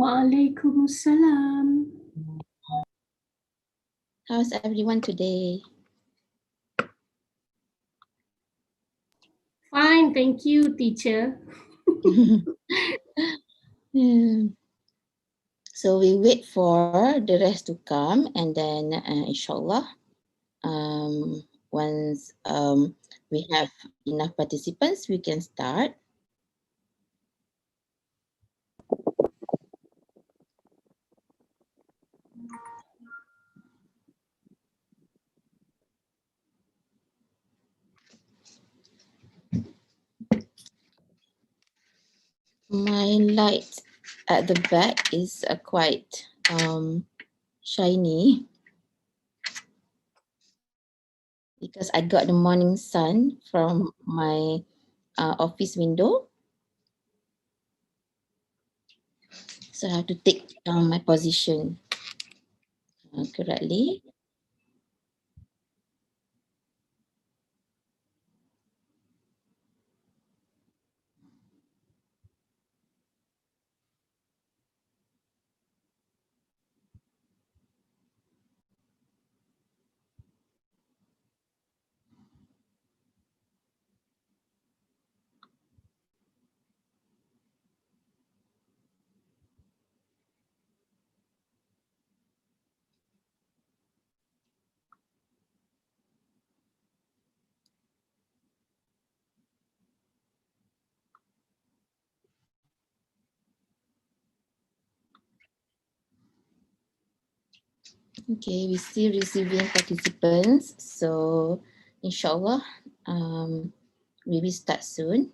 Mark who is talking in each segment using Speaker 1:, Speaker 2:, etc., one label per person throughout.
Speaker 1: Waalaikumsalam.
Speaker 2: How's everyone today?
Speaker 1: Fine, thank you, teacher.
Speaker 2: So we wait for the rest to come, and then inshallah, once we have enough participants, we can start. My light at the back is quite shiny because I got the morning sun from my office window. So I have to take my position correctly. Okay, we still receiving participants. So inshallah, we will start soon.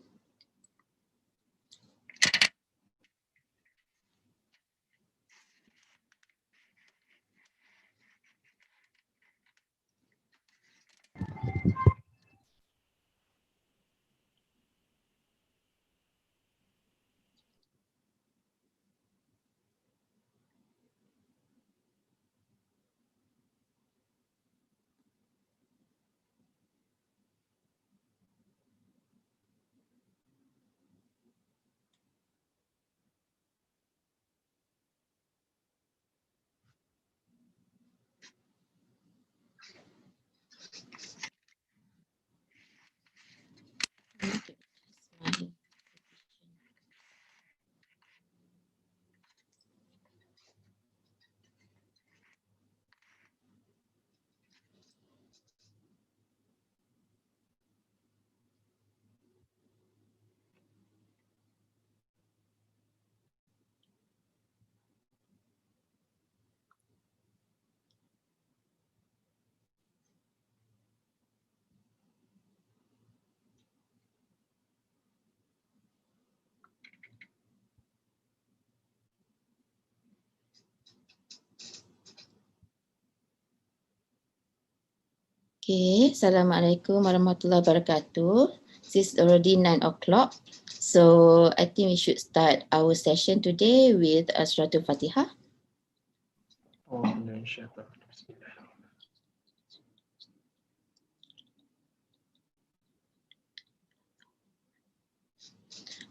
Speaker 2: Okay, Assalamualaikum warahmatullahi wabarakatuh. It's already 9 o'clock. So I think we should start our session today with Suratul Fatihah.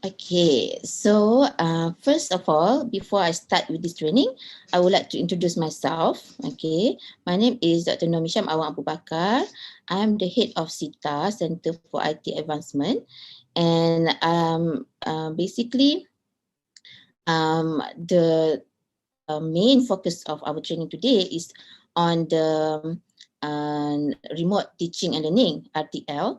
Speaker 2: Okay, so first of all, before I start with this training, I would like to introduce myself. Okay, my name is Dr. Normi Sham Awang Abu Bakar. I'm the head of CITA, Center for IT Advancement. And basically, the main focus of our training today is on the remote teaching and learning, RTL.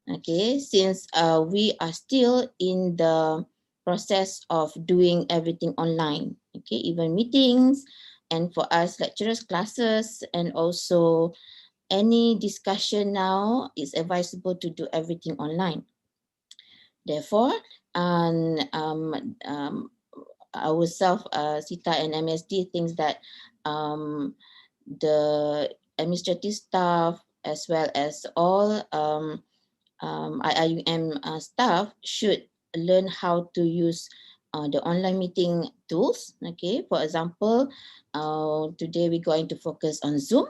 Speaker 2: Okay, since we are still in the process of doing everything online, okay, even meetings, and for us lecturers, classes, and also any discussion now is advisable to do everything online. Therefore, ourselves, CITA and MSD thinks that the administrative staff as well as all IIUM staff should learn how to use the online meeting tools. Okay, for example, today we're going to focus on Zoom,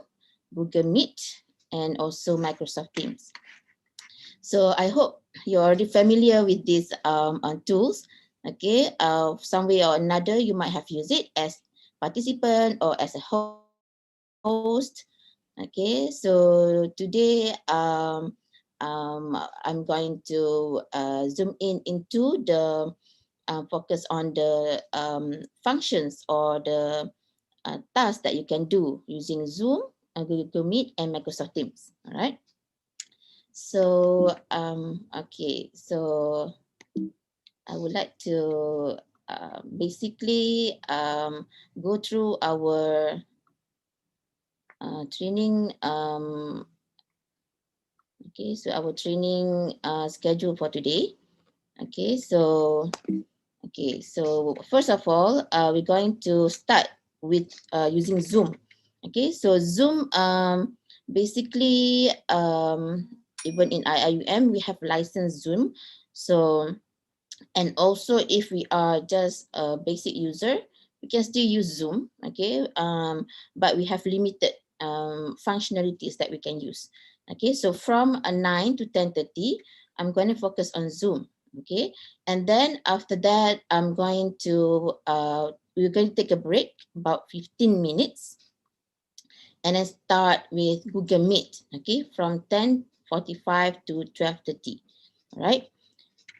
Speaker 2: Google Meet, and also Microsoft Teams. So I hope you're already familiar with these tools. Okay, some way or another, you might have used it as participant or as a host. Okay, so today I'm going to zoom in into the focus on the functions or the tasks that you can do using Zoom, Google Meet, and Microsoft Teams. All right. So okay, so I would like to basically go through our training. Okay, so our training schedule for today. Okay, so first of all, we're going to start with using Zoom. Okay, so Zoom basically even in IIUM we have licensed Zoom. So and also if we are just a basic user, we can still use Zoom. Okay, but we have limited functionalities that we can use. Okay, so from 9 to 10:30, I'm going to focus on Zoom. Okay, and then after that, we're going to take a break about 15 minutes and then start with Google Meet. Okay, from 10:45 to 12:30. All right.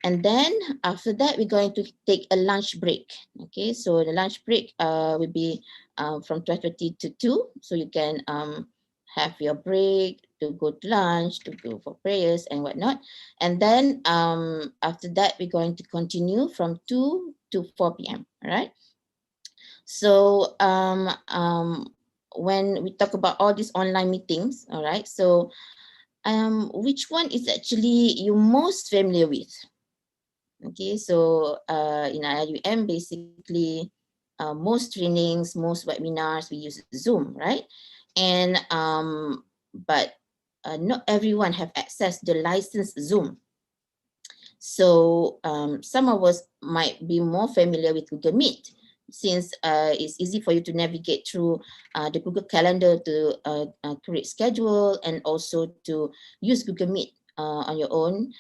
Speaker 2: And then after that, we're going to take a lunch break. Okay, so the lunch break will be from 12:30 to 2. So you can have your break to go to lunch, to go for prayers and whatnot. And then after that, we're going to continue from 2 to 4 p.m. All right. So when we talk about all these online meetings, all right, so which one is actually you most familiar with? Okay, so in IUM, basically, most trainings, most webinars, we use Zoom, right? And but not everyone have access to the licensed Zoom. So some of us might be more familiar with Google Meet, since it's easy for you to navigate through the Google Calendar to create schedule and also to use Google Meet on your own.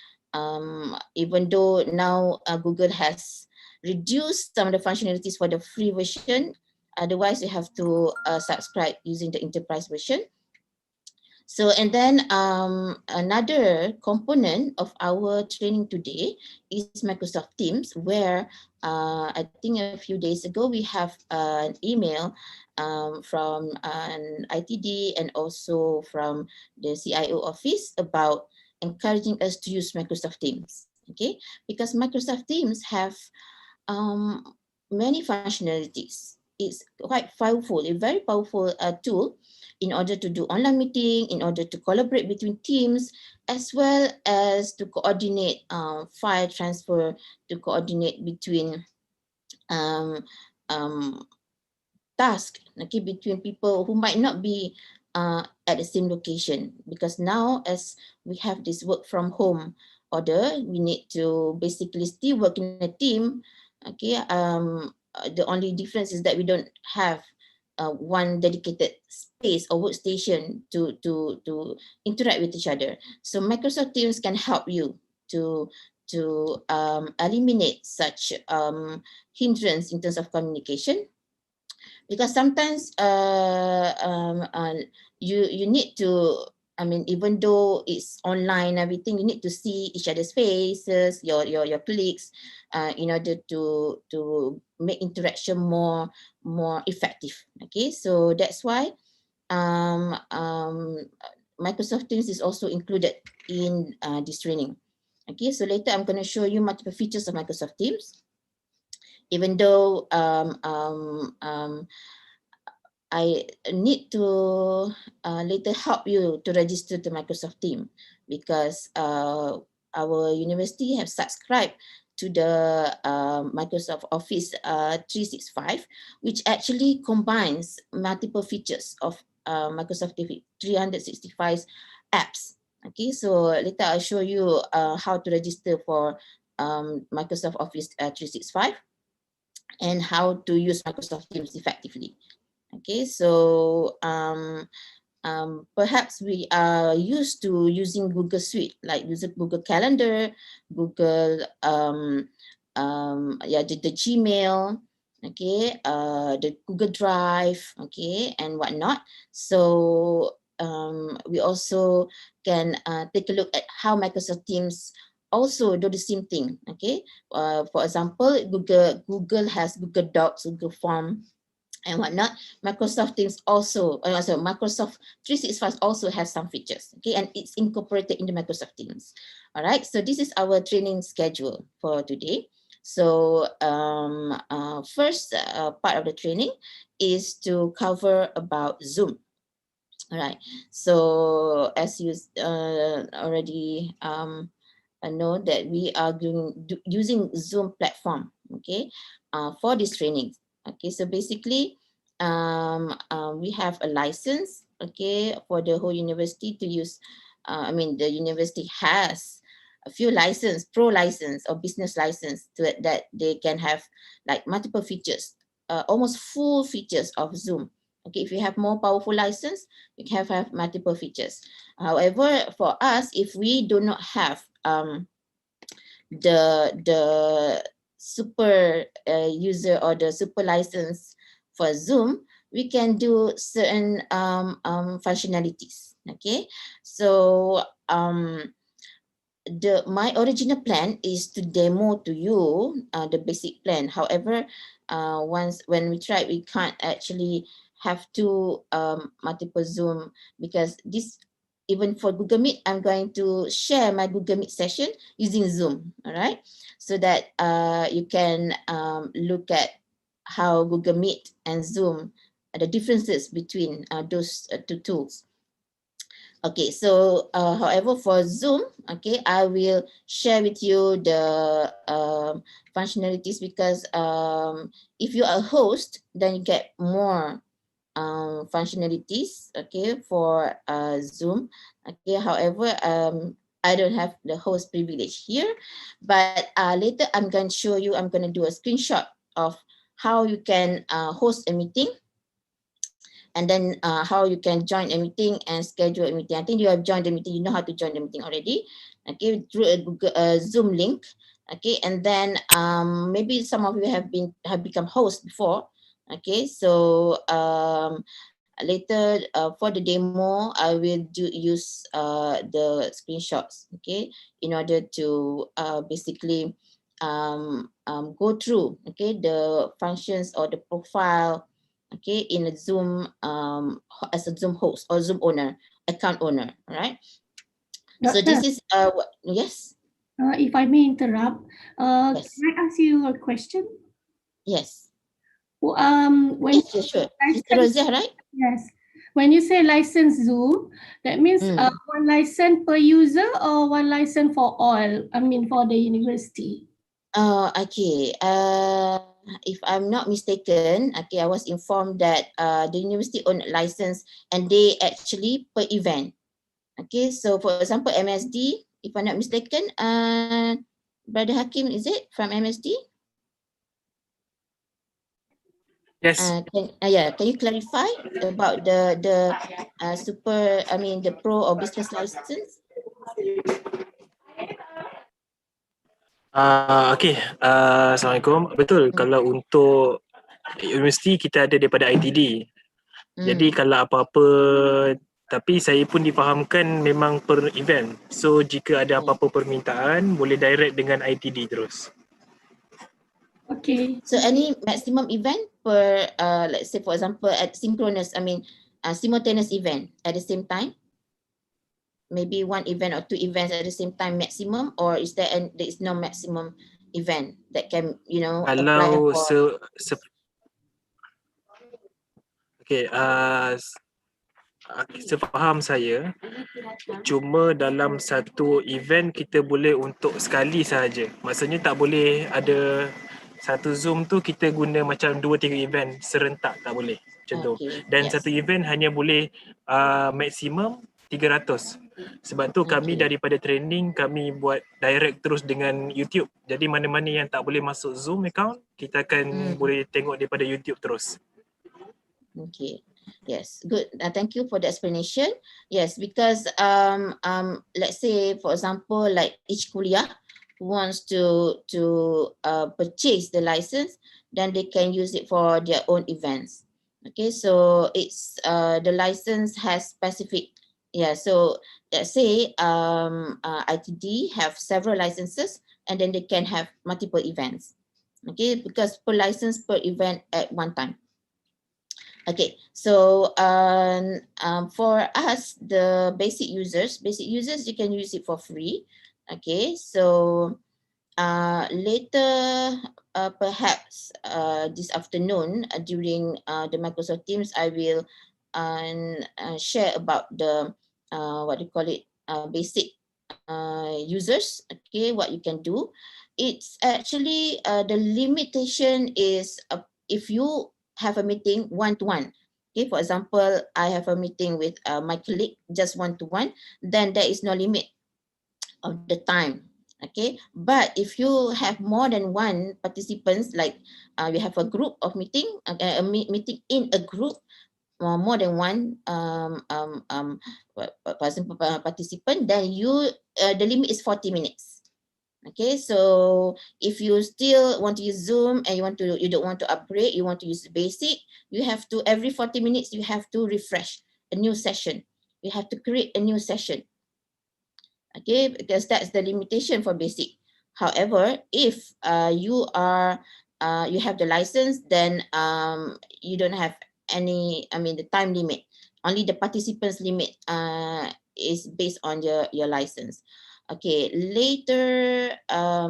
Speaker 2: Even though now Google has reduced some of the functionalities for the free version, otherwise you have to subscribe using the enterprise version. So, and then another component of our training today is Microsoft Teams, where I think a few days ago we have an email from an ITD and also from the CIO office about encouraging us to use Microsoft Teams. Okay, because Microsoft Teams have um, many functionalities. It's quite powerful, a very powerful tool in order to do online meeting, in order to collaborate between teams, as well as to coordinate file transfer, to coordinate between um, um, tasks, okay, between people who might not be at the same location. Because now, as we have this work from home order, we need to basically still work in a team. Okay, the only difference is that we don't have one dedicated space or workstation to interact with each other. So Microsoft Teams can help you to eliminate such hindrance in terms of communication, because sometimes you need to, I mean, even though it's online everything, you need to see each other's faces, your colleagues, in order to make interaction more effective. Okay, so that's why um, um, Microsoft Teams is also included in this training. Okay, so later I'm going to show you multiple features of Microsoft Teams, even though I need to later help you to register to Microsoft Team, because our university have subscribed to the Microsoft Office 365, which actually combines multiple features of Microsoft 365 apps. Okay, so later I'll show you how to register for Microsoft Office 365 and how to use Microsoft Teams effectively. Okay, so perhaps we are used to using Google Suite, like using Google Calendar, Google the Gmail, okay, the Google Drive, okay, and whatnot. So we also can take a look at how Microsoft Teams also do the same thing, okay. For example, Google has Google Docs, Google Form, and whatnot. Microsoft Teams also, Microsoft 365 also has some features, okay, and it's incorporated in the Microsoft Teams. All right, so this is our training schedule for today. So first part of the training is to cover about Zoom. All right, so as you already know that we are using Zoom platform, okay, for this training. Okay, so basically, we have a license, okay, for the whole university to use. The university has a few license, pro license or business license, that they can have like multiple features, almost full features of Zoom. Okay, if you have more powerful license, you can have multiple features. However, for us, if we do not have the super user or the super license for Zoom, we can do certain functionalities. Okay, so my original plan is to demo to you the basic plan. However, when we try, we can't actually have two multiple Zoom, because this, even for Google Meet, I'm going to share my Google Meet session using Zoom. All right, so that you can look at how Google Meet and Zoom, the differences between those two tools. Okay, so however, for Zoom, okay, I will share with you the functionalities, because if you are a host, then you get more functionalities, okay, for Zoom. Okay, however, I don't have the host privilege here, but later I'm going to show you, I'm going to do a screenshot of how you can host a meeting, and then how you can join a meeting and schedule a meeting. I think you have joined the meeting, you know how to join the meeting already, okay, through a Google Zoom link. Okay, and then maybe some of you have become hosts before. Okay, so later for the demo, I will use the screenshots, okay, in order to basically go through, okay, the functions or the profile, okay, in a Zoom, as a Zoom host or Zoom owner, account owner. All right, so
Speaker 1: Doctor,
Speaker 2: this is yes,
Speaker 1: if I may interrupt,
Speaker 2: yes,
Speaker 1: can I ask you a question?
Speaker 2: yes,
Speaker 1: When
Speaker 2: yes, yes, sure, Sister
Speaker 1: license,
Speaker 2: Rozia, right?
Speaker 1: yes, when you say license Zoom, that means
Speaker 2: Mm.
Speaker 1: one license per user or one license for all? I mean, for the university.
Speaker 2: Okay. If I'm not mistaken, okay, I was informed that the university own a license, and they actually per event. Okay, so for example, MSD, if I'm not mistaken, Brother Hakim, is it from MSD?
Speaker 3: Yes.
Speaker 2: Can you clarify about the super, the pro or business license?
Speaker 3: Okay. Assalamualaikum. Betul. Kalau untuk universiti kita ada daripada ITD. Jadi kalau apa-apa, tapi saya pun difahamkan memang per event. So jika ada apa-apa permintaan, boleh direct dengan ITD terus.
Speaker 1: Okay.
Speaker 2: So any maximum event per, let's say for example, at synchronous, simultaneous event at the same time? Maybe one event or two events at the same time maximum, or is there is no maximum event that can, apply
Speaker 3: Kalau
Speaker 2: for?
Speaker 3: okay, sefaham saya, cuma dalam satu event kita boleh untuk sekali sahaja. Maksudnya tak boleh ada satu Zoom tu kita guna macam 2-3 event serentak, tak boleh macam tu.
Speaker 2: Okay,
Speaker 3: Dan
Speaker 2: yes.
Speaker 3: satu event hanya boleh maksimum 300. Sebab tu kami daripada training kami buat direct terus dengan YouTube. Jadi mana-mana yang tak boleh masuk Zoom account, kita akan boleh tengok daripada YouTube terus.
Speaker 2: Okay. Yes, good. Thank you for the explanation. Yes, because let's say for example, like each kuliah, wants to purchase the license, then they can use it for their own events. Okay, so it's the license has specific, yeah. So let's say ITD have several licenses, and then they can have multiple events. Okay, because per license per event at one time. Okay, so for us, the basic users, you can use it for free. Okay, so later, perhaps this afternoon during the Microsoft Teams, I will share about the what do you call it, basic users. Okay, what you can do. It's actually the limitation is if you have a meeting one-to-one. Okay, for example, I have a meeting with my colleague just one-to-one, then there is no limit of the time. Okay, but if you have more than one participants, like we have a group of meeting, meeting in a group, more than one participant, then you the limit is 40 minutes. Okay, so if you still want to use Zoom and you don't want to upgrade, you want to use basic, you have to every 40 minutes you have to refresh a new session. You have to create a new session. Okay, because that's the limitation for basic. However, if you have the license, then you don't have any, the time limit. Only the participants limit is based on your license. Okay, later I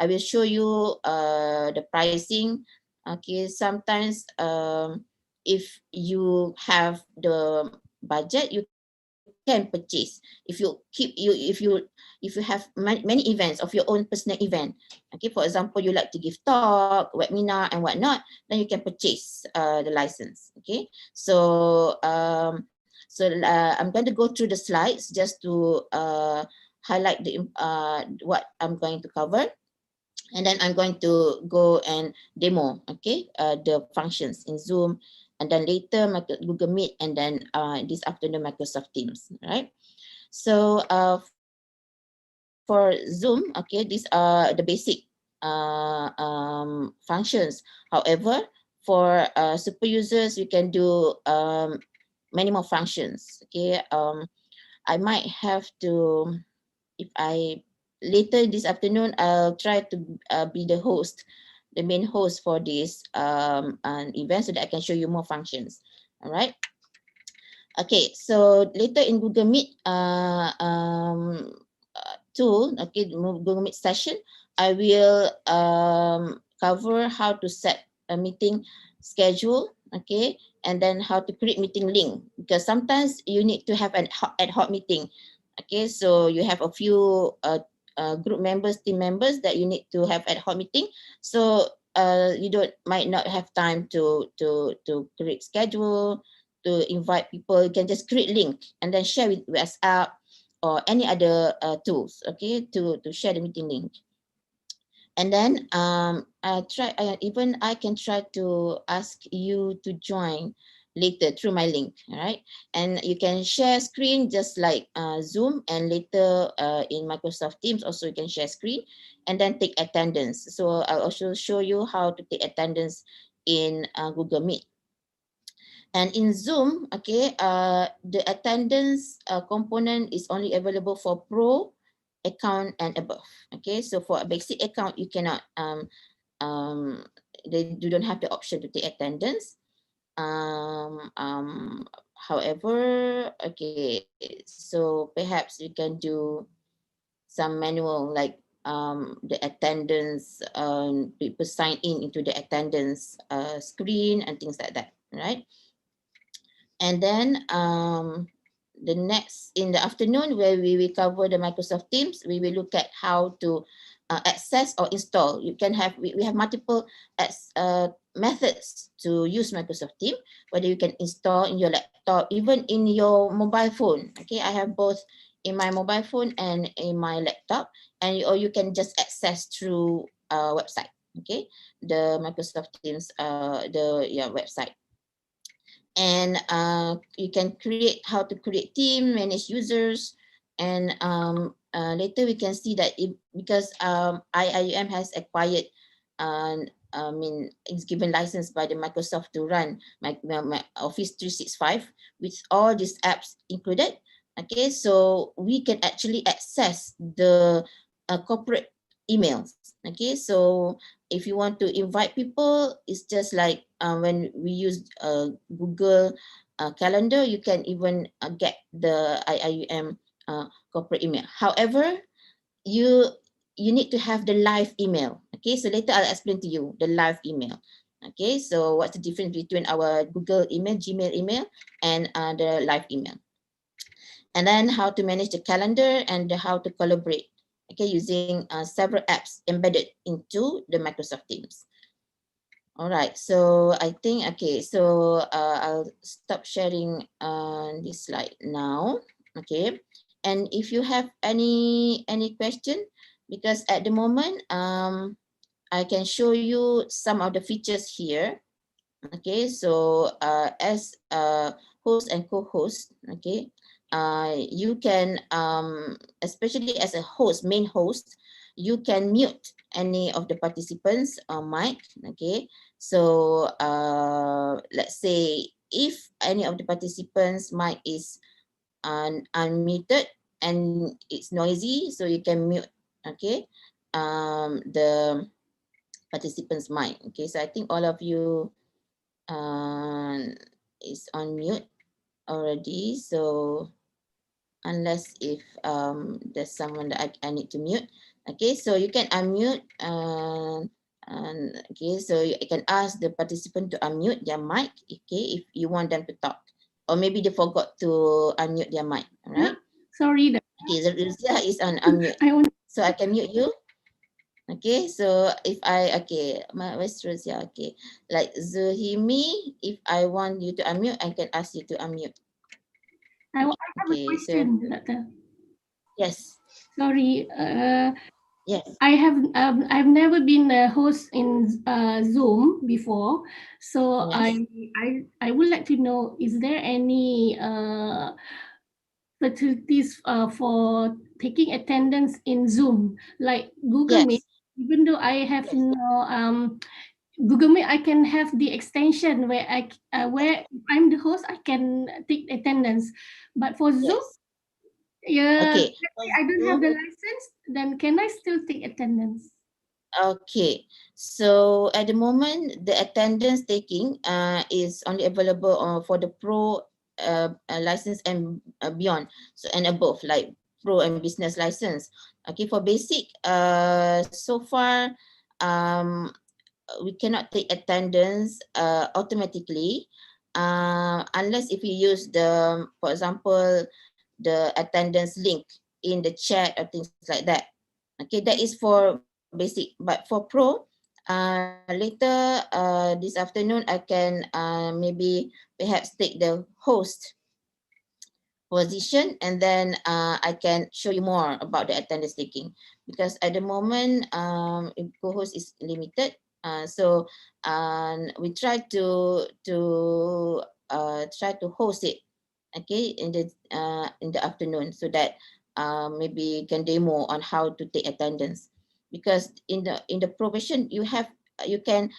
Speaker 2: will show you the pricing. Okay, sometimes if you have the budget, you can purchase. If you have many events of your own personal event. Okay, for example, you like to give talk, webinar and whatnot, then you can purchase the license. Okay, so I'm going to go through the slides just to highlight what I'm going to cover, and then I'm going to go and demo, okay, the functions in Zoom, and then later Google Meet, and then this afternoon Microsoft Teams, right? So for Zoom, okay, these are the basic functions. However, for super users, you can do many more functions. Okay, I might have to, if I later this afternoon, I'll try to be the host, the main host for this event, so that I can show you more functions. All right. Okay, so later in Google Meet tool, okay, Google Meet session, I will cover how to set a meeting schedule, okay, and then how to create meeting link, because sometimes you need to have an ad hoc meeting. Okay, so you have a few group members, team members that you need to have ad hoc meeting. So you might not have time to create schedule, to invite people. You can just create link and then share with WhatsApp or any other tools, okay, to share the meeting link. And then I can try to ask you to join later through my link, all right? And you can share screen just like Zoom, and later in Microsoft Teams also you can share screen and then take attendance. So I'll also show you how to take attendance in Google Meet. And in Zoom, okay, the attendance component is only available for Pro account and above. Okay, so for a basic account, you cannot, you don't have the option to take attendance. However, okay, so perhaps you can do some manual, like the attendance, people sign in into the attendance screen and things like that, right? And then the next in the afternoon, where we will cover the Microsoft Teams, we will look at how to access or install. You can have, we have multiple methods to use Microsoft Teams, whether you can install in your laptop, even in your mobile phone. Okay, I have both in my mobile phone and in my laptop, and or you can just access through website. Okay, the Microsoft Teams website. And you can create, how to create team, manage users, And later we can see that because IIUM has acquired, I mean, it's given license by the Microsoft to run my Office 365 with all these apps included. Okay, so we can actually access the corporate emails. Okay, so if you want to invite people, it's just like when we use Google Calendar, you can even get the IIUM corporate email. However, you need to have the live email. Okay, so later I'll explain to you the live email. Okay, so what's the difference between our Google email, Gmail email, and the live email? And then how to manage the calendar and how to collaborate. Okay, using several apps embedded into the Microsoft Teams. All right, so I think, okay, so I'll stop sharing this slide now. Okay, and if you have any question, because at the moment I can show you some of the features here. Okay, so as host and co-host, okay, you can especially as a host, main host, you can mute any of the participants mic. Okay, so let's say if any of the participants mic is unmuted and it's noisy, so you can mute, okay, the participants mic. Okay, so I think all of you is on mute already, so unless if there's someone that I need to mute. Okay, so you can unmute and okay, so you can ask the participant to unmute their mic, okay, if you want them to talk, or maybe they forgot to unmute their mic. All right,
Speaker 1: Sorry.
Speaker 2: okay, Zia is on unmute, so I can mute you. Okay, so if okay, where's Rosia? Okay, like Zuhimi, if I want you to unmute, I can ask you to unmute.
Speaker 1: I have a question, Doctor.
Speaker 2: Yes.
Speaker 1: Sorry.
Speaker 2: Yes.
Speaker 1: I've never been a host in Zoom before, so
Speaker 2: Yes.
Speaker 1: I would like to know, is there any facilities for taking attendance in Zoom, like Google Meet? Even though I have no Google Meet, I can have the extension where where if I'm the host, I can take attendance. But for Zoom,
Speaker 2: Okay.
Speaker 1: I don't have the license, then can I still take attendance?
Speaker 2: Okay, so at the moment, the attendance taking is only available for the pro license and beyond, so and above, like pro and business license. Okay, for basic, so far, we cannot take attendance automatically unless if you use the, for example, the attendance link in the chat or things like that. Okay, that is for basic, but for pro, later this afternoon I can maybe perhaps take the host position, and then I can show you more about the attendance taking, because at the moment co-host is limited. So we try to try to host it, okay, in the afternoon, so that maybe can demo on how to take attendance, because in the probation you can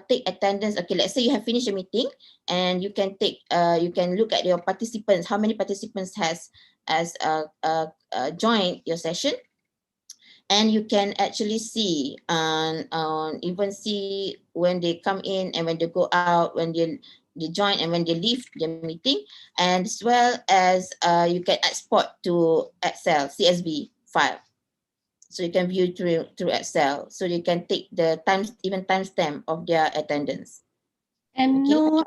Speaker 2: take attendance. Okay, let's say you have finished a meeting and you can take you can look at your participants, how many participants has joined your session, and you can actually see and even see when they come in and when they go out, when they join and when they leave the meeting, and as well as you can export to Excel CSV file, so you can view through Excel, so you can take the timestamp of their attendance.
Speaker 1: And
Speaker 2: Okay.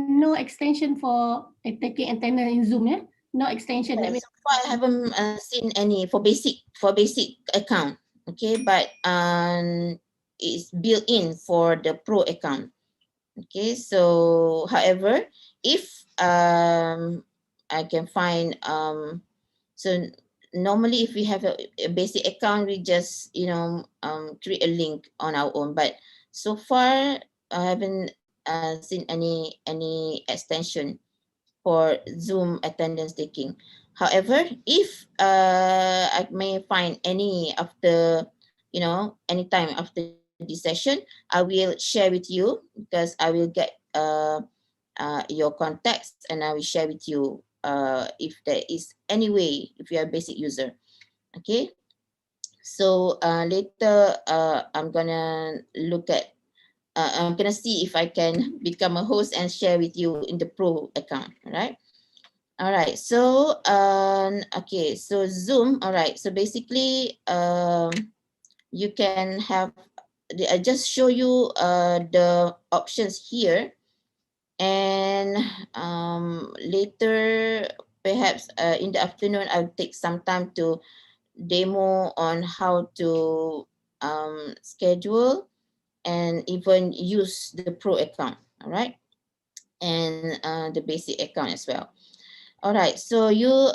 Speaker 1: no extension for taking attendance in Zoom, yeah? No extension.
Speaker 2: Yes, so far I haven't seen any for basic account. Okay, but it's built in for the pro account. Okay, so however, if I can find so normally if we have a basic account, we just create a link on our own, but so far I haven't seen any extension for Zoom attendance taking. However, if I may find any after, you know, anytime after this session, I will share with you, because I will get your contacts and I will share with you if there is any way, if you are a basic user. Okay. So later I'm gonna look at, I'm gonna see if I can become a host and share with you in the pro account. All right. So okay, so Zoom. All right, so basically you can have, I just show you the options here, and later perhaps in the afternoon I'll take some time to demo on how to schedule and even use the pro account. All right, and the basic account as well. All right, so you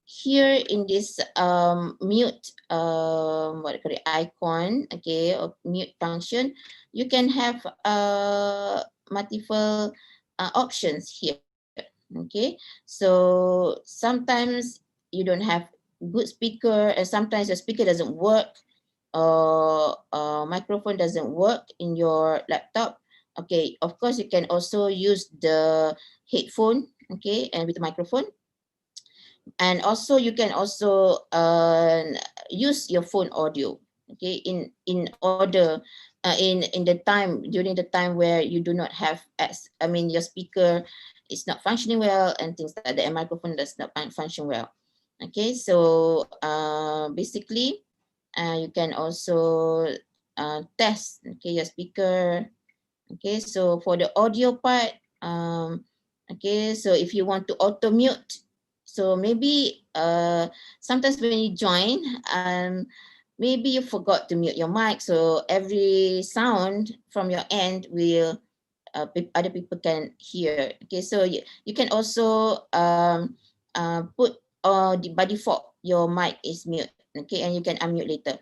Speaker 2: here in this mute what do you call it, icon, okay, or mute function, you can have multiple options here. Okay, so sometimes you don't have good speaker, and sometimes your speaker doesn't work, or microphone doesn't work in your laptop. Okay, of course you can also use the headphone, okay, and with the microphone. And also you can also use your phone audio, okay, in order in the time, during the time where you do not have your speaker is not functioning well and things like that, and microphone does not function well. Okay, so basically you can also test, okay, your speaker. Okay, so for the audio part, okay, so if you want to auto mute, so maybe sometimes when you join, maybe you forgot to mute your mic, so every sound from your end will other people can hear. Okay, so you can also put by default your mic is mute, okay, and you can unmute later.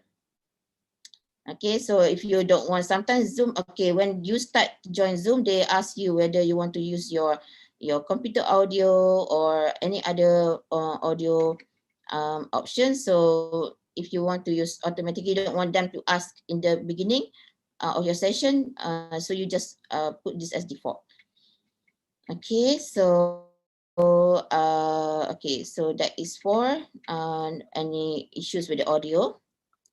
Speaker 2: Okay, so if you don't want, sometimes Zoom, okay, when you start to join Zoom, they ask you whether you want to use your computer audio or any other audio options. So if you want to use automatically, you don't want them to ask in the beginning of your session, so you just put this as default. Okay, so that is for any issues with the audio.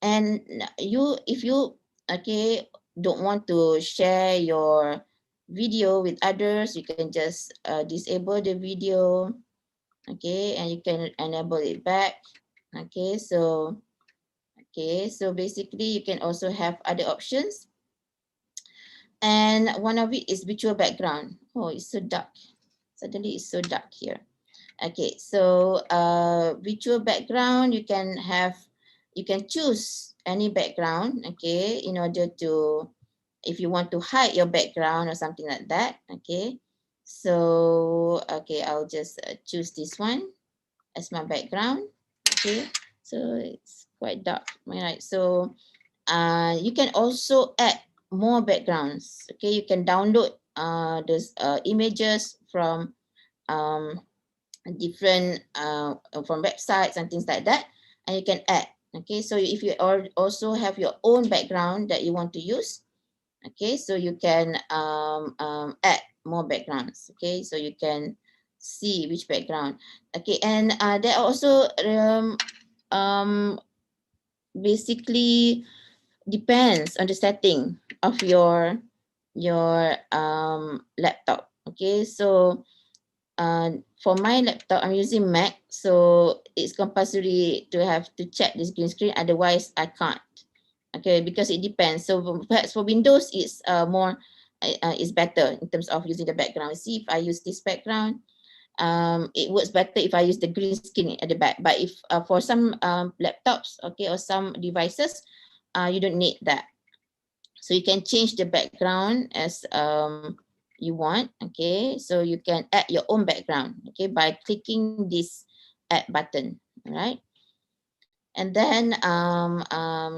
Speaker 2: And if you, okay, don't want to share your video with others, you can just disable the video, okay, and you can enable it back. Okay, so basically you can also have other options, and one of it is virtual background. Oh, it's so dark, suddenly it's so dark here. Okay, so virtual background, you can choose any background, okay, in order to, if you want to hide your background or something like that. Okay, so okay, I'll just choose this one as my background. Okay, so it's quite dark. All right, so you can also add more backgrounds. Okay, you can download those images from different from websites and things like that, and you can add. Okay, so if you also have your own background that you want to use, okay, so you can add more backgrounds. Okay, so you can see which background. Okay, and there are also um, basically depends on the setting of your laptop. Okay, so for my laptop, I'm using Mac, so it's compulsory to have to check this green screen, otherwise I can't. Okay, because it depends. So perhaps for Windows, it's more, it's better in terms of using the background. See, if I use this background, it works better if I use the green screen at the back. But if for some laptops, okay, or some devices, you don't need that. So you can change the background as you want. Okay, so you can add your own background, okay, by clicking this add button. All right, and then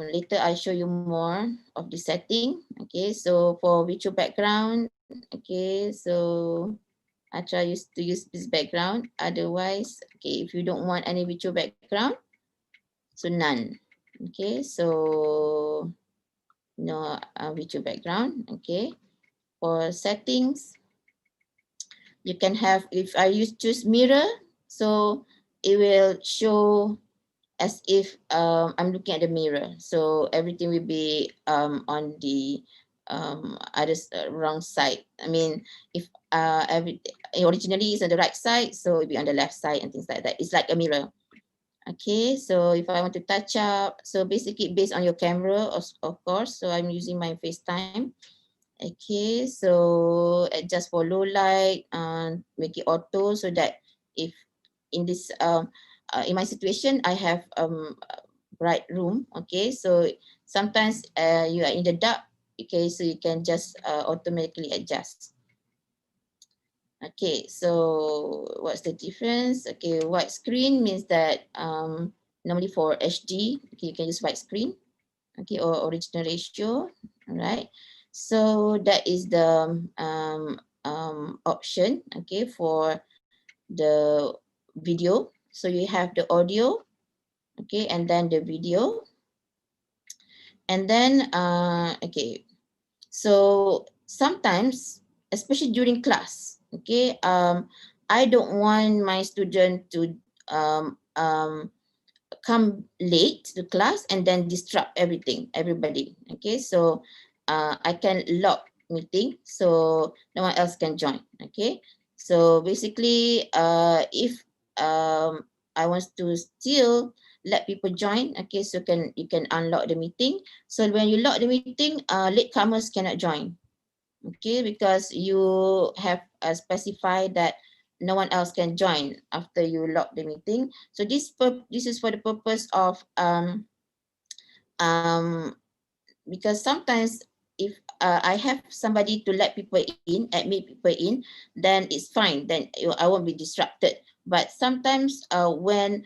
Speaker 2: later I show you more of the setting. Okay, so for virtual background, okay, so I try to use this background. Otherwise, okay, if you don't want any virtual background, so none. Okay, so no virtual background. Okay, for settings, you can have, if I choose mirror, so it will show as if I'm looking at the mirror. So everything will be on the other wrong side. I mean, if originally is on the right side, so it'll be on the left side and things like that. It's like a mirror. Okay, so if I want to touch up, so basically based on your camera, of course. So I'm using my FaceTime. Okay, so adjust for low light and make it auto, so that if in this in my situation I have bright room. Okay, so sometimes you are in the dark. Okay, so you can just automatically adjust. Okay, so what's the difference? Okay, widescreen means that normally for HD, okay, you can use widescreen, okay, or original ratio. All right, so that is the option, okay, for the video. So you have the audio, okay, and then the video, and then okay, so sometimes, especially during class, okay, I don't want my student to come late to class and then disrupt everybody. Okay, so I can lock meeting so no one else can join. Okay, so basically if I want to still let people join, okay, so you can unlock the meeting. So when you lock the meeting, latecomers cannot join. Okay, because you have specified that no one else can join after you lock the meeting. So this is for the purpose of um, because sometimes if I have somebody to let people in, admit people in, then it's fine. Then I won't be disrupted. But sometimes when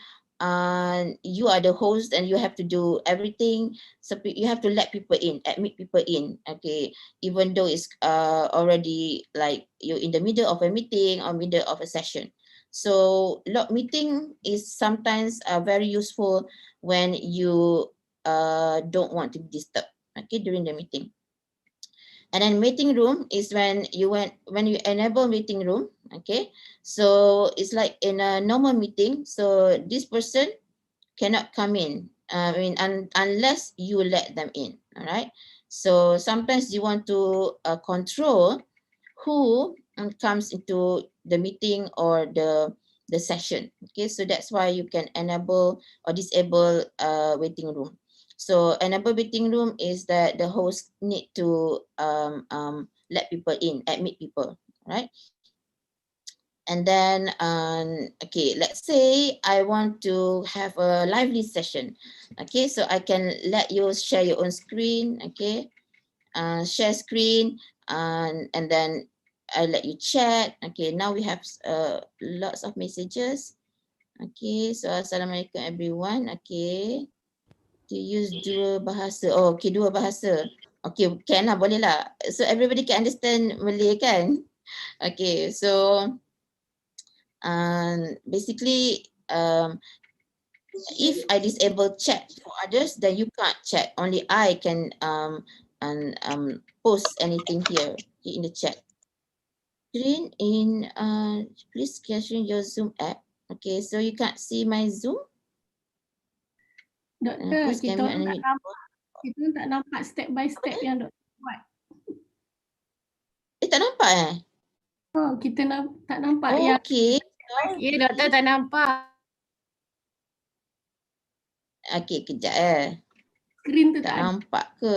Speaker 2: you are the host and you have to do everything, so you have to let people in, admit people in. Okay, even though it's already like you're in the middle of a meeting or middle of a session. So lock meeting is sometimes very useful when you don't want to be disturbed, okay, during the meeting. And then meeting room is when you enable meeting room. Okay, so it's like in a normal meeting, so this person cannot come in, I mean, unless you let them in. All right, so sometimes you want to control who comes into the meeting or the session. Okay, so that's why you can enable or disable waiting room. So enable waiting room is that the host need to let people in, admit people, right? And then, okay, let's say I want to have a lively session. Okay, so I can let you share your own screen. Okay, share screen, and then I let you chat. Okay, now we have lots of messages. Okay, so Assalamualaikum everyone. Okay, to use dua bahasa. Oh, okay, dua bahasa. Okay, can lah, boleh lah. So everybody can understand Malay kan? Okay, so basically if I disable chat for others, then you can't chat. Only I can post anything here in the chat. Screen in please capture your Zoom app. Okay, so you can't see my Zoom.
Speaker 1: Doktor,
Speaker 2: Please
Speaker 1: kita
Speaker 2: can you
Speaker 1: orang tak
Speaker 2: unmute?
Speaker 1: nampak, kita tak nampak step by step yang doktor buat.
Speaker 2: Tak nampak eh?
Speaker 1: Oh, kita tak nampak yang
Speaker 2: Okay.
Speaker 1: doktor tak nampak.
Speaker 2: Okay, kejap eh.
Speaker 1: Skrin tu
Speaker 2: Tak
Speaker 1: tak ada.
Speaker 2: nampak ke?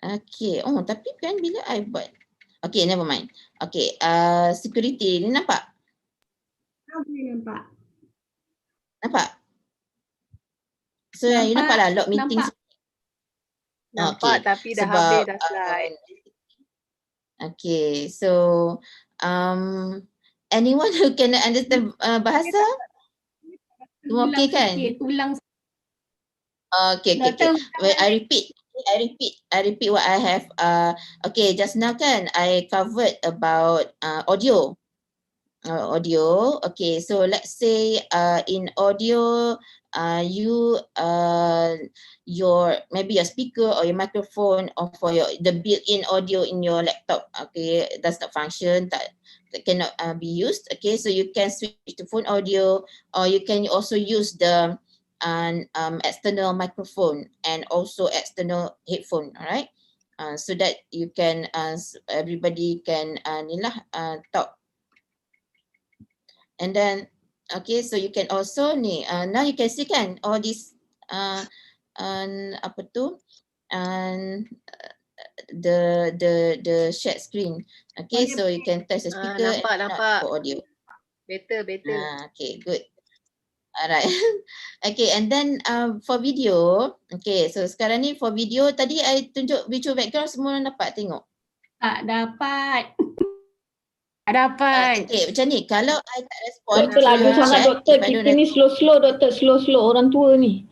Speaker 2: Okay. Oh, tapi kan bila I buat. Okay, never mind. Okay, security ni nampak?
Speaker 1: Boleh nampak.
Speaker 2: Nampak? So you nampak lah log meeting.
Speaker 4: Nampak,
Speaker 2: okay.
Speaker 4: tapi dah
Speaker 2: Sebab,
Speaker 4: habis dah slide.
Speaker 2: okay, so anyone who can understand bahasa? Semua okay kan?
Speaker 1: Ulang.
Speaker 2: Okay. Well, I repeat. I repeat what I have. Okay, just now kan I covered about audio. Audio. Okay, so let's say in audio, you your maybe your speaker or your microphone or for your the built-in audio in your laptop. Okay, does not function. That cannot be used. Okay, so you can switch to phone audio, or you can also use the external microphone and also external headphone. All right. So that you can everybody can talk. And then okay, so you can also ni now you can see kan all this apa tu the shared screen. Okay, so you can test the speaker and
Speaker 4: Nampak.
Speaker 2: for audio.
Speaker 4: Better.
Speaker 2: Okay, good. Alright. Okay, and then for video, okay, so sekarang ni for video tadi I tunjuk virtual background, semua orang dapat tengok?
Speaker 1: Tak dapat. Tak dapat.
Speaker 2: Okay, macam ni, kalau I tak respon
Speaker 5: Doktor laju sangat doktor, kita ni slow-slow doktor, slow-slow orang tua ni.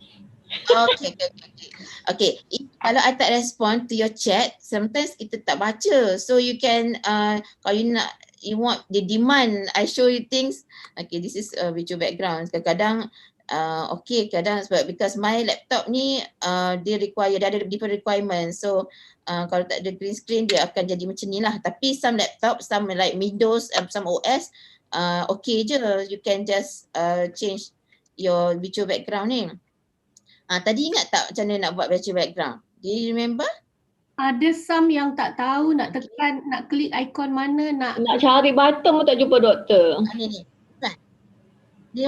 Speaker 2: Okay, kalau I tak respond to your chat, sometimes kita tak baca. So you can, kalau you want, they demand I show you things. Okay, this is virtual background. Kadang-kadang, okay, kadang sebab because my laptop ni, dia ada different requirements. So kalau tak ada green screen, dia akan jadi macam ni lah. Tapi some laptop, some like Windows, some OS, okay je. You can just change your virtual background ni. Tadi ingat tak macam mana nak buat virtual background? Do you remember?
Speaker 1: Ada some yang tak tahu nak tekan, nak klik ikon mana, nak
Speaker 5: cari button pun tak jumpa doktor.
Speaker 2: This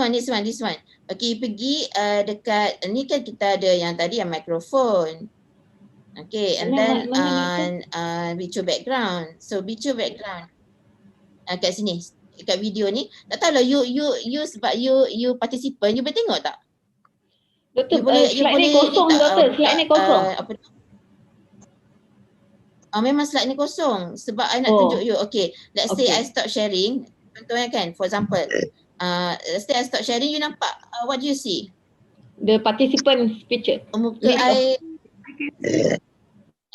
Speaker 2: one. Okay, pergi dekat, ni kan kita ada yang tadi yang mikrofon. Okay, and then virtual background. So virtual background kat sini, kat video ni. Tak tahu lah you sebab you participant, you boleh tengok tak?
Speaker 5: Doktor, slide ni kosong doktor, slide ni kosong.
Speaker 2: Memang slide ni kosong sebab I nak tunjuk you. Okay, let's say I stop sharing. Contohnya kan, for example, let's say I stop sharing, you nampak what do you see?
Speaker 5: The participant picture.
Speaker 2: Muka I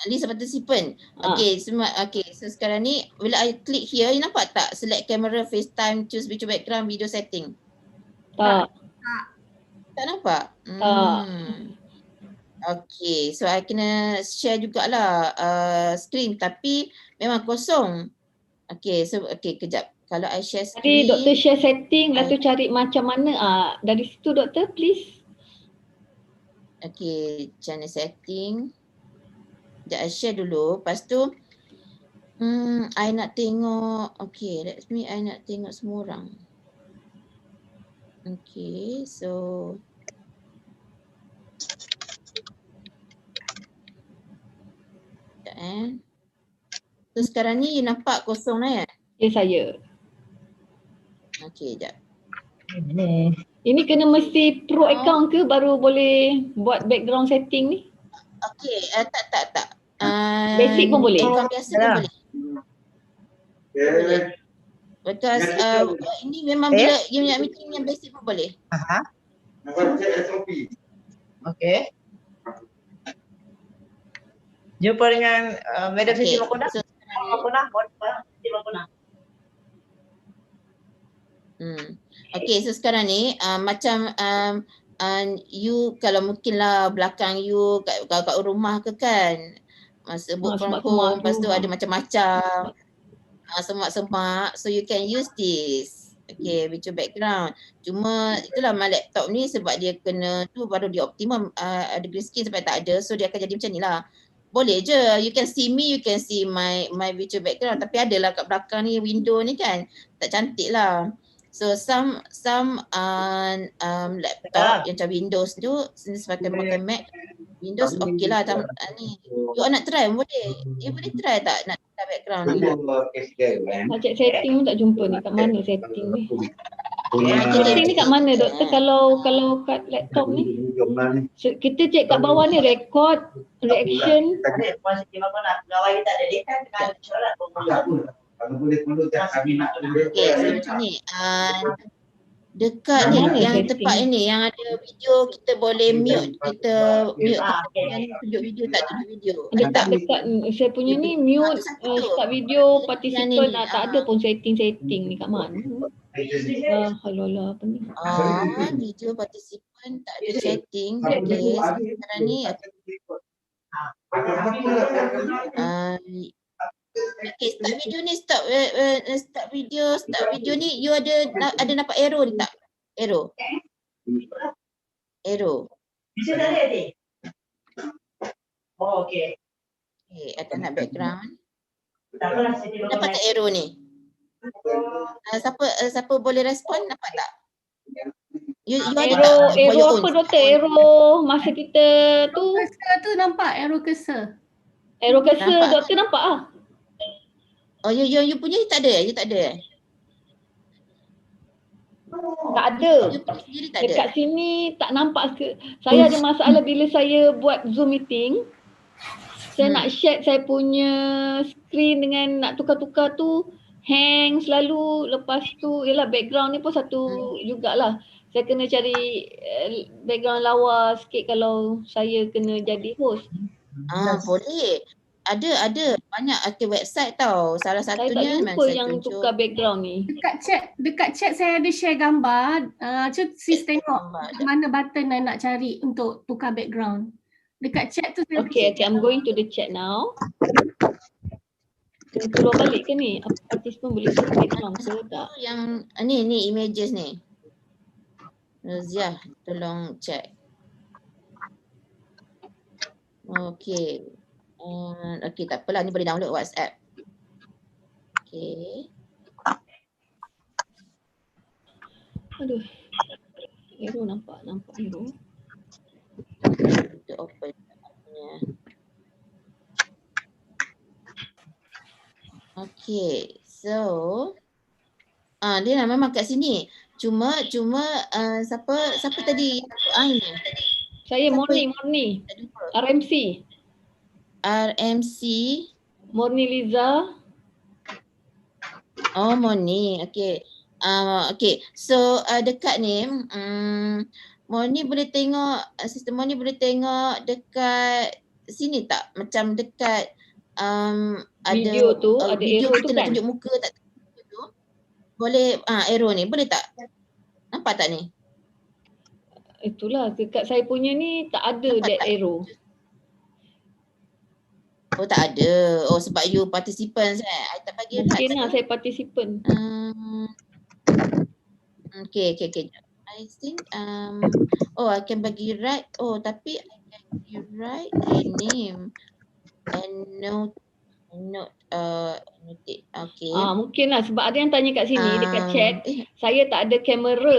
Speaker 2: list participant. Okay, semua. Okay, so sekarang ni bila I click here, you nampak tak? Select camera, FaceTime, choose virtual background, video setting.
Speaker 5: Tak.
Speaker 2: Tak nampak? Okay, so I kena share jugalah screen tapi memang kosong. Okay, so okay, kejap. Kalau I share screen.
Speaker 5: Tadi doktor share setting, lepas tu cari macam mana. Dari situ doktor, please.
Speaker 2: Okay, channel setting. Sekejap I share dulu. Lepas tu, I nak tengok. Okay, let me, I nak tengok semua orang. Okay, so. So sekarang ni you nampak kosong lah ya?
Speaker 5: Ya saya.
Speaker 2: Okay, sekejap.
Speaker 5: Ini kena mesti pro account ke baru boleh buat background setting ni?
Speaker 2: Okay, tak.
Speaker 5: Basic pun boleh?
Speaker 2: Account biasa pun boleh. Boleh. Because ini memang bila you nak meeting yang basic pun boleh.
Speaker 6: Okay. Jumpa dengan Madam Siti Makuna.
Speaker 2: Okay, so sekarang ni macam you kalau mungkinlah belakang you kat rumah ke kan, masa work from home, lepas tu ada macam-macam semak-semak, so you can use this. Okay, virtual background. Cuma itulah my laptop ni sebab dia kena tu baru dia optimum, ada green screen sampai tak ada, so dia akan jadi macam ni lah. Boleh je, you can see me, you can see my virtual background, tapi adalah kat belakang ni window ni kan tak cantik lah. So some laptop yang macam Windows tu, since pakai Mac, Windows okey lah ni. You nak try boleh. You boleh try tak nak try background ni?
Speaker 5: Nak check setting pun tak jumpa ni, kat mana setting ni? Setting ni kat mana doktor kalau kat laptop ni? So, kita check kat bawah ni record, reaction.
Speaker 2: Okay, so macam ni. Dekat ni
Speaker 5: Mana
Speaker 2: yang
Speaker 5: setting?
Speaker 2: tempat ini yang ada video kita boleh mute, kita mute yang tunjuk video tak tunjuk video.
Speaker 5: Dekat saya punya ni mute
Speaker 2: Satu-satu.
Speaker 5: start video
Speaker 2: Yang
Speaker 5: participant
Speaker 2: ni,
Speaker 5: tak ada pun setting ni kat mana. Halolah apa ni?
Speaker 2: Video participant tak ada setting. Okey, sekarang ni okey, start video ni start video ni you ada nampak arrow ni tak? Arrow.
Speaker 6: Bisa tak ada ni? Oh, okey.
Speaker 2: Okey, akan nak background.
Speaker 6: Tak apalah, saya tengok
Speaker 2: Nampak tak arrow ni? Siapa boleh respon? Nampak tak? You ada tak? For your
Speaker 5: Arrow
Speaker 2: own.
Speaker 5: apa doktor? Arrow masa kita tu
Speaker 1: Cursor tu nampak arrow cursor.
Speaker 5: arrow cursor
Speaker 2: Nampak
Speaker 5: doktor nampak ah.
Speaker 2: Oh, you punya tak ada? You tak ada?
Speaker 5: Tak ada.
Speaker 2: You sendiri tak ada?
Speaker 5: Dekat sini tak nampak saya ada masalah bila saya buat Zoom meeting. Saya nak share saya punya screen dengan nak tukar-tukar tu hang selalu, lepas tu yalah background ni pun satu jugalah. Saya kena cari background lawa sikit kalau saya kena jadi host.
Speaker 2: Boleh. Ada banyak website tau. Salah
Speaker 5: Saya tak
Speaker 2: satunya
Speaker 5: jumpa yang tukar background ni.
Speaker 1: Dekat chat saya ada share gambar. Cuba sis tengok mana button yang nak cari untuk tukar background. Dekat chat tu saya
Speaker 5: Okay, I'm going to the chat now. Kena keluar balik ke ni? Participant boleh tukar background ke tak?
Speaker 2: Yang ni images ni. Razia, tolong check. Okay. Okay, tak apalah, ni boleh download WhatsApp. Okay.
Speaker 5: Aduh. Arrow nampak arrow.
Speaker 2: Kita open. Okay, so dia memang kat sini. Cuma siapa tadi ini?
Speaker 5: Saya Morni. RMC. Morni Liza.
Speaker 2: Oh, Morni. Okay. Okay. So dekat ni Morni boleh tengok, sistem Morni boleh tengok dekat sini tak? Macam dekat
Speaker 5: Video
Speaker 2: ada
Speaker 5: tu, ada
Speaker 2: video
Speaker 5: arrow
Speaker 2: kita
Speaker 5: tu
Speaker 2: nak
Speaker 5: kan?
Speaker 2: tunjuk muka tak tunjuk tu. Boleh arrow ni, boleh tak? Nampak tak ni?
Speaker 5: Itulah dekat saya punya ni tak ada
Speaker 2: Nampak
Speaker 5: that
Speaker 2: tak?
Speaker 5: arrow.
Speaker 2: Oh, tak ada. Oh, sebab you participants kan. I tak bagi
Speaker 5: Mungkin lah saya participant.
Speaker 2: Okay. I think I can bagi right. Oh, tapi I can bagi right rename and note okay.
Speaker 5: Mungkin lah sebab ada yang tanya kat sini dekat chat. Saya tak ada kamera.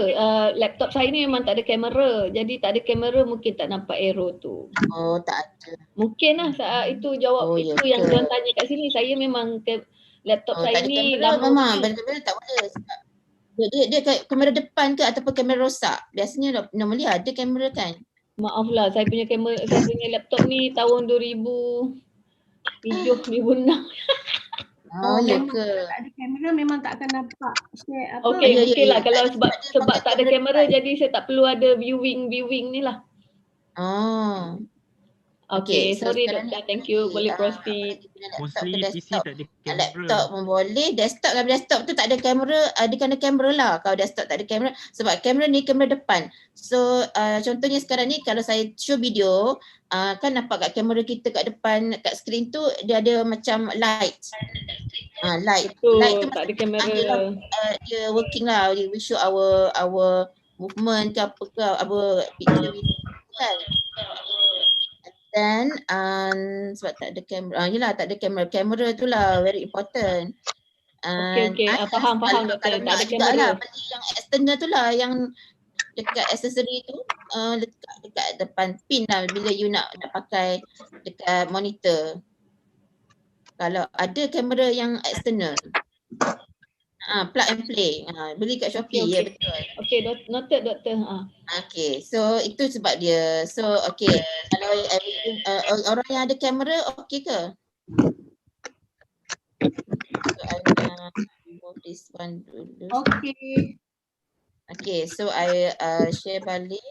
Speaker 5: Laptop saya ni memang tak ada kamera. Jadi tak ada kamera mungkin tak nampak arrow tu.
Speaker 2: Oh, tak ada.
Speaker 5: Mungkin lah itu jawab itu yang diorang tanya kat sini. Saya memang laptop saya
Speaker 2: tak ada
Speaker 5: ni
Speaker 2: kamera
Speaker 5: lama.
Speaker 2: memang. Kamera tak boleh sebab dia kamera depan ke ataupun kamera rosak. Biasanya normally ada kamera kan.
Speaker 5: Maaf lah saya punya kamera, saya punya laptop ni tahun 2007, 2006.
Speaker 2: Ya ke?
Speaker 1: Tak ada kamera memang tak akan nampak share apa.
Speaker 5: Okey, okey lah kalau
Speaker 2: Tak
Speaker 5: sebab tak ada kamera
Speaker 2: depan.
Speaker 5: jadi saya tak perlu ada viewing ni lah. Okey,
Speaker 2: so
Speaker 5: sorry
Speaker 2: sekarang
Speaker 5: doktor,
Speaker 2: ni
Speaker 5: thank you. Boleh proceed.
Speaker 3: Mostly PC tak ada kamera.
Speaker 2: Laptop pun boleh. Desktop tu tak ada kamera. Dia kena kamera lah kalau desktop tak ada kamera. Sebab kamera ni kamera depan. So contohnya sekarang ni kalau saya show video, kan nampak kat kamera kita kat depan, kat skrin tu dia ada macam light. Light tu
Speaker 5: Tak ada kamera.
Speaker 2: Dia working lah. We show our movement ke apa ke, our picture kan. Dan sebab tak ada kamera. Yelah tak ada kamera. Kamera tu lah very important.
Speaker 5: Okey. Faham doktor. Tak ada kamera.
Speaker 2: Lah, beli yang external tu lah yang dekat aksesori tu letak dekat depan pin lah bila you nak pakai dekat monitor. Kalau ada kamera yang external. Plug and play. Beli kat Shopee. Ya betul.
Speaker 5: Okey, noted doktor.
Speaker 2: Okay, so itu sebab dia. So okay, kalau orang yang ada kamera okay ke? So I remove this one dulu.
Speaker 1: Okay.
Speaker 2: Okay, so I share balik.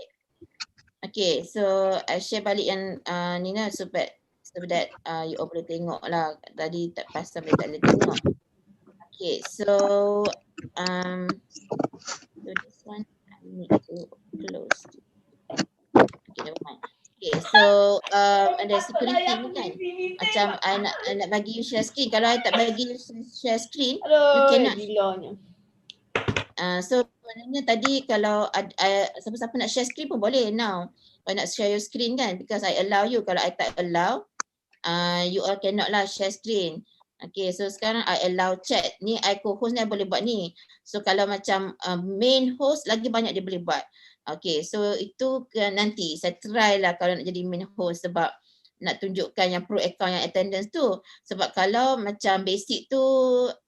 Speaker 2: Okay, so I share balik yang ni lah so that you all boleh tengok lah. Tadi tak pasal boleh tak boleh tengok. Okay, so so this one I need to close. Okay, never mind. Okay, so ada security ni kan. Macam I nak bagi you share screen. Kalau I tak bagi you share screen, you cannot.
Speaker 5: Gilanya.
Speaker 2: So maknanya tadi kalau siapa-siapa nak share screen pun boleh now. Kalau nak share your screen kan, because I allow you. Kalau I tak allow, you all cannot lah share screen. Okay, so sekarang I allow chat. Ni I co-host ni I boleh buat ni. So kalau macam main host lagi banyak dia boleh buat. Okay, so itu nanti saya try lah kalau nak jadi main host sebab nak tunjukkan yang pro account yang attendance tu. Sebab kalau macam basic tu,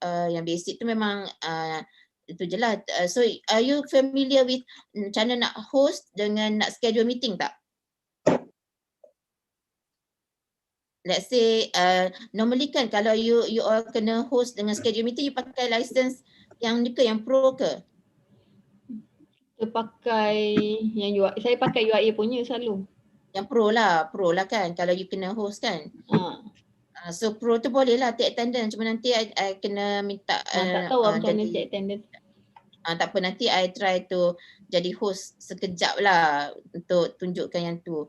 Speaker 2: yang basic tu memang itu je lah. So are you familiar with macam mana nak host dengan nak schedule meeting tak? Let's say normally kan kalau you all kena host dengan schedule meeting, you pakai license yang ni ke, yang pro ke?
Speaker 5: Kita pakai yang UI, saya pakai UIA punya selalu.
Speaker 2: Yang pro lah kan kalau you kena host kan. So pro tu boleh lah take attendance, cuma nanti I kena minta
Speaker 5: Tak tahu macam mana check attendance.
Speaker 2: Tak apa, nanti I try to jadi host sekejap lah untuk tunjukkan yang tu.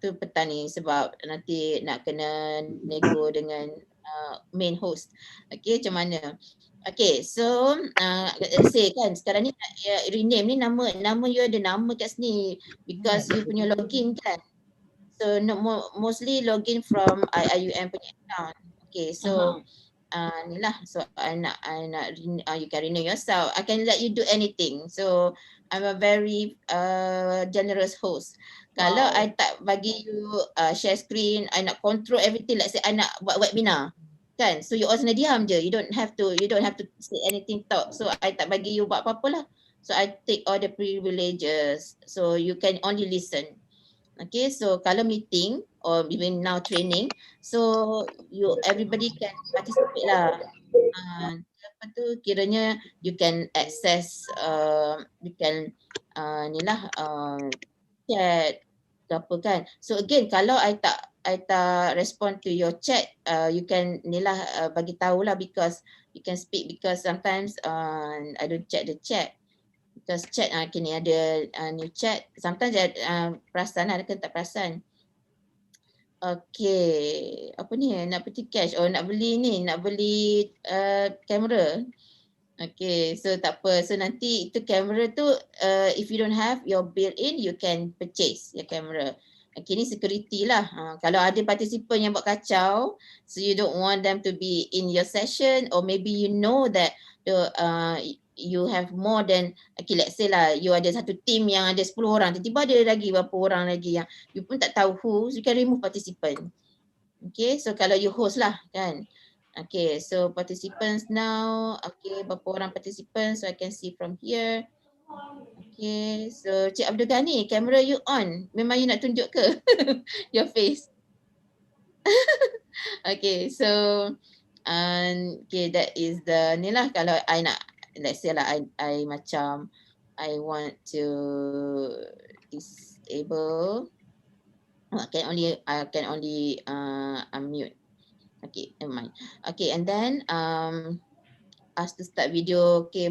Speaker 2: Tu petang ni sebab nanti nak kena nego dengan main host. Okay, macam mana? Okay, so let's say kan sekarang ni rename ni nama you ada nama kat sini because you punya login kan. So mostly login from IIUM punya account. Okay, so ni lah, so I nak you can rename yourself. I can let you do anything. So I'm a very generous host. Kalau I tak bagi you share screen, I nak control everything. Let's say I nak buat webinar, kan? So you all kena diam je. You don't have to say anything, talk. So I tak bagi you buat apa-apa lah. So I take all the privileges. So you can only listen. Okay, so kalau meeting or even now training, so everybody can participate lah. Apa tu kiranya you can access, you can ni lah chat ke apa kan. So again kalau I tak respond to your chat, you can ni lah bagi tahu lah because you can speak because sometimes I don't check the chat. Because chat kini ada new chat. Sometimes perasan ada kan tak perasan. Okay, apa ni nak pergi cash? Oh nak beli ni, nak beli kamera. Okay, so tak apa. So nanti itu kamera tu if you don't have your built-in, you can purchase your camera. Okay, ni security lah. Kalau ada participant yang buat kacau, so you don't want them to be in your session or maybe you know that you have more than, okay let's say lah you ada satu team yang ada 10 orang, tiba-tiba ada lagi berapa orang lagi yang you pun tak tahu who, so you can remove participant. Okay, so kalau you host lah kan. Okay, so participants now, okay berapa orang participants, so I can see from here. Okay, so Cik Abdul Ghani, kamera you on, memang you nak tunjuk ke your face? Okay, so okay that is the ni lah kalau I nak, let's say lah I macam I want to disable, I can only unmute. Okay, never mind. Okay, and then ask to start video. Okay,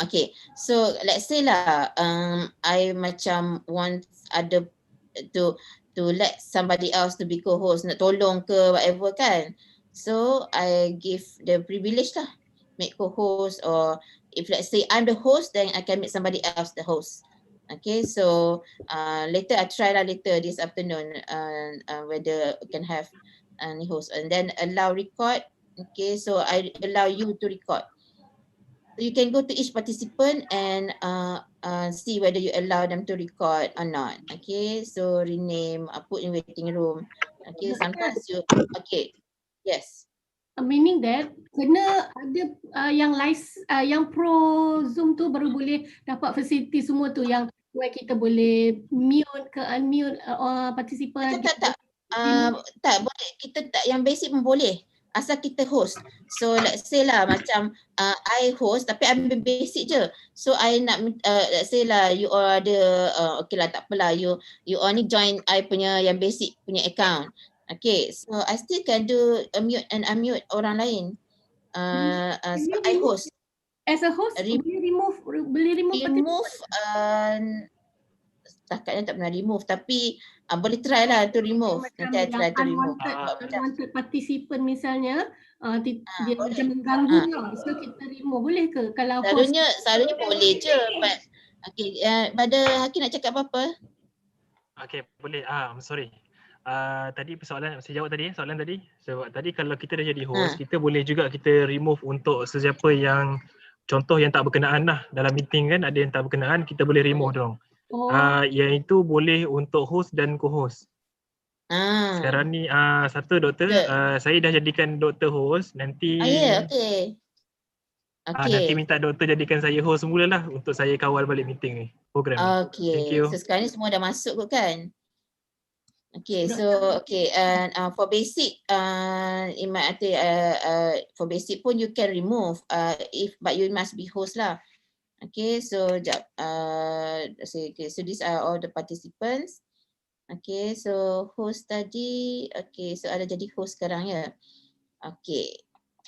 Speaker 2: okay. So let's say lah I macam want ada to let somebody else to be co-host, nak tolong ke whatever kan. So I give the privilege lah, make co-host, or if let's say I'm the host, then I can make somebody else the host. Okay, so later I try lah later this afternoon whether I can have any host, and then allow record. Okay, so I allow you to record. So you can go to each participant and see whether you allow them to record or not. Okay, so rename, put in waiting room. Okay, sometimes you, okay, yes.
Speaker 1: Meaning that kena ada yang pro Zoom tu baru boleh dapat fasiliti semua tu, yang where kita boleh mute ke unmute participant.
Speaker 2: Tak boleh, kita tak, yang basic pun boleh. asal kita host. So let's say lah macam I host tapi ambil basic je. So I nak let's say lah you all ada okay lah tak apalah, you only join I punya yang basic punya account. Okay, so I still can do mute and unmute orang lain. Sebab I host.
Speaker 1: As a host, boleh remove
Speaker 2: setakat tak pernah remove tapi boleh try lah to remove. Nanti I try to remove.
Speaker 1: Unwanted participant misalnya dia macam mengganggu lah. So kita remove, boleh ke kalau host?
Speaker 2: Selalunya boleh je. But okay, pada Hakim nak cakap apa-apa?
Speaker 3: Okay, boleh. I'm sorry. Tadi persoalan saya jawab tadi, soalan tadi. Sebab tadi kalau kita dah jadi host, kita boleh juga kita remove untuk sesiapa yang contoh yang tak berkenaan lah dalam meeting kan, ada yang tak berkenaan, kita boleh remove dong. Yang itu boleh untuk host dan co-host. Sekarang ni satu doktor, saya dah jadikan doktor host, nanti
Speaker 2: Okay.
Speaker 3: nanti minta doktor jadikan saya host semula lah untuk saya kawal balik meeting ni, program ni.
Speaker 2: Okay.
Speaker 3: Thank you.
Speaker 2: So sekarang ni semua dah masuk kot kan? Okay, so okay, and for basic, in my for basic pun you can remove but you must be host lah. Okay, so so these are all the participants. Okay, so host tadi, okay, so ada jadi host sekarang ya. Okay,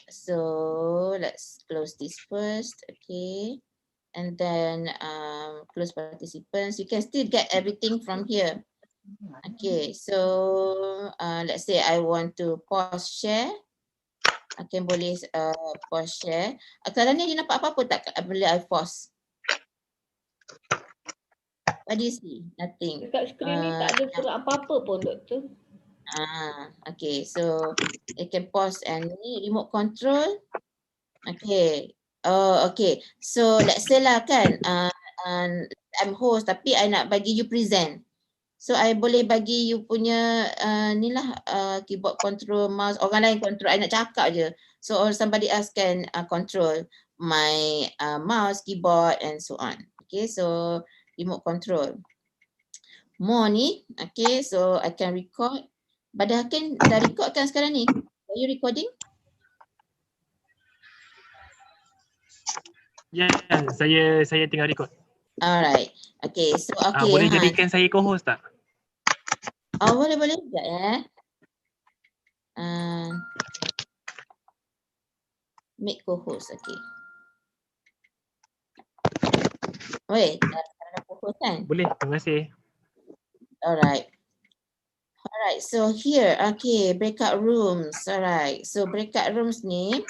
Speaker 2: so let's close this first, okay, and then close participants. You can still get everything from here. Okay, so let's say I want to pause share. I boleh pause share. Kalau ni dia nampak apa-apa tak bila I pause? What do you see? Nothing.
Speaker 5: Dekat skrin ni tak ada surat apa-apa pun doktor.
Speaker 2: Okay, so I can pause and ni remote control. Okay. Okay. So let's say lah kan, I'm host tapi I nak bagi you present. So I boleh bagi you punya ni lah keyboard control, mouse, orang lain control, I nak cakap je. So or somebody else can control my mouse, keyboard and so on. Okay, so remote control. More ni, okay, so I can record. Pada Hakim dah record kan sekarang ni? Are you recording?
Speaker 3: Ya, saya tengah record.
Speaker 2: Alright. Okay, so okay.
Speaker 3: Boleh jadikan saya co-host tak?
Speaker 2: Boleh sekejap ya. Make co-host, okay. Weh, dah co-host kan?
Speaker 3: Boleh, terima kasih.
Speaker 2: Alright. Alright, so here, okay, breakout rooms. Alright, so breakout rooms ni,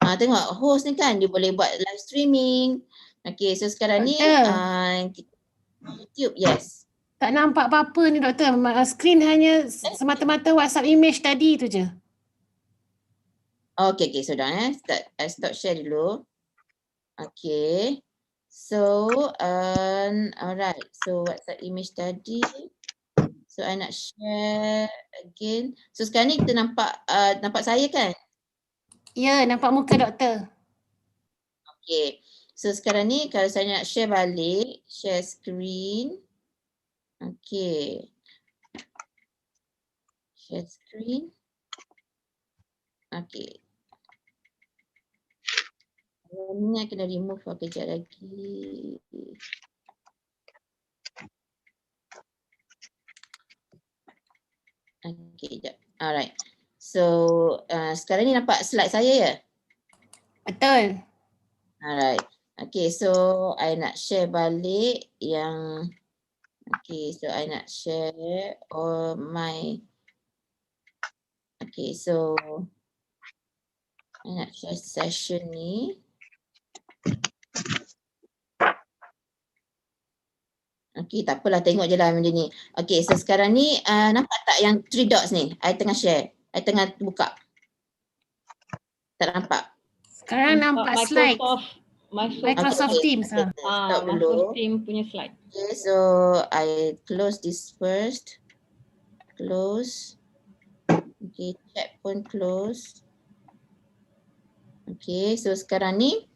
Speaker 2: tengok host ni kan, dia boleh buat live streaming. Okay, so sekarang ni, YouTube, yes.
Speaker 1: Tak nampak apa-apa ni doktor, skrin hanya semata-mata WhatsApp image tadi tu je.
Speaker 2: Okay, so dah stop share dulu. Okay, so alright, so WhatsApp image tadi. So I nak share again. So sekarang ni kita nampak saya kan?
Speaker 1: Ya, nampak muka doktor.
Speaker 2: Okay, so sekarang ni kalau saya nak share balik, share screen. Okay, share screen. Okay. Ni I kena remove kejap lagi. Okay, sekejap. Alright. So, sekarang ni nampak slide saya ya?
Speaker 1: Betul.
Speaker 2: Alright. Okay, so I nak share balik yang okay, so I nak share all my okay, so I nak share session ni. Okay, tak apalah, tengok je lah benda ni. Okay, so sekarang ni nampak tak yang 3 dots ni? I tengah share. I tengah buka. Tak nampak?
Speaker 1: Sekarang nampak slide. Microsoft Teams.
Speaker 5: Microsoft Teams punya slide.
Speaker 2: Okay, so I close this first. Close. Okay, chat pun close. Okay, so sekarang ni,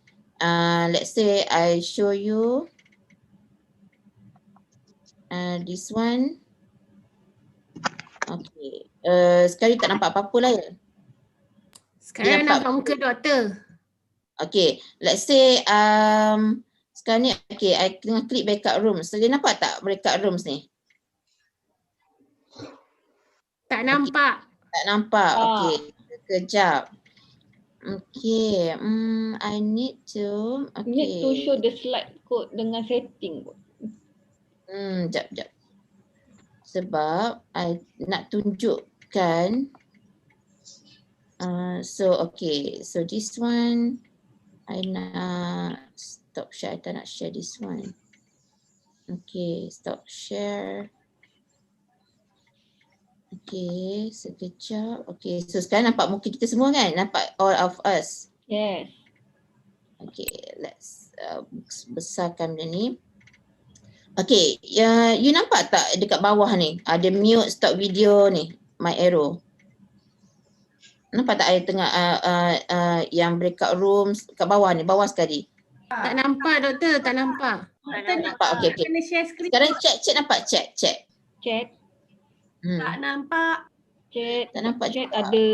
Speaker 2: let's say I show you this one. Okay, sekarang tak nampak apa-apa lah ya?
Speaker 1: Sekarang
Speaker 2: nampak
Speaker 1: nampak muka doktor.
Speaker 2: Okay, let's say sekarang ni okay, I tengah klik backup rooms. So dia nampak tak backup rooms ni?
Speaker 1: Tak nampak.
Speaker 2: Tak nampak. Okay, kejap. Okay, I need to
Speaker 5: Need to show the slide code dengan setting kot.
Speaker 2: Jap. Sebab I nak tunjukkan so okay, so this one I nak stop share. I tak nak share this one. Okay, stop share. Okay, sekejap. Okay, so sekarang nampak muka kita semua kan? Nampak all of us.
Speaker 5: Yes.
Speaker 2: Okay, let's besarkan benda ni. Okay, you nampak tak dekat bawah ni? Ada mute, stop video ni, my arrow. Nampak tak I tengah yang breakout rooms kat bawah ni, bawah sekali?
Speaker 1: Tak nampak doktor, tak nampak.
Speaker 2: Tak nampak, okay.
Speaker 1: Kena share screen.
Speaker 2: Sekarang chat nampak chat.
Speaker 5: Chat.
Speaker 1: Tak nampak.
Speaker 5: Chat.
Speaker 2: Tak nampak
Speaker 5: Chat
Speaker 2: juga.
Speaker 5: ada,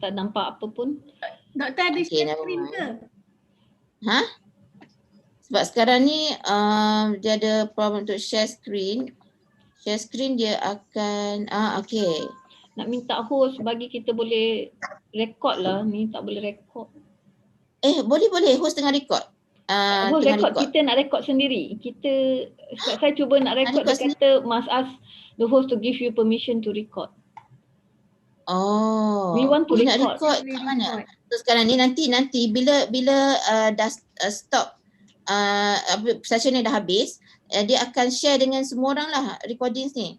Speaker 5: tak nampak apa pun.
Speaker 1: Doktor ada
Speaker 2: Okay,
Speaker 1: share
Speaker 2: never
Speaker 1: screen
Speaker 2: mind.
Speaker 1: ke?
Speaker 2: Ha? Sebab sekarang ni dia ada problem untuk share screen. Share screen dia akan okay.
Speaker 5: Nak minta host bagi kita boleh record lah. Ni tak boleh record.
Speaker 2: Boleh host tengah record.
Speaker 5: Host
Speaker 2: Tengah
Speaker 5: record, kita nak record sendiri. Saya cuba nak record, dia kata must ask the host to give you permission to record.
Speaker 2: Oh.
Speaker 5: We want to
Speaker 2: nak
Speaker 5: record.
Speaker 2: record kat mana? So sekarang ni nanti bila dah stop session ni dah habis, dia akan share dengan semua orang lah recordings ni.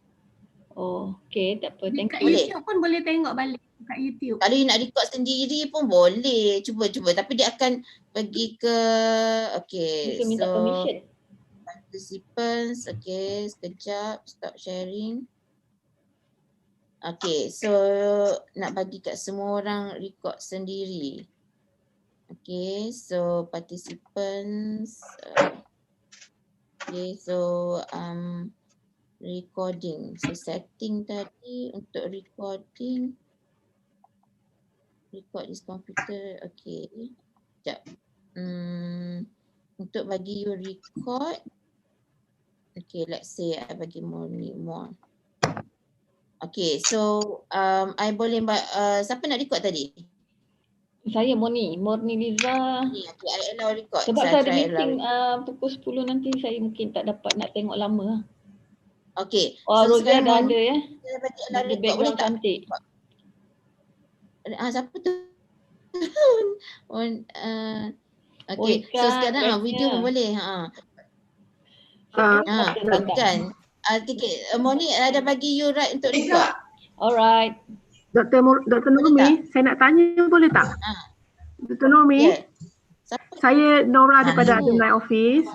Speaker 5: Oh, okay, tak apa. Thank
Speaker 1: Kat
Speaker 5: you.
Speaker 1: YouTube pun boleh tengok balik kat YouTube.
Speaker 2: Kalau you nak record sendiri pun boleh. Cuba. Tapi dia akan pergi ke okay.
Speaker 5: Kita minta permission.
Speaker 2: Participants, okay, sekejap, stop sharing. Okay, so nak bagi kat semua orang record sendiri. Okay, so participants, okay, so recording. So setting tadi untuk recording. Record this computer, okay. Sekejap. Untuk bagi you record, okay, let's say I bagi more. Okay, so I boleh siapa nak record tadi?
Speaker 5: Saya Murni Liza.
Speaker 2: Okay, I allow record.
Speaker 5: Sebab saya ada meeting pukul 10 nanti, saya mungkin tak dapat nak tengok lama.
Speaker 2: Okay.
Speaker 5: Oh,
Speaker 2: So
Speaker 5: Rosia dah ada ya.
Speaker 2: Saya bagi allow
Speaker 5: Ada
Speaker 2: record, boleh
Speaker 5: background
Speaker 2: tak?
Speaker 5: cantik.
Speaker 2: Siapa tu? Okay, so sekarang video pun boleh. Kan. Okay, Moni ada bagi you right untuk record.
Speaker 5: Alright.
Speaker 7: Dr. Normi, saya nak tanya boleh tak? Dr. Normi, saya Nora daripada Alumni Office.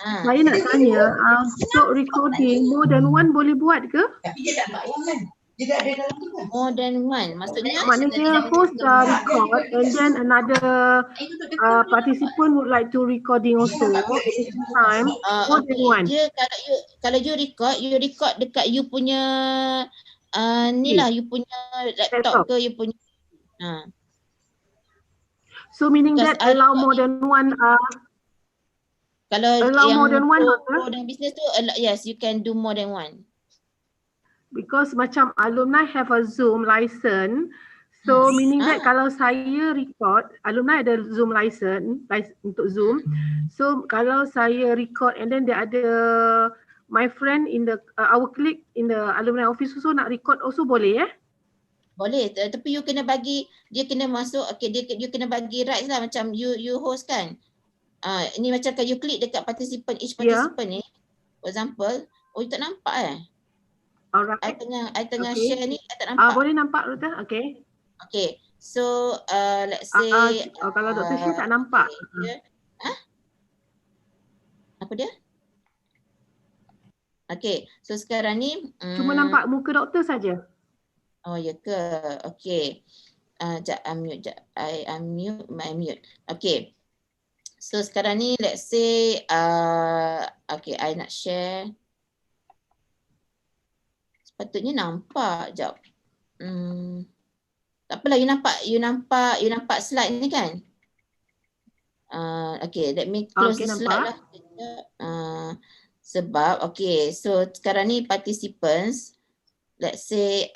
Speaker 7: Saya nak tanya, untuk recording more than one boleh buat ke?
Speaker 2: More than one, maksudnya?
Speaker 7: Maknanya host record and then another participant would like to recording also at the same time, more than one.
Speaker 2: Dia kalau you record dekat you punya ni lah, you punya laptop ke you punya
Speaker 7: So meaning that allow more than one
Speaker 2: kalau
Speaker 7: allow
Speaker 2: yang
Speaker 7: more than one
Speaker 2: pro dan business tu yes, you can do more than one.
Speaker 7: Because macam alumni have a Zoom license, so meaning that kalau saya record, alumni ada Zoom license untuk Zoom. So kalau saya record and then dia ada my friend in the our clique in the alumni office also nak record also boleh
Speaker 2: Boleh, tapi you kena bagi, dia kena masuk, okay, you kena bagi rights lah, macam you host kan. Ini macam kalau you klik dekat participant, each participant ni, for example, you tak nampak
Speaker 7: Alright.
Speaker 2: I tengah share ni, I tak nampak.
Speaker 7: Boleh nampak Doktor? Okay.
Speaker 2: Okay, so let's say
Speaker 7: kalau Dr. Syed tak nampak.
Speaker 2: Apa dia? Okay, so sekarang ni
Speaker 7: cuma nampak muka doktor saja.
Speaker 2: Oh ya ke? Okay. Sekejap, unmute sekejap. I unmute. Okay. So sekarang ni let's say okay, I nak share. Sepatutnya nampak sekejap. Tak apalah, you nampak slide ni kan? Okay, let me close
Speaker 7: Okay,
Speaker 2: the slide
Speaker 7: nampak.
Speaker 2: lah. Sebab, okay, so sekarang ni participants, let's say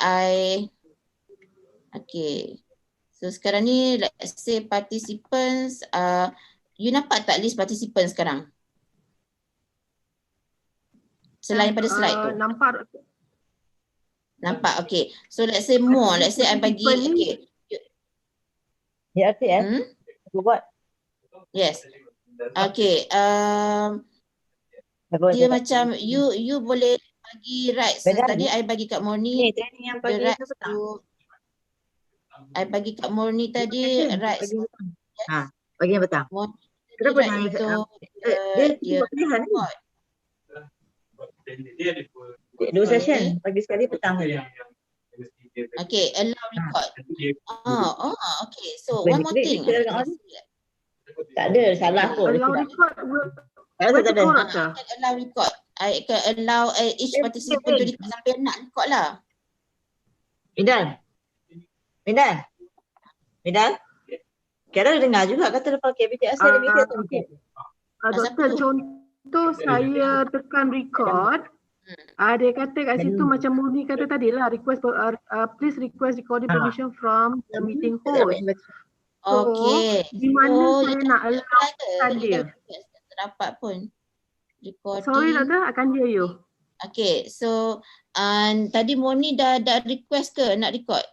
Speaker 2: okay. So sekarang ni, let's say participants, you nampak tak list participants sekarang? Selain pada slide tu.
Speaker 7: Nampak.
Speaker 2: Nampak, okay. So let's say more, let's say I bagi, okay.
Speaker 4: Ya, RTL. Buat.
Speaker 2: Yes. Okay, dia macam you boleh bagi rights. Tadi I bagi kat Morni.
Speaker 4: Ni training yang pagi
Speaker 2: the rights
Speaker 4: tu petang.
Speaker 2: I bagi kat Morni tadi rights.
Speaker 4: Pagi petang. Pagi yang petang.
Speaker 2: Morni
Speaker 4: Kenapa
Speaker 2: right
Speaker 4: jangan
Speaker 2: untuk
Speaker 4: dia pilihan ni? Dua session, pagi sekali petang saja.
Speaker 2: Okay, allow record. Okay. So one more thing.
Speaker 4: Tak ada, salah pun.
Speaker 7: Allow record.
Speaker 4: Tak ada.
Speaker 2: I can allow record. I can allow each participant to record sampai nak record lah.
Speaker 4: Midal. Kira dengar juga kata lepas KBT asal dia mikir tu.
Speaker 7: Doktor, contoh saya tekan record. Dia kata kat situ macam Murni kata tadi lah, please request recording permission from the meeting host.
Speaker 2: Okay.
Speaker 7: Di mana saya nak allow dia?
Speaker 2: Tak dapat pun. Recording.
Speaker 7: Sorry doktor, I can't hear you.
Speaker 2: Okay, so tadi Murni dah request ke nak record?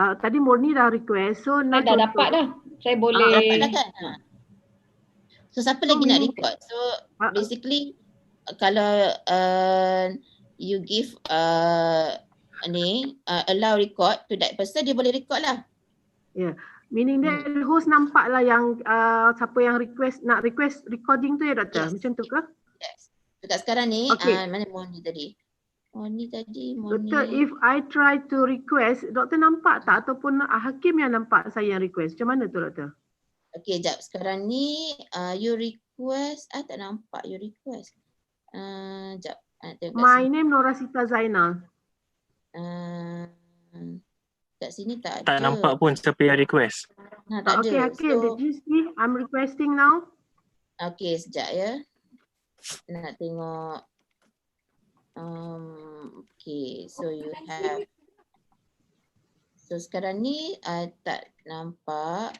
Speaker 7: Tadi Murni dah request, so
Speaker 5: Saya dah dapat dah. Saya boleh.
Speaker 2: Dapat dah kan? So siapa lagi nak record? So basically kalau you give allow record to that person, dia boleh record lah.
Speaker 7: Yeah. Meaning that host nampak lah yang siapa yang nak request recording tu ya doktor?
Speaker 2: Yes.
Speaker 7: Macam tu ke?
Speaker 2: Yes. Dekat sekarang ni, mana Moni tadi?
Speaker 7: Doktor, if I try to request, doktor nampak tak ataupun hakim yang nampak saya yang request? Macam mana tu doktor?
Speaker 2: Okay, jap. Sekarang ni you request, tak nampak you request. Jap.
Speaker 7: My name Norasita Zainal.
Speaker 2: Kat sini tak ada.
Speaker 3: Tak nampak pun siapa yang request.
Speaker 2: Tak
Speaker 7: Okay,
Speaker 2: ada.
Speaker 7: Hakim, did you see? I'm requesting now.
Speaker 2: Okay, sekejap ya. Nak tengok. Okay, so you have. So sekarang ni tak nampak.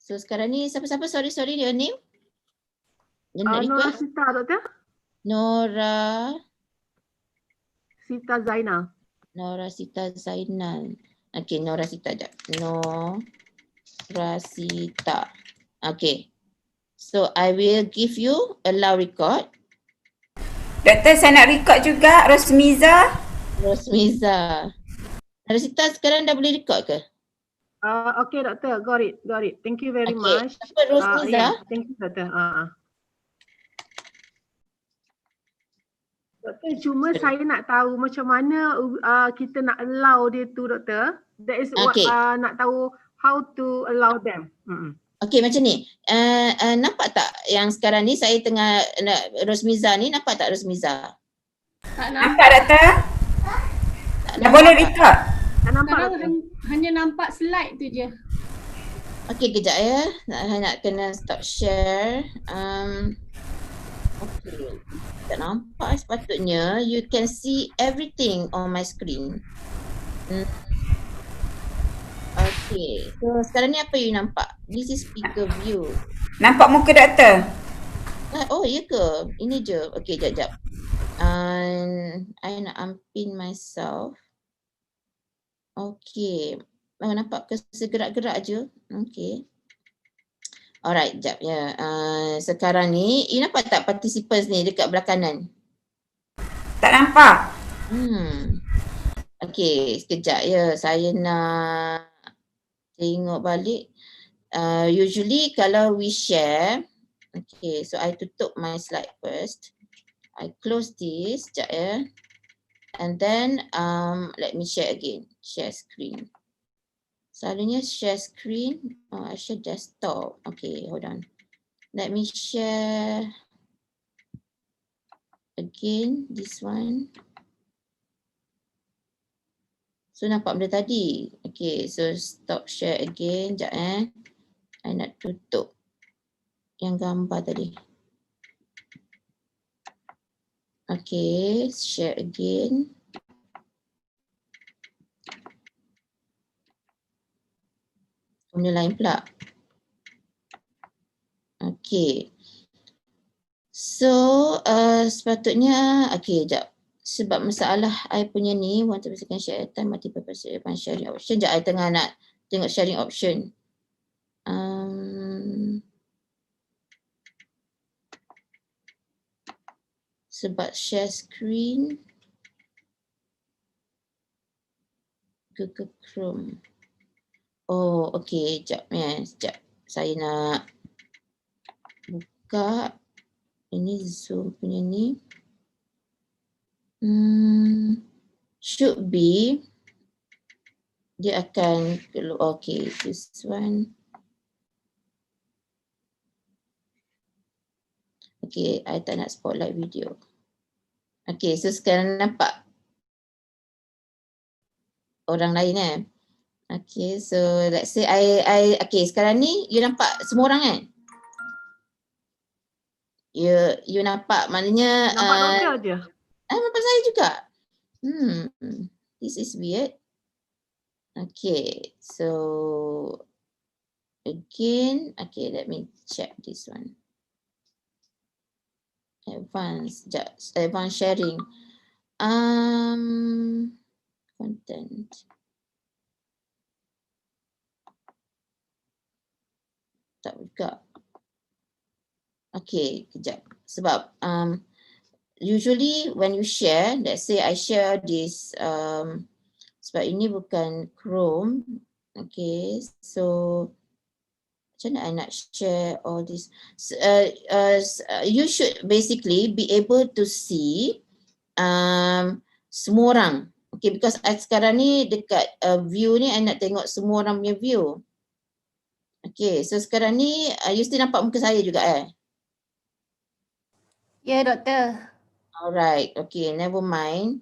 Speaker 2: So sekarang ni siapa-siapa? Sorry your name? Yang nak request?
Speaker 7: Norasita doktor. Sita Zainal.
Speaker 2: Norasita Zainal. Okay, Norasita jap. Norasita. Okay. So I will give you allow record.
Speaker 8: Doktor, saya nak record juga. Rosmiza.
Speaker 2: Norasita sekarang dah boleh record ke?
Speaker 7: Okay doktor, got it. Thank you very much.
Speaker 2: Siapa Rosmiza?
Speaker 7: Thank you doktor. Doktor, cuma saya nak tahu macam mana kita nak allow dia tu doktor. That is what nak tahu how to allow them.
Speaker 2: Okay, macam ni. Nampak tak yang sekarang ni saya tengah Rosmiza ni, nampak tak Rosmiza?
Speaker 1: Tak
Speaker 8: Nampak doktor? Dah boleh record?
Speaker 7: Tak nampak.
Speaker 1: Sekarang hanya nampak slide tu je.
Speaker 2: Okay, kejap ya. Nak kena stop share. Okay. Tak nampak sepatutnya. You can see everything on my screen. Okay. So sekarang ni apa you nampak? This is speaker view.
Speaker 8: Nampak muka doktor?
Speaker 2: Oh, ya ke? Ini je. Okay, jap. I nak unpin myself. Okay. Nampak segerak-gerak je. Okay. Alright, jap ya. Sekarang ni, you nampak tak participants ni dekat belah kanan?
Speaker 8: Tak nampak.
Speaker 2: Okay, sekejap ya. Saya nak tengok balik. Usually kalau we share, okay, so I tutup my slide first. I close this, sekejap ya. And then let me share again. Share screen. Selalunya share screen, I share desktop. Okay, hold on. Let me share again this one. So nampak benda tadi. Okay, so stop share again. Sekejap I nak tutup yang gambar tadi. Okay, share again. Benda lain pula. Okay. So sepatutnya, okay sekejap. Sebab masalah I punya ni, want to second share time, multiple person sharing option. Sekejap I tengah nak tengok sharing option. Sebab share screen Google Chrome. Oh, okay, sekejap sekejap. Saya nak buka ini Zoom punya ni. Should be dia akan okay, this one. Okay, I tak nak spotlight video. Okay, so sekarang nampak orang lain Okay, so let's say okay, sekarang ni you nampak semua orang kan? You nampak maknanya
Speaker 7: Nampak doktor je.
Speaker 2: Nampak saya juga. This is weird. Okay, so again, okay, let me check this one. Advanced sharing. Content. Tak buka. Okay, kejap. Sebab usually when you share, let's say I share this, sebab ini bukan Chrome. Okay, so macam mana I nak share all this? You should basically be able to see semua orang. Okay, because sekarang ni dekat view ni I nak tengok semua orang punya view. Okay, so sekarang ni you still nampak muka saya juga
Speaker 1: Ya, doktor.
Speaker 2: Alright, okay, never mind.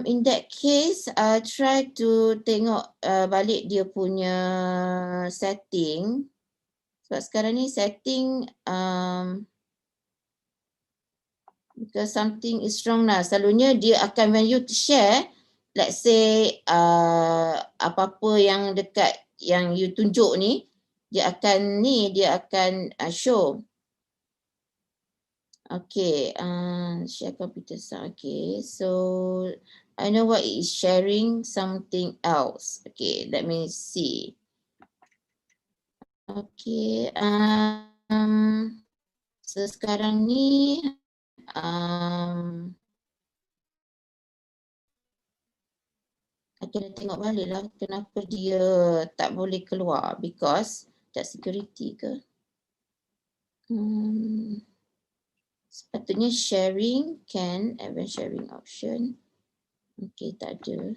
Speaker 2: In that case, try to tengok balik dia punya setting. Sebab sekarang ni setting because something is wrong lah. Selalunya dia akan when you share, let's say apa-apa yang dekat yang you tunjuk ni, dia akan show. Okay, share computer sound. Okay, so I know what is sharing something else. Okay, let me see. Okay, so sekarang ni I kena tengok balik lah kenapa dia tak boleh keluar because tak security ke. Sepatutnya sharing can, advanced sharing option. Okay, tak ada.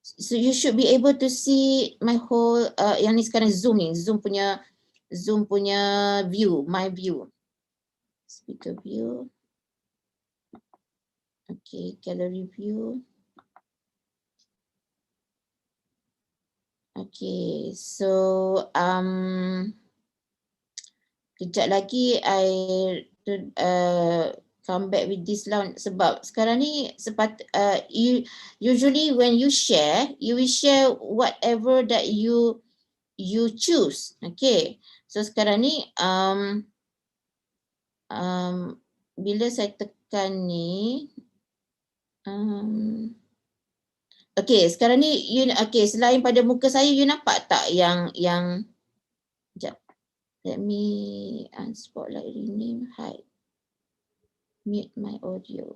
Speaker 2: So you should be able to see my whole, yang ni sekarang Zoom ni, Zoom punya view, my view. Speaker view. Okay, gallery view. Okay, so kejap lagi I come back with this lah sebab sekarang ni usually when you share, you will share whatever that you choose. Okay, so sekarang ni bila saya tekan ni okay, sekarang ni okay, selain pada muka saya you nampak tak yang sekejap. Let me spotlight rename, hide, mute my audio,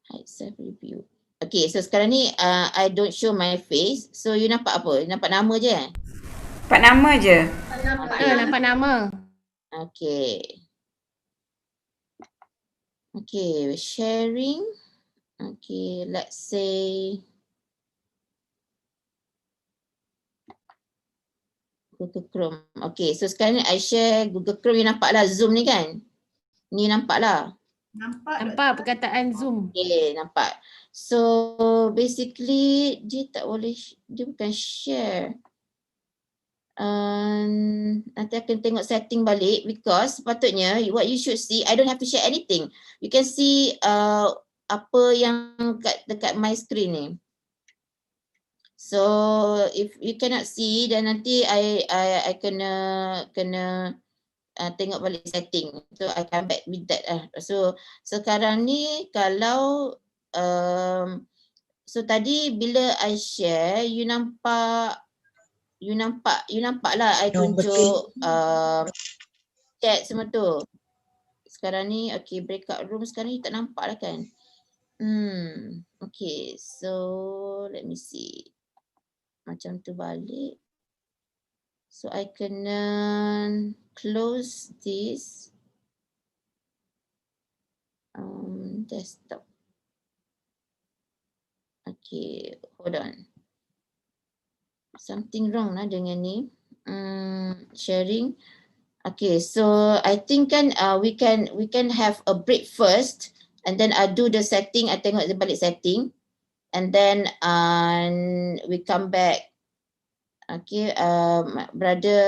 Speaker 2: hide self review. Okay, so sekarang ni I don't show my face. So you nampak apa? Nampak nama je
Speaker 8: Nampak nama je.
Speaker 1: Nampak nama.
Speaker 2: Okay. Okay, sharing. Okay, let's say Google Chrome. Okay, so sekarang ni I share Google Chrome. You nampak lah Zoom ni kan? Ni nampak lah.
Speaker 1: Nampak perkataan Zoom.
Speaker 2: Okay, nampak. So basically dia tak boleh, dia bukan share. Nanti akan tengok setting balik because sepatutnya what you should see, I don't have to share anything. You can see apa yang dekat my screen ni. So if you cannot see, then nanti I kena tengok balik setting. So I come back with that. So sekarang ni kalau so tadi bila I share, you nampak lah I tunjuk chat semua tu. Sekarang ni okay, breakout room sekarang ni tak nampak lah kan. Okay, so let me see. Macam tu balik. So I kena close this desktop. Okay, hold on. Something wrong lah dengan ni. Sharing. Okay, so I think kan we can have a break first and then I do the setting, I tengok dia balik setting and then we come back. Okay, brother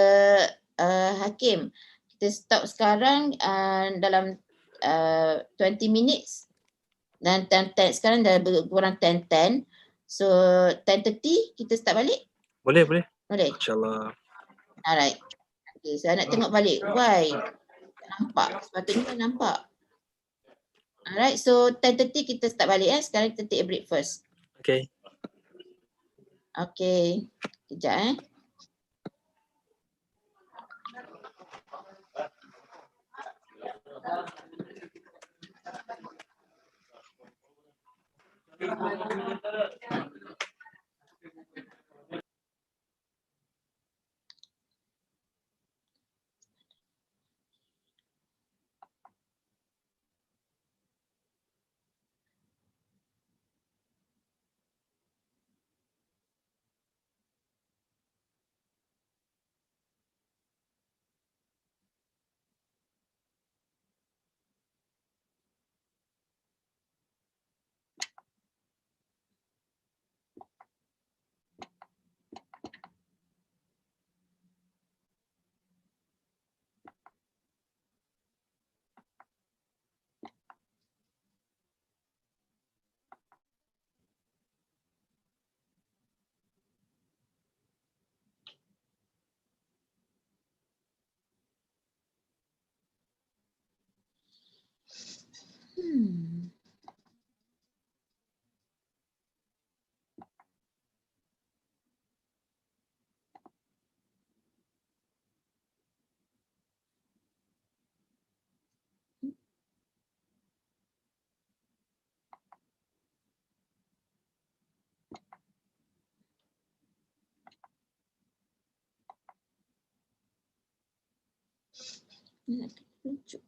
Speaker 2: Hakim, kita stop sekarang dalam 20 minutes dan sekarang dah kurang 10. So 10:30 kita start balik?
Speaker 3: Boleh.
Speaker 2: Boleh?
Speaker 3: InsyaAllah.
Speaker 2: Alright. Okay, saya nak tengok balik. Why? Tak nampak. Sepatutnya nampak. Alright, so 10:30 kita start balik Sekarang kita take a break first.
Speaker 3: Okay.
Speaker 2: Okay. Kejap Tunjuk.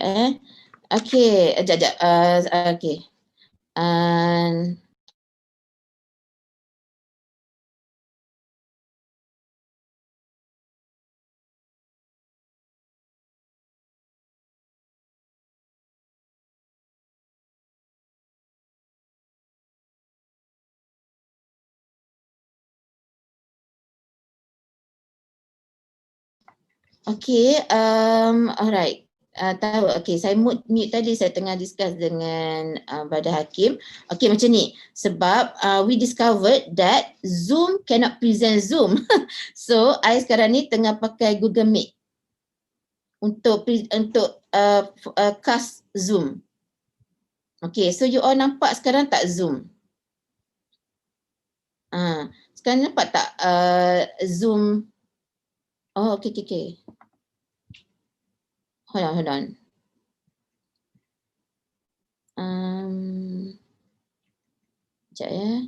Speaker 2: Okay, sekejap. Okay. And okay, alright. Tahu, okay, saya mute tadi, saya tengah discuss dengan Brother Hakim. Okay, macam ni, sebab we discovered that Zoom cannot present Zoom. So, I sekarang ni tengah pakai Google Meet untuk cast Zoom. Okay, so you all nampak sekarang tak Zoom? Sekarang nampak tak Zoom? Oh, okay. Hold on. Sekejap ya.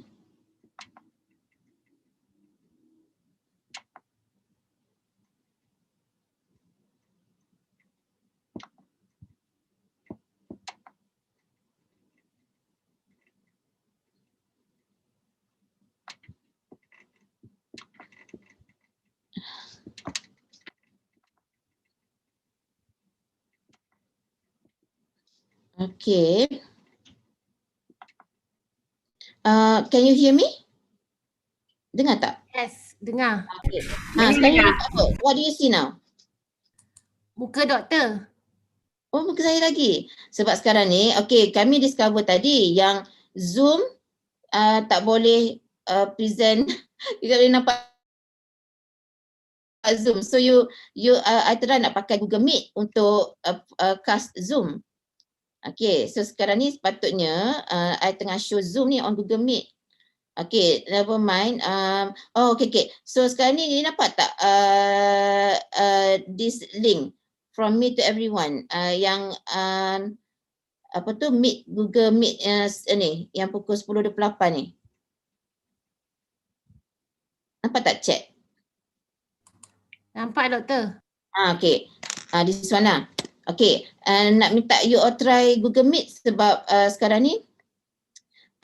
Speaker 2: Okay. Can you hear me? Dengar tak?
Speaker 1: Yes, dengar.
Speaker 2: Okay. Sekarang ni apa? What do you see now?
Speaker 1: Muka doktor.
Speaker 2: Oh, muka saya lagi. Sebab sekarang ni, okay, kami discover tadi yang Zoom tak boleh present, tidak boleh nampak Zoom. So I try nak pakai Google Meet untuk cast Zoom. Okay, so sekarang ni sepatutnya I tengah show Zoom ni on Google Meet. Okay, never mind. Okay. So sekarang ni nampak tak this link from me to everyone yang apa tu Meet, Google Meet ni yang pukul 10.28 ni. Nampak tak chat?
Speaker 1: Nampak doktor.
Speaker 2: Okay. This one lah. Okay. Nak minta you all try Google Meet sebab sekarang ni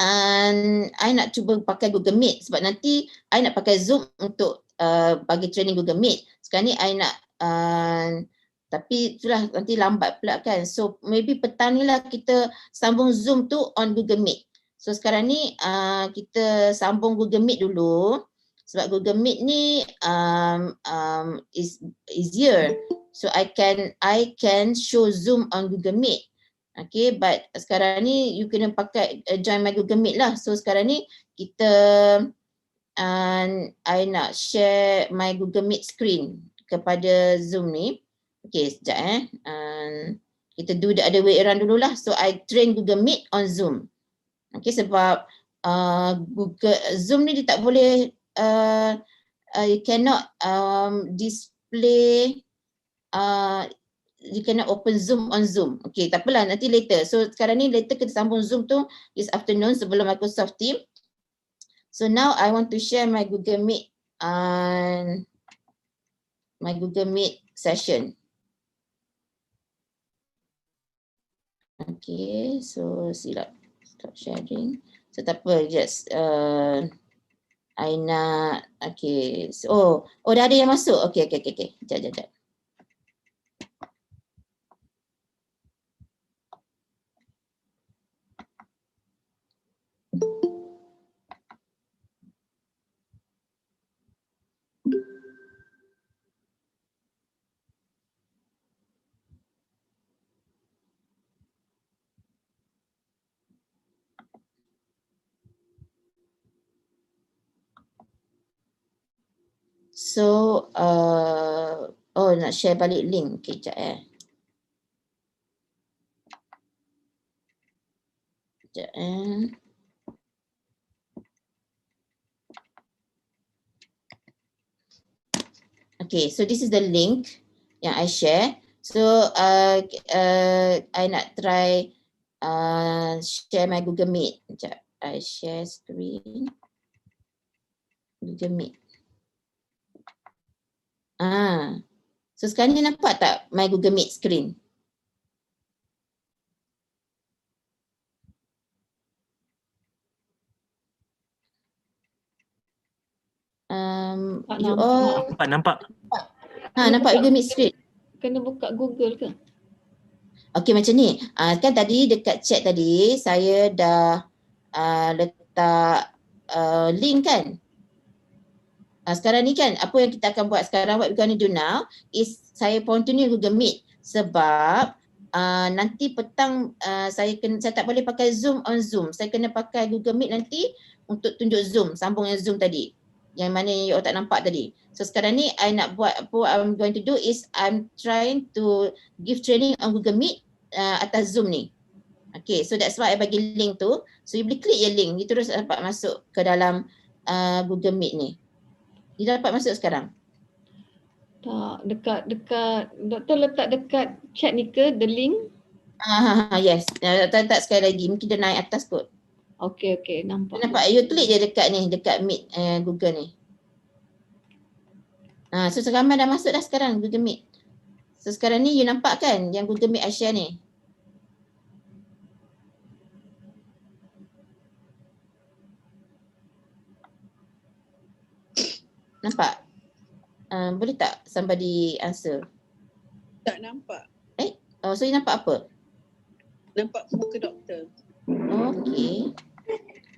Speaker 2: I nak cuba pakai Google Meet sebab nanti I nak pakai Zoom untuk bagi training Google Meet. Sekarang ni I nak tapi itulah nanti lambat pula kan. So maybe petang ni lah kita sambung Zoom tu on Google Meet. So sekarang ni kita sambung Google Meet dulu sebab Google Meet ni is easier. So I can show Zoom on Google Meet. Okay, but sekarang ni you kena pakai join my Google Meet lah. So sekarang ni kita I nak share my Google Meet screen kepada Zoom ni. Okay, sekejap kita do the other way around dululah. So I train Google Meet on Zoom. Okay, sebab Google Zoom ni dia tak boleh you cannot display you cannot open Zoom on Zoom. Okay, tak apalah, nanti later. So sekarang ni later kita sambung Zoom tu this afternoon sebelum Microsoft Team. So now I want to share my Google Meet my Google Meet session. Okay, so silap stop sharing. So tak apa, just I nak, okay. So, dah ada yang masuk. Okay. Sekejap. So, nak share balik link. Okay, sekejap Okay, so this is the link yang I share. So, I nak try share my Google Meet. Sekejap, I share screen. Google Meet. So sekarang ni nampak tak my Google Meet screen? you all
Speaker 3: Nampak.
Speaker 2: nampak Google Meet screen?
Speaker 5: Kena buka Google ke?
Speaker 2: Okey, macam ni. Kan tadi dekat chat tadi saya dah letak link kan. Sekarang ni kan apa yang kita akan buat sekarang, what we're going to do now is saya continue Google Meet sebab nanti petang saya tak boleh pakai Zoom on Zoom. Saya kena pakai Google Meet nanti untuk tunjuk Zoom, sambung yang Zoom tadi. Yang mana you all tak nampak tadi. So sekarang ni I nak buat apa I'm going to do is I'm trying to give training on Google Meet atas Zoom ni. Okay, so that's why I bagi link tu. So you boleh klik je link, you terus dapat masuk ke dalam Google Meet ni. Dia dapat masuk sekarang?
Speaker 5: Tak, dekat doktor letak dekat chat ni ke the link?
Speaker 2: Yes, tak sekali lagi, mungkin dia naik atas kot.
Speaker 5: Okey, nampak.
Speaker 2: Nampak, you klik je dekat ni, dekat Meet Google ni. So ramai dah masuk dah sekarang Google Meet. So sekarang ni you nampak kan yang Google Meet I share ni? Nampak? Boleh tak somebody answer?
Speaker 9: Tak nampak.
Speaker 2: So you nampak apa?
Speaker 9: Nampak muka doktor.
Speaker 2: Okay.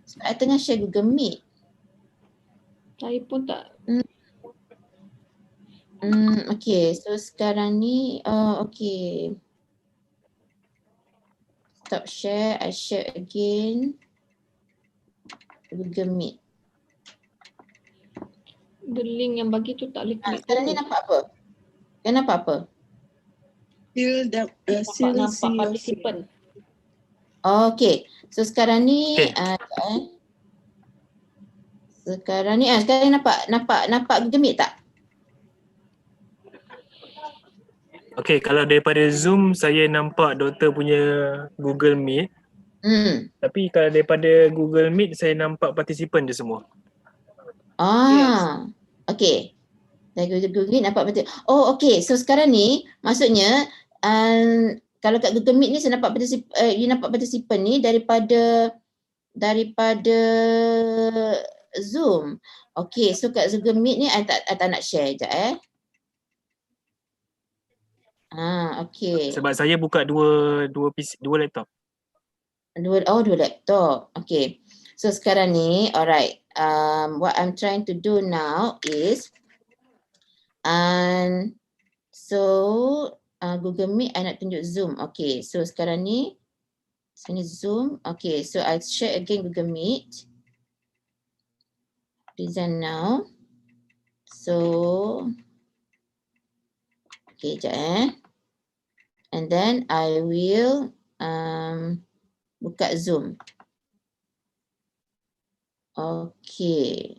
Speaker 2: So I tengah share Google Meet.
Speaker 5: Saya pun tak.
Speaker 2: Okay, so sekarang ni, okay. Stop share, I share again. Google Meet.
Speaker 5: The link yang bagi tu tak boleh klik.
Speaker 2: Sekarang ni nampak apa? Nampak apa?
Speaker 5: Nampak participant.
Speaker 2: Okay, so sekarang ni sekarang nampak Google Meet tak?
Speaker 3: Okay, kalau daripada Zoom saya nampak doktor punya Google Meet. Tapi kalau daripada Google Meet saya nampak participant je semua.
Speaker 2: Okay. Dari Google Meet nampak betul. Oh, okay. So sekarang ni maksudnya kalau kat Google Meet ni saya nampak you nampak participant ni daripada Zoom. Okay, so kat Google Meet ni I tak nak share sekejap okay.
Speaker 3: Sebab saya buka dua PC, dua laptop.
Speaker 2: Dua laptop. Okay. So sekarang ni, alright. What I'm trying to do now is, Google Meet, I nak tunjuk Zoom. Okay. So sekarang ni, sini Zoom. Okay. So I share again Google Meet. Present now. So, okay, sekejap And then I will buka Zoom. Okay.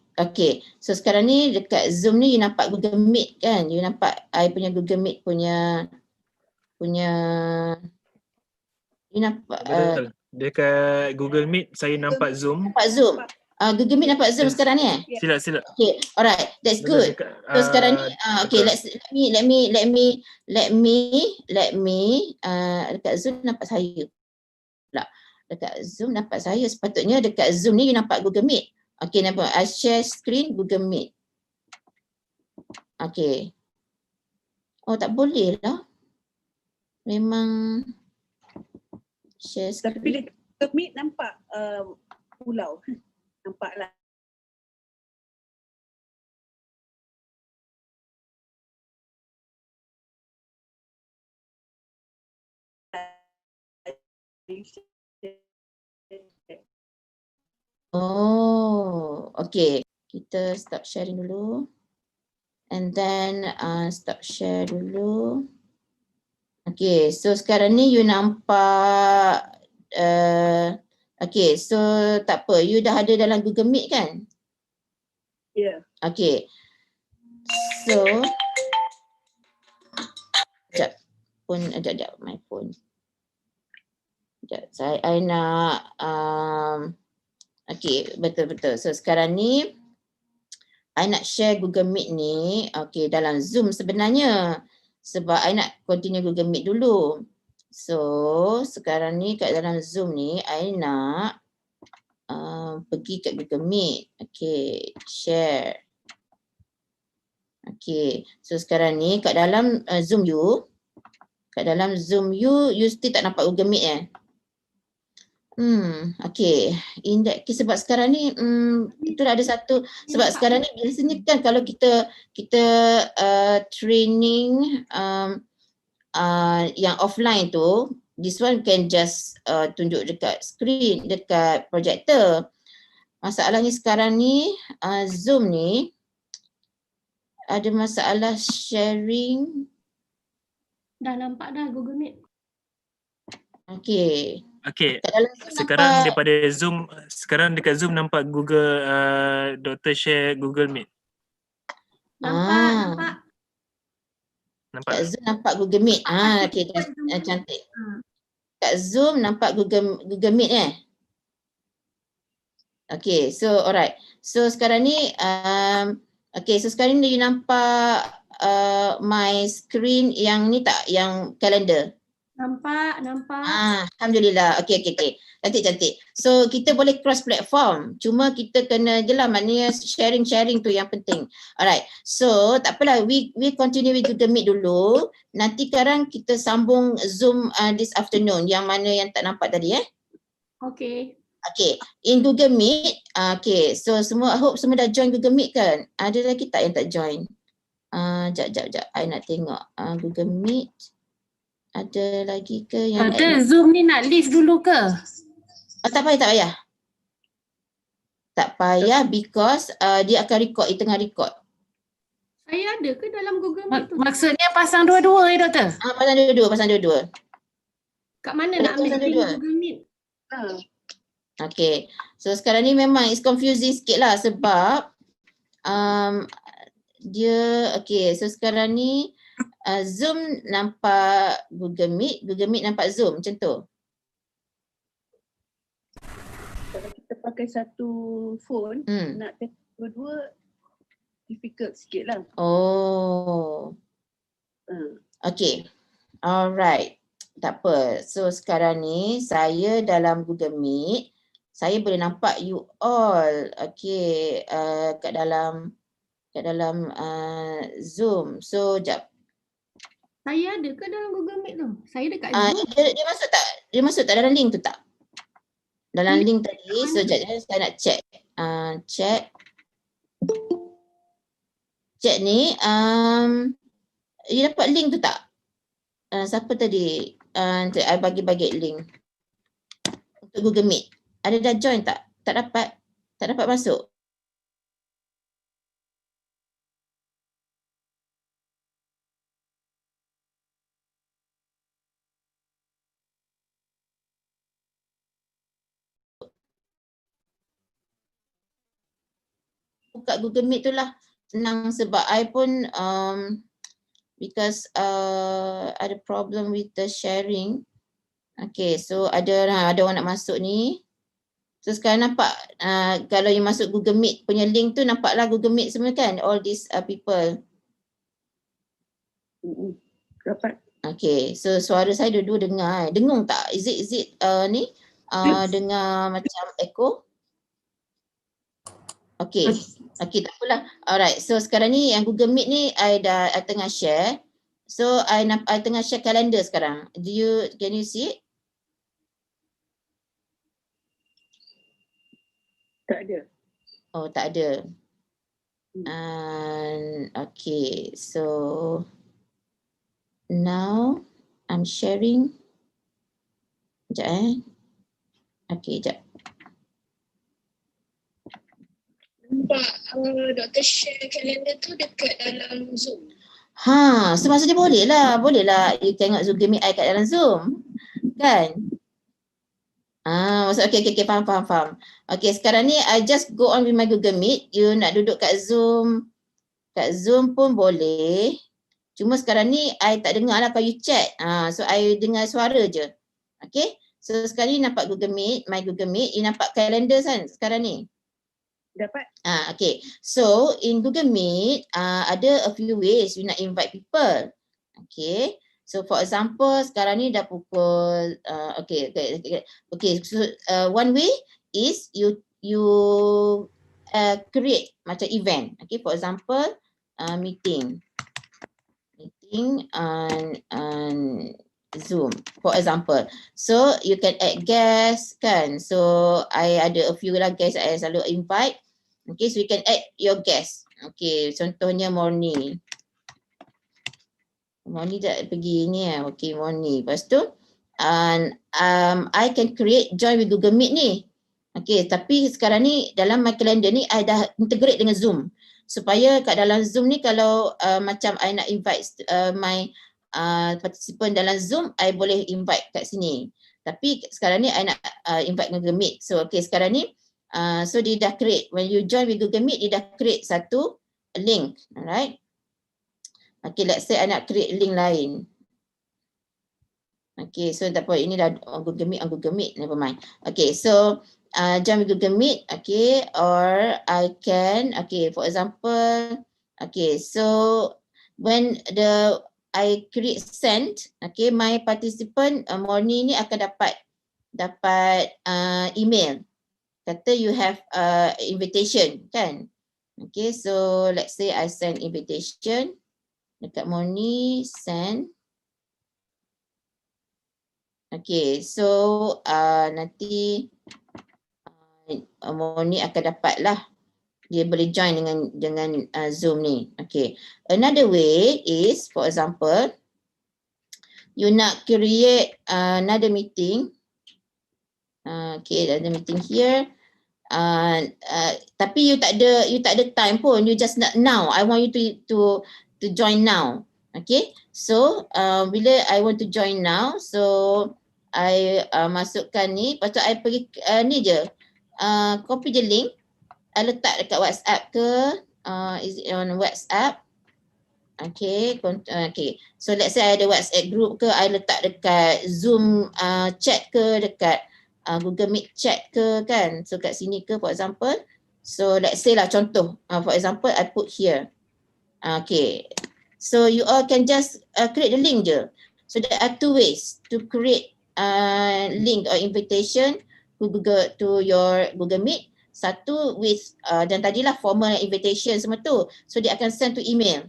Speaker 2: So sekarang ni dekat Zoom ni you nampak Google Meet kan? You nampak I punya Google Meet punya you nampak
Speaker 3: Betul. Dekat Google Meet saya nampak Zoom.
Speaker 2: Nampak Zoom. Google Meet nampak Zoom sekarang ni
Speaker 3: Sila.
Speaker 2: Okay, alright, that's good. So sekarang ni okay, let me dekat Zoom nampak saya. Dekat Zoom nampak saya. Sepatutnya dekat Zoom ni you nampak Google Meet. Okay, nampak I share screen Google Meet. Okay. Oh, tak boleh lah. Memang share screen.
Speaker 9: Tapi dekat Google Meet nampak pulau. Nampaklah.
Speaker 2: Oh, okay. Kita stop sharing dulu. And then stop share dulu. Okay, so sekarang ni you nampak okay, so tak apa. You dah ada dalam Google Meet kan?
Speaker 9: Ya.
Speaker 2: Okay. So sekejap my phone. Sekejap, I nak okay, betul. So sekarang ni I nak share Google Meet ni dalam Zoom sebenarnya sebab I nak continue Google Meet dulu. So sekarang ni kat dalam Zoom ni I nak pergi kat Google Meet. Okay, share. Okay, so sekarang ni kat dalam Zoom you, you still tak nampak Google Meet okay. In that case, sebab sekarang ni itu ada satu, sebab sekarang ni biasanya kan kalau kita training yang offline tu, this one can just tunjuk dekat screen, dekat projector. Masalahnya sekarang ni Zoom ni ada masalah sharing.
Speaker 1: Dah nampak dah Google Meet.
Speaker 2: Okay.
Speaker 3: Okay,
Speaker 2: Kat dalam Zoom
Speaker 3: sekarang
Speaker 2: nampak,
Speaker 3: daripada Zoom, sekarang dekat Zoom nampak Google, Dr. share Google Meet.
Speaker 1: Nampak.
Speaker 3: Nampak?
Speaker 2: kat Zoom nampak Google Meet. Okay, cantik. Kat Zoom nampak Google Meet Okay, so alright. So sekarang ni, okay, so sekarang ni you nampak my screen yang ni tak, yang kalender?
Speaker 1: Nampak.
Speaker 2: Alhamdulillah. Okay. Cantik. So kita boleh cross platform. Cuma kita kena jelah, maknanya sharing tu yang penting. Alright. So tak apalah, we continue with Google Meet dulu. Nanti sekarang kita sambung Zoom this afternoon, yang mana yang tak nampak tadi
Speaker 1: Okay.
Speaker 2: Okay, in Google Meet, okay, so semua, I hope semua dah join Google Meet kan? Ada lagi tak yang tak join? Jap, I nak tengok Google Meet. Ada lagi ke yang
Speaker 1: Zoom ni nak leave dulu ke?
Speaker 2: tak payah. Tak payah because dia akan record, dia tengah record.
Speaker 1: Saya ada ke dalam Google Meet tu?
Speaker 10: Maksudnya pasang dua-dua doktor?
Speaker 2: Pasang dua-dua.
Speaker 1: Kat mana nak ambil link Google Meet?
Speaker 2: Okay, so sekarang ni memang it's confusing sikit lah sebab dia, okay, so sekarang ni Zoom nampak Google Meet nampak Zoom, macam tu.
Speaker 9: Kalau kita pakai satu phone, nak test dua-dua difficult sikit lah.
Speaker 2: Okay, alright, tak apa. So sekarang ni saya dalam Google Meet, saya boleh nampak you all, okay, kat dalam Zoom. So jap.
Speaker 1: Saya ada ke dalam Google Meet tu? Saya dekat Zoom.
Speaker 2: Dia masuk tak? Dia masuk tak dalam link tu tak? Dalam link tadi, so jap saya nak check. Check ni, you dapat link tu tak? Siapa tadi? I bagi link untuk Google Meet. Ada dah join tak? Tak dapat masuk. Buka Google Meet tu lah. Senang sebab I pun because ada problem with the sharing. Okay, so ada orang nak masuk ni. So sekarang nampak kalau you masuk Google Meet punya link tu, nampaklah Google Meet semua kan, all these people.
Speaker 9: Dapat.
Speaker 2: Okay, so suara saya dua-dua dengar. Dengung tak? Is it ni dengar macam echo? Okay, tak apalah. Alright, so sekarang ni yang Google Meet ni I tengah share. So I tengah share kalender sekarang. Can you see it?
Speaker 9: Tak ada.
Speaker 2: Oh, tak ada. Okay, so now I'm sharing. Sekejap Okay, sekejap.
Speaker 11: Nampak Dr. share kalender tu dekat dalam Zoom.
Speaker 2: So maksudnya boleh lah you tengok Google Meet I kat dalam Zoom. Kan? Maksud okay, faham. Okay, sekarang ni I just go on with my Google Meet. You nak duduk kat Zoom pun boleh. Cuma sekarang ni I tak dengar lah kalau you chat. So I dengar suara je. Okay, so sekarang ni nampak Google Meet, my Google Meet. You nampak kalender kan sekarang ni?
Speaker 9: Dapat.
Speaker 2: Okay, so in Google Meet ada a few ways you nak invite people. Okay, so for example sekarang ni dah pukul okay, so one way is you create macam event. Okay, for example meeting on Zoom, for example. So you can add guests kan. So I ada a few lah guests I selalu invite. Okay, so you can add your guests. Okay, contohnya Morni. Morni tak pergi ni lah. Okay, Morni. Lepas tu I can create join with Google Meet ni. Okay, tapi sekarang ni dalam my calendar ni I dah integrate dengan Zoom. Supaya kat dalam Zoom ni kalau macam I nak invite my participant dalam Zoom, I boleh invite kat sini. Tapi sekarang ni I nak invite Google Meet. So okay, sekarang ni so dia dah create, when you join with Google Meet, dia dah create satu link. Alright. Okay, let's say I nak create link lain. Okay, so tak apa, ini dah on Google Meet, never mind. Okay, so join with Google Meet, okay, or I can, okay, for example, okay, so when I create send, okay, my participant Morni ni akan dapat email. Kata you have invitation, kan? Okay, so let's say I send invitation dekat Morni, send. Okay, so nanti Morni akan dapat lah. Dia boleh join dengan Zoom ni. Okay, another way is, for example, you nak create another meeting. Okay, another meeting here. Tapi you tak ada time pun. You just nak now. I want you to join now. Okay, so bila I want to join now, so I masukkan ni, lepas tu I pergi ni je, copy the link, I letak dekat WhatsApp ke, is it on WhatsApp? Okay, okay. So let's say I ada WhatsApp group ke, I letak dekat Zoom chat ke, dekat Google Meet chat ke kan. So kat sini ke, for example. So let's say lah contoh, for example I put here. Okay. So you all can just create the link je. So there are two ways to create link or invitation to your Google Meet. Satu with dan tadilah formal invitation semua tu. So dia akan send to email.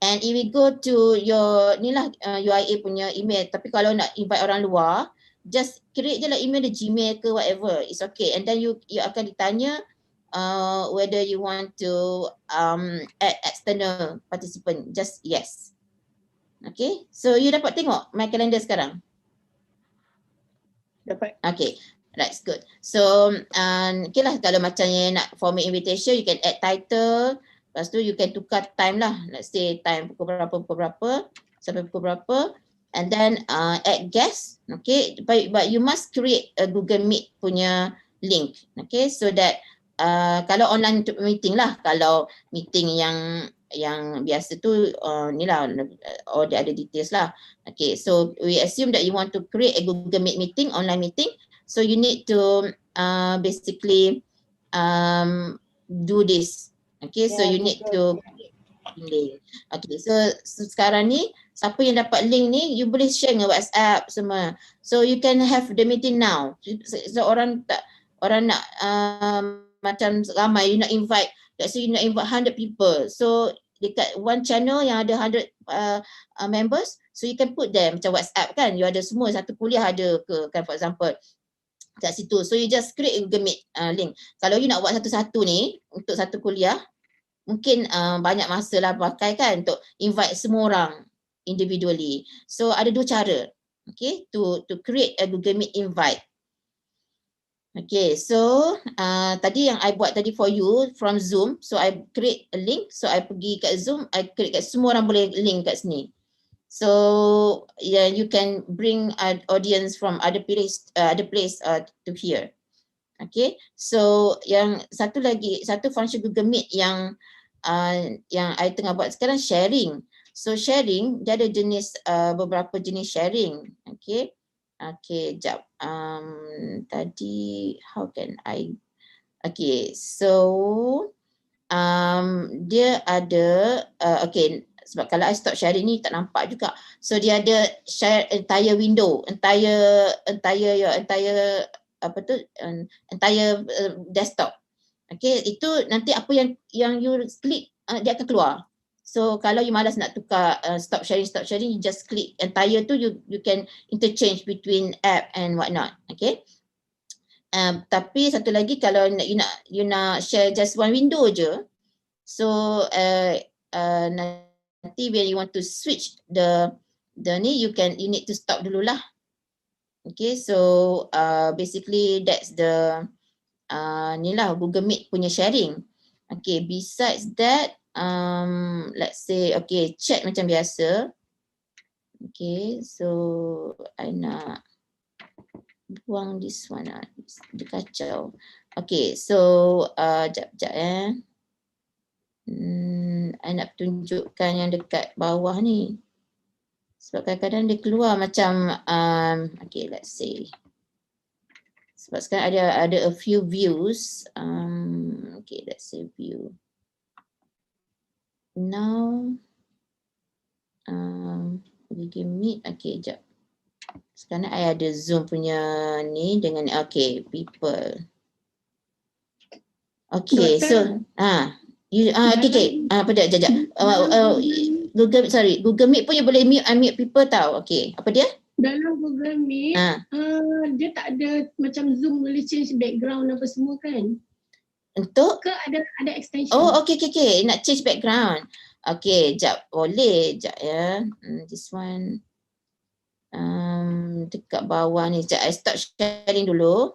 Speaker 2: And if we go to your ni lah UIA punya email. Tapi kalau nak invite orang luar, just create je lah email, the Gmail ke whatever. It's okay. And then you akan ditanya whether you want to add external participant. Just yes. Okay. So you dapat tengok my calendar sekarang?
Speaker 9: Dapat.
Speaker 2: Okay. That's good. So okay lah, kalau macam yang nak formal invitation, you can add title. Lepas tu you can tukar time lah. Let's say time pukul berapa sampai pukul berapa. And then add guest. Okay. But you must create a Google Meet punya link. Okay. So that kalau online meeting lah. Kalau meeting yang biasa tu ni lah, all the other details lah. Okay. So we assume that you want to create a Google Meet meeting, online meeting. So you need to basically do this. Okay, so you need to link. Okay, so sekarang ni siapa yang dapat link ni, you boleh share dengan WhatsApp semua. So you can have the meeting now. So orang nak macam ramai, you nak invite, let's say you nak invite 100 people. So dekat one channel yang ada 100 members, so you can put them macam WhatsApp kan, you ada semua, satu kuliah ada ke kan, for example kat situ. So you just create Google Meet link. Kalau you nak buat satu-satu ni untuk satu kuliah, mungkin banyak masa lah pakai kan untuk invite semua orang individually. So ada dua cara, okay, to create a Google Meet invite. Okay, so tadi yang I buat tadi for you from Zoom, so I create a link, so I pergi kat Zoom, I create kat semua orang boleh link kat sini. So yeah, you can bring an audience from other place to here. Okay, so yang satu function Google Meet yang I tengah buat sekarang, sharing. So sharing dia ada jenis beberapa jenis sharing. Okay, okay, jap. Tadi how can I? Okay, so dia ada okay. Sebab kalau I stop sharing ni tak nampak juga. So dia ada share entire window, entire desktop. Okay, itu nanti apa yang you klik dia akan keluar. So kalau you malas nak tukar stop sharing, you just click entire tu, you can interchange between app and whatnot. Okay. Tapi satu lagi, kalau you nak share just one window je, so nanti when you want to switch the ni, you need to stop dululah. Okay, so basically that's the ni lah Google Meet punya sharing. Okay, besides that, let's say, okay, chat macam biasa. Okay, so I nak buang this one lah, dia kacau. Okay, so jap I nak tunjukkan yang dekat bawah ni. Sebab kadang-kadang dia keluar macam, okay, let's say. Sebab sekarang ada a few views. Okay, let's say view. Now, Google Meet, okay, jap. Sekarang I ada Zoom punya ni dengan, okay, people. Okay, so, okay, apa dah, jap. Google Meet punya boleh unmute people tau. Okay, apa dia?
Speaker 1: Dalam Google Meet, dia tak ada macam Zoom boleh change background apa semua kan?
Speaker 2: Untuk?
Speaker 1: Ke ada extension?
Speaker 2: Oh, okay. Nak change background. Okay, jap. Boleh, jap ya. This one. Dekat bawah ni. Jap, I stop sharing dulu.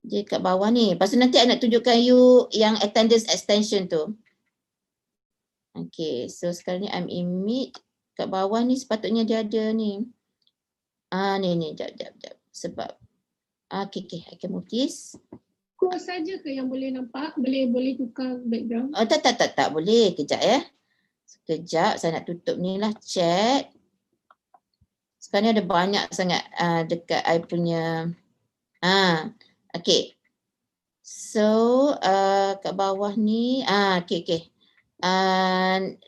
Speaker 2: Dia kat bawah ni. Lepas tu nanti I nak tunjukkan you yang attendance extension tu. Okay, so sekarang ni I'm in Meet. Kat bawah ni sepatutnya dia ada ni. Ni, jap. Sebab, okay, I can move this.
Speaker 1: Kau saja ke yang boleh nampak? Boleh tukar background?
Speaker 2: Oh, tak boleh. Kejap ya. Sekejap, saya nak tutup ni lah chat. Sekarang ni ada banyak sangat dekat I punya. Okay. So, kat bawah ni, okay.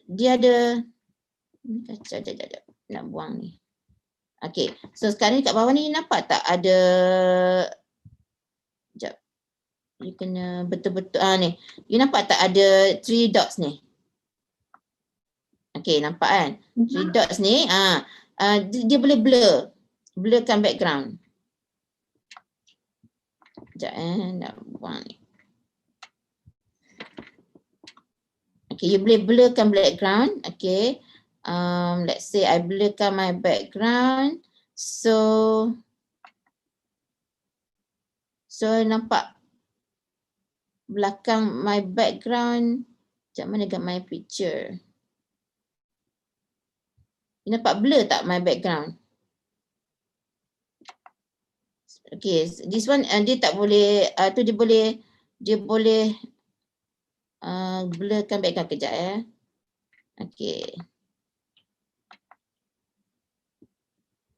Speaker 2: Dia ada, kacau, jap. Nak buang ni. Okay, so sekarang ni kat bawah ni nampak tak ada, jap. You kena betul-betul, ni. You nampak tak ada 3 dots ni? Okay, nampak kan? 3 dots ni, dia boleh blurkan background. Sekejap nak buang ni. Okay, you boleh blurkan background. Okay, let's say I blurkan my background. So nampak belakang my background. Sekejap, mana dekat my picture? You nampak blur tak my background? Okay, this one dia tak boleh, tu dia boleh blurkan background. Kejap ya. Okay.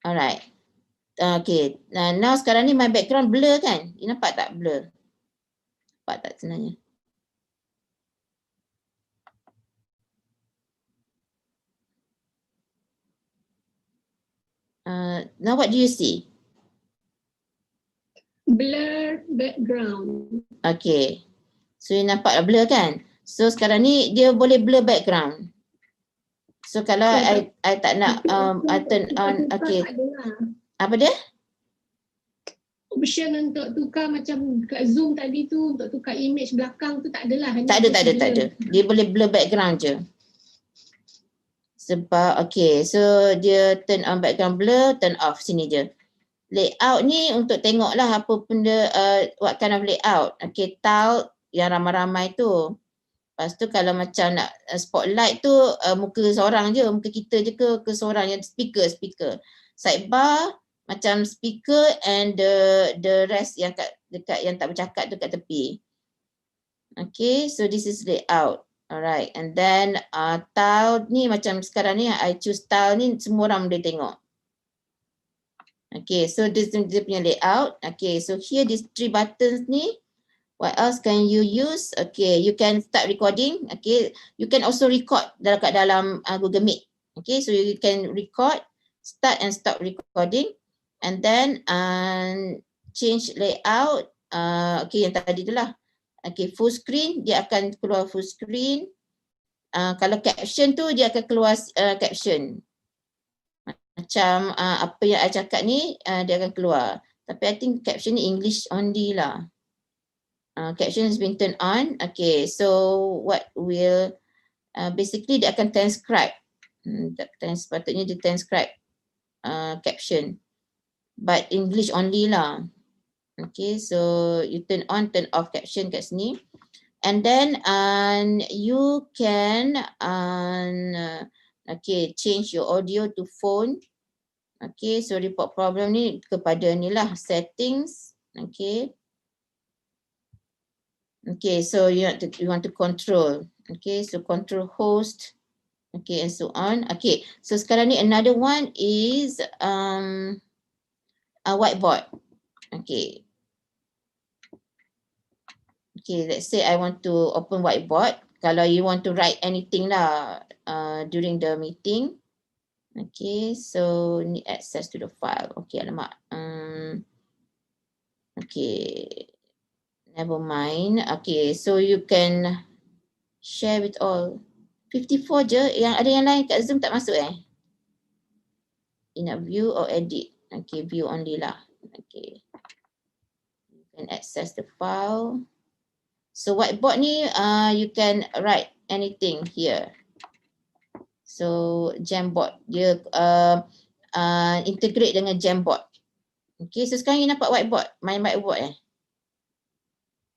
Speaker 2: Alright. Okay, now sekarang ni my background blur kan? You nampak tak blur? Nampak tak sebenarnya? Now what do you see?
Speaker 1: Blur background.
Speaker 2: Okay. So you nampak blur kan? So sekarang ni dia boleh blur background. So kalau I tak nak I turn on, okay. Apa dia?
Speaker 1: Option untuk tukar macam kat Zoom tadi tu, untuk tukar image belakang tu tak adalah.
Speaker 2: Tak ada. Dia boleh blur background je. Sebab okay, so dia turn on background blur, turn off sini je. Layout ni untuk tengok lah apa benda, what kind of layout. Okay, tile yang ramai-ramai tu. Lepas tu kalau macam nak spotlight tu, muka seorang je, muka kita je ke seorang yang speaker. Sidebar macam speaker and the rest yang dekat yang tak bercakap tu kat tepi. Okay, so this is layout. Alright, and then tile ni macam sekarang ni I choose tile ni semua orang boleh tengok. Okay, so this dia punya layout. Okay, so here these 3 buttons ni. What else can you use? Okay, you can start recording. Okay, you can also record dalam Google Meet. Okay, so you can record, start and stop recording, and then change layout. Okay, yang tadi tu lah. Okay, full screen dia akan keluar full screen. Kalau caption tu dia akan keluar caption. Macam apa yang I cakap ni dia akan keluar. Tapi I think caption ni English only lah. Caption has been turned on. Okay, so what will basically dia akan transcribe. Sepatutnya dia transcribe caption. But English only lah. Okay, so you turn on, turn off caption kat sini. And then you can change your audio to phone. Okay, so report problem ni kepada ni lah settings. Okay. Okay, so you want to control. Okay, so control host. Okay, and so on. Okay, so sekarang ni another one is a whiteboard. Okay. Okay, let's say I want to open whiteboard. Kalau you want to write anything lah during the meeting. Okay, so need access to the file. Okay, alamak. Okay, never mind. Okay, so you can share with all. 54 je, yang ada yang lain kat Zoom tak masuk In a view or edit. Okay, view only lah. Okay. You can access the file. So whiteboard ni you can write anything here. So Jamboard dia integrate dengan Jamboard. Okay, so sekarang you nampak whiteboard, main whiteboard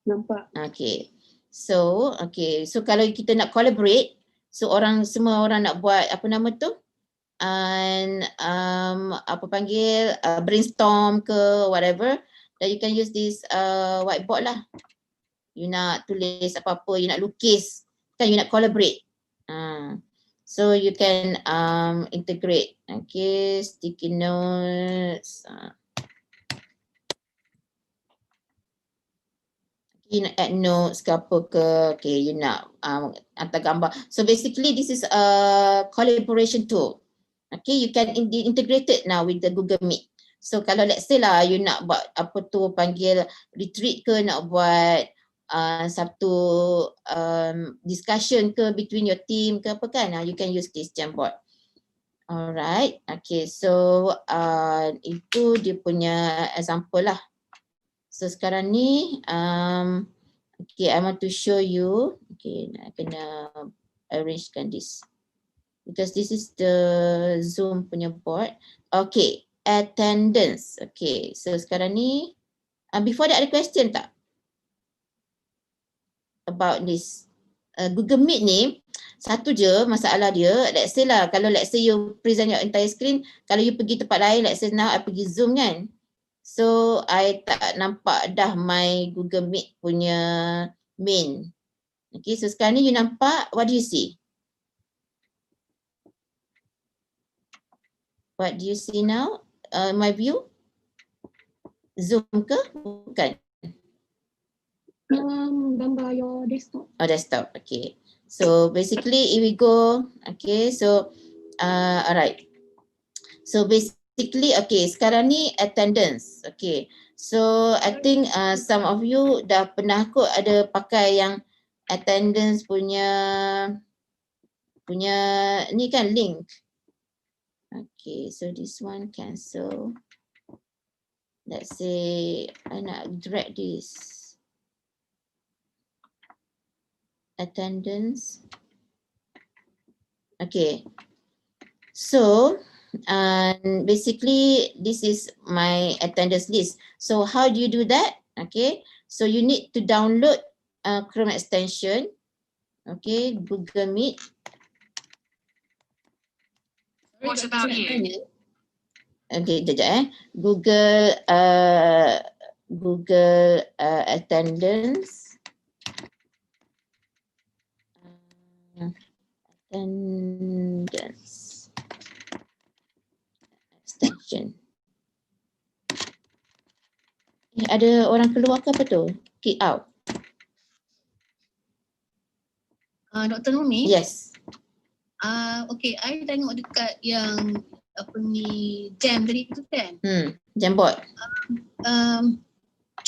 Speaker 9: Nampak.
Speaker 2: Okay. So kalau kita nak collaborate, so semua orang nak buat apa nama tu? Brainstorm ke whatever, then you can use this whiteboard lah. You nak tulis apa-apa, you nak lukis, kan you nak collaborate. So you can integrate. Okay, sticky notes. You nak add notes ke apa ke. Okay, you nak hantar gambar. So basically this is a collaboration tool. Okay, you can integrate it now with the Google Meet. So kalau let's say lah you nak buat apa tu panggil retreat ke, nak buat satu discussion ke between your team ke apa kan, you can use this Jamboard. Alright, okay, so itu dia punya example lah. So sekarang ni okay, I want to show you. Okay, I kena arrangekan this because this is the Zoom punya board. Okay, attendance. Okay, so sekarang ni before that ada question tak about this? Google Meet ni satu je masalah dia. Let's say lah, kalau let's say you present your entire screen, kalau you pergi tempat lain, let's say now I pergi Zoom kan, so I tak nampak dah my Google Meet punya main. Okay, so sekarang ni you nampak, what do you see? What do you see now? My view? Zoom ke? Bukan.
Speaker 1: Gambar your desktop.
Speaker 2: Oh, desktop. Okay. So basically if we go, okay, so alright. So basically, okay, sekarang ni attendance. Okay. So I think some of you dah pernah kot ada pakai yang attendance punya ni kan link. Okay, so this one cancel. Let's say I nak drag this. Attendance. Okay. So basically this is my attendance list. So how do you do that? Okay. So you need to download Chrome extension. Okay, Google Meet.
Speaker 11: What about you?
Speaker 2: Okay, sekejap Google attendance. Attendance extension. Ada orang keluar ke apa tu? Kick out.
Speaker 12: Dr. Normi?
Speaker 2: Yes.
Speaker 12: Okay, I tengok dekat yang apa ni jam tadi tu kan?
Speaker 2: Jamboard.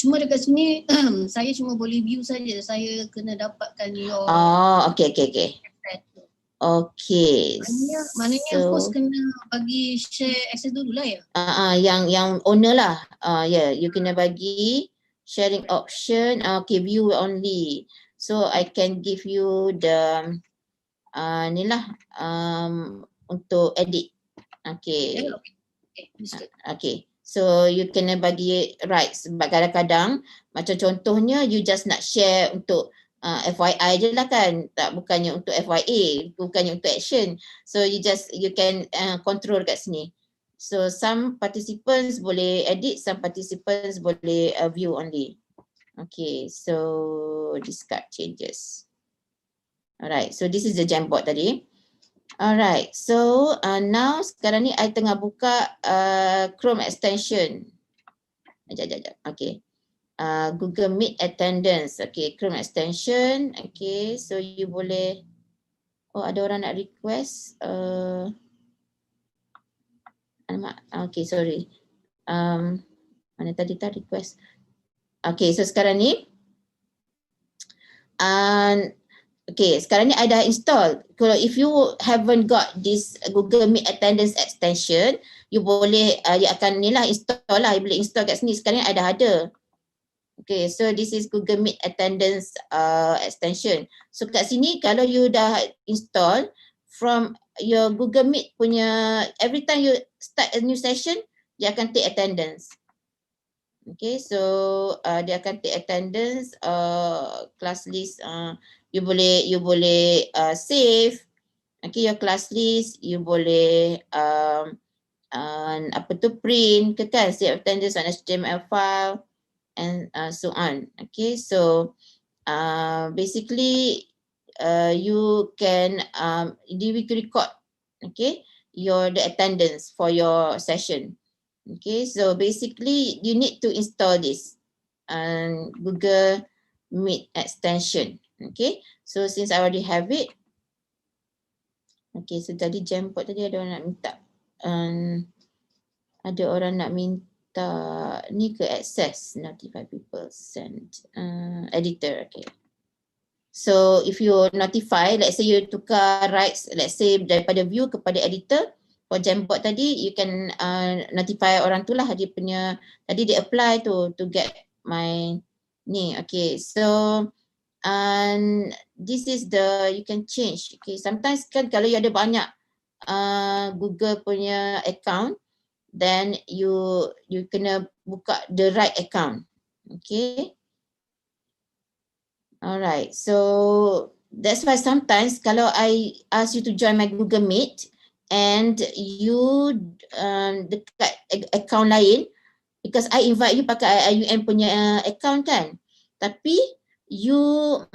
Speaker 12: cuma dekat sini saya cuma boleh view saja. Saya kena dapatkan your
Speaker 2: Okay.
Speaker 12: Maknanya host kena bagi share access dulu lah ya?
Speaker 2: Yang owner lah. You kena bagi sharing option. Okay, view only. So I can give you the ni lah untuk edit. Okay. Okay. So you kena bagi right, sebab kadang-kadang macam contohnya you just nak share untuk FYI je lah kan, bukannya untuk FYA, bukannya untuk action. So you can control kat sini. So some participants boleh edit, some participants boleh view only. Okay, so discard changes. Alright, so this is the Jamboard tadi. Alright, so now sekarang ni I tengah buka Chrome extension. Sekejap. Okay. Google Meet attendance. Okay, Chrome extension. Okay, so you boleh. Oh, ada orang nak request. Okay, sorry. Mana tadi request. Okay, so sekarang ni. Okay, sekarang ni I dah install. Kalau if you haven't got this Google Meet attendance extension, you boleh, you akan ni lah install lah. You boleh install kat sini. Sekarang ni I dah ada. Okay, so this is Google Meet attendance extension. So kat sini kalau you dah install, from your Google Meet punya, every time you start a new session, dia akan take attendance. Okay, so dia akan take attendance, class list. You boleh save, okay, your class list. You boleh print ke kan, save attendance on HTML file and so on. Okay, so basically you can record, okay, the attendance for your session. Okay, so basically you need to install this Google Meet extension. Okay, so since I already have it. Okay, so tadi Jamboard tadi ada orang nak minta. Ada orang nak minta ni ke access, notify people, send editor. Okay. So if you notify, let's say you tukar rights, let's say daripada view kepada editor, for Jamboard tadi, you can notify orang tu lah, dia punya, tadi dia apply to get my ni. Okay, so this is you can change. Okay, sometimes kan kalau you ada banyak Google punya account, then you kena buka the right account. Okay. Alright, so that's why sometimes kalau I ask you to join my Google Meet and you dekat account lain, because I invite you pakai IUM punya account kan, tapi you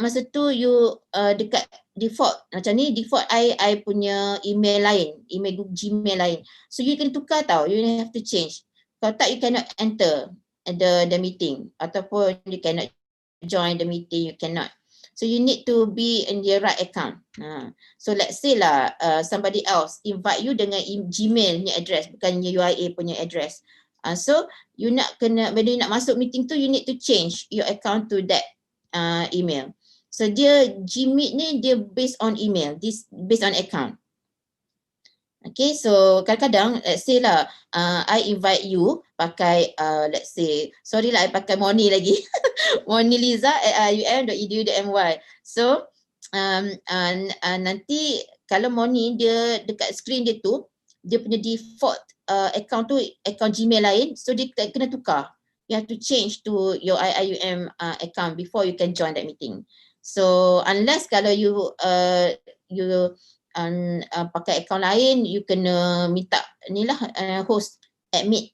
Speaker 2: masa tu you dekat default macam ni, default I punya email lain, email Gmail lain, so you can tukar tau, you have to change. Kalau tak, you cannot enter the meeting, ataupun you cannot join the meeting, you cannot. So you need to be in the right account. So let's say lah somebody else invite you dengan Gmail ni address, bukannya UIA punya address. So you nak kena, when you nak masuk meeting tu, you need to change your account to that email. So dia Gmeet ni dia based on email, this based on account. Okay, so kadang-kadang let's say lah I invite you pakai let's say, sorry lah I pakai Moni lagi. moniliza@ium.edu.my. So nanti kalau Moni dia dekat screen dia tu, dia punya default account tu account Gmail lain, so dia kena tukar. You have to change to your IUM account before you can join that meeting. So unless kalau you pakai account lain, you kena minta ni lah host admit.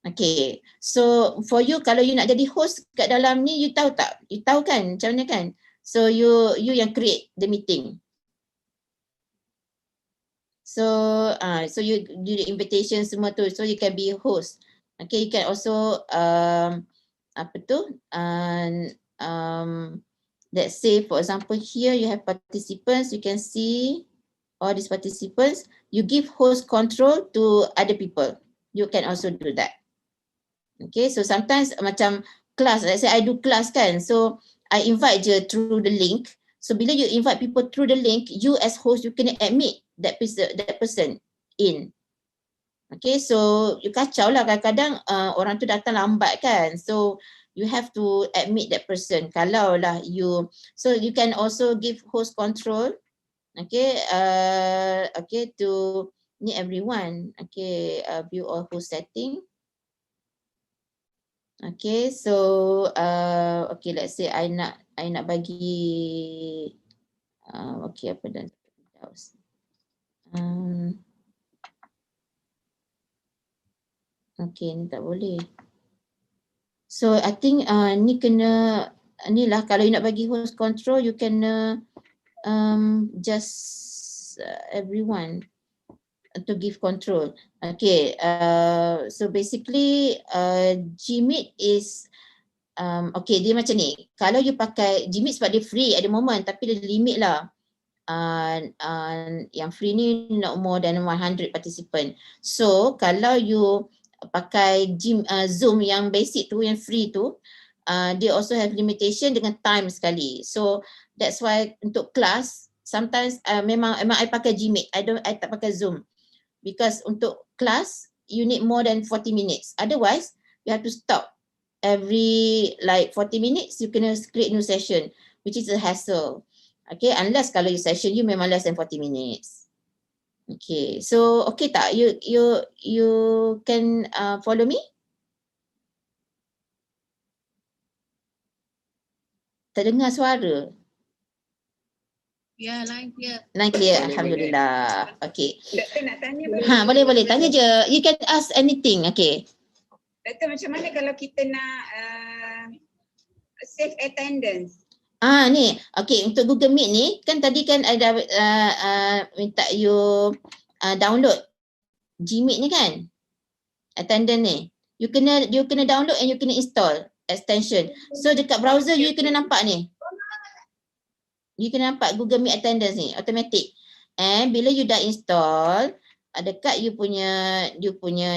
Speaker 2: Okay, so for you, kalau you nak jadi host kat dalam ni, you tahu tak? You tahu kan macam mana kan? So you yang create the meeting. So so you do the invitation semua tu, so you can be a host. Okay, you can also let's say for example here you have participants, you can see all these participants, you give host control to other people. You can also do that. Okay, so sometimes macam class, let's say I do class kan, so I invite je through the link. So bila you invite people through the link, you as host, you kena admit that person in. Okay, so you kacau lah kadang-kadang orang tu datang lambat kan, so you have to admit that person. Kalau lah you, so you can also give host control, okay, okay, to ni everyone, okay, view all host setting. Okay, so okay, let's say I nak bagi okay apa dan okay, ni tak boleh. So I think ni kena ni lah, kalau you nak bagi host control, you can just everyone to give control. Okay, so basically Gmeet is okay, dia macam ni. Kalau you pakai Gmeet sebab dia free at the moment, tapi dia limit lah. Yang free ni not more than 100 participant. So kalau you pakai Zoom yang basic tu, yang free tu, dia also have limitation dengan time sekali. So that's why untuk kelas sometimes memang I pakai Gmeet. I tak pakai Zoom. Because untuk kelas you need more than 40 minutes. Otherwise you have to stop every like 40 minutes, you kena create new session, which is a hassle. Okay, unless kalau you session you memang less than 40 minutes. Okay, so okay tak? You can follow me? Terdengar suara?
Speaker 12: Ya, line clear.
Speaker 2: Line clear, alhamdulillah. Okay.
Speaker 8: Doktor nak tanya boleh?
Speaker 2: Boleh, tanya je. You can ask anything, okay.
Speaker 8: Doktor, macam mana kalau kita nak save attendance?
Speaker 2: Ni, okay, untuk Google Meet ni, kan tadi kan ada minta you download Gmeet ni kan, attendance ni. You kena download and you kena install extension. So dekat browser you kena nampak ni. You kena nampak Google Meet attendance ni, automatic. And bila you dah install, dekat you punya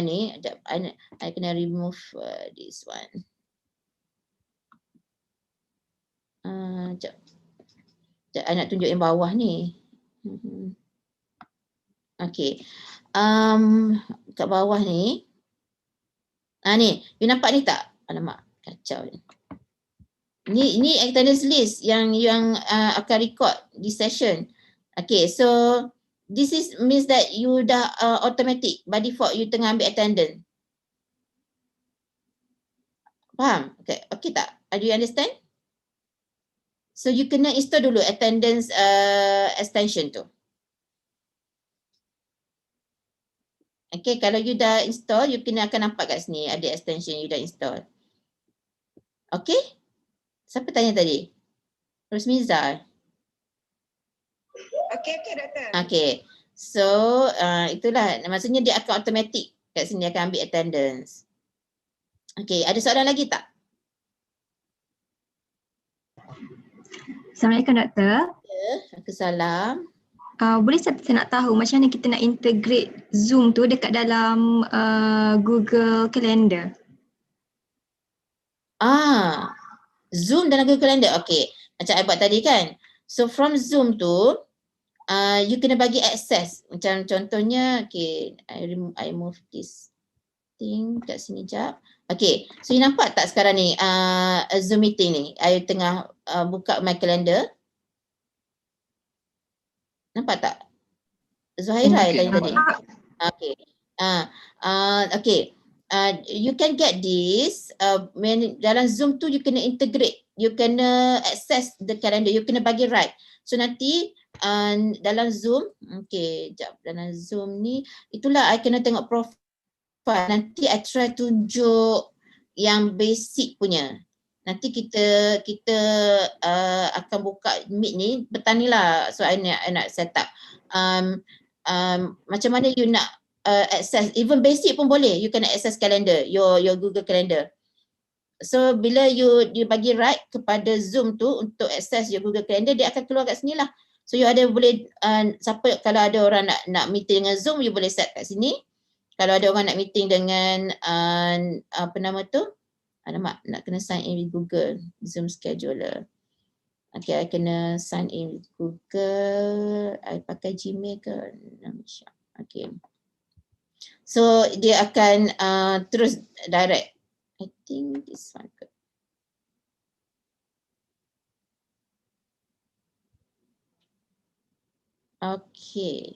Speaker 2: ni, I kena remove this one. Sekejap. I nak tunjuk yang bawah ni. Okay. Kat bawah ni. Ni, you nampak ni tak? Alamak, kacau ni. Ni attendance list yang akan record di session. Okay, so this is means that you dah automatic by default you tengah ambil attendance. Faham? Okay tak? Do you understand? So you kena install dulu attendance extension tu. Okay, kalau you dah install, you kena akan nampak kat sini ada extension you dah install. Okay? Siapa tanya tadi? Rosmiza.
Speaker 8: Okay, doktor.
Speaker 2: Okay. So, itulah. Maksudnya dia akan automatic kat sini akan ambil attendance. Okay, ada soalan lagi tak?
Speaker 13: Assalamualaikum doktor.
Speaker 2: Waalaikumsalam.
Speaker 13: Boleh saya nak tahu macam mana kita nak integrate Zoom tu dekat dalam Google Calendar?
Speaker 2: Zoom dalam Google Calendar. Okay. Macam I buat tadi kan. So from Zoom tu, you kena bagi access. Macam contohnya, okay, I move this thing kat sini jap. Okay, so you nampak tak sekarang ni Zoom meeting ni? I tengah buka my calendar. Nampak tak? Zuhaira tadi. Okay. Okay. You can get this dalam Zoom tu you kena integrate, you kena access the calendar, you kena bagi right. So nanti dalam Zoom, okay, jap, dalam Zoom ni itulah I kena tengok profile. Nanti I try tunjuk yang basic punya. Nanti kita akan buka Meet ni petang ni lah. So I nak set up macam mana you nak access, even basic pun boleh. You can access calendar, your Google Calendar. So bila you bagi right kepada Zoom tu untuk access your Google Calendar, dia akan keluar kat sini lah. So you ada boleh siapa, kalau ada orang nak meeting dengan Zoom, you boleh set kat sini. Kalau ada orang nak meeting dengan apa nama tu, Alamak, nak kena sign in with Google Zoom scheduler. Okay, I kena sign in with Google. I pakai Gmail ke? Okay. So dia akan terus direct. I think this one. Okay.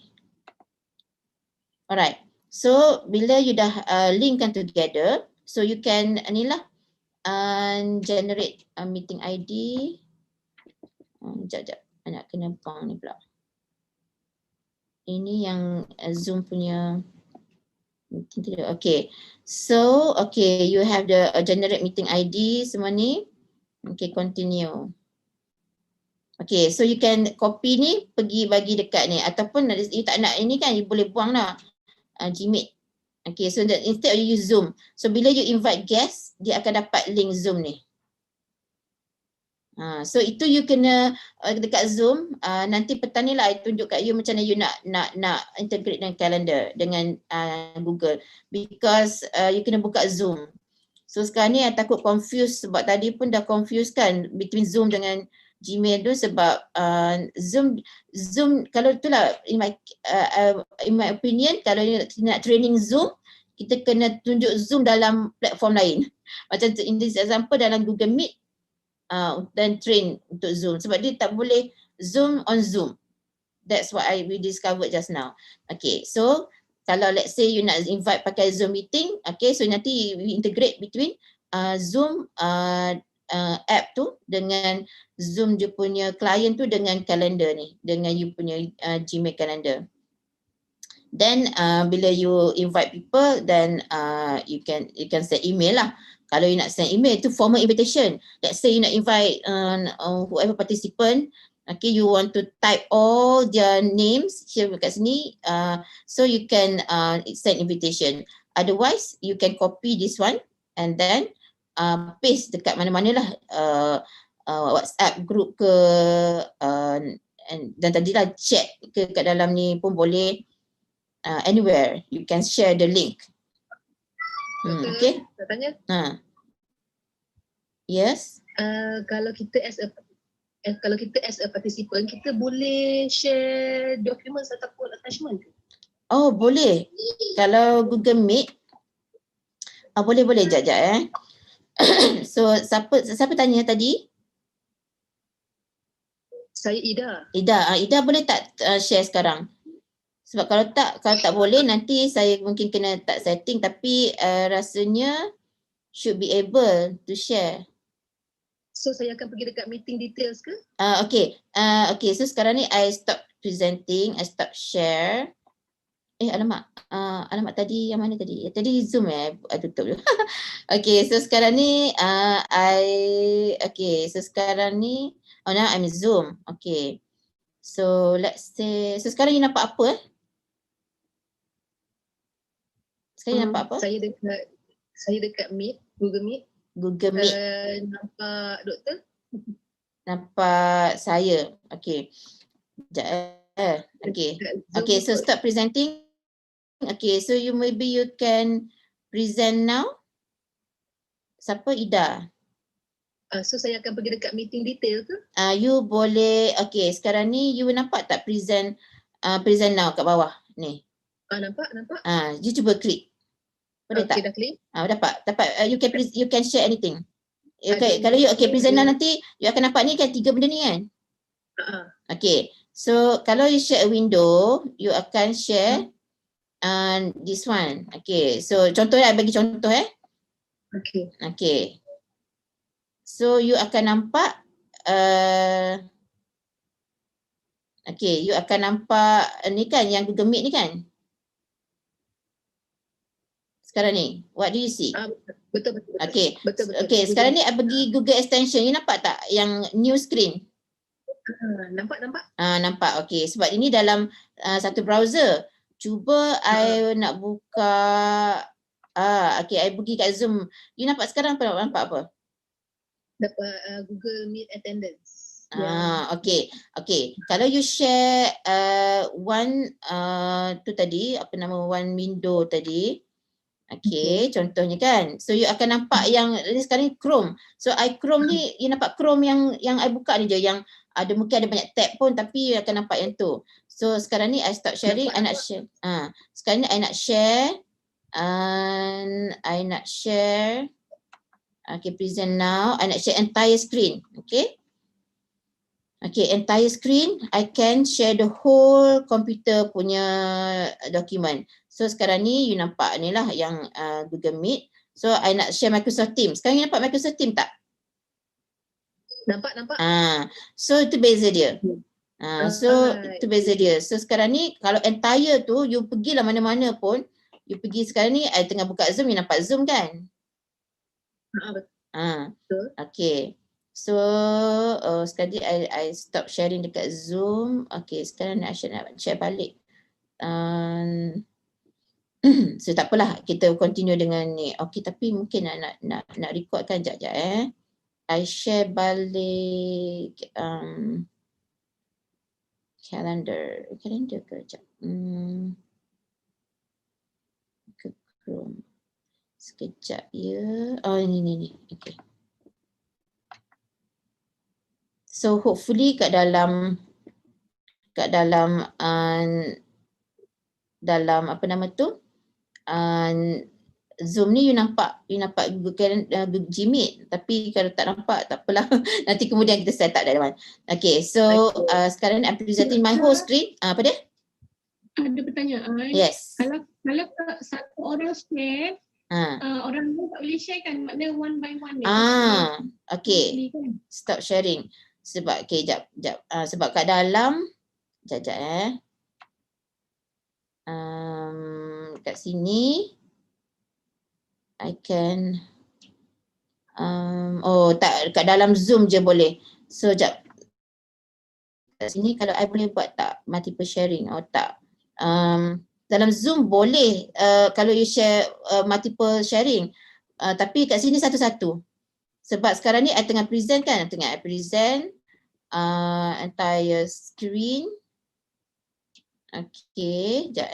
Speaker 2: Alright. So bila you dah linkkan together, so you can inilah generate meeting ID. Sekejap, nak kena bang ni pula. Ini yang Zoom punya meeting tu. Okay. So, okay, you have the generate meeting ID semua ni. Okay, continue. Okay, so you can copy ni pergi bagi dekat ni, ataupun you tak nak ini kan, you boleh buang lah Gmail. Okay, so that instead you use Zoom. So bila you invite guest, dia akan dapat link Zoom ni. So itu you kena dekat Zoom, nanti petang ni lah I tunjuk kat you macam mana you nak integrate dengan calendar dengan Google, because you kena buka Zoom. So sekarang ni I takut confuse, sebab tadi pun dah confuse kan between Zoom dengan Gmail tu, sebab Zoom kalau itulah in my opinion, kalau nak training Zoom, kita kena tunjuk Zoom dalam platform lain. Macam in this example dalam Google Meet, dan train untuk Zoom, sebab dia tak boleh Zoom on Zoom. That's what we discovered just now. Okay, so kalau let's say you nak invite pakai Zoom meeting, okay, so nanti we integrate between Zoom app tu dengan Zoom dia punya client tu dengan calendar ni, dengan you punya Gmail calendar. Then bila you invite people, then you can send email lah. Kalau you nak send email, itu formal invitation. Let's say you nak invite whoever participant, okay, you want to type all their names here kat sini, so you can send invitation. Otherwise, you can copy this one and then paste dekat mana-mana lah, WhatsApp group ke, dan tadilah chat ke kat dalam ni pun boleh. Anywhere you can share the link. Okay.
Speaker 14: Nak tanya?
Speaker 2: Yes.
Speaker 14: Kalau kita as a participant, kita boleh share documents ataupun attachment ke?
Speaker 2: Oh, boleh. Kalau Google Meet, boleh jap. So siapa tanya tadi?
Speaker 14: Saya Ida.
Speaker 2: Ida boleh tak share sekarang? Sebab kalau tak boleh, nanti saya mungkin kena tak setting, tapi rasanya should be able to share.
Speaker 14: So saya akan pergi dekat meeting details ke?
Speaker 2: Okay, so sekarang ni I stop presenting, I stop share. Alamak tadi yang mana tadi? Tadi Zoom I tutup dulu. Okay, so sekarang ni sekarang ni now I'm Zoom. Okay. So let's say, so sekarang you nampak apa Sekarang nampak apa?
Speaker 14: Saya dekat Meet, Google Meet. Nampak doktor?
Speaker 2: Nampak saya. Okay. Okay, so start presenting. Okay, so maybe you can present now. Siapa? Ida.
Speaker 14: So saya akan pergi dekat meeting detail ke?
Speaker 2: You boleh, okay, sekarang ni you nampak tak present now kat bawah ni?
Speaker 14: Nampak.
Speaker 2: You cuba klik. Boleh tak?
Speaker 14: Dah klik.
Speaker 2: Dapat. You can share anything. Okay, kalau you present now, nanti you akan nampak ni kan 3 benda ni kan? Okay, so kalau you share a window, you akan share this one. Okay, so contoh I bagi contoh Okay. So you akan nampak you akan nampak ni kan yang Google Meet ni kan? Sekarang ni, what do you see?
Speaker 14: Betul.
Speaker 2: Okay, sekarang ni I pergi Google Extension, you nampak tak yang new screen?
Speaker 14: Nampak.
Speaker 2: Nampak, okay. Sebab ini dalam satu browser. Cuba I nak buka, okay, I pergi kat Zoom. You nampak sekarang nampak apa?
Speaker 14: Dapat Google Meet attendance.
Speaker 2: Okay. Kalau you share one tu tadi, apa nama one window tadi. Okay, contohnya kan. So you akan nampak yang ni sekarang ni Chrome. So I Chrome ni, you nampak Chrome yang I buka ni je, yang ada mungkin ada banyak tab pun tapi you akan nampak yang tu. So sekarang ni I stop sharing, I nak share. Sekarang ni I nak share and I nak share. Okay, present now. I nak share entire screen. Okay. Okay, entire screen. I can share the whole computer punya dokumen. So sekarang ni you nampak ni lah yang Google Meet. So I nak share Microsoft Teams. Sekarang you nampak Microsoft Teams tak?
Speaker 14: Nampak.
Speaker 2: So itu beza dia. Itu beza dia. So sekarang ni kalau entire tu you pergilah mana-mana pun, you pergi sekarang ni I tengah buka Zoom, you nampak Zoom kan?
Speaker 14: Betul.
Speaker 2: Okay. So sekali I stop sharing dekat Zoom. Okay, sekarang nak share balik. So tak apalah, kita continue dengan ni. Okay, tapi mungkin nak record kan sekejap I share balik calendar ke sekejap. Ke Chrome. Sekejap ya. Oh ni. Okay. So hopefully kat dalam apa nama tu? Zoom ni you nampak Google Gmeet, tapi kalau tak nampak tak apalah. Nanti kemudian kita set up that one. Okay, so sekarang I'm presenting my whole screen. Apa dia?
Speaker 1: Ada pertanyaan.
Speaker 2: Yes.
Speaker 1: Kalau satu orang share, orang lain tak boleh share kan? Maknanya one by one ni.
Speaker 2: Okay. Stop sharing. Sebab jap. Sebab kat dalam jap. Kat sini I can tak, kat dalam Zoom je boleh. So jap. Kat sini kalau I boleh buat tak multiple sharing tak. Dalam Zoom boleh kalau you share multiple sharing. Tapi kat sini satu-satu. Sebab sekarang ni I tengah present kan, I present entire screen. Okay, sekejap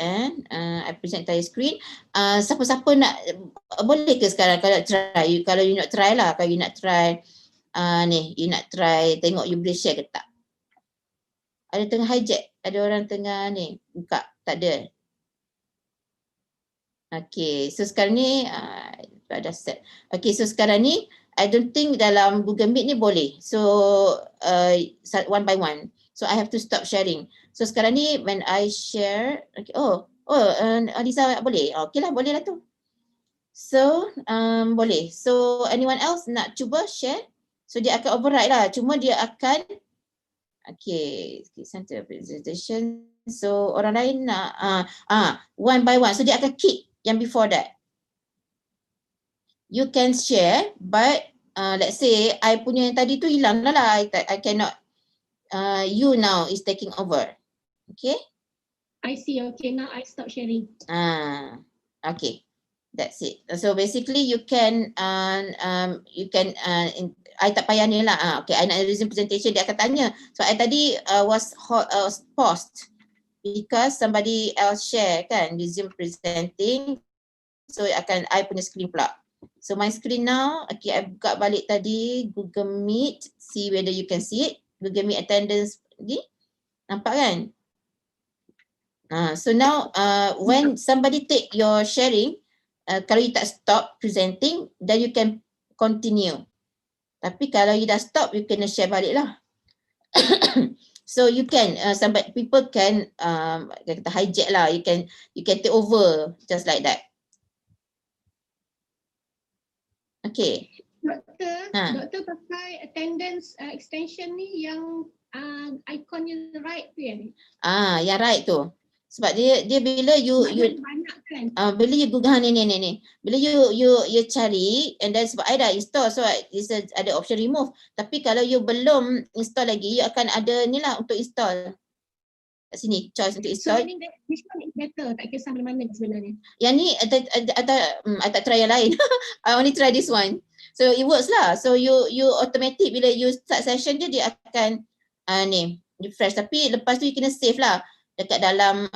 Speaker 2: I present entire screen. Siapa-siapa nak, boleh ke sekarang kalau nak try? Kalau you nak try lah, kalau you nak try you nak try tengok you boleh share ke tak? Ada tengah hijack, ada orang tengah ni buka, tak ada. Okay, so sekarang ni dah set. Okay, so sekarang ni I don't think dalam Google Meet ni boleh. So one by one. So I have to stop sharing. So sekarang ni when I share, okay, Lisa boleh? Okay lah, boleh lah tu. So boleh. So anyone else nak cuba share? So dia akan override lah. Cuma dia akan center presentation. So orang lain nak one by one. So dia akan keep yang before that. You can share, but let's say I punya yang tadi tu hilang lah. I cannot. You now is taking over. Okay?
Speaker 1: I see. Okay, now I stop sharing.
Speaker 2: Okay. That's it. So basically you can I tak payah ni lah. Okay, I nak resume presentation, dia akan tanya. So I tadi was paused because somebody else share kan, resume presenting. So I punya screen pula. So my screen now, okay, I buka balik tadi Google Meet, see whether you can see it. Google Meet attendance ni, nampak kan? So now when somebody take your sharing, kalau you tak stop presenting, then you can continue. Tapi kalau you dah stop, you kena share balik lah. So you can, people can kata hijack lah. You can take over just like that. Okay.
Speaker 1: Doktor pakai attendance extension ni yang ikonnya right tu ya?
Speaker 2: Yang right tu. Sebab dia bila you
Speaker 1: banyak kan.
Speaker 2: Bila you Google ni. Bila you cari, and then sebab I dah install, so ada option remove. Tapi kalau you belum install lagi, you akan ada ni lah untuk install. Kat sini choice untuk install.
Speaker 1: So this one is better, tak kisah mana sebenarnya.
Speaker 2: Yang ni I tak try yang lain. I only try this one. So it works lah. So you automatic bila you start session je, dia akan ni refresh. Tapi lepas tu you kena save lah dekat dalam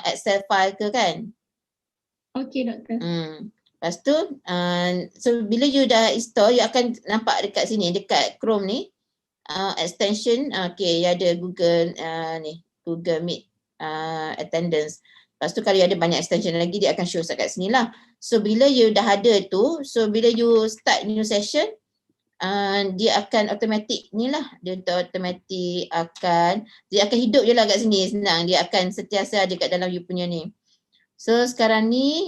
Speaker 2: Excel file ke kan.
Speaker 5: Okey doktor.
Speaker 2: Lepas tu, so bila you dah install, you akan nampak dekat sini, dekat Chrome ni, extension, okay, ada Google ni, Google Meet attendance. Lepas tu kalau you ada banyak extension lagi, dia akan show kat sini lah. So bila you dah ada tu, so bila you start new session, dia akan automatic ni lah, dia automatic dia akan hidup je lah kat sini, senang, dia akan sentiasa ada kat dalam you punya ni. So sekarang ni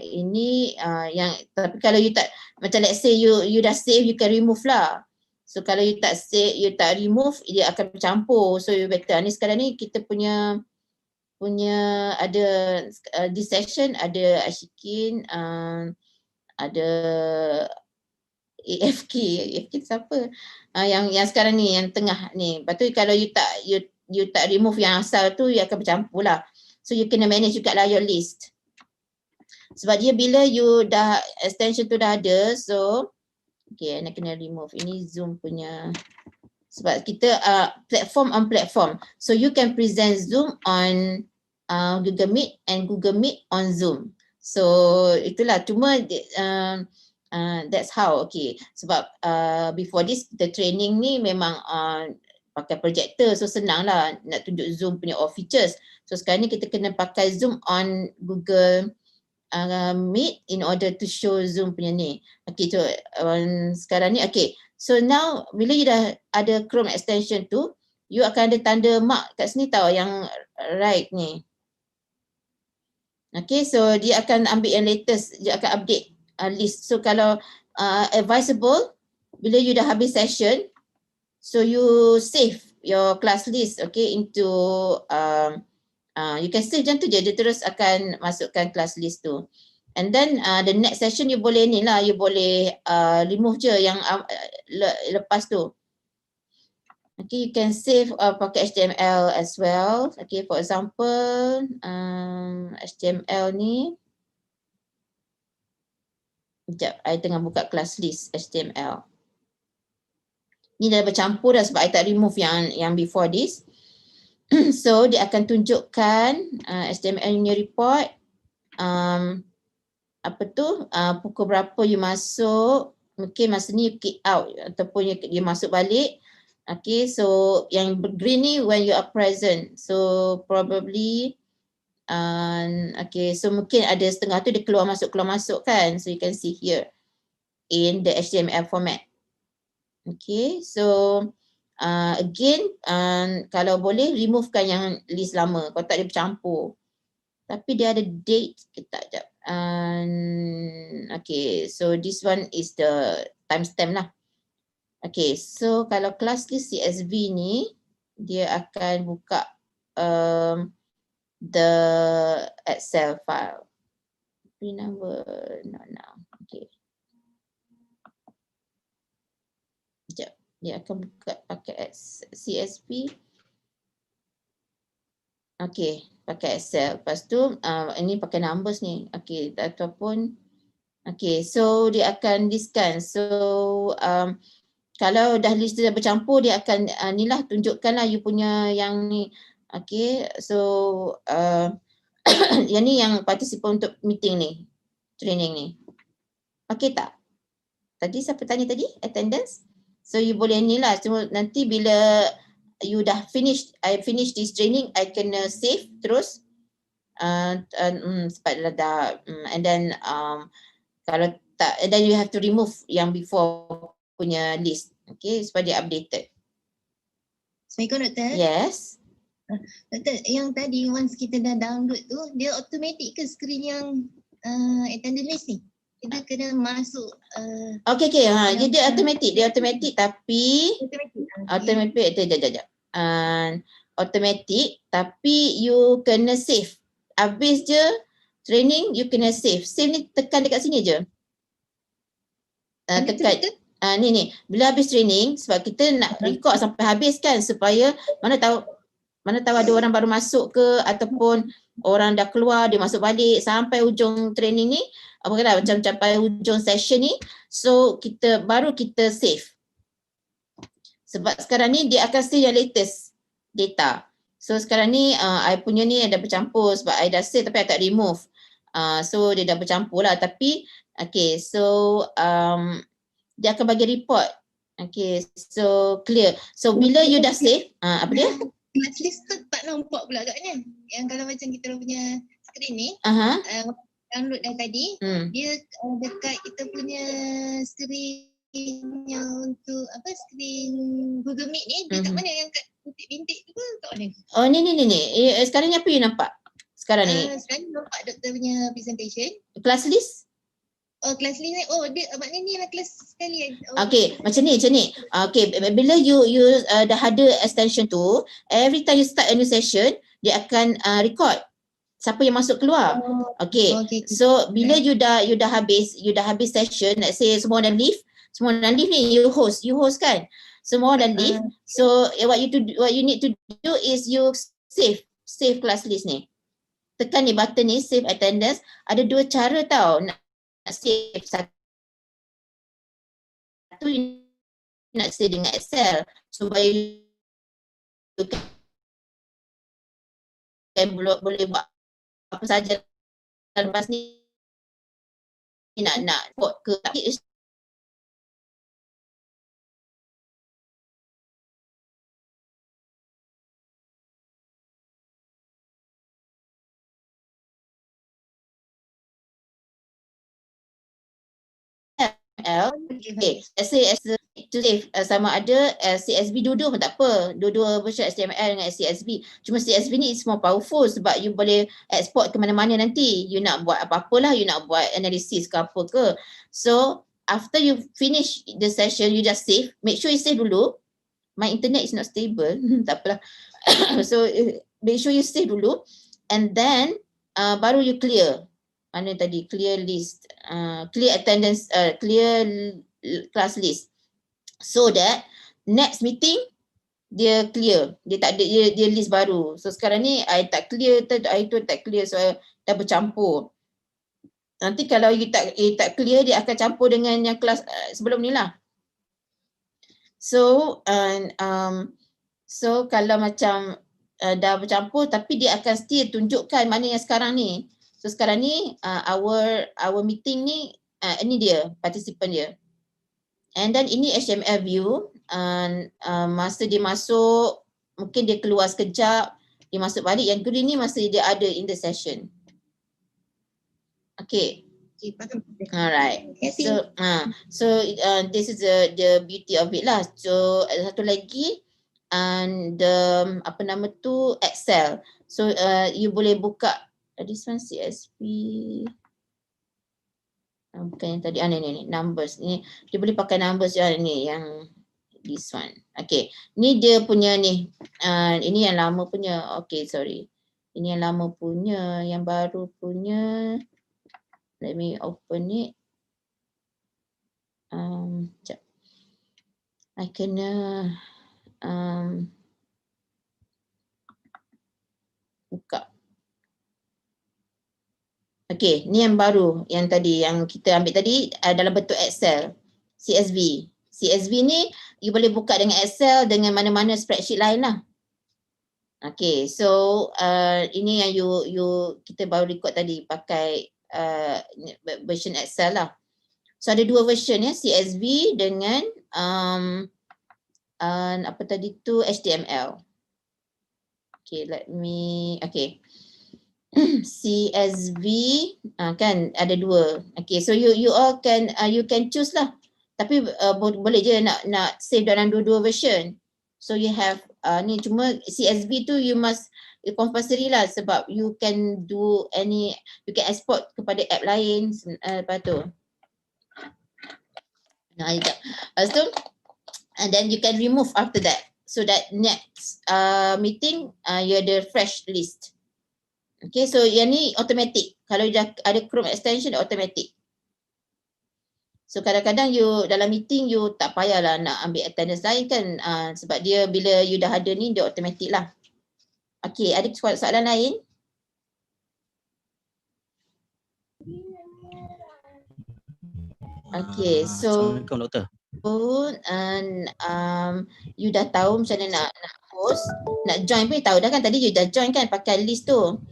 Speaker 2: ini yang, tapi kalau you tak, macam let's say you dah save, you can remove lah. So kalau you tak save, you tak remove, dia akan bercampur. So you better, ni sekarang ni kita punya ada this session ada Ashikin, ada AFK siapa? Yang sekarang ni, yang tengah ni. Lepas tu kalau you tak remove yang asal tu, you akan bercampur lah. So you kena manage juga lah your list. Sebab dia bila you dah extension tu dah ada, so okay, nak kena remove. Ini Zoom punya, sebab kita platform on platform. So you can present Zoom on Google Meet and Google Meet on Zoom. So itulah, cuma that's how, okay. Sebab before this kita training ni memang pakai projector, so senang lah nak tunjuk Zoom punya all features. So sekarang ni kita kena pakai Zoom on Google Meet in order to show Zoom punya ni. Okay, so sekarang ni, okay. So now bila you dah ada Chrome extension tu, you akan ada tanda mark kat sini tau, yang right ni. Okay, so dia akan ambil yang latest, dia akan update list. So kalau advisable, bila you dah habis session, so you save your class list, okay, into you can save macam tu je, dia terus akan masukkan class list tu. And then the next session you boleh ni lah, you boleh remove je yang lepas tu. Okay, you can save pakai HTML as well. Okay, for example, HTML ni. Sekejap, I tengah buka class list HTML. Ni dah bercampur dah sebab I tak remove yang before this. So dia akan tunjukkan HTML punya report, pukul berapa you masuk, mungkin masa ni you kick out ataupun dia masuk balik. Okay, so yang green ni when you are present, so probably okay, so mungkin ada setengah tu dia keluar masuk kan, so you can see here in the HTML format. Okay, so again, kalau boleh removekan yang list lama, kalau tak dia bercampur. Tapi dia ada date, kita sekejap. Okay, so this one is the timestamp lah. Okay, so kalau class list CSV ni, dia akan buka the Excel file. Number, not now. Okay. Sekejap. Dia akan buka pakai CSV. Okay, pakai Excel. Lepas tu, ini pakai numbers ni. Okay, ataupun, okay, so dia akan listkan. So, kalau dah list dah bercampur, dia akan ni lah, tunjukkan lah you punya yang ni. Okay, so yang ni yang participant untuk meeting ni, training ni. Okay tak? Tadi siapa tanya tadi? Attendance? So you boleh ni lah, cuma nanti bila you dah I finish this training, I kena save terus. Sebab dah, and then kalau tak, and then you have to remove yang before punya list. Okay, supaya dia updated.
Speaker 12: Assalamualaikum doktor.
Speaker 2: Yes.
Speaker 12: Doktor, yang tadi once kita dah download tu, dia automatic ke screen yang attendance list ni? Kita kena masuk
Speaker 2: Okay, dia automatic tapi automatic tapi you kena save. Habis je training, you kena save. Save ni tekan dekat sini je. Tekan ni bila habis training, sebab kita nak record sampai habis kan, supaya mana tahu ada orang baru masuk ke ataupun orang dah keluar, dia masuk balik sampai hujung training ni, macam sampai hujung session ni. So baru kita save. Sebab sekarang ni dia akan save yang latest data. So sekarang ni I punya ni ada bercampur sebab I dah save tapi I tak remove. So dia dah bercampur lah, tapi okay, so dia akan bagi report. Okay, so clear. So bila you dah save, apa dia?
Speaker 12: Class list tu tak nampak pula agaknya. Yang kalau macam kita punya screen ni, download dah tadi, dia dekat kita punya screen yang untuk apa, screen Google Meet ni, dia kat mana yang kat bintik tu ke kat mana?
Speaker 2: Oh ni. Sekarang ni apa you nampak? Sekarang ni?
Speaker 12: Sekarang nampak doktor punya presentation.
Speaker 2: Class list?
Speaker 12: Oh, kelas ni, dia maknanya ni lah kelas sekali.
Speaker 2: Okay, macam ni. Okay, bila you dah ada extension tu, every time you start a new session, dia akan record siapa yang masuk keluar. Okay, so bila you dah habis session, let's say semua dah leave ni, you host kan, semua dah leave. So what you need to do is you save class list ni. Tekan ni button ni, save attendance. Ada dua cara tau nak save. Satu nak save dengan Excel supaya you kan boleh buat apa saja lepas ni nak buat ke okay, let's say to save sama ada CSV dua-dua pun tak apa, dua-dua version HTML dengan CSV. Cuma CSV ni is more powerful sebab you boleh export ke mana-mana nanti. You nak buat apa-apalah, you nak buat analisis ke apa ke. So after you finish the session, you just save. Make sure you save dulu. My internet is not stable. Tak apalah. So make sure you save dulu and then baru you clear. Mana tadi? Clear list, clear attendance, clear class list. So that next meeting dia clear. Dia tak ada, dia list baru. So sekarang ni I tak clear, I tu tak clear, so dah bercampur. Nanti kalau you tak clear, dia akan campur dengan yang kelas sebelum ni lah. So so kalau macam dah bercampur tapi dia akan still tunjukkan mana yang sekarang ni. So sekarang ni our meeting ni ini dia participant dia. And then ini HTML view, masa dia masuk mungkin dia keluar sekejap, dia masuk balik, yang green ni masa dia ada in the session. Okay. Alright. So this is the beauty of it lah. So satu lagi apa nama tu, Excel. So you boleh buka this one CSV. Bukan yang tadi, ni numbers ni. Dia boleh pakai numbers ni yang this one. Okay, ni dia punya ni. Ini yang lama punya. Okay, sorry. Ini yang lama punya, yang baru punya. Let me open it. Sekejap. I kena buka. Okay, ni yang baru, yang tadi, yang kita ambil tadi dalam bentuk Excel, CSV. CSV ni you boleh buka dengan Excel dengan mana-mana spreadsheet lain lah. Okay, so ini yang kita baru record tadi pakai version Excel lah. So ada dua version ya, CSV dengan apa tadi tu, HTML. Okay, let me, okay. CSV kan ada dua. Okay, so you all can you can choose lah. Tapi boleh je nak save dalam dua-dua version. So you have ni, cuma CSV tu you must compulsory lah sebab you can do you can export kepada app lain lepas tu. Lepas tu and then you can remove after that. So that next meeting you ada fresh list. Okay, so yang ni automatic. Kalau dah ada Chrome extension, automatic. So kadang-kadang you dalam meeting, you tak payahlah nak ambil attendance lain kan. Sebab dia bila you dah ada ni, dia automatic lah. Okay, ada soalan lain? Okay, so
Speaker 15: Assalamualaikum doktor.
Speaker 2: You dah tahu macam mana nak host, nak join pun tahu dah kan, tadi you dah join kan pakai list tu.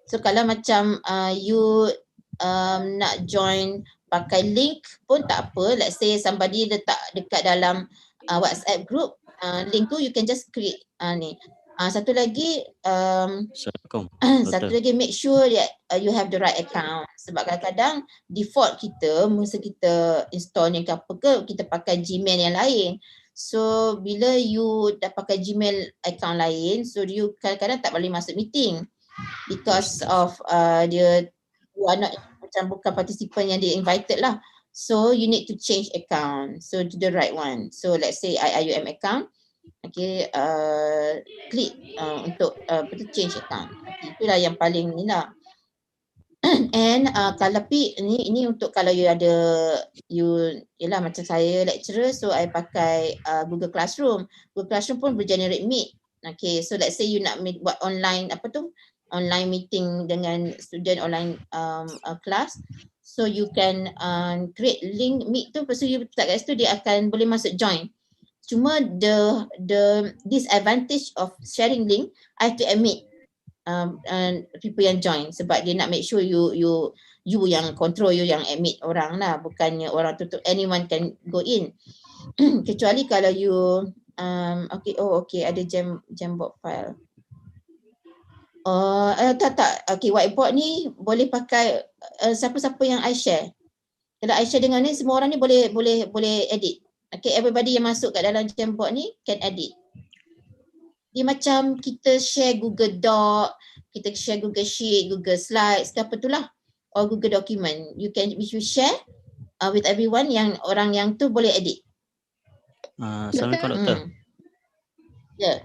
Speaker 2: So kalau macam you nak join pakai link pun tak apa. Let's say somebody letak dekat dalam WhatsApp group, link tu you can just create ni. Satu lagi
Speaker 15: Assalamualaikum.
Speaker 2: satu lagi make sure that you have the right account. Sebab kadang-kadang default kita masa kita install ni ke apa ke, kita pakai Gmail yang lain. So bila you dah pakai Gmail account lain, so you kadang-kadang tak boleh masuk meeting because of dia you are not, macam bukan participant yang dia invited lah. So you need to change account, so to the right one. So let's say IUM account, okay, klik untuk change account. Okay, itulah yang paling ni lah. And kalau ini untuk kalau you ada, yelah macam saya lecturer, so I pakai Google Classroom. Google Classroom pun bergenerate meet. Okay, so let's say you nak buat online online meeting dengan student online class, so you can create link meet tu, lepas tu you letak kat situ, dia akan boleh masuk join. Cuma the disadvantage of sharing link, I have to admit people yang join, sebab dia nak make sure you yang control, you yang admit orang lah, bukannya orang tutup, anyone can go in. Kecuali kalau you okay, ada Jamboard file. Tak. Okay, whiteboard ni boleh pakai siapa-siapa yang I share. Kalau I share dengan ni, semua orang ni boleh edit. Okay, everybody yang masuk kat dalam Jamboard ni can edit. Dia macam kita share Google Doc, kita share Google Sheet, Google Slides, ke apa tu lah, or Google Document. If you share with everyone, yang orang yang tu boleh edit.
Speaker 15: Assalamualaikum doktor.
Speaker 2: Ya.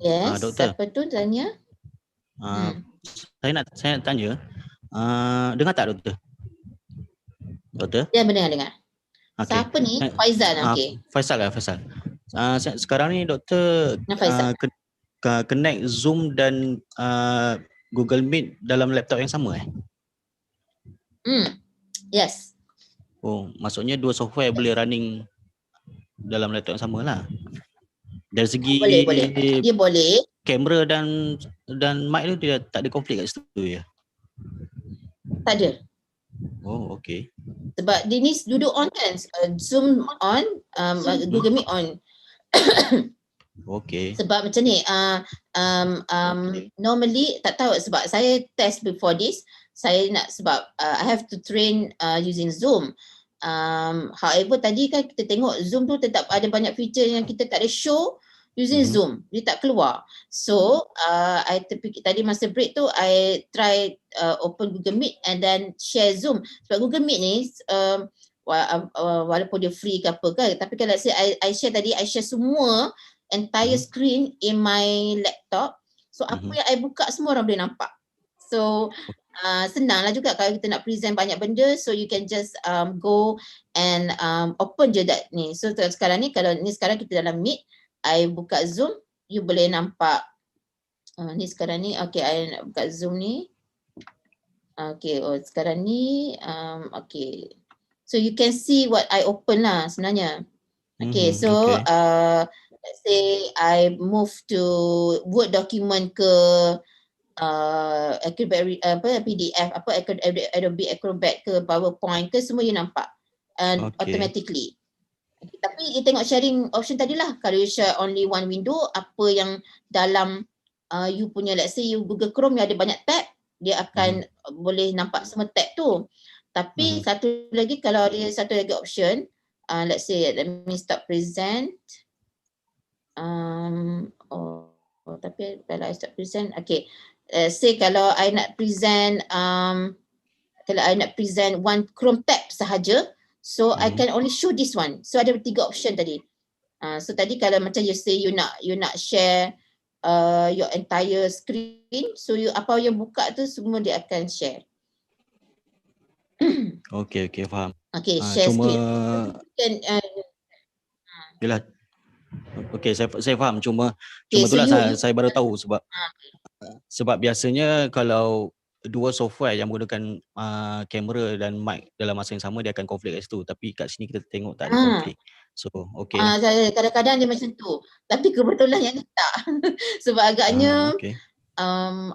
Speaker 2: Yes,
Speaker 15: doktor.
Speaker 2: siapa tu tanya?
Speaker 15: Saya nak tanya, dengar tak doktor? Doktor?
Speaker 2: Ya, dengar. Okay. Siapa ni? Faizal. Okay.
Speaker 15: Faisal. Sekarang ni doktor connect Zoom dan Google Meet dalam laptop yang sama
Speaker 2: Yes.
Speaker 15: Oh, maksudnya dua software boleh running dalam laptop yang sama lah. Dari segi
Speaker 2: boleh. Dia boleh.
Speaker 15: Kamera dan mic tu dia tak ada konflik kat situ ya?
Speaker 2: Tak ada.
Speaker 15: Oh, okay.
Speaker 2: Sebab dia ni duduk on kan, Zoom on, Google Meet on.
Speaker 15: Okay.
Speaker 2: Sebab macam ni, normally tak tahu, sebab saya test before this, saya nak, sebab I have to train using Zoom. However tadi kan kita tengok Zoom tu tetap ada banyak feature yang kita tak ada show using Zoom, dia tak keluar. So I terfikir tadi masa break tu, I try open Google Meet and then share Zoom. Sebab Google Meet ni walaupun dia free ke apa kan, tapi kalau I share tadi, I share semua entire screen in my laptop. So apa yang I buka semua orang boleh nampak. So senanglah juga kalau kita nak present banyak benda, so you can just go and open je that ni. So sekarang ni, kalau ni sekarang kita dalam Meet, I buka Zoom, you boleh nampak ni sekarang ni. Okay, I nak buka Zoom ni. Okay, sekarang ni okay. So you can see what I open lah sebenarnya. Okay, so let's say I move to Word document ke PDF, Adobe Acrobat ke PowerPoint ke, semua you nampak automatically. Tapi you tengok sharing option tadi lah. Kalau you share only one window, apa yang dalam you punya, let's say you Google Chrome yang ada banyak tab, dia akan boleh nampak semua tab tu. Tapi satu lagi, kalau ada satu lagi option, let's say let me start present. Tapi kalau I start present, okay. Say kalau I nak present one Chrome tab sahaja, so I can only show this one. So ada 3 option tadi. So tadi kalau macam you say you nak share your entire screen, so you apa yang buka tu semua dia akan share.
Speaker 15: Okay, faham.
Speaker 2: Okay, share screen.
Speaker 15: Yalah. Okay, saya faham. Cuma itulah saya baru tahu sebab biasanya kalau dua software yang menggunakan kamera dan mic dalam masa yang sama, dia akan konflik kat situ. Tapi kat sini kita tengok tak ada konflik. So, okay.
Speaker 2: Kadang-kadang dia macam tu. Tapi kebetulan yang ni tak. Sebab agaknya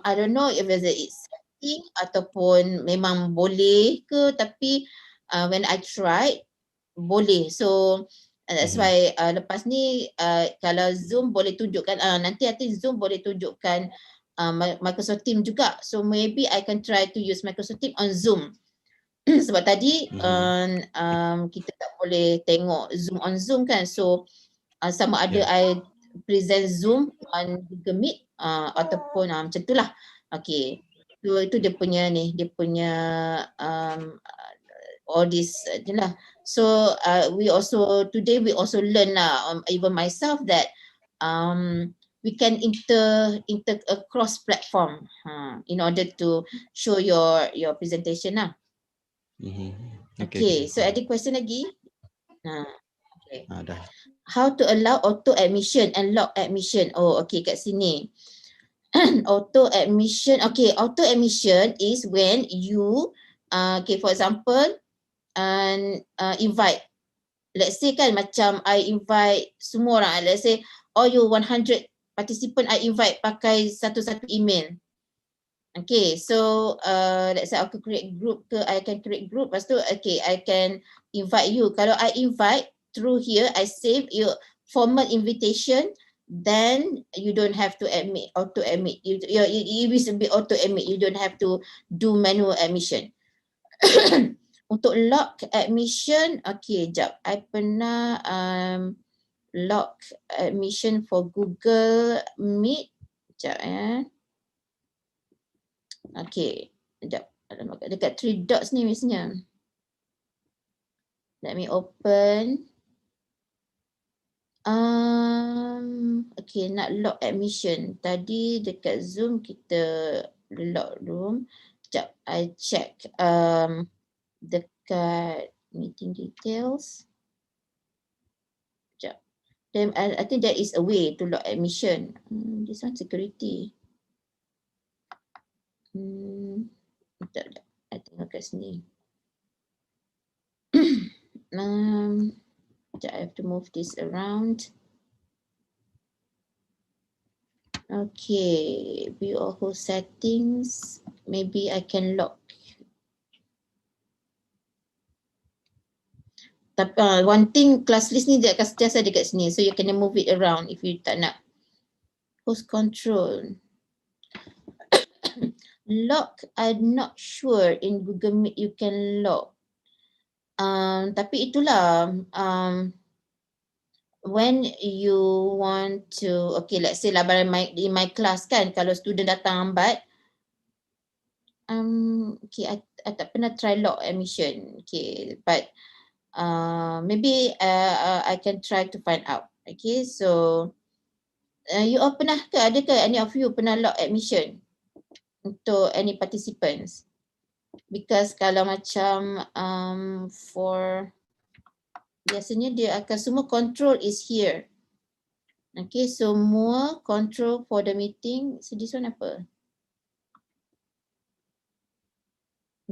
Speaker 2: I don't know if it's setting ataupun memang boleh ke, tapi when I tried boleh. So that's why lepas ni kalau Zoom boleh tunjukkan nanti Zoom boleh tunjukkan Microsoft Team juga. So maybe I can try to use Microsoft Team on Zoom. Sebab tadi kita tak boleh tengok Zoom on Zoom kan. So sama ada I present Zoom on Google Meet ataupun macam itulah. Okay. So itu dia punya all this je lah. So today we also learn lah, even myself, that we can inter across platform in order to show your presentation lah. Okay, so ada question lagi? Okay.
Speaker 15: Dah.
Speaker 2: How to allow auto admission and lock admission? Oh, okay, kat sini. Auto admission. Okay, auto admission is when you okay, for example, invite. Let's say kan macam I invite semua orang. Let's say all you 100 participant I invite pakai satu-satu email. Okay, so let's say aku create group ke, I can create group. Lepas tu, okay, I can invite you. Kalau I invite through here, I save your formal invitation, then you don't have to auto admit. You will be auto admit. You don't have to do manual admission. Untuk lock admission, okay, jap. I pernah lock admission for Google Meet. Jap Okay, sekejap. Dekat 3 dots ni biasanya. Let me open. Okay, nak lock admission. Tadi dekat Zoom kita lock room. Sekejap, I check. Dekat meeting details. Sekejap. Then I think there is a way to lock admission. This one security. Sekejap, I tengok kat sini. I have to move this around. Okay, view all host settings. Maybe I can lock. Tapi one thing, class list ni dia akan sentiasa dekat sini. So you can move it around if you tak nak. Host control. Lock, I'm not sure in Google Meet you can lock. Tapi itulah, when you want to, okay, let's say lah in my class kan, kalau student datang lambat, okay, I tak pernah try lock admission, okay, but maybe I can try to find out. Okay, so you all pernah ke, ada ke any of you pernah lock admission untuk any participants? Because kalau macam for biasanya dia akan semua control is here. Okay, so more control for the meeting. So this one apa?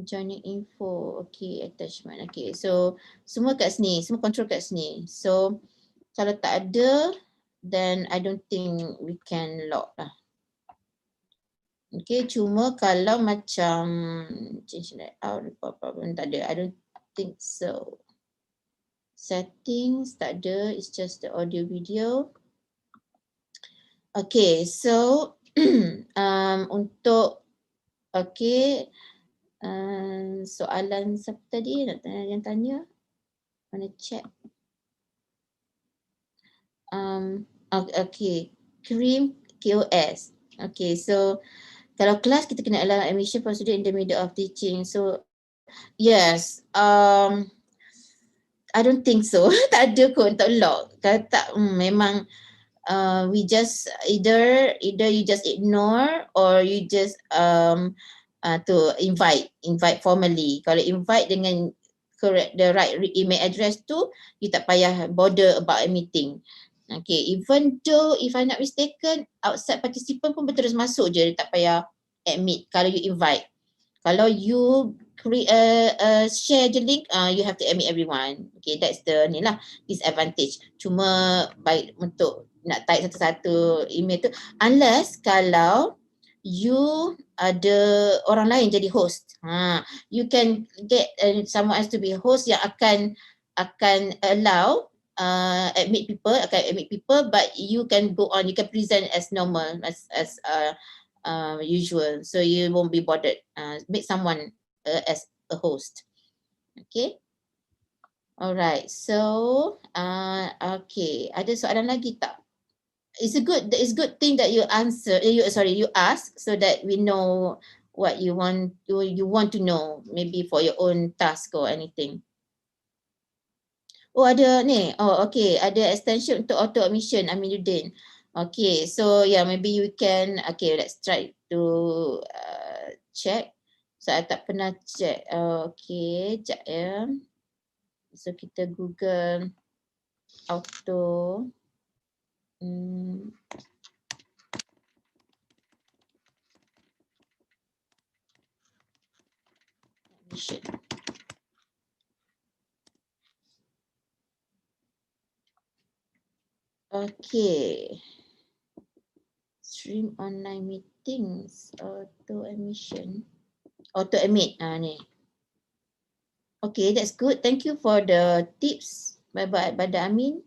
Speaker 2: Joining info. Okay, attachment. Okay, so semua kat sini, semua control kat sini. So kalau tak ada, then I don't think we can lock lah. Okay, cuma kalau macam change layout, problem tak ada. I don't think so. Settings tak ada, it's just the audio video. Okay, so untuk okay, soalan siapa tadi yang tanya? Mana check? Okay, Cream KOS. Okay, so kalau kelas kita kena allow admission for student in the middle of teaching. So yes, I don't think so. Tak ada kot untuk lock. Kalau tak, memang we just either you just ignore or you just to invite formally. Kalau invite dengan correct the right email address tu, you tak payah bother about a meeting. Okay, even though if I'm not mistaken, outside participant pun terus masuk je, tak payah admit kalau you invite. Kalau you create share the link, you have to admit everyone. Okay, that's the ni lah disadvantage. Cuma baik untuk nak type satu-satu email tu, unless kalau you ada orang lain jadi host. You can get someone else to be host yang akan allow admit people, but you can go on, you can present as normal, as usual, so you won't be bothered. Make someone as a host. Okay. Alright, so okay, ada soalan lagi tak? It's good thing that you answer. You ask, so that we know what you want to know, maybe for your own task or anything. Oh, ada ni. Oh, okay, ada extension untuk auto admission, Aminuddin. Okay, so yeah, maybe you can. Okay, let's try to check. So I tak pernah check. Okay, sekejap ya. So kita Google auto admission. Okay. Stream online meetings, auto admission. Auto admit ni. Okay, that's good. Thank you for the tips by Amin.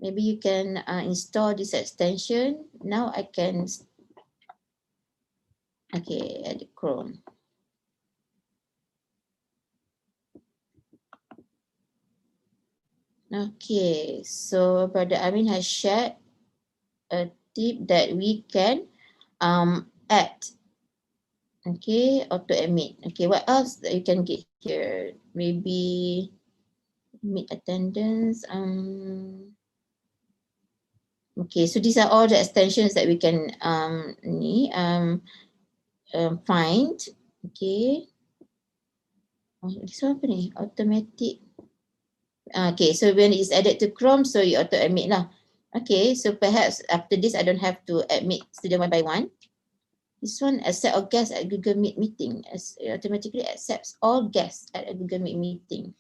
Speaker 2: Maybe you can install this extension. Now I can, okay, edit Chrome. Okay, so Brother Amin has shared a tip that we can add. Okay, auto admit. Okay, what else that you can get here? Maybe meet attendance. Okay, so these are all the extensions that we can find. Okay. Oh, this one apa ni? Automatic. Okay, so when it's added to Chrome, so you auto admit lah. Okay, so perhaps after this I don't have to admit student one by one. This one, accept all guests at Google Meet meeting. It automatically accepts all guests at a Google Meet meeting.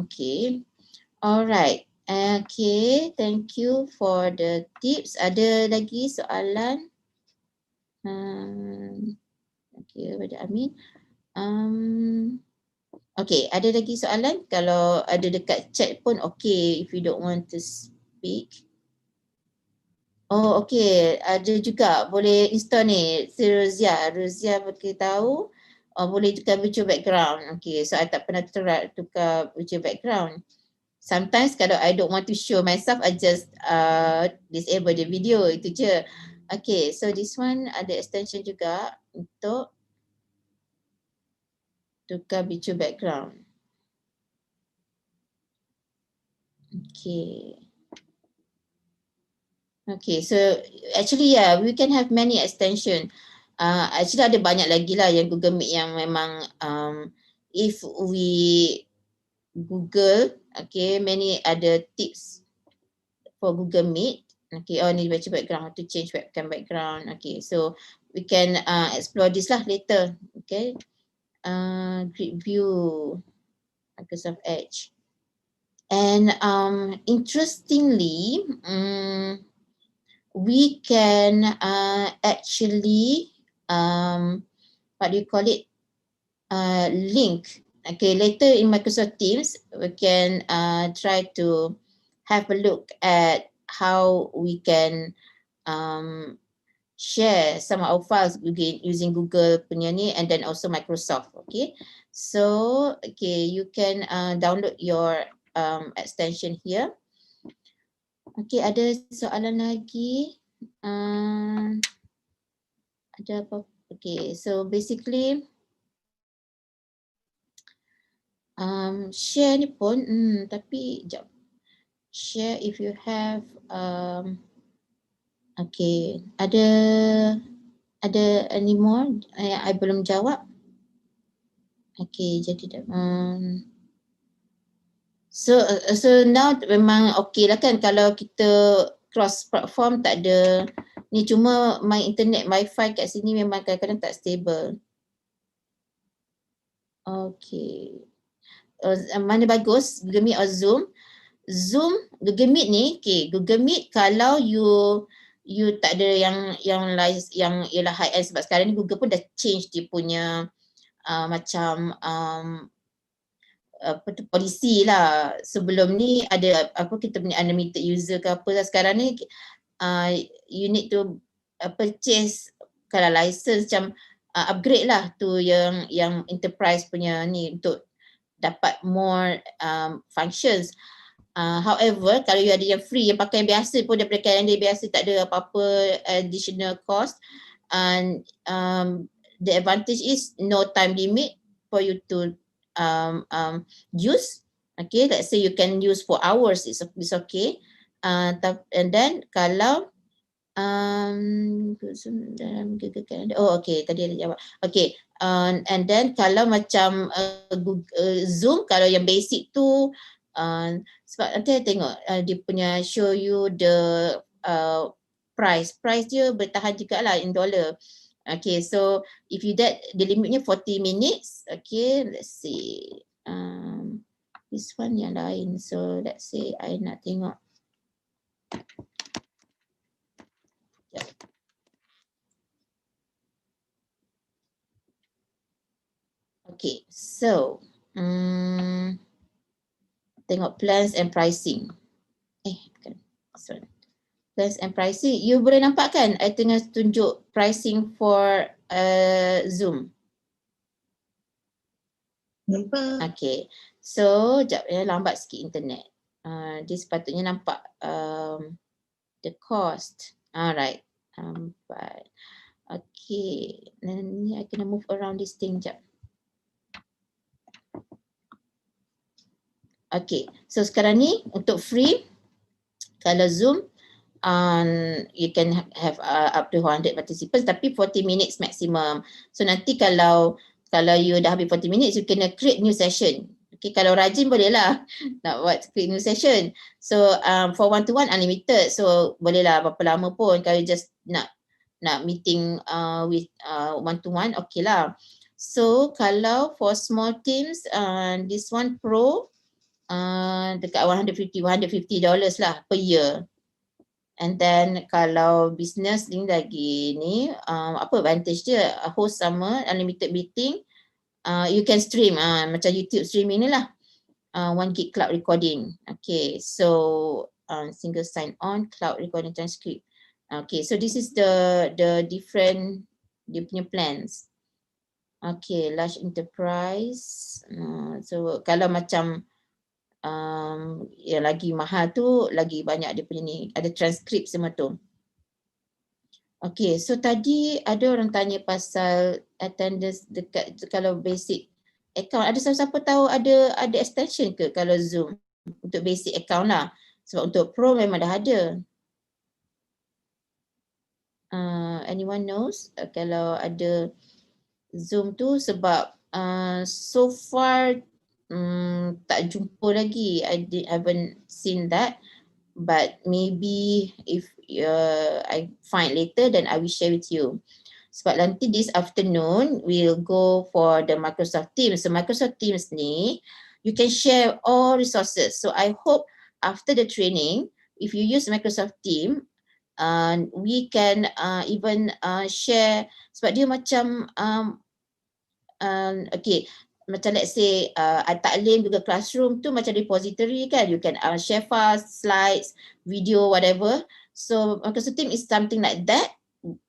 Speaker 2: Okay. Alright. Okay, thank you for the tips. Ada lagi soalan? Okay, Brother Amin. Okay, ada lagi soalan? Kalau ada dekat chat pun okay if you don't want to speak. Oh, okay. Ada juga boleh install ni. Si Rozia beritahu boleh tukar virtual background. Okay, so I tak pernah tukar virtual background. Sometimes kalau I don't want to show myself, I just disable the video, itu je. Okay, so this one ada extension juga untuk tukar virtual background. Okay. Okay, so actually yeah, we can have many extension. Actually ada banyak lagi lah yang Google Meet yang memang if we Google, okay, many other tips for Google Meet. Okay, ni baca background, how to change webcam background. Okay, so we can explore this lah later. Okay, grid view, Microsoft Edge. And interestingly, we can actually what do you call it? Link. Okay, later in Microsoft Teams, we can try to have a look at how we can share some of our files using Google punya ni, and then also Microsoft. Okay, so okay, you can download your extension here. Okay, ada soalan lagi? Ada apa? Okay, so basically share ni pun tapi jap. Share if you have okay, ada any more I belum jawab. Okay, jadi so now memang okay lah kan kalau kita cross platform, tak ada ni, cuma my internet wifi kat sini memang kadang-kadang tak stable. Okay. Mana bagus, Google Meet or Zoom? Zoom, Google Meet ni, okay, Google Meet kalau you you tak ada yang ialah high end, sebab sekarang ni Google pun dah change dia punya macam apa tu, polisi lah. Sebelum ni ada apa, kita punya unlimited user ke apa lah. Sekarang ni you need to purchase kalau license macam upgrade lah tu yang enterprise punya ni untuk dapat more functions. However, kalau you ada yang free, yang pakai yang biasa pun daripada kalender biasa, tak ada apa-apa additional cost. And the advantage is no time limit for you to use. Okay, let's say you can use for hours, it's okay. And then kalau dalam Google Calendar, oh okay, tadi ada jawab. Okay, and then kalau macam Zoom, kalau yang basic tu sebab nanti saya tengok dia punya show you the price dia bertahan juga lah in dollar. Okay, so if you that, the limitnya 40 minutes. Okay, let's see. This one yang lain. So let's say I nak tengok. Okay, so tengok plans and pricing. Bukan. Sorry. Plans and pricing. You boleh nampak kan? I tengah tunjuk pricing for Zoom. Nampak. Okay. So, sekejap ya, lambat sikit internet. Dia sepatutnya nampak the cost. Alright. But, okay. Then I kena move around this thing sekejap. Okay. So, sekarang ni untuk free, kalau Zoom, you can have up to 100 participants, tapi 40 minutes maximum. So nanti kalau you dah habis 40 minutes, you kena create new session. Okay, kalau rajin boleh lah nak buat create new session. So for one to one unlimited, so boleh lah berapa lama pun. Kalau you just nak meeting with one to one, okay lah. So kalau for small teams, this one pro dekat $150 lah per year. And then kalau business ni lagi ni, apa advantage dia? Host sama, unlimited meeting, you can stream, macam YouTube streaming ni lah. 1 gig cloud recording. Okay, so single sign on, cloud recording transcript. Okay, so this is the different dia punya plans. Okay, large enterprise. So kalau macam yang lagi mahal tu, lagi banyak dia punya ni, ada transkrip semua tu. Okay, so tadi ada orang tanya pasal attendance dekat kalau basic account. Ada siapa-siapa tahu ada extension ke kalau Zoom untuk basic account lah? Sebab untuk pro memang dah ada. Anyone knows kalau ada Zoom tu? Sebab so far tak jumpa lagi. I haven't seen that, but maybe if I find later, then I will share with you. Sebab nanti this afternoon we'll go for the Microsoft Teams. So Microsoft Teams ni you can share all resources. So I hope after the training, if you use Microsoft Teams, we can even share, sebab dia macam okay, macam let's say taklim Google Classroom tu macam repository kan, you can share files, slides, video, whatever. So Microsoft Teams is something like that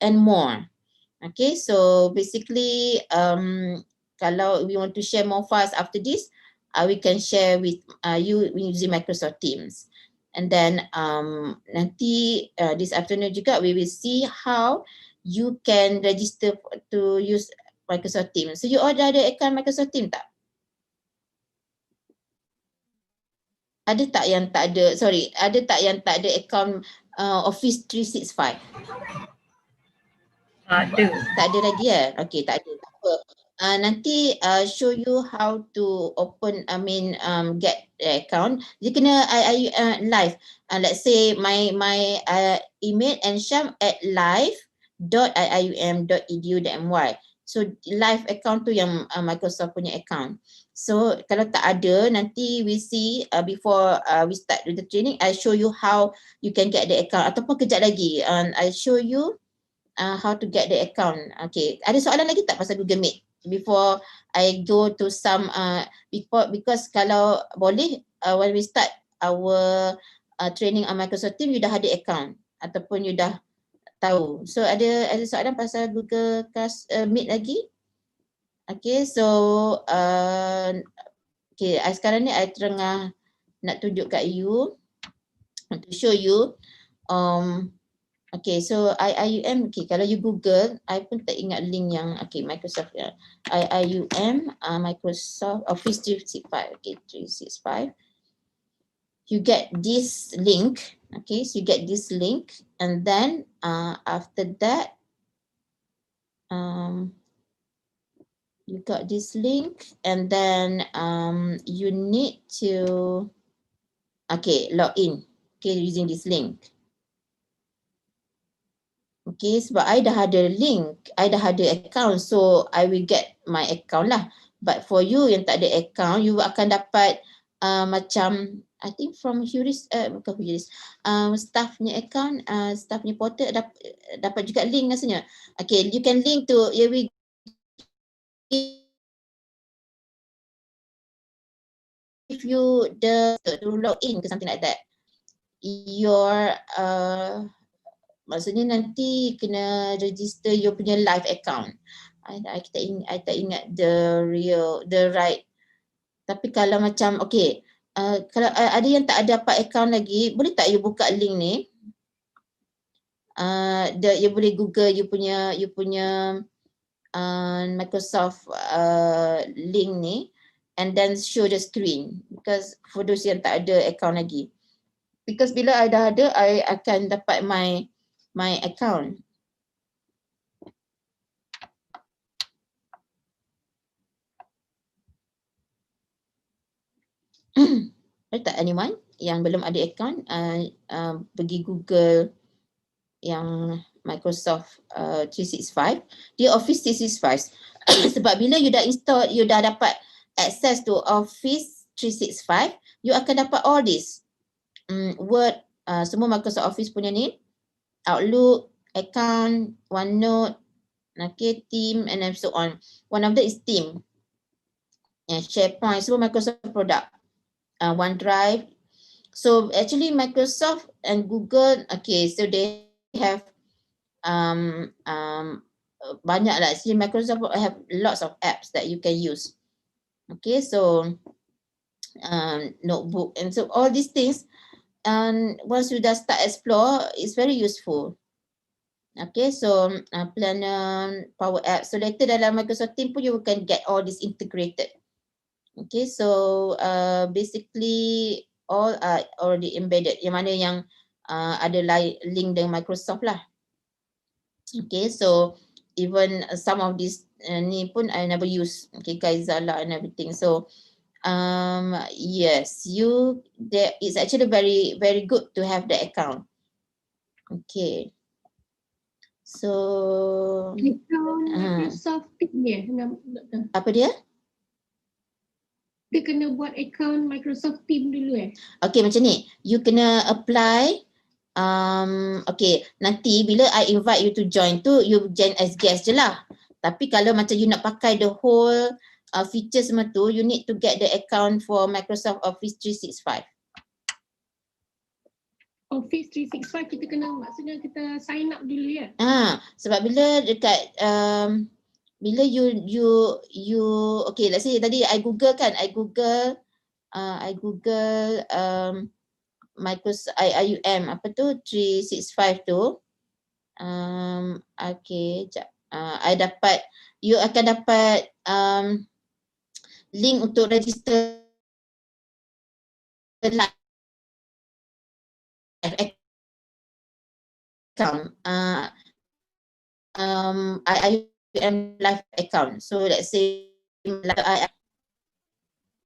Speaker 2: and more. Okay, so basically kalau we want to share more files after this, we can share with you using Microsoft Teams. And then nanti this afternoon juga we will see how you can register to use Microsoft Teams. So you all dah ada account Microsoft Teams tak? Ada tak yang tak ada, sorry, ada tak yang tak ada account Office 365? Ada. Tak ada lagi ya? Okay, tak ada. Tak apa. Nanti show you how to open, get the account. Dia kena live. Let's say my email and sham@live.iium.edu.my. So live account tu yang Microsoft punya account. So kalau tak ada, nanti we see before we start with the training, I show you how you can get the account. Ataupun kejap lagi, I show you how to get the account. Okay, ada soalan lagi tak pasal Google Meet? Before I go to some, because kalau boleh, when we start our training on Microsoft Teams, you dah ada account ataupun you dah tahu. So ada soalan pasal Google Class Meet lagi? Okay, so okay, sekarang ni I tengah nak tunjuk kat you, to show you. Okay, so IIUM, okay, kalau you Google, I pun tak ingat link yang, okay, Microsoft, IIUM, Microsoft Office 365, okay, 365. You get this link, okay, so you get this link, and then after that, you got this link, and then you need to, okay, log in, okay, using this link. Okay, sebab I dah ada link, I dah ada account, so I will get my account lah. But for you yang tak ada account, you akan dapat macam, I think from Huris, bukan Huris, staffnya account, staffnya portal dapat juga link rasanya. Okay, you can link to, here we give you the to log in ke something like that. Your maksudnya nanti kena register you punya live account. I tak ingat the right. Tapi kalau macam okay, kalau ada yang tak ada dapat account lagi, boleh tak you buka link ni? You boleh Google you punya Microsoft link ni, and then show the screen, because for those yang tak ada account lagi. Because bila I dah ada, I akan dapat my account. Ada tak anyone yang belum ada account, pergi Google yang Microsoft 365, dia Office 365. Sebab bila you dah install, you dah dapat access to Office 365, you akan dapat all this. Word, semua Microsoft Office punya ni, Outlook, account, OneNote, okay, team, and then so on. One of them is team. And SharePoint, semua Microsoft product. OneDrive. So actually Microsoft and Google, okay, so they have banyak lah. Actually Microsoft have lots of apps that you can use. Okay, so notebook, and so all these things, once you just start explore, it's very useful. Okay, so planner, Power App. So later dalam Microsoft Teams pun you can get all this integrated. Okay, so basically all are already embedded. Yang mana yang ada link dengan Microsoft lah. Okay, so even some of this ni pun I never use. Okay, Kaizala and everything. So yes, it's actually very, very good to have the account. Okay. So
Speaker 1: Microsoft Teams dia,
Speaker 2: apa dia?
Speaker 1: Dia kena buat account Microsoft Teams dulu
Speaker 2: Okay, macam ni. You kena apply. Okay, nanti bila I invite you to join tu, you join as guest je lah. Tapi kalau macam you nak pakai the whole feature semua tu, you need to get the account for Microsoft Office 365.
Speaker 1: Office 365 kita kena, maksudnya kita sign up dulu ya?
Speaker 2: Sebab bila dekat bila you okay, let's say tadi I Google kan, I Google Microsoft IIUM apa tu 365 tu, okay, I dapat, you akan dapat link untuk register live account, IIUM live account. So let's say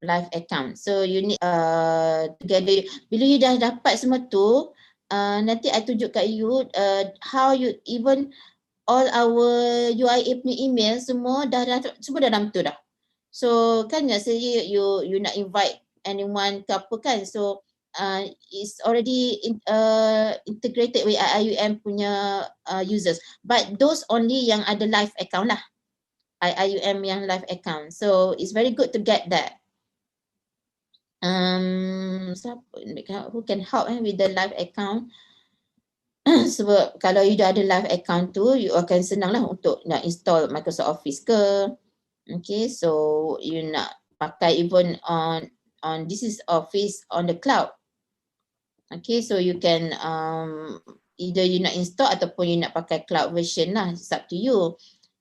Speaker 2: live account. So you need together. Bila you dah dapat semua tu, nanti I tunjuk kat you how you even all our UIA punya email semua dah semua dalam tu dah. So kan biasanya you nak invite anyone ke apa kan, so it's already integrated with IIUM punya users, but those only yang ada live account lah, IIUM yang live account. So it's very good to get that. Who can help with the live account? Sebab kalau you dah ada live account tu, you akan senang lah untuk nak install Microsoft Office ke. Okay, so you nak pakai even on this is Office on the cloud. Okay, so you can either you nak install ataupun you nak pakai cloud version lah, it's up to you.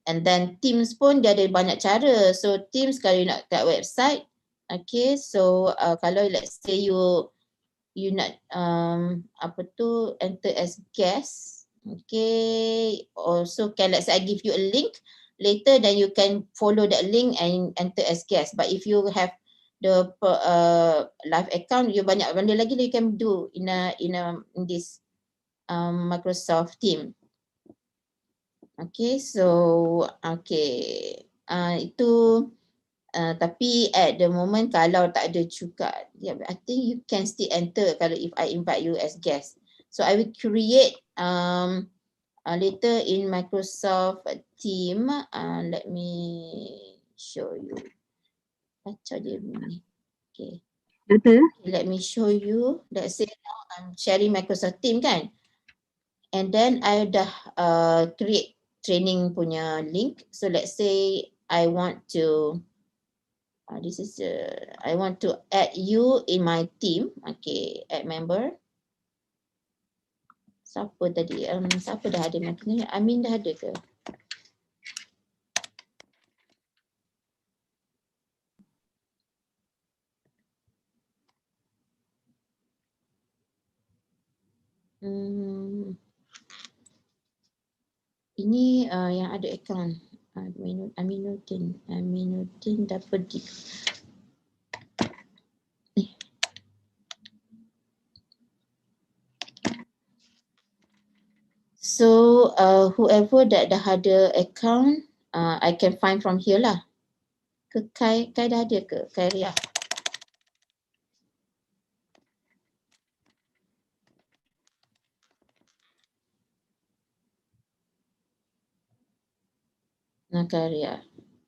Speaker 2: And then Teams pun dia ada banyak cara. So Teams kalau you nak kat website, okay, so kalau let's say you nak enter as guest, okay, also can, let's say I give you a link later, then you can follow that link and enter as guest. But if you have the live account, you banyak benda lagi you can do in this Microsoft team. Okay, so okay, itu tapi at the moment kalau tak ada juga, yeah, I think you can still enter kalau if I invite you as guest. So I will create later in Microsoft team. Let me show you. Baca dia ni. Okay. Let me show you. Let's say now I'm sharing Microsoft team kan. And then I dah create training punya link. So let's say I want to I want to add you in my team. Okay, add member. Siapa tadi? Siapa dah ada maknanya? Amin dah ada ke? Ini yang ada account. Aminuddin dapat di. So whoever that dah ada account, I can find from here lah. Ke Kai dah ada ke? Kai Ria.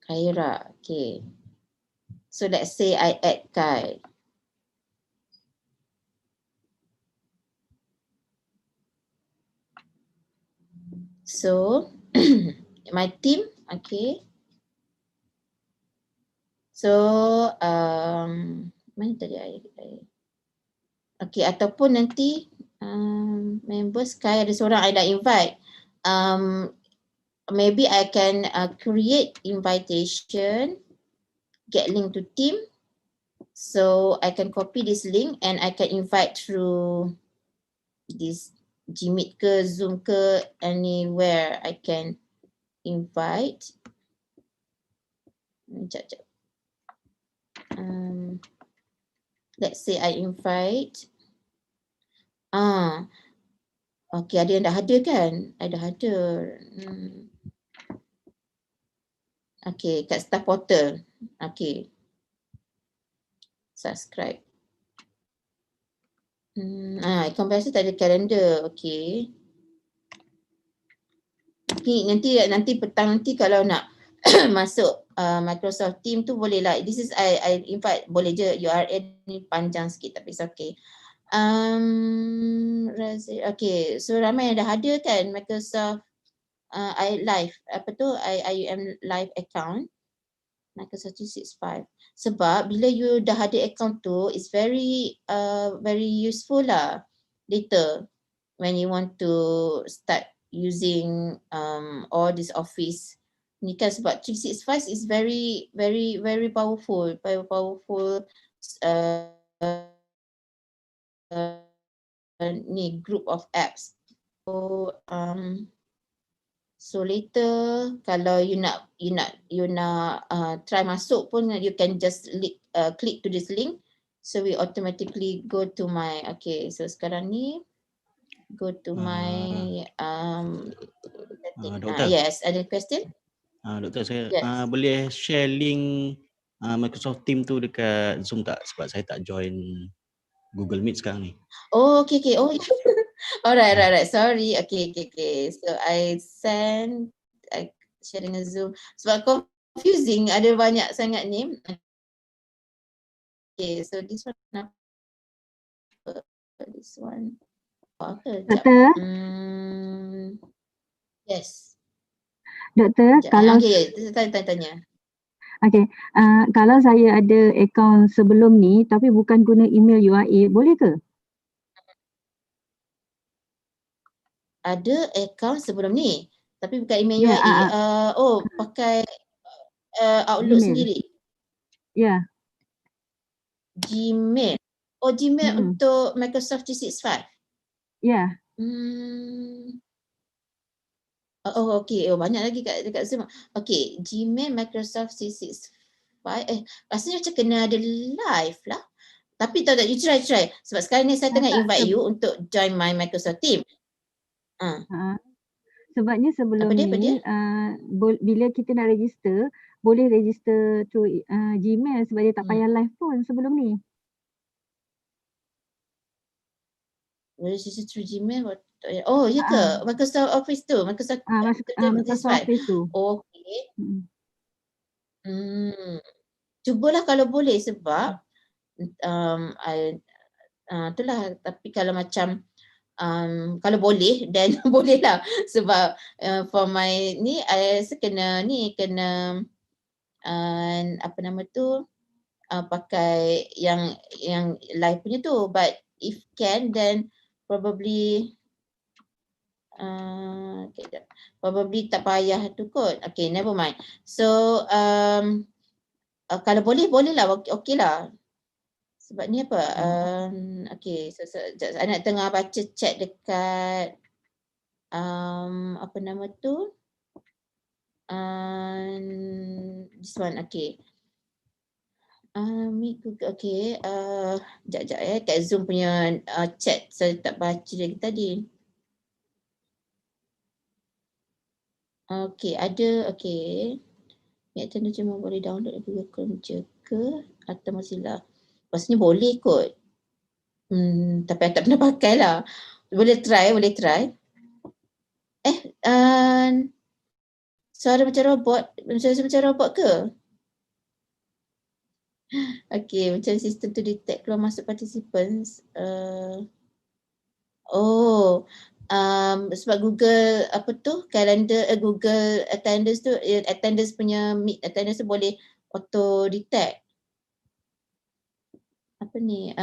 Speaker 2: Kaira, okay. So let's say I add Kai. So my team, okay. So mana tadi okay, ataupun nanti members Kai ada seorang I nak invite. Maybe I can create invitation, get link to team. So I can copy this link and I can invite through this Gmeet ke Zoom ke, anywhere I can invite. Let's say I invite. Okay, ada yang dah ada kan? I dah ada. Okay, kat staff portal. Okay. Subscribe. Icon biasa tak ada kalender. Okay. Nanti petang nanti kalau nak masuk Microsoft Team tu boleh lah. This is I invite, boleh je URL ni panjang sikit tapi it's okay. Okay, so ramai yang dah ada kan Microsoft live, IUM live account Microsoft 365. Sebab bila you dah ada account tu, it's very useful lah later when you want to start using all this Office ni kan, sebab 365 is very powerful ni group of apps. So later kalau you nak try masuk pun, you can just click to this link, so we automatically go to my, okay, so sekarang ni go to my
Speaker 15: Doktor.
Speaker 2: yes, ada question?
Speaker 15: Doktor, saya
Speaker 2: yes.
Speaker 15: boleh share link Microsoft Team tu dekat Zoom tak? Sebab saya tak join Google Meet sekarang ni.
Speaker 2: Oh, okay. Oh, alright. Sorry. Okay. So I sharing a Zoom. Sebab confusing, ada banyak sangat ni. Okay, so this one apa? This one. Apa?
Speaker 16: Doktor?
Speaker 2: Yes.
Speaker 16: Doktor, kalau
Speaker 2: tanya.
Speaker 16: Okay, kalau saya ada akaun sebelum ni tapi bukan guna email URA, boleh ke?
Speaker 2: Ada akaun sebelum ni tapi bukan email URA. Pakai Outlook
Speaker 16: Gmail.
Speaker 2: sendiri.
Speaker 16: Ya.
Speaker 2: Gmail. Gmail untuk Microsoft 365.
Speaker 16: Ya.
Speaker 2: Okay. Banyak lagi dekat Zoom. Okay, Gmail Microsoft 365. Rasanya macam kena ada live lah. Tapi tahu tak, you try. Sebab sekarang ni saya tengah invite you untuk join my Microsoft Team.
Speaker 16: Sebabnya sebelum
Speaker 2: Apa
Speaker 16: ni, bila kita nak register, boleh register through Gmail sebab dia tak payah live pun sebelum ni.
Speaker 2: Register through Gmail. Oh, ya ke? Microsoft Office tu. Microsoft
Speaker 16: Office tu.
Speaker 2: Okay. Cubalah kalau boleh sebab itulah, tapi kalau macam kalau boleh dan boleh lah sebab for my ni saya kena apa nama tu pakai yang live punya tu, but if can then probably probably tak payah tu kot. Okay, never mind. So kalau boleh lah, okay lah. Sebab ni apa? Okay, so saya nak tengah baca chat dekat apa nama tu? This one, okay. Okay, sekejap kat Zoom punya chat saya tak baca lagi tadi. Okay, ada, okay. Ya, tanda cuma boleh download Google Chrome je ke atau Mozilla? Maksudnya boleh kot. Tapi saya tak pernah pakai lah. Boleh try. Suara macam robot ke? Okay, macam sistem tu detect keluar masuk participants. Sebab Google apa tu, calendar, Google attendance tu, attendance punya meet attendance tu boleh auto detect. Apa ni?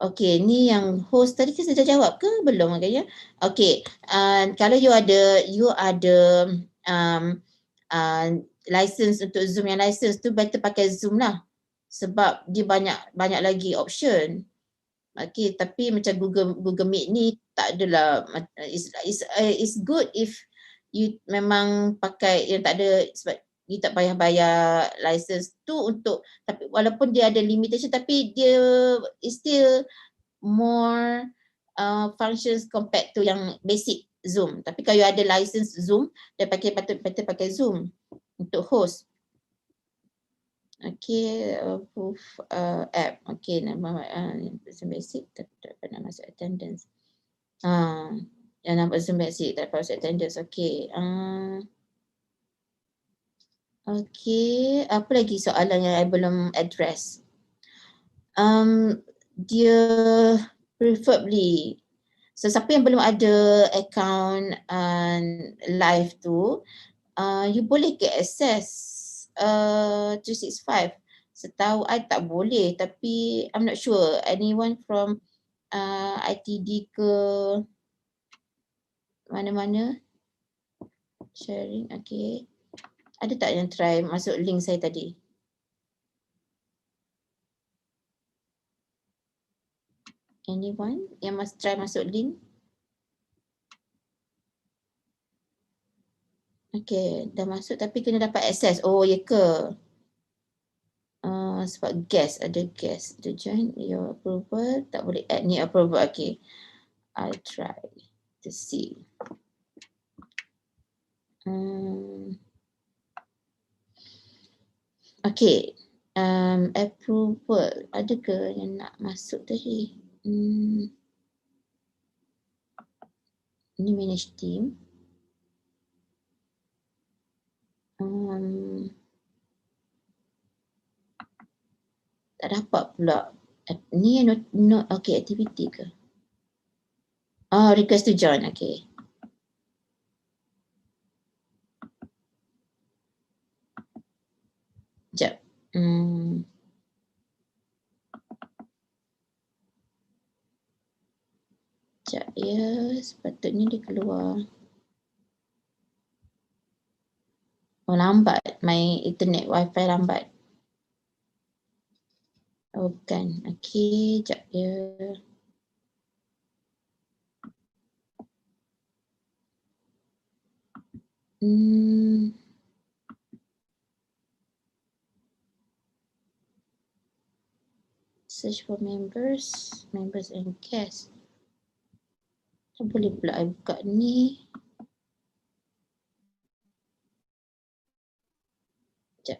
Speaker 2: Okay, ni yang host tadi kan saya dah jawab ke? Belum agaknya. Okay, kalau you ada license untuk Zoom, yang license tu better pakai Zoom lah. Sebab dia banyak lagi option. Okay, tapi macam Google Meet ni tak adalah, it's good if you memang pakai yang tak ada, sebab you tak payah bayar license tu untuk, tapi walaupun dia ada limitation tapi dia is still more functions compared to yang basic Zoom. Tapi kalau you ada license Zoom, dia patut pakai Zoom untuk host. Okay, proof app. Okay, nama basic tak pernah masuk attendance. Yang nama Zoom basic tak pernah masuk attendance. Okay. Okay, apa lagi soalan yang I belum address? Dia preferably, so siapa yang belum ada account live tu, you boleh get access 365. Setahu I tak boleh, tapi I'm not sure anyone from ITD ke mana-mana sharing. Okay, ada tak yang try masuk link saya tadi? Anyone yang try masuk link? Okay, dah masuk tapi kena dapat access. Oh, ya ke? Sebab guest, ada guest. To join your approval, tak boleh add ni approval. Okay, I'll try to see. Okay, approval. Ada ke yang nak masuk tadi? Ini manage team. Tak dapat pula. Ni okay, activity ke? Request to join, okay. Sekejap. Sekejap ya, sepatutnya dia keluar. Oh, lambat. My internet wifi lambat. Oh, bukan. Okay, sekejap ya. Search for members and guests. Tak boleh pula I buka ni. Sekejap.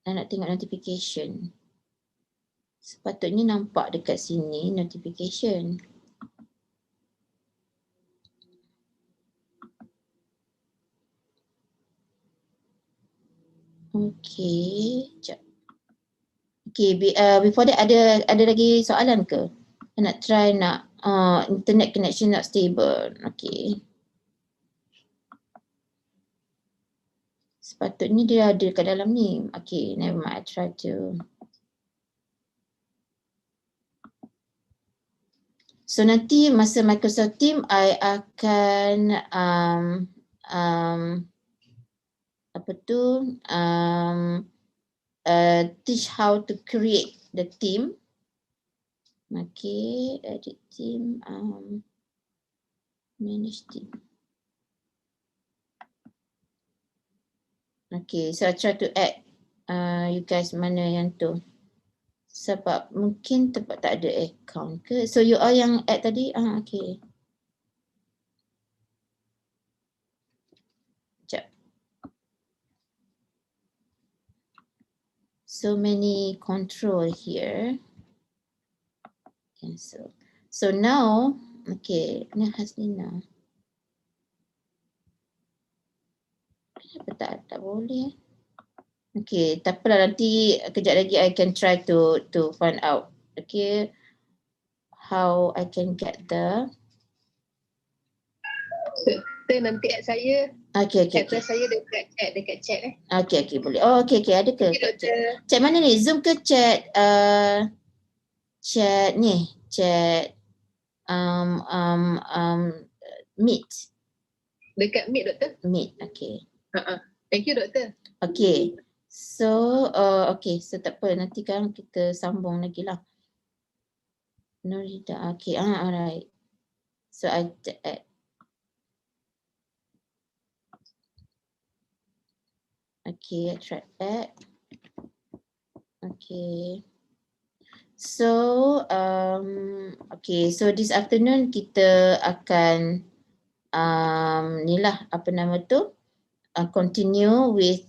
Speaker 2: I nak tengok notification. Sepatutnya nampak dekat sini notification. Okay, sekejap. Okay, before that ada lagi soalan ke? I nak try internet connection not stable. Okay. Sepatutnya dia ada kat dalam ni. Okay, never mind. I try to. So nanti masa Microsoft Team, I akan teach how to create the team. Okay, edit team, manage team. Okay, so I try to add you guys mana yang tu. Sebab mungkin tempat tak ada account ke. So you all yang add tadi, okay. Sekejap. So many control here. Cancel. So now, okay, ni Hasnina. Kenapa tak boleh? Okay, tak apalah, nanti kejap lagi I can try to find out. Okay, how I can get the.
Speaker 14: Nanti add saya.
Speaker 2: Okay.
Speaker 14: Add saya dekat chat
Speaker 2: Okay, boleh. Oh, okay, ada ke?
Speaker 14: Okay,
Speaker 2: chat mana ni? Zoom ke chat? Chat ni, chat Meet.
Speaker 14: Dekat Meet, Doktor.
Speaker 2: Meet, okay.
Speaker 14: Thank you, Doktor.
Speaker 2: Okay. So, so tak apa, nanti kan kita sambung lagi lah. Norida, okay, alright. So, I add. Okay, I try add. Okay. So, okay, so this afternoon kita akan ni lah, apa nama tu? Continue with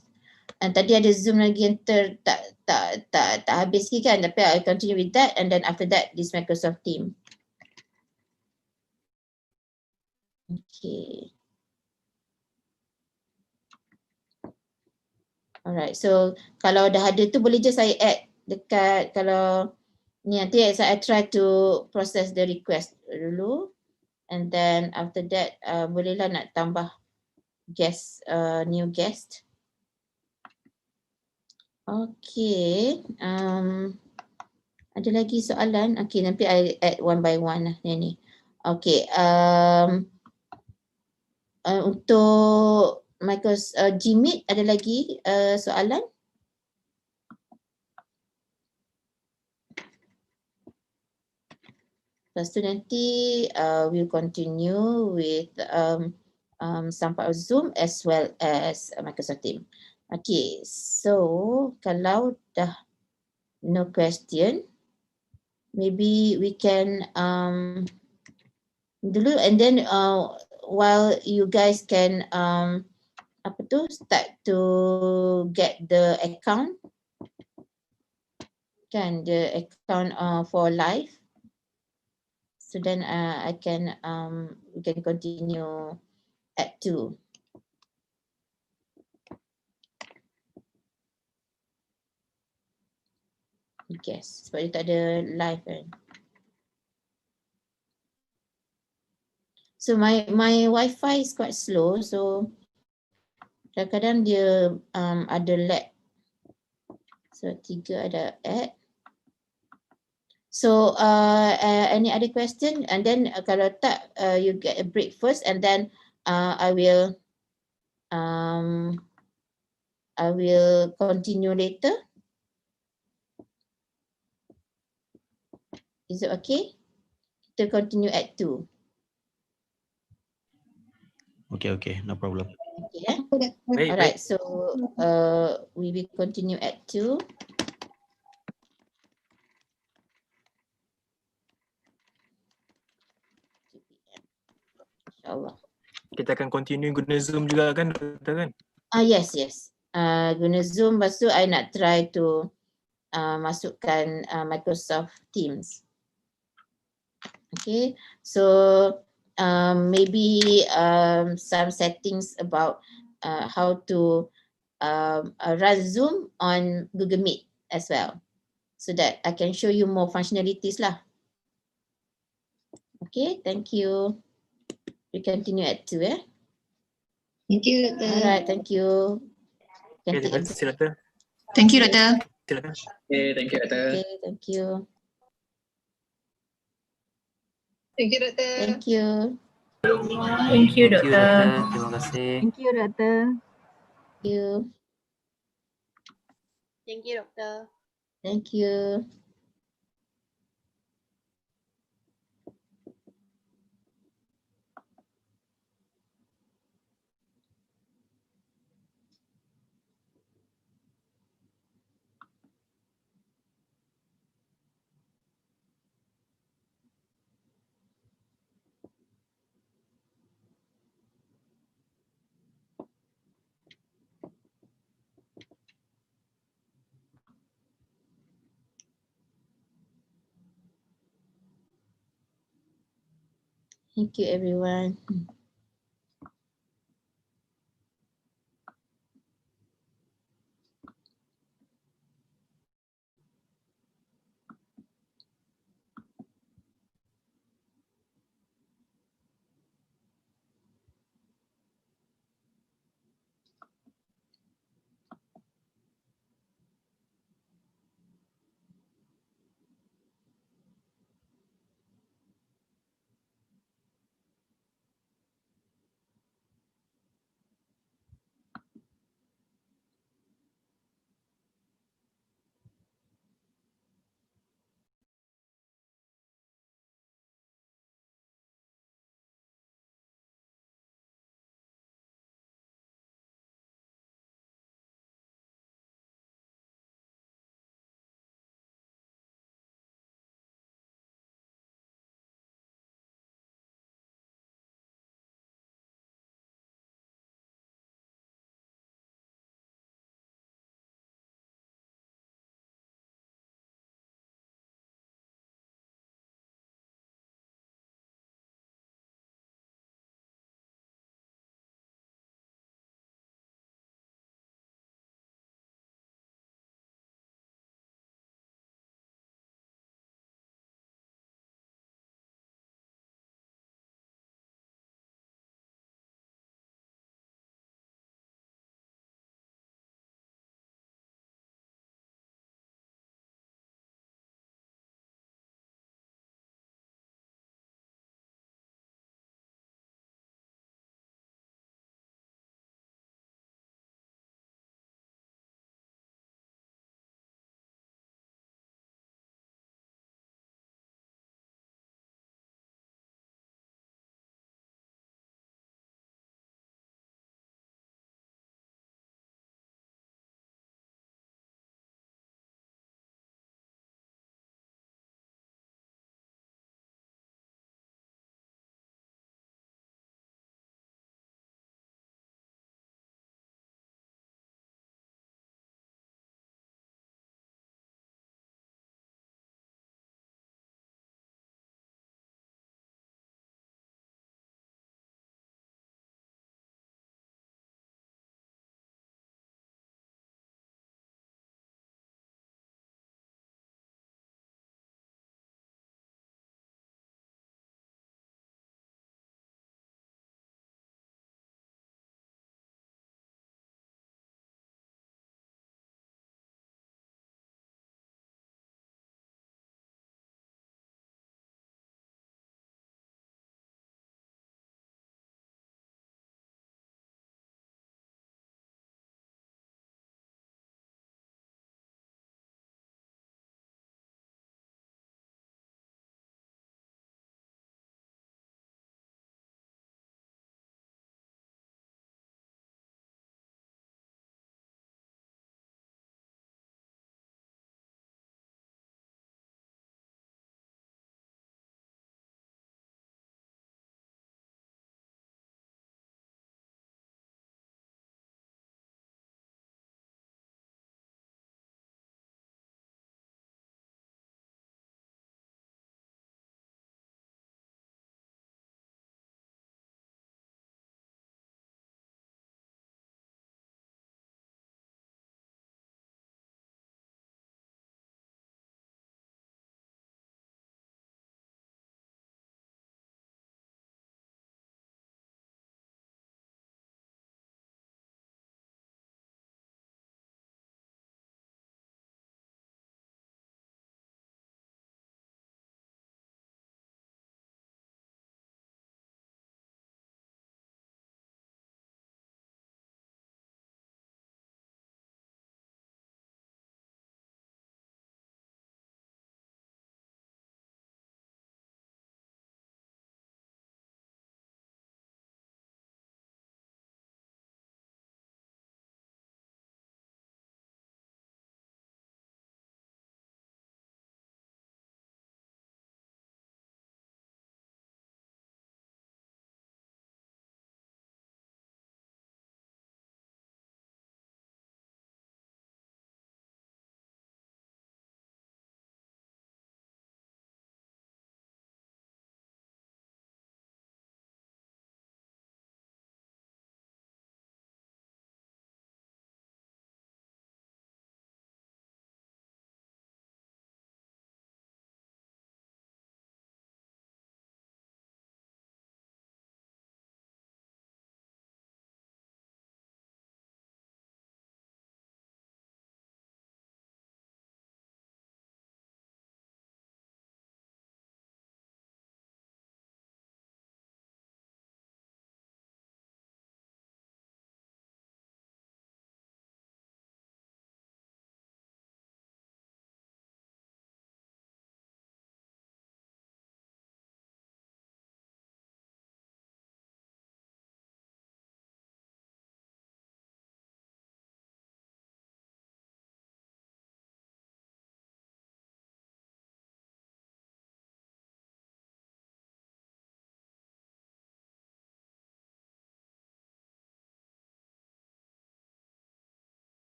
Speaker 2: tadi ada Zoom lagi yang tak habis lagi kan, tapi I continue with that and then after that this Microsoft Team. Okay. Alright, so kalau dah ada tu boleh je saya add dekat, kalau ni nanti I try to process the request dulu and then after that bolehlah nak tambah guest, new guest. Okay, ada lagi soalan? Okay, nanti I add one by one lah ni. Okay, untuk Microsoft Gmeet ada lagi soalan? Lepas tu nanti we'll continue with some part of Zoom as well as Microsoft Team. Okay, so kalau dah no question, maybe we can dulu, and then while you guys can start to get the account, kan, the account for live, so then I can we can continue at 2. Yes, sebab dia tak ada live kan. So my Wi-Fi is quite slow, so kadang-kadang dia ada lag. So 3 ada add. So any other question? And then kalau tak, you get a break first, and then I will continue later. Is it okay? Kita continue at 2.
Speaker 15: Okay, no problem.
Speaker 2: Okay. Alright, so we will continue at 2. InsyaAllah.
Speaker 3: Kita akan continue guna Zoom juga kan, Doktor kan?
Speaker 2: Yes. Guna Zoom, lepas tu I nak try to masukkan Microsoft Teams. Okay, so maybe some settings about how to run Zoom on Google Meet as well, so that I can show you more functionalities lah. Okay, thank you. We continue at 2, eh?
Speaker 12: Thank you, Doktor.
Speaker 2: Alright, thank you.
Speaker 3: Okay, terima kasih, Doktor.
Speaker 10: Thank you, Doktor.
Speaker 3: Silakan.
Speaker 17: Okay, thank you, Doktor.
Speaker 2: Okay, thank you.
Speaker 14: Thank you, Doktor.
Speaker 2: Thank you.
Speaker 10: Thank you, Doktor.
Speaker 3: Terima kasih.
Speaker 16: Thank you, Doktor.
Speaker 2: Thank you.
Speaker 9: Thank you, Doktor.
Speaker 2: Thank you. Thank you, everyone.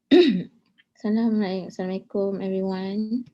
Speaker 2: Assalamualaikum everyone.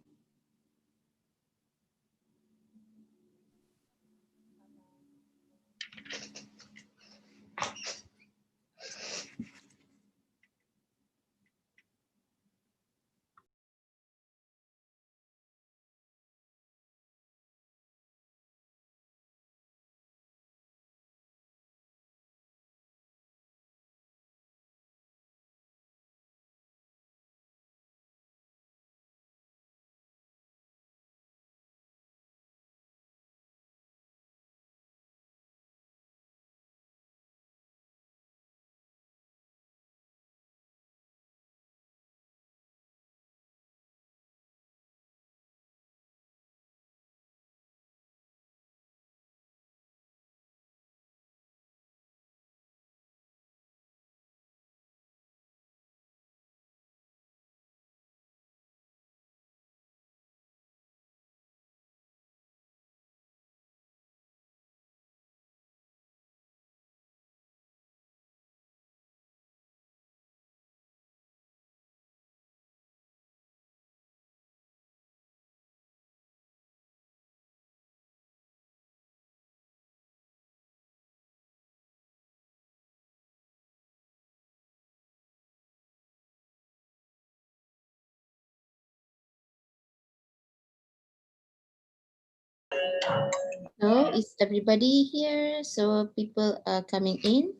Speaker 2: So is everybody here? So people are coming in.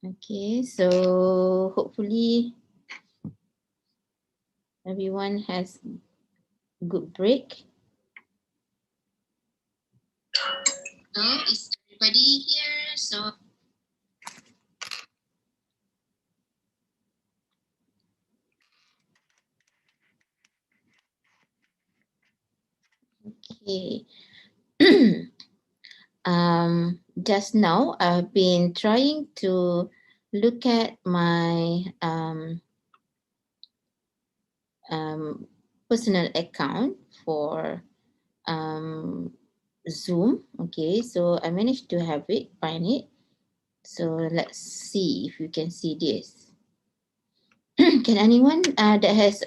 Speaker 2: Okay, so hopefully everyone has good break. So is everybody here? So okay. Just now I've been trying to look at my personal account for Zoom. Okay, so I managed to find it. So let's see if you can see this. Can anyone that has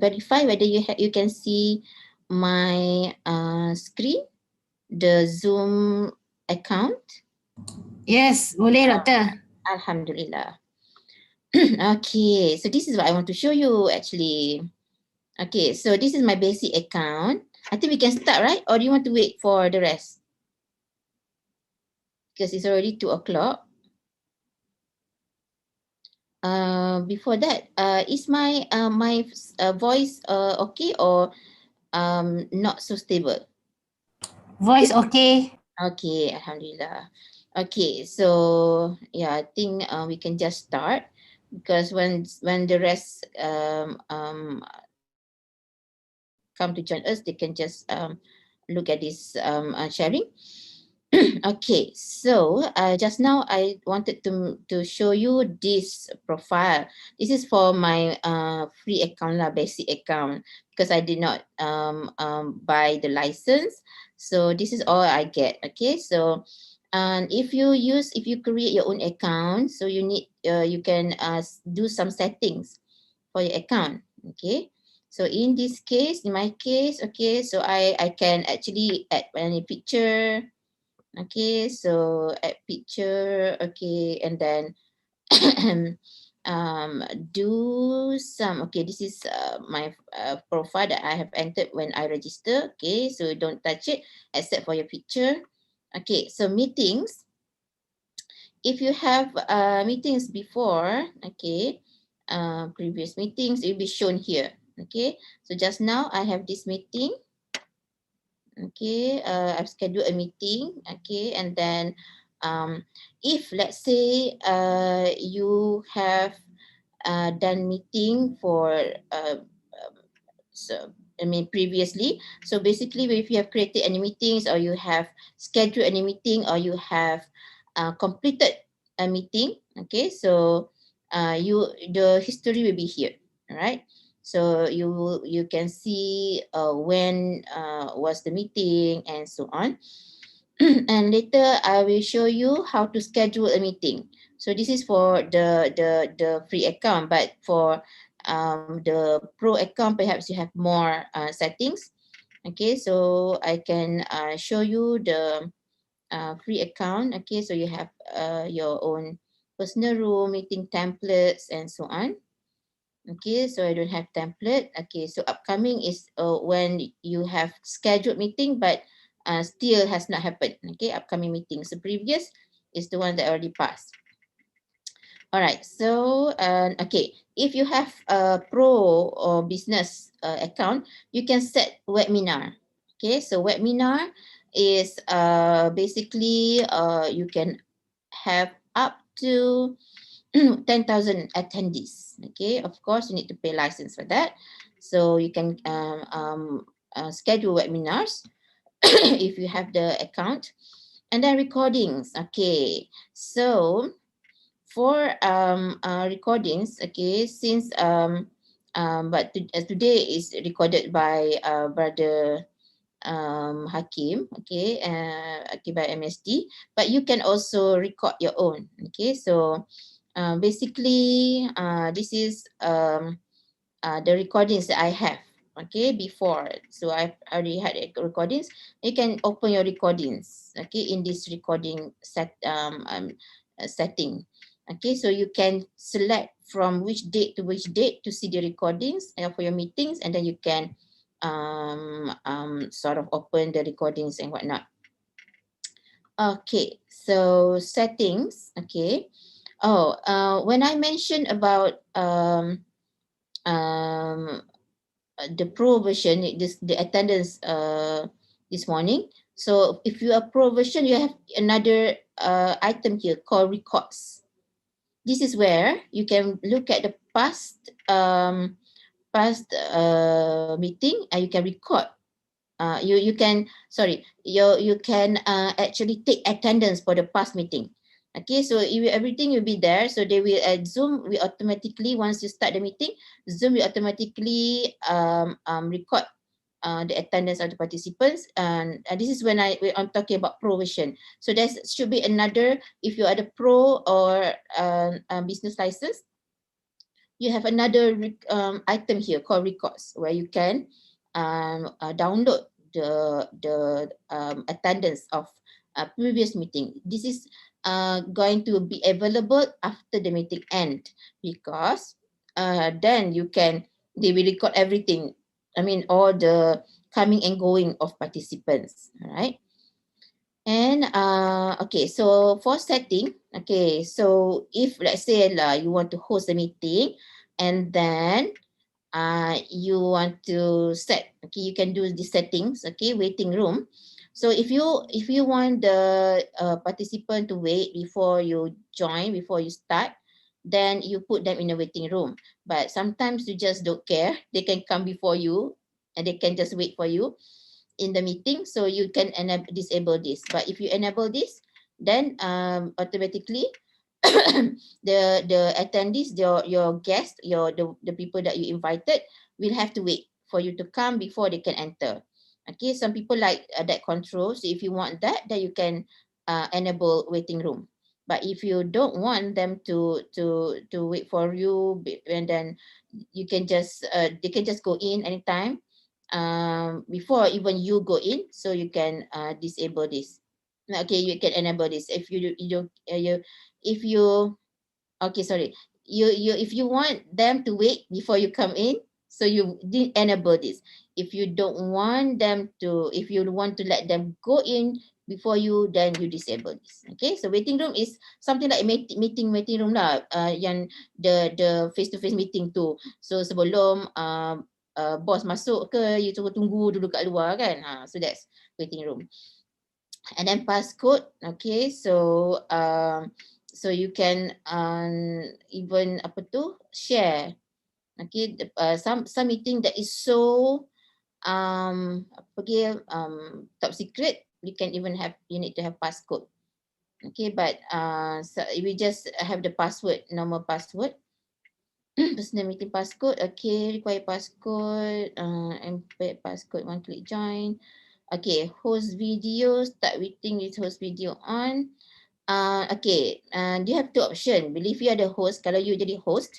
Speaker 2: verify whether you can see my screen, the Zoom account?
Speaker 10: Yes, boleh doktor.
Speaker 2: Alhamdulillah. Okay, so this is what I want to show you actually. Okay, so this is my basic account. I think we can start, right? Or do you want to wait for the rest? Because it's already 2 o'clock. Before that, is my voice okay or not so stable?
Speaker 10: Voice okay.
Speaker 2: Okay, Alhamdulillah. Okay, so yeah, I think we can just start because when the rest come to join us, they can just look at this sharing. Okay, so just now I wanted to show you this profile. This is for my free account, basic account, because I did not buy the license. So this is all I get. Okay, so if you create your own account, so you can do some settings for your account. Okay, so in this case, in my case, okay, so I can actually add any picture. Okay, so add picture, okay, and then do some, okay, this is my profile that I have entered when I register. Okay, so don't touch it except for your picture. Okay, so meetings. If you have meetings before, okay, previous meetings, it will be shown here. Okay, so just now I have this meeting. Okay, I've scheduled a meeting. Okay, and then if let's say you have done meeting for so I mean previously, so basically if you have created any meetings or you have scheduled any meeting or you have completed a meeting, okay, so the history will be here. All right, so you can see when was the meeting and so on. And later I will show you how to schedule a meeting. So this is for the free account, but for the pro account, perhaps you have more settings. Okay, so I can show you the free account. Okay, so you have your own personal room, meeting templates, and so on. Okay, so I don't have template. Okay, so upcoming is when you have scheduled meeting, but still has not happened. Okay, upcoming meetings. The previous is the one that already passed. All right, so okay, if you have a pro or business account, you can set webinar. Okay, so webinar is basically you can have up to 10,000 attendees. Okay, of course, you need to pay license for that. So you can schedule webinars if you have the account. And then recordings. Okay, so for recordings, okay, since today is recorded by brother Hakim, okay, okay, by MSD, but you can also record your own. Okay, so basically this is the recordings that I have, okay, before. So I've already had recordings. You can open your recordings, okay, in this recording setting. Okay, so you can select from which date to which date to see the recordings for your meetings, and then you can sort of open the recordings and whatnot. Okay, so settings. Okay. Oh, when I mentioned about the pro version, the attendance this morning. So if you are pro version, you have another item here called records. This is where you can look at the past meeting, and you can record. You can actually take attendance for the past meeting. Okay, so everything will be there. So they will Zoom will automatically, once you start the meeting, Zoom will automatically record the attendance of the participants. And this is when I'm talking about pro version. So there should be another, if you are the pro or business license, you have another item here called records, where you can download the attendance of a previous meeting. This is going to be available after the meeting end, because then they will record everything. I mean, all the coming and going of participants. All right. And okay, so for setting, okay, so if let's say you want to host a meeting, and then you want to set, okay, you can do the settings. Okay, waiting room. So if you want the participant to wait before you join, before you start, then you put them in a waiting room. But sometimes you just don't care, they can come before you and they can just wait for you in the meeting. So you can disable this. But if you enable this, then automatically the attendees, your guests, the people that you invited will have to wait for you to come before they can enter. Okay, some people like that control. So if you want that, then you can enable waiting room. But if you don't want them to wait for you, and then you can just they can just go in anytime before even you go in. So you can disable this. Okay, you can enable this. If you don't if you okay, sorry. If you want them to wait before you come in, so you did enable this. If you don't want them to, if you want to let them go in before you, then you disable this. Okay, so waiting room is something like meeting waiting room lah. Yang the face to face meeting tu. So sebelum bos masuk ke, you tunggu dulu kat luar kan. So that's waiting room. And then passcode. Okay, so so you can even share. Okay, some meeting that is so top secret, you can even you need to have passcode. Okay, but so we just have the password, normal password. Personal meeting passcode. Okay, required passcode, and passcode, one click join. Okay, host video, start meeting with host video on. Okay, you have two options. Believe you are the host, kalau you jadi host,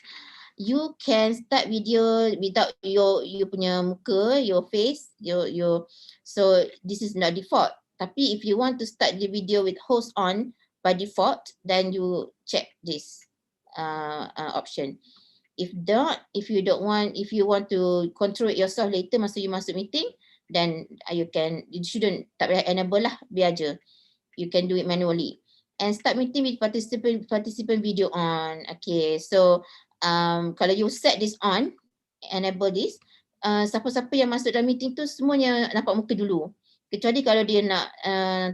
Speaker 2: you can start video without you punya muka, your face, your so this is not default. Tapi if you want to start the video with host on by default, then you check this option. If not, if you want to control it yourself later masa you masuk meeting, then you shouldn't, tak payah enable lah, biar je. You can do it manually. And start meeting with participant video on. Okay, so kalau you set this on, enable this, siapa-siapa yang masuk dalam meeting tu semuanya nampak muka dulu. Kecuali kalau dia nak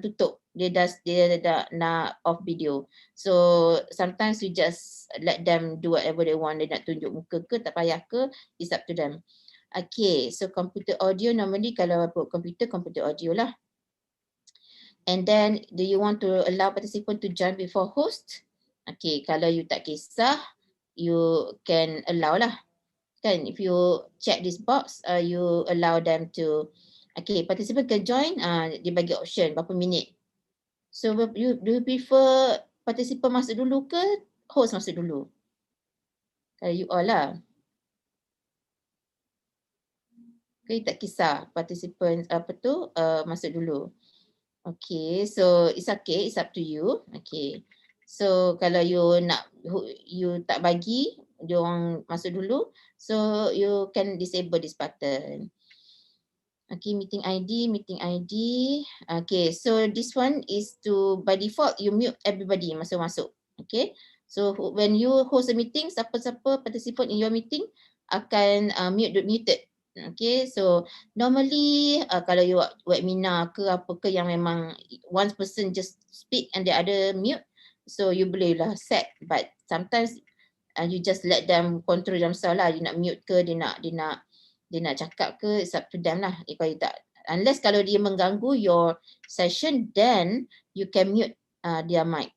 Speaker 2: tutup, dia dah nak off video. So sometimes you just let them do whatever they want. Dia nak tunjuk muka ke, tak payah ke, it's up to them. Okay, so computer audio normally kalau computer audio lah. And then, do you want to allow participant to join before host? Okay, kalau you tak kisah, you can allow lah. Kan, if you check this box, you allow them to, okay, participant can join, dia bagi option berapa minit. So, do you prefer participant masuk dulu ke host masuk dulu? Kalau you all lah. Okay, tak kisah participant masuk dulu. Okay, so it's okay, it's up to you. Okay, so kalau you tak bagi dia orang masuk dulu, so you can disable this button. Okay, meeting ID. Okay, so this one is to, by default you mute everybody masuk. Okay, so when you host a meeting, siapa-siapa participant in your meeting akan muted. Okay, so normally kalau you webinar ke apa ke yang memang one person just speak and the other mute, so you boleh lah set, but sometimes you just let them control themselves lah. Dia nak mute ke, dia nak cakap ke, it's up to them lah. Kalau tak, unless kalau dia mengganggu your session, then you can mute their mic.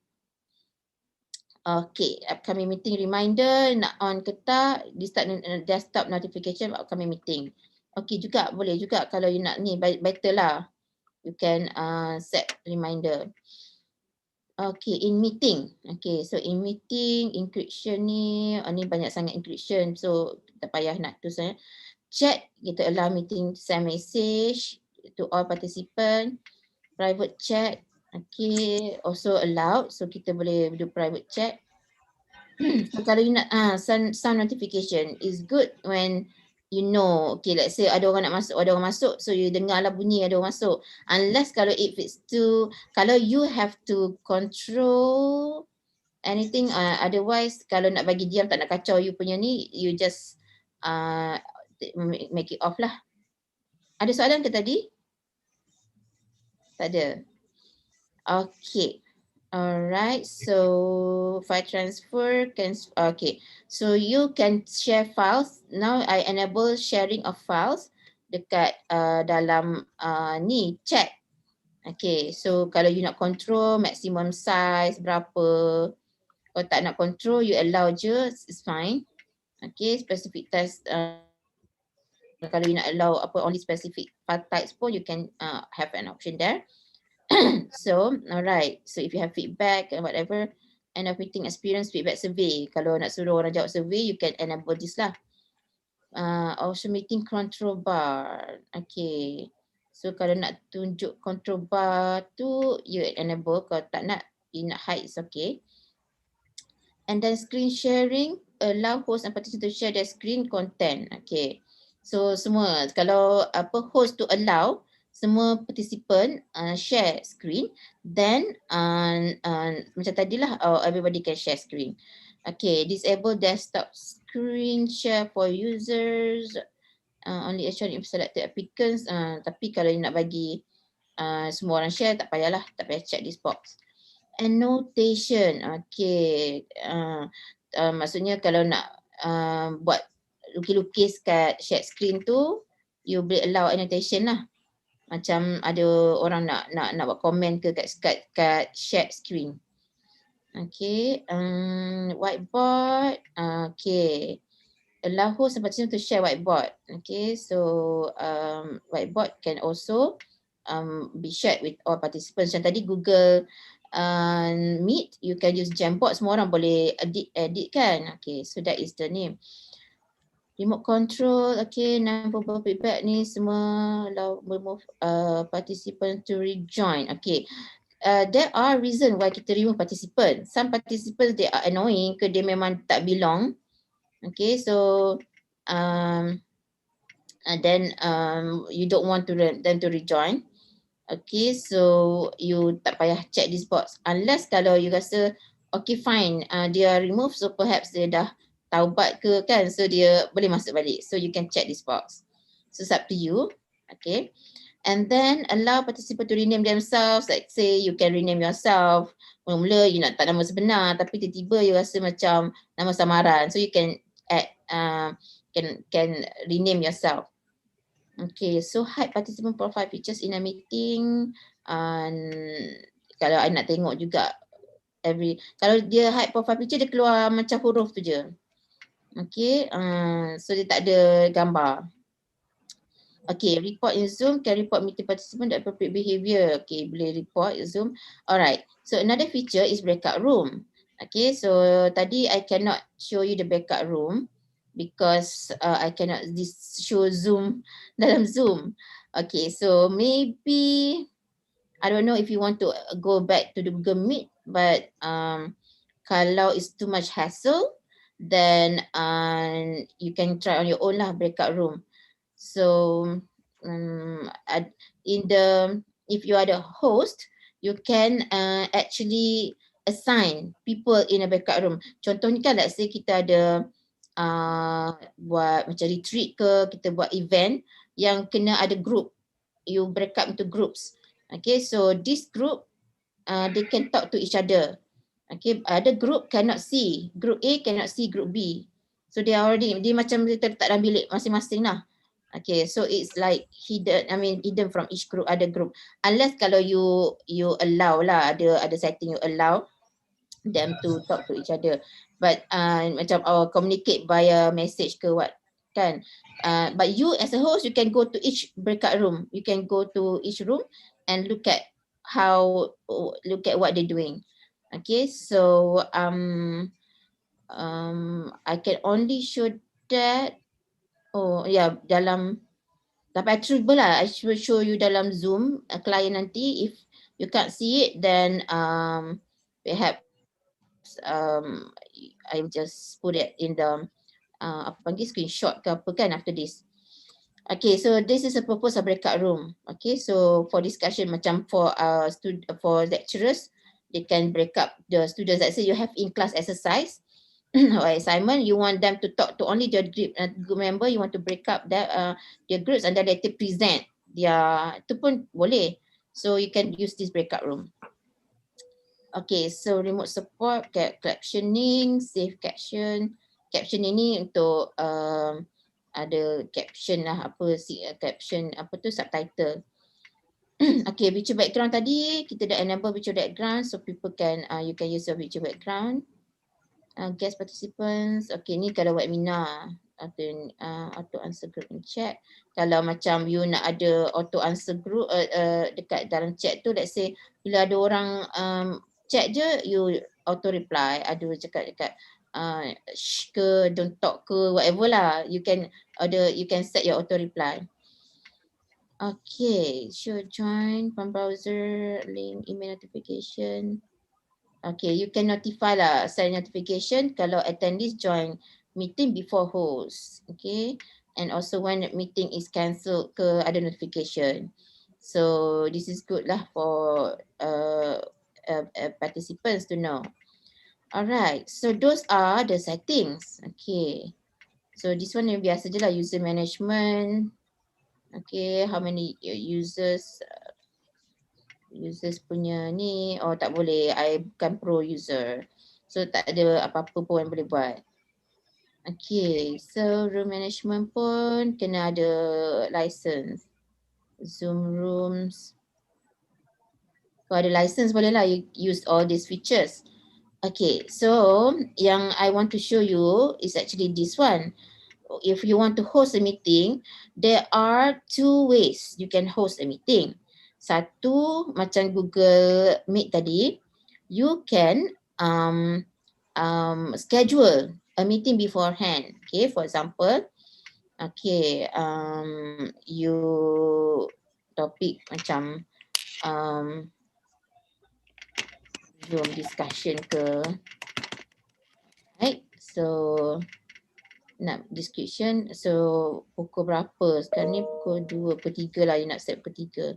Speaker 2: Okay, upcoming meeting reminder, nak on ke tak, di start desktop notification upcoming meeting. Okay juga, boleh juga kalau you nak ni, better lah. You can set reminder. Okay, in meeting. Okay, so in meeting, encryption ni banyak sangat encryption. So, tak payah nak tu saya. Chat, kita allow meeting send message to all participant. Private chat, okay, also allowed. So, kita boleh do private chat. So, kalau you nak sound notification is good when you know, okay, let's say ada orang nak masuk, so you dengar lah bunyi ada orang masuk. Unless kalau if it's too, kalau you have to control anything, otherwise kalau nak bagi diam, tak nak kacau you punya ni, you just make it off lah. Ada soalan ke tadi? Tak ada. Okay. Alright, so file transfer okay. So you can share files. Now I enable sharing of files dekat dalam ni chat. Okay, so kalau you nak control maximum size berapa, kalau tak nak control you allow je, it's fine. Okay, specific text. Kalau you nak allow only specific file types pun you can have an option there. So, alright. So if you have feedback and whatever, end of meeting experience feedback survey. Kalau nak suruh orang jawab survey, you can enable this lah. Also meeting control bar. Okay. So kalau nak tunjuk control bar tu, you enable. Kalau tak nak, you nak hide, it's okay. And then screen sharing, allow host and participant to share their screen content. Okay. So semua, kalau host to allow, semua participant share screen, then macam tadilah, everybody can share screen. Okay, disable desktop screen share for users, only actually selected applicants. Tapi kalau you nak bagi semua orang share, tak payahlah, tak payah check this box. Annotation, okay, maksudnya kalau nak buat lukis-lukis kat share screen tu, you boleh allow annotation lah. Macam ada orang nak buat komen ke kat share screen. Okay, whiteboard. Okay, allow host and participant to share whiteboard. Okay, so whiteboard can also be shared with all participants. Yang tadi Google Meet, you can use Jamboard, semua orang boleh edit kan. Okay, so that is the name. Remote control, okay, non-verbal feedback ni semua allow remove participant to rejoin. Okay, there are reason why kita remove participant. Some participants they are annoying ke dia memang tak belong. Okay, so then you don't want them to rejoin. Okay, so you tak payah check this box unless kalau you rasa okay fine, dia remove, so perhaps dia dah taubat ke kan, so dia boleh masuk balik, so you can check this box. So it's up to you. Okay, and then allow participant to rename themselves. Like say you can rename yourself, mula-mula you nak tak nama sebenar tapi tiba-tiba you rasa macam nama samaran, so you can add can rename yourself. Okay, so hide participant profile pictures in a meeting. Kalau I nak tengok juga kalau dia hide profile picture, dia keluar macam huruf tu je. Okay, so dia tak ada gambar. Okay, report in Zoom, can report meeting participant the appropriate behavior. Okay, boleh report Zoom. Alright, so another feature is breakout room. Okay, so tadi I cannot show you the breakout room because I cannot show Zoom dalam Zoom. Okay, so maybe I don't know if you want to go back to the Google Meet, but kalau it's too much hassle, then you can try on your own lah breakout room. So if you are the host, you can actually assign people in a breakout room. Contohnya kan, let's say kita ada buat macam retreat ke, kita buat event yang kena ada group, you break up into groups. Okay, so this group they can talk to each other. Okay, ada group cannot see, group A cannot see group B, so dia macam dia letak dalam bilik masing-masing lah. Okay, so it's like hidden from each group, other group, unless kalau you allow lah, ada setting you allow them to talk to each other, but macam communicate via message ke what kan. But you as a host, you can go to each breakout room, you can go to each room and look at what they're doing. Okay, so I can only show that. Oh yeah, dalam tapi I cuba lah, I will show you dalam Zoom client nanti. If you can't see it, then perhaps I just put it in the apa panggil screenshot ke apa kan after this. Okay, so this is a purpose of breakout room. Okay, so for discussion, macam for lecturers, they can break up the students. Let's say you have in-class exercise or assignment, you want them to talk to only the group member, you want to break up their groups and then later present itu pun boleh. So you can use this breakout room. Okay, so remote support, captioning, save caption. Caption ini untuk ada caption lah, caption subtitle. Okay, virtual background tadi kita dah enable virtual background, so people can you can use your virtual background. Guest participants, okay, ni kalau webinar auto answer group in chat. Kalau macam you nak ada auto answer group dekat dalam chat tu, let's say bila ada orang chat je, you auto reply, ada cakap dekat shh ke, don't talk ke, whatever lah, you can set your auto reply. Okay, show join from browser, link, email notification. Okay, you can notify lah, send notification kalau attendees join meeting before host. Okay, and also when meeting is cancelled ke, ada notification. So this is good lah for participants to know. Alright, so those are the settings. Okay, so this one yang biasa je lah, user management. Okay, how many users punya ni, tak boleh, I bukan pro user, so tak ada apa-apa pun yang boleh buat. Okay, so room management pun kena ada license. Zoom rooms, kalau ada license boleh lah you use all these features. Okay, so yang I want to show you is actually this one. If you want to host a meeting, there are two ways you can host a meeting. Satu, macam Google Meet tadi, you can schedule a meeting beforehand. Okay, for example, okay, you topik macam Zoom discussion ke, right? So nak description, so pukul berapa? Sekarang ni pukul 2, pukul 3 lah, you nak set pukul 3.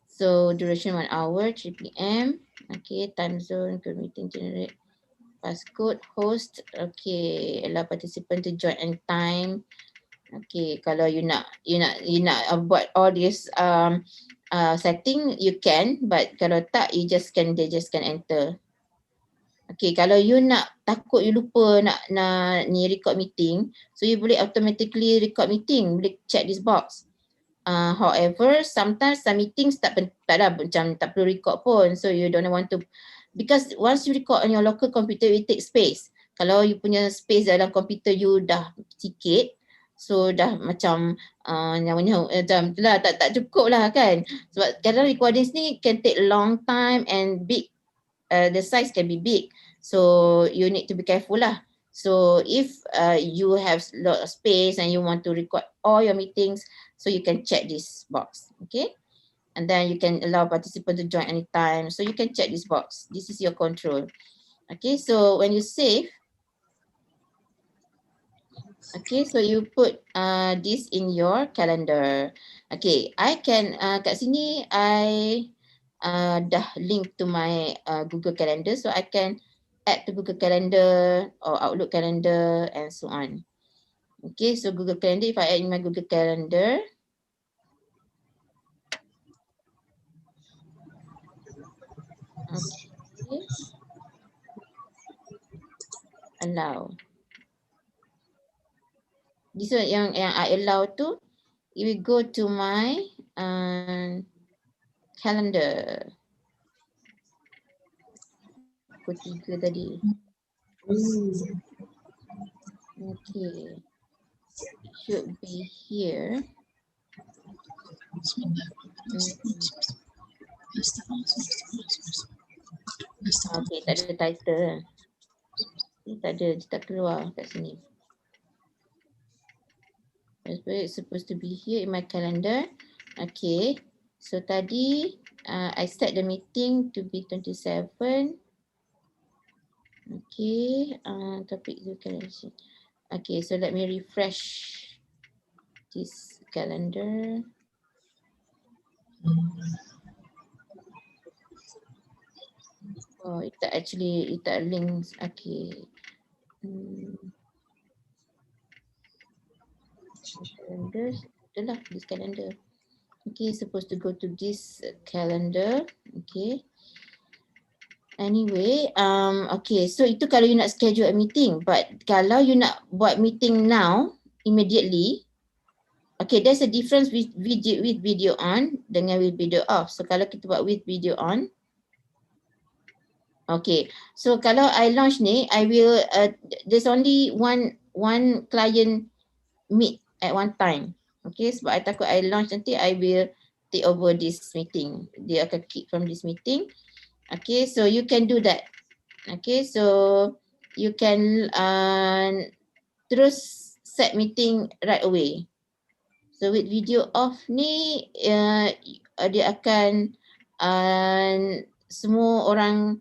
Speaker 2: So duration 1 hour, 3 PM. Okay, time zone, good meeting generate. Passcode, host, okay, allow participant to join anytime. Okay, kalau you nak buat all this setting, you can, but kalau tak, they just can enter. Okay, kalau you takut you lupa nak ni record meeting, so you boleh automatically record meeting, boleh check this box. However, sometimes some meetings tak perlu record pun, so you don't want to, because once you record on your local computer, it takes space. Kalau you punya space dalam komputer you dah sikit, so dah macam macam lah, tak cukup lah kan. Sebab kadang recordings ni can take a long time and big, the size can be big, so you need to be careful lah. So if you have a lot of space and you want to record all your meetings, so you can check this box, okay? And then you can allow participants to join anytime, so you can check this box. This is your control. Okay, so when you save, okay, so you put this in your calendar. Okay, I can kat sini I dah link to my Google Calendar, so I can add to Google Calendar or Outlook Calendar and so on. Okay, so Google Calendar, if I add in my Google Calendar, okay, allow. This one yang I allow tu, you will go to my calendar. Pukul 3 tadi. Okay. It should be here. Okay, tak ada title. Tak ada, dia tak keluar kat sini. It's supposed to be here in my calendar. Okay. So tadi I set the meeting to be 27. Okay, topic the calendar. Okay, so let me refresh this calendar. Oh, it links. Okay. Calendar, itulah this calendar. Okay, supposed to go to this calendar. Okay. Anyway, okay, so itu kalau you nak schedule a meeting, but kalau you nak buat meeting now, immediately, okay, there's a difference with video on dengan with video off. So kalau kita buat with video on, okay, so kalau I launch ni, I will, there's only one client meet at one time. Okay, sebab I takut I launch nanti, I will take over this meeting. Dia akan kick from this meeting. Okay, so you can do that. Okay, so you can terus set meeting right away. So with video off ni, dia akan semua orang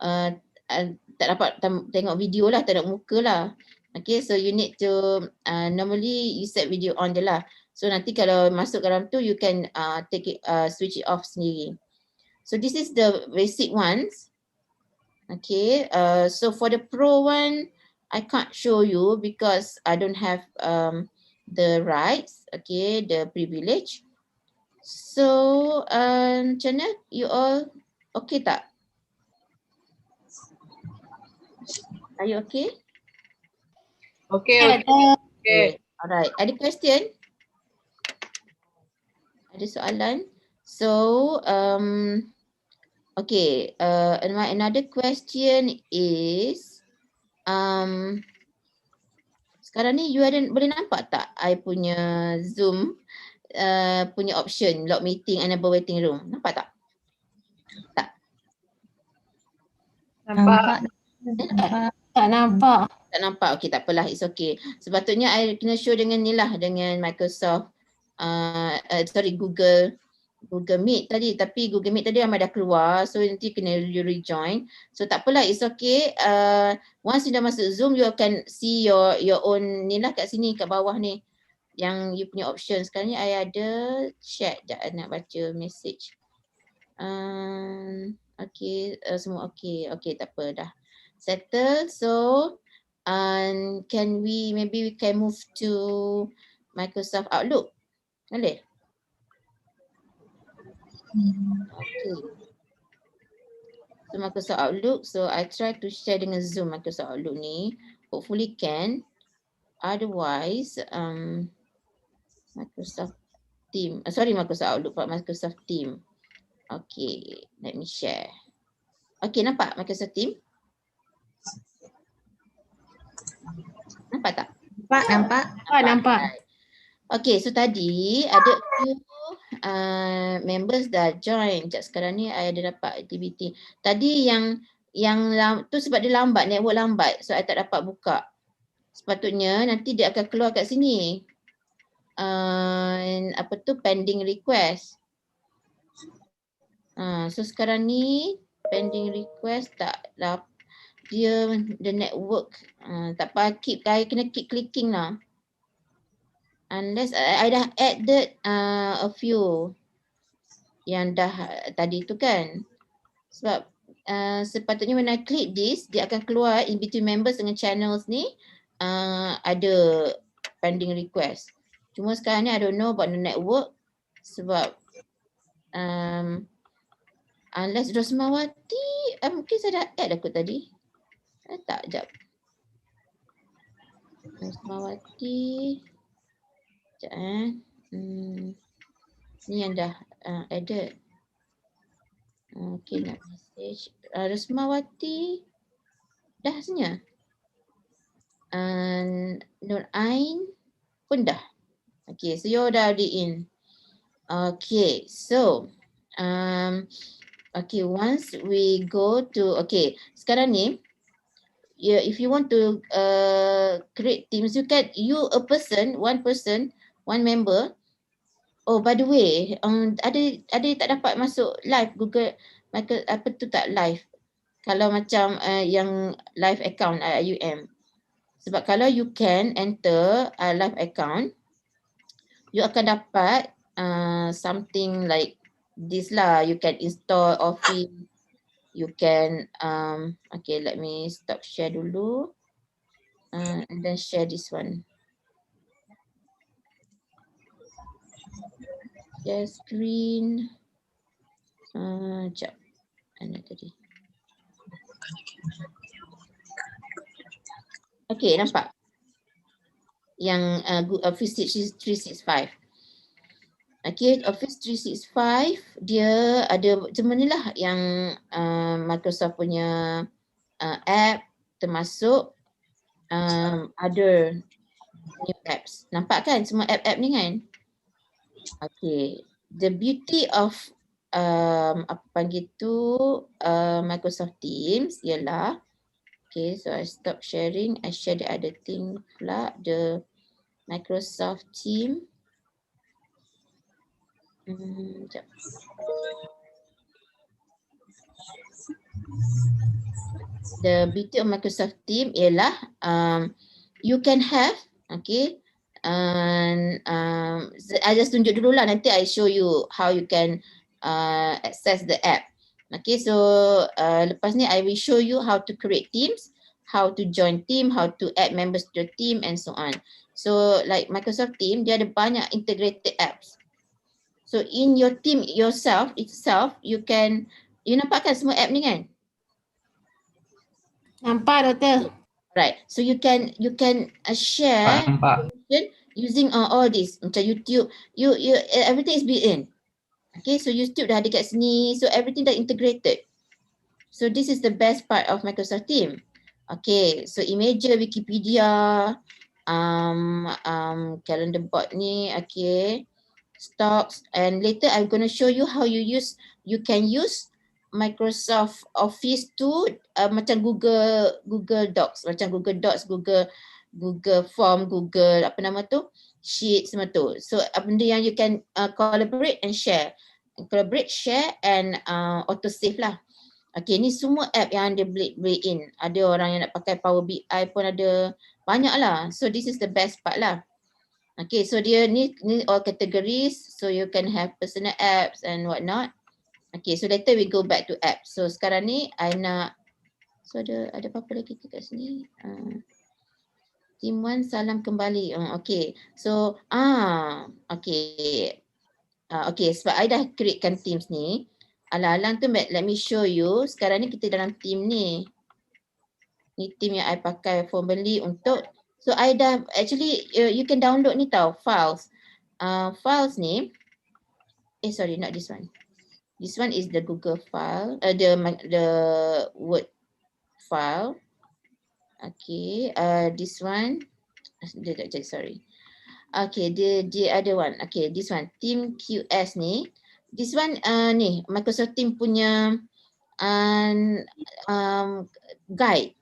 Speaker 2: tak dapat tengok video lah, tak ada muka lah. Okay, so you need to, normally you set video on je lah. So nanti kalau masuk dalam tu, you can take it, switch it off sendiri. So this is the basic ones. Okay, so for the pro one, I can't show you because I don't have the rights, okay, the privilege. So, macam mana? You all okay tak? Are you okay?
Speaker 4: Okay.
Speaker 2: Alright, ada question? Ada soalan? So, okay, another question is, sekarang ni you boleh nampak tak I punya Zoom punya option, log meeting, enable waiting room. Nampak tak? Tak?
Speaker 1: Nampak. Tak nampak.
Speaker 2: Tak nampak? Okey, tak apalah. It's okay. Sepatutnya I kena show dengan ni lah, dengan Microsoft, Google Meet tadi. Tapi Google Meet tadi Ahmad dah keluar. So nanti kena rejoin. So tak apalah, it's okay. Once you dah masuk Zoom, you akan see your own ni lah kat sini, kat bawah ni. Yang you punya option. Sekarang ni I ada chat. Sekejap I nak baca message. Okay, semua okay. Okay, tak apa dah. Settle. So, maybe we can move to Microsoft Outlook. Boleh? Okay. So Microsoft Outlook. So I try to share dengan Zoom Microsoft Outlook ni. Hopefully can. Otherwise, Microsoft Team. Microsoft Outlook, Microsoft Team. Okay, let me share. Okay, nampak Microsoft Team? Nampak tak?
Speaker 1: Nampak.
Speaker 2: Okay, so tadi ada few members dah join. Sekejap, sekarang ni I ada dapat aktiviti. Tadi yang tu sebab dia lambat, network lambat. So I tak dapat buka. Sepatutnya nanti dia akan keluar kat sini. Pending request. So sekarang ni pending request tak dapat. Dia the network tak apa, I kena keep clicking lah. Unless I dah added a few yang dah tadi tu kan. Sebab sepatutnya when I click this, dia akan keluar in between members dengan channels ni ada pending request. Cuma sekarang ni I don't know about the network sebab unless Rosmawati, mungkin saya dah add aku tadi. Tak, sekejap. Rosmawati. Sekejap ni yang dah added. Okay, nak message. Rosmawati. Dah sebenarnya. Nur Ain pun dah. Okay, so you dah already in. Okay, so okay, once we go to, okay, sekarang ni if you want to create teams, one person, one member. Oh, by the way, ada tak dapat masuk live Google, tak live. Kalau macam yang live account IUM. Sebab kalau you can enter live account, you akan dapat something like this lah. You can install Office. You can, okay, let me stop share dulu. And then share this one. Share screen. Sekejap. Mana tadi? Okay, nampak? Yang Office 365. Okay, Office 365 dia ada macam ni lah yang Microsoft punya app, termasuk other new apps. Nampak kan semua app-app ni kan? Okay, the beauty of apa panggil tu Microsoft Teams ialah, okay, so I stop sharing, I share the other thing pula, the Microsoft Team. The beauty of Microsoft Team ialah you can have, okay, I just tunjuk dulu lah, nanti I show you how you can access the app. Okay, so lepas ni I will show you how to create teams, how to join team, how to add members to the team and so on. So like Microsoft Team, dia ada banyak integrated apps. So in your team itself, you nampakkan semua app ni kan?
Speaker 1: Nampak, Doktor.
Speaker 2: Right. So you can share using all this. Macam YouTube, you everything is built in. Okay, so YouTube dah ada kat sini, so everything dah integrated. So this is the best part of Microsoft Team. Okay, so Imager, Wikipedia, calendar board ni, okay. stocks, and later I'm going to show you how you can use Microsoft Office tu macam Google Docs, macam Google Docs, Google Form, Google apa nama tu, Sheet semua tu. So benda yang you can collaborate and share, and auto save lah. Okay, ni semua app yang dia boleh in. Ada orang yang nak pakai Power BI pun ada, banyak lah. So this is the best part lah. Okay, so dia ni all categories, so you can have personal apps and whatnot. Okay, so later we go back to apps. So sekarang ni I nak, so ada apa-apa lagi kat sini? Team 1 salam kembali. Okay, so okay. Okay, sebab I dah createkan teams ni. Alang-alang tu let me show you. Sekarang ni kita dalam team ni. Ni team yang I pakai formally untuk, so I dah actually you can download ni tau, files. Files ni, sorry, not this one. This one is the Google file, the Word file. Okay, this one, sorry. Okay, the other one. Okay, this one, Team QS ni. This one ni Microsoft Team punya guide,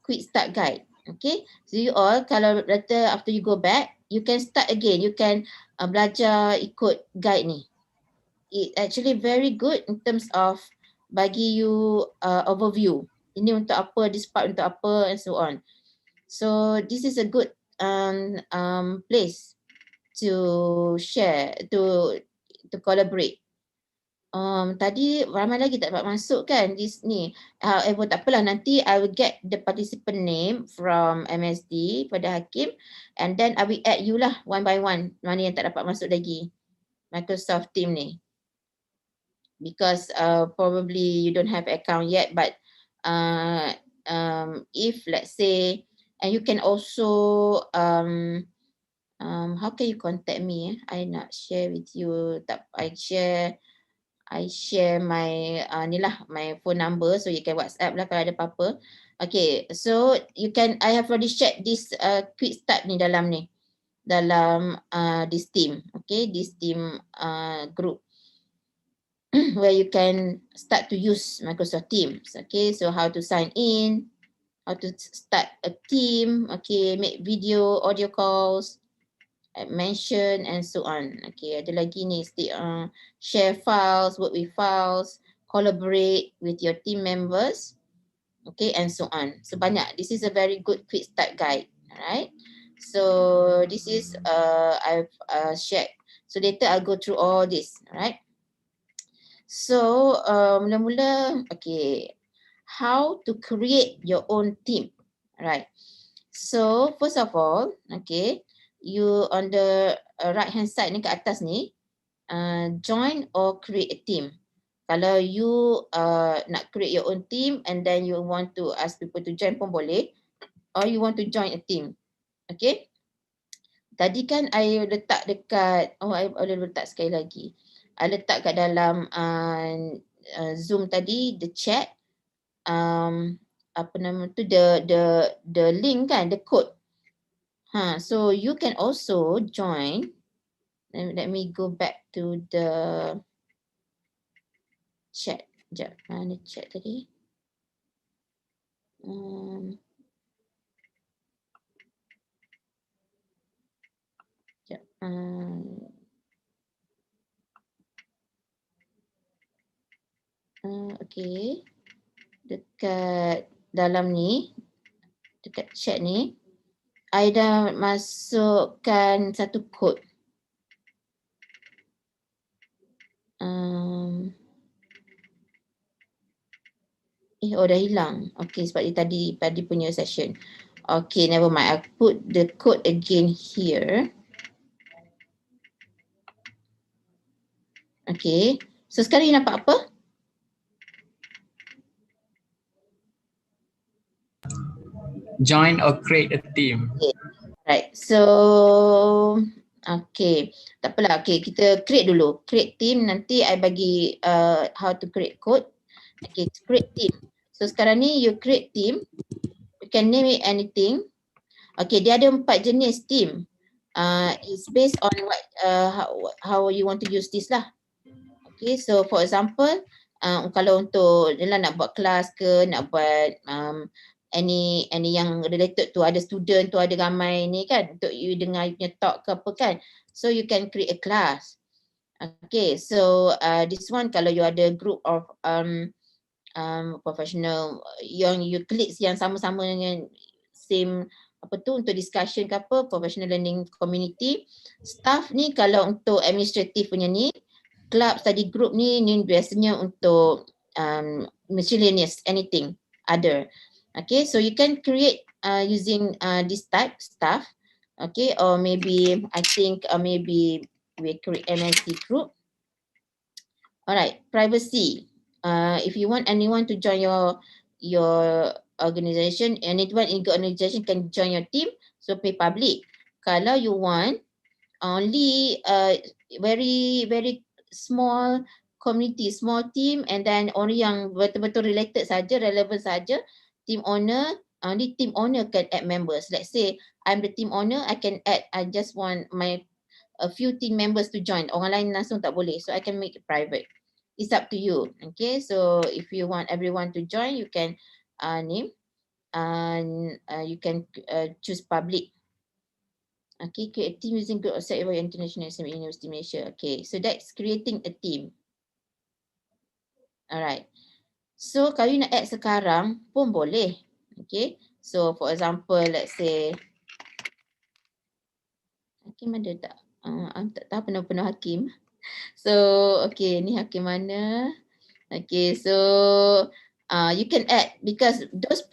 Speaker 2: quick start guide. Okay, so you all kalau later after you go back, you can start again. You can belajar ikut guide ni. It actually very good in terms of bagi you overview. Ini untuk apa, this part untuk apa, and so on. So this is a good place to share, to collaborate. Tadi ramai lagi tak dapat masuk kan ni. However, tak apalah, nanti I will get the participant name from MSD pada Hakim, and then I will add you lah one by one, mana yang tak dapat masuk lagi Microsoft Team ni. Because probably you don't have account yet, but if let's say, and you can also how can you contact me? I nak share with you. I share my ni lah, my phone number, so you can WhatsApp lah kalau ada apa-apa. Okay, so you can, I have already shared this quick start ni dalam this team. Okay, this team group where you can start to use Microsoft Teams. Okay, so how to sign in, how to start a team, okay, make video, audio calls, mention, and so on. Okay, ada lagi ni, share files, work with files, collaborate with your team members, okay, and so on. So banyak. This is a very good quick start guide. Alright. So this is I've shared. So later I'll go through all this. Alright. So mula-mula, okay, how to create your own team. Alright. So first of all, okay, you on the right hand side ni, kat atas ni, join or create a team. Kalau you nak create your own team and then you want to ask people to join pun boleh, or you want to join a team. Okay, tadi kan I letak dekat, I boleh letak sekali lagi, I letak kat dalam Zoom tadi, the chat, apa nama tu, the link kan, the code. So you can also join. Let me go back to the chat. Sekejap, mana chat tadi? Sekejap. Okay. Dekat dalam ni, dekat chat ni, I dah masukkan satu kod. Dah hilang. Okay, sebab dia tadi punya session. Okay, never mind. I put the code again here. Okay. So sekarang you nampak apa?
Speaker 17: Join or create a team.
Speaker 2: Okay. Right. So, okay. Tak apalah. Okay, kita create dulu. Create team. Nanti I bagi how to create code. Okay, create team. So sekarang ni you create team. You can name it anything. Okay, dia ada 4 jenis team. it's based on what how you want to use this lah. Okay, so for example, kalau untuk nak buat kelas ke, nak buat any yang related to ada student tu, ada ramai ni kan, untuk you dengar you punya talk ke apa kan, so you can create a class. Okay, so this one kalau you ada group of professional yang you colleagues yang sama-sama dengan same apa tu untuk discussion ke apa, professional learning community, staff ni kalau untuk administrative punya ni, club study group ni biasanya untuk miscellaneous anything other. Okay, so you can create using this type stuff. Okay, or maybe I think maybe we create MNC group. Alright, privacy. If you want anyone to join your organization, anyone in your organization can join your team, so pay public. Kalau you want only very small community, small team, and then orang yang betul-betul related saja, relevant saja, team owner, only team owner can add members. Let's say I'm the team owner, I can add, I just want a few team members to join. Orang lain langsung tak boleh, so I can make it private. It's up to you. Okay, so if you want everyone to join, you can name and you can choose public. Okay, create a team using group of set by international university Malaysia. Okay, so that's creating a team. Alright. So kalau you nak add sekarang pun boleh. Okay, so for example, let's say Hakim ada tak? Tak tahu penuh-penuh Hakim. So okay, ni Hakim mana? Okay, so you can add because those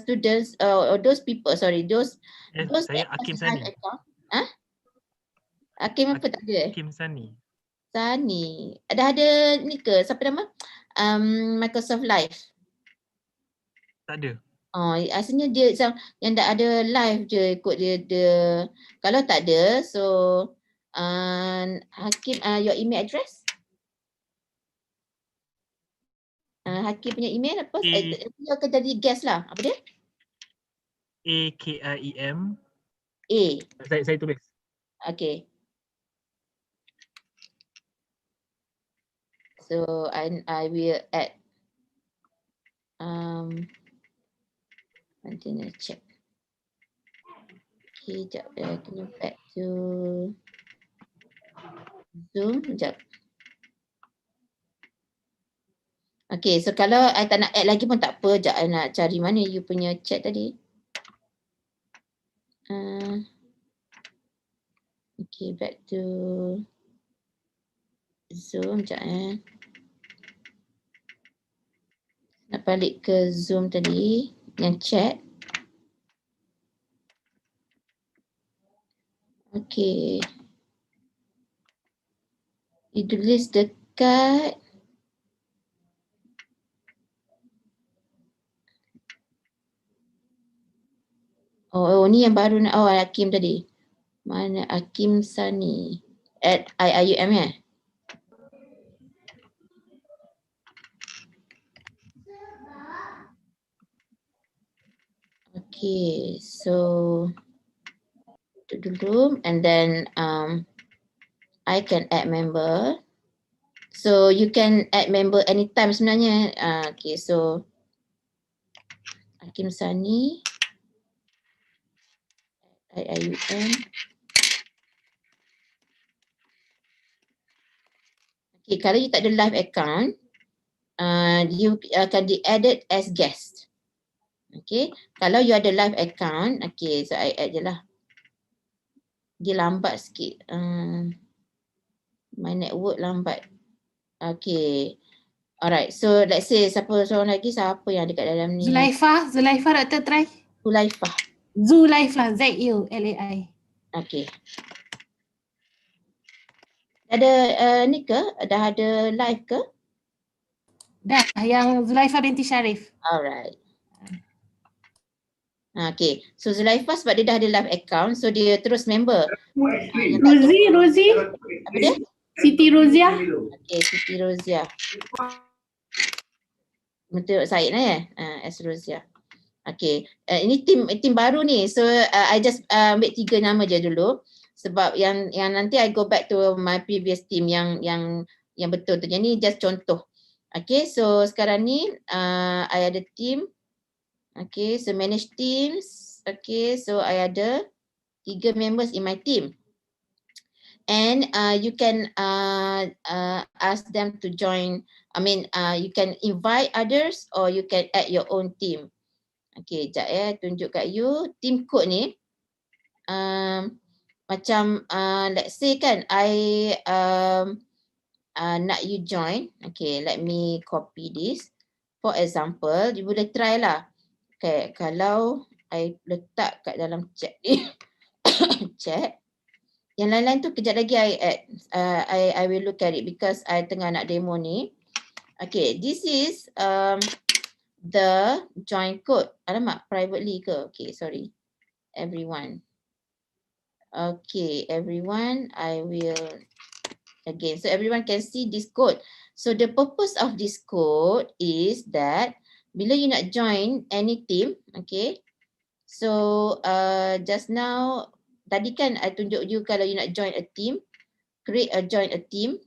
Speaker 2: students or those people, sorry, those
Speaker 3: saya Hakim Sani.
Speaker 2: Hakim apa tak ada?
Speaker 3: Hakim Sani.
Speaker 2: Sani. Ada ni ke? Siapa nama? Microsoft Live.
Speaker 3: Tak ada.
Speaker 2: Oh, asalnya dia yang tak ada live je ikut dia. Kalau tak ada, so Hakim, your email address? Hakim punya email apa? Dia akan jadi guest lah. Apa dia?
Speaker 3: AKIEM.
Speaker 2: A.
Speaker 3: Saya tulis.
Speaker 2: Okay. So I will add nanti nak check. Okay, sekejap kena back to Zoom sekejap. Okay, so kalau I tak nak add lagi pun tak apa, sekejap I nak cari mana you punya chat tadi. Okay, back to Zoom sekejap Nak balik ke Zoom tadi yang chat. Okay. Ditulis dekat ni yang baru nak Hakim tadi. Mana Hakim Sani at IIUM ya? Okay, so itu dulu and then I can add member. So you can add member anytime sebenarnya. Okay, so Hakim Sani IIUM. Okay, kalau you tak ada live account, you akan di added as guest. Okay, kalau you ada live account, okay, so I add je lah. Dia lambat sikit. My network lambat. Okay. Alright, so let's say siapa yang ada kat dalam ni?
Speaker 10: Zulaifa Dr. try. Zulaifa, ZULAI.
Speaker 2: Okay. Ada ni ke? Dah ada live ke?
Speaker 10: Dah, yang Zulaifa binti Syarif.
Speaker 2: Alright. Okay, so Zulaifa sebab dia dah ada live account, so dia terus member.
Speaker 1: Rosie.
Speaker 2: Apa dia?
Speaker 1: Siti Rozia.
Speaker 2: Okay, Siti Rozia. Betul Syed S Rozia. Okay, ini tim baru ni, so I just ambil 3 nama je dulu. Sebab yang nanti I go back to my previous team yang betul tu. Yang ni just contoh. Okay, so sekarang ni I ada team. Okay, so manage teams. Okay, so I ada 3 members in my team. And you can ask them to join. I mean, you can invite others or you can add your own team. Okay, sekejap tunjuk kat you. Team code ni, macam let's say kan, I nak you join. Okay, let me copy this. For example, you boleh try lah. Okay, kalau I letak kat dalam chat ni, chat. Yang lain-lain tu kejap lagi I add. I will look at it because I tengah nak demo ni. Okay, this is the join code. Alamak, privately ke? Okay, sorry. Everyone. Okay, everyone, I will again. So everyone can see this code. So the purpose of this code is that bila you nak join any team, okay. So just now, tadi kan I tunjuk you kalau you nak join a team, join a team.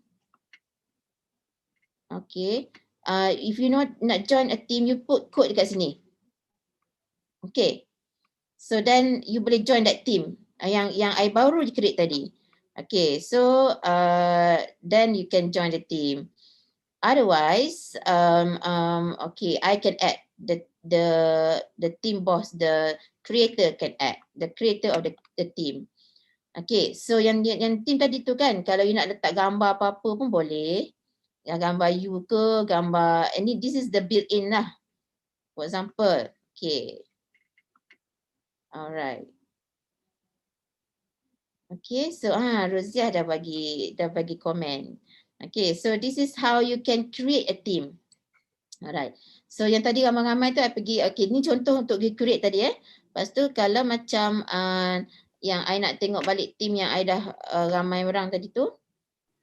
Speaker 2: Okay. If you nak join a team, you put code dekat sini. Okay. So then you boleh join that team. Yang I baru create tadi. Okay. So then you can join the team. Otherwise, okay, I can add the team boss, the creator can add, the creator of the team. Okay. So yang team tadi tu kan, kalau you nak letak gambar apa-apa pun boleh. Yang gambar you ke, gambar ini, this is the built-in lah. For example, okay. Alright. Okay, so Roziah dah bagi komen. Okay, so this is how you can create a team. Alright. So yang tadi ramai-ramai tu I pergi, okay, ni contoh untuk create tadi Lepas tu kalau macam yang I nak tengok balik team yang I dah ramai orang tadi tu.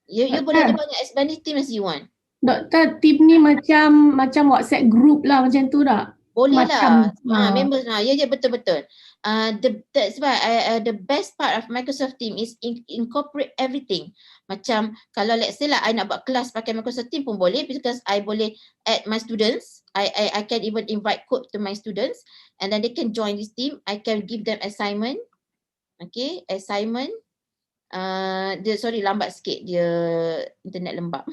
Speaker 2: You boleh ada banyak as many team as you want.
Speaker 1: Doktor, team ni macam WhatsApp group lah macam tu tak?
Speaker 2: Boleh
Speaker 1: macam,
Speaker 2: lah. Members lah. Ya, betul-betul. Sebab the best part of Microsoft Team is incorporate everything. Macam kalau let's say lah I nak buat kelas pakai Microsoft Team pun boleh because I boleh add my students. I can even invite code to my students and then they can join this team. I can give them assignment. Okay, assignment. Sorry, lambat sikit dia internet lembab.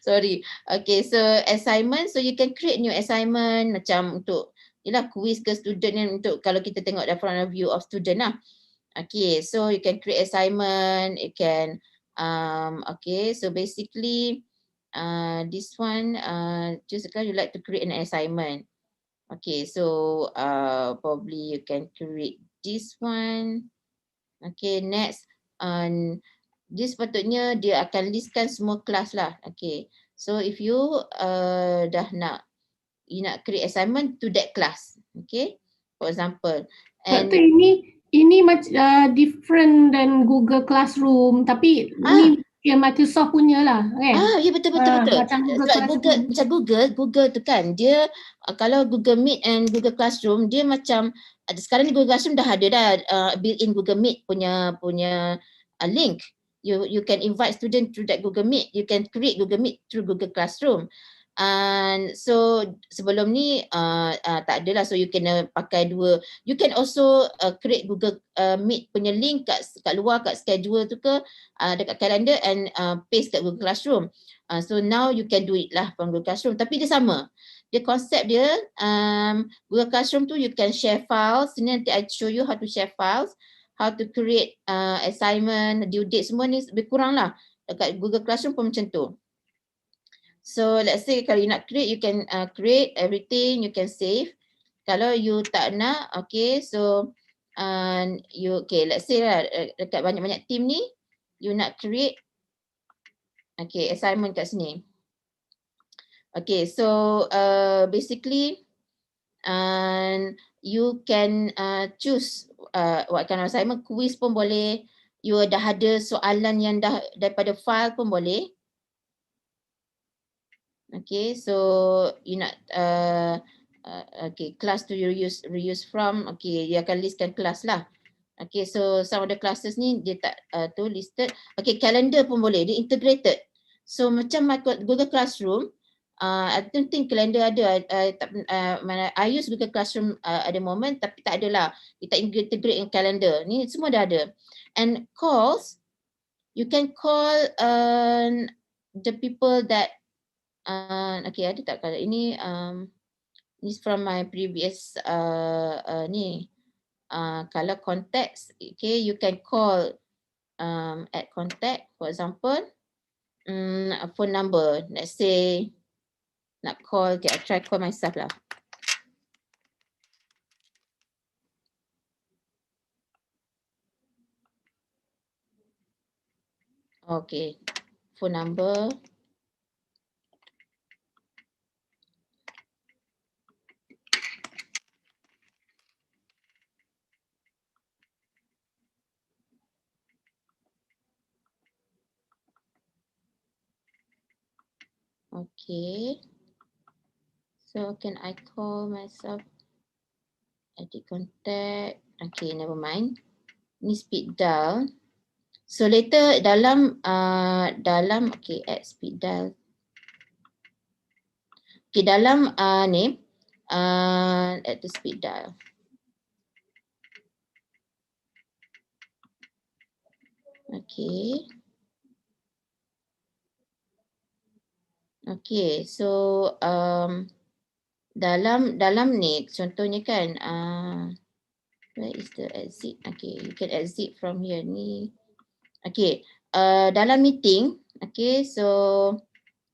Speaker 2: Sorry. Okay, so assignment, so you can create new assignment macam untuk yalah quiz ke student ni, untuk kalau kita tengok the front of view of student lah. Okay, so you can create assignment, you can okay, so basically this one just because you like to create an assignment. Okay, so probably you can create this one. Okay, next. Dia sepatutnya dia akan listkan semua kelas lah. Okay. So if you dah nak create assignment to that class. Okay. For example. And
Speaker 1: Doktor, ini macam different than Google Classroom tapi ini Microsoft punya lah kan?
Speaker 2: Ya betul.
Speaker 1: Macam
Speaker 2: Google tu kan dia kalau Google Meet and Google Classroom dia macam sekarang ni Google Classroom dah ada built-in Google Meet punya link. You can invite student through that Google Meet. You can create Google Meet through Google Classroom. And so sebelum ni tak adalah, so you can pakai dua. You can also create Google Meet punya link kat luar, kat schedule tu ke dekat calendar and paste kat Google Classroom. So now you can do it lah from Google Classroom, tapi dia sama. Dia konsep dia Google Classroom tu you can share files. Sini nanti I show you how to share files, how to create assignment, due date, semua ni lebih kurang lah. Dekat Google Classroom pun macam tu. So let's say kalau you nak create, you can create everything, you can save. Kalau you tak nak, okay, so let's say lah dekat banyak-banyak team ni, you nak create, okay, assignment kat sini. Okay, so basically you can choose what kind of assignment. Quiz pun boleh. You dah ada soalan yang dah daripada file pun boleh. Okay, so you nak okay, class to reuse from. Okay, you akan listkan kelas lah. Okay, so some of the classes ni dia tak tu listed. Okay, calendar pun boleh, dia integrated. So macam Google Classroom, I don't think calendar ada. I use Google Classroom at the moment, tapi tak adalah. Dia tak integrate in calendar. Ni semua dah ada. And calls, you can call the people that okay, ada tak kalau ini is from my previous ni. Kalau contacts, okay, you can call at contact, for example, a phone number. Let's say nak call, okay, I try call myself lah. Okay, phone number. Okay. So can I call myself? Edit contact. Okay, never mind. Ni speed dial. So later dalam okay, add speed dial. Okay, dalam ni at the speed dial. Okay. Okay, so dalam ni contohnya kan where is the exit? Okay, you can exit from here ni. Okay, dalam meeting, okay, so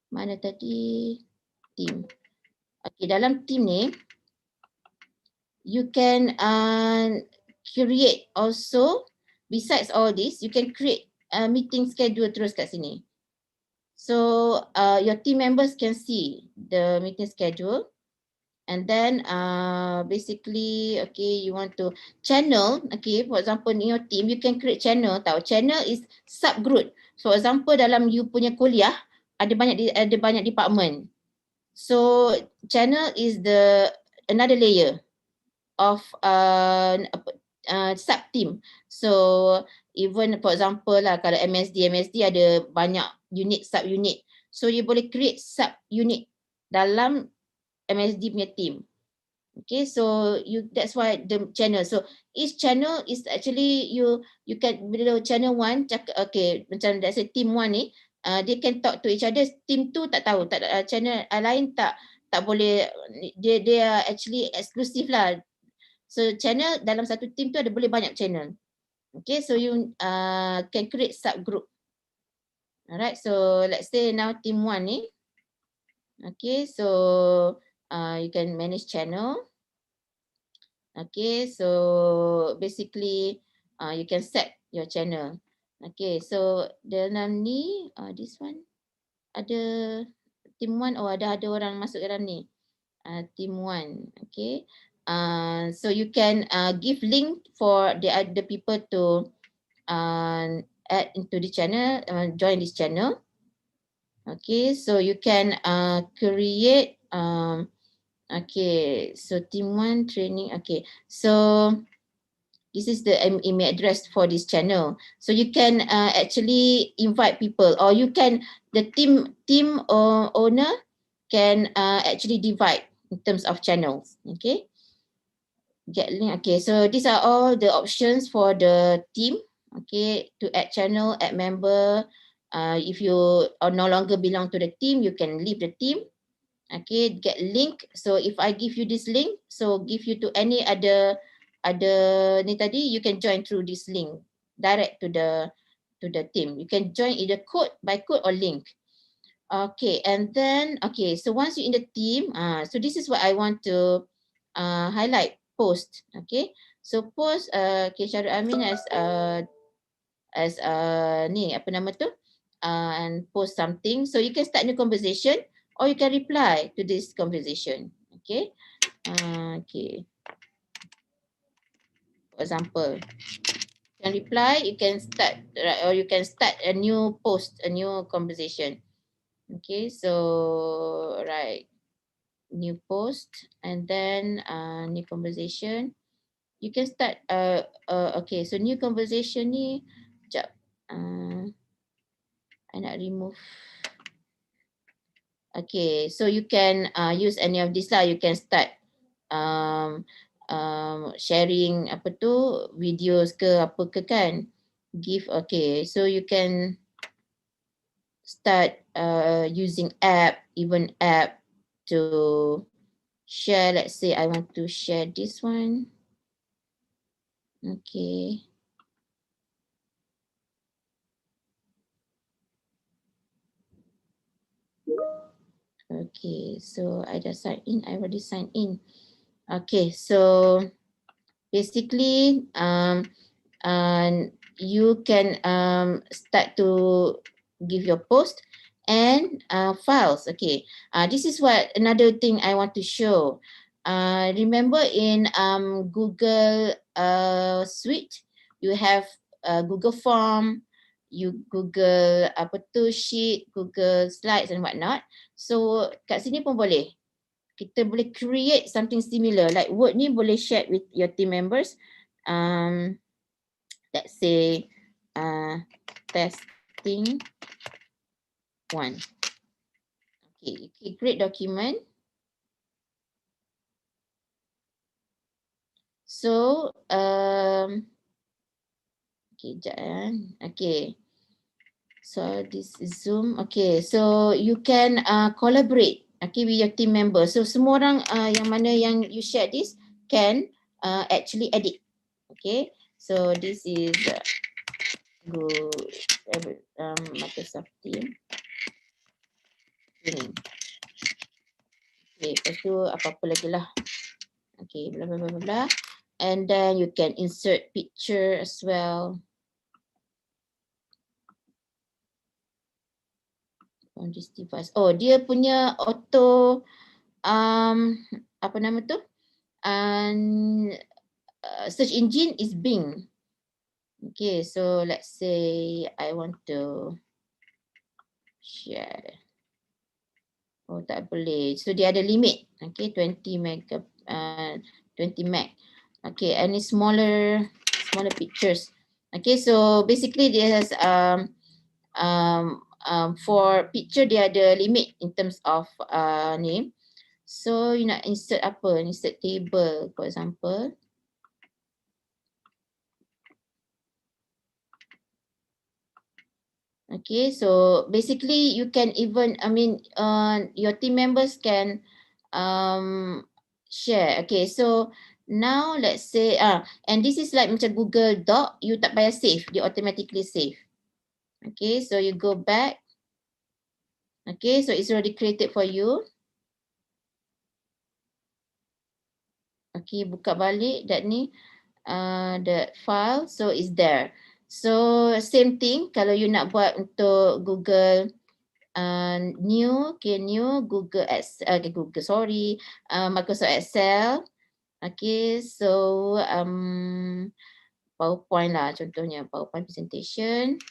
Speaker 2: mana tadi team. Okay, dalam team ni you can create also, besides all this, you can create a meeting schedule terus kat sini. So your team members can see the meeting schedule, and then basically, okay, you want to channel, okay, for example in your team you can create channel tau. Channel is subgroup. For example dalam you punya kuliah ada banyak department. So channel is the another layer of sub team. So even for example lah, kalau MSD ada banyak unit, sub unit. So you boleh create sub unit dalam MSD punya team. Okay, so that's why the channel. So each channel is actually you can below channel 1, okay, macam let's say team 1 ni, they can talk to each other. Team 2 tak tahu, channel lain tak boleh, they are actually exclusive lah. So channel dalam satu team tu ada boleh banyak channel. Okay, so you can create subgroup. Alright, so let's say now team 1 ni. Okay, so you can manage channel. Okay, so basically you can set your channel. Okay, so dalam ni this one ada team 1, ada orang masuk dalam ni. Team 1, okay. So you can give link for the other people to add into the channel, join this channel. Okay, so you can create okay, so team 1 training. Okay, so this is the email address for this channel. So you can actually invite people, or you can, the team owner can actually divide in terms of channels. Okay, get link. Okay, so these are all the options for the team. Okay, to add channel, add member. If you are no longer belong to the team, you can leave the team. Okay, get link. So if I give you this link, so give you to any other ni tadi, you can join through this link direct to the team. You can join either by code or link. Okay, and then okay, so once you're in the team, so this is what I want to highlight. Post. Okay, so post okay, Syarul Amin as ni apa nama tu, and post something, so you can start new conversation or you can reply to this conversation. Okay, okay, for example, you can reply, you can start, or you can start a new post, a new conversation. Okay, so right, new post, and then new conversation. you can start okay, so new conversation ni sekejap. I nak remove. Okay, so you can use any of this lah. You can start sharing apa tu, videos ke apa ke kan. Give, okay, so you can start using app, even app to share. Let's say I want to share this one. Okay. Okay, so I just sign in. I already signed in. Okay, so basically, you can start to give your post and files. Okay, this is what another thing I want to show. Remember in Google Suite, you have Google Form, you Google apa tu sheet, Google Slides and whatnot. So kat sini pun boleh. Kita boleh create something similar. Like Word ni boleh share with your team members. Let's say testing 1. Okay, create document. So okay, sekejap ya. Okay. So this is Zoom. Okay, so you can collaborate, okay, with your team members. So semua orang yang mana yang you share this can actually edit. Okay, so this is Microsoft Team. Ini. Okay, lepas tu apa-apa lagi lah. Okay, bla bla bla bla bla. And then you can insert picture as well. On this device. Oh, dia punya auto apa nama tu? Search engine is Bing. Okay, so let's say I want to share. Oh, tak boleh. So dia ada limit. Okay, 20 meg. Okay, any smaller pictures. Okay, so basically dia has for picture dia ada limit in terms of name. So you nak insert apa? Insert table for example. Okay, so basically you can even, your team members can share. Okay, so now let's say, and this is like macam Google Doc, you tak payah save, dia automatically save. Okay, so you go back. Okay, so it's already created for you. Okay, buka balik that ni, the file, so it's there. So same thing, kalau you nak buat untuk Google new Google Microsoft Excel. Okay, so PowerPoint lah contohnya, PowerPoint presentation.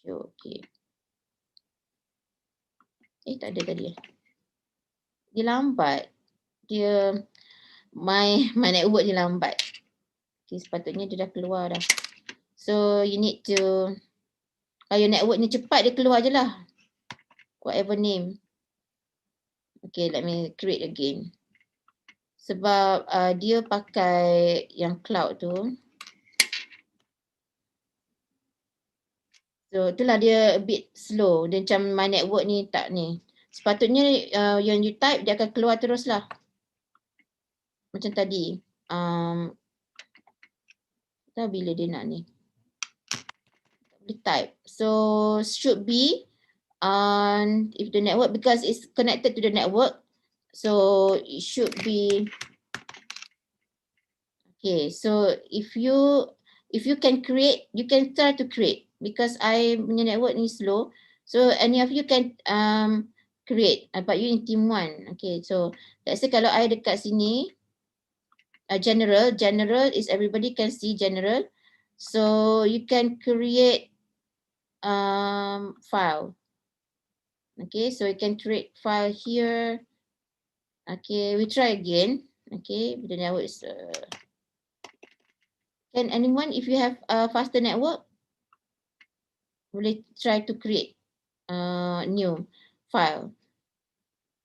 Speaker 2: Okay. Tak ada tadi. Dia lambat. Dia my network dia lambat. Okay, sepatutnya dia dah keluar dah. So you need to, kalau network ni cepat dia keluar je lah. Whatever name. Okay, let me create again. Sebab dia pakai yang cloud tu. So itulah dia a bit slow. Dia macam my network ni tak ni. Sepatutnya yang you type dia akan keluar terus lah. Macam tadi. Tahu bila dia nak ni. Boleh type. So should be if the network, because it's connected to the network. So it should be. Okay, so if you can create, you can try to create, because I punya network ni slow. So any of you can create, but you in team 1. Okay, so let's say kalau I dekat sini, general is everybody can see general. So you can create file. Okay, so you can create file here. Okay, we try again. Okay, the network is. Can anyone, if you have a faster network, boleh try to create new file.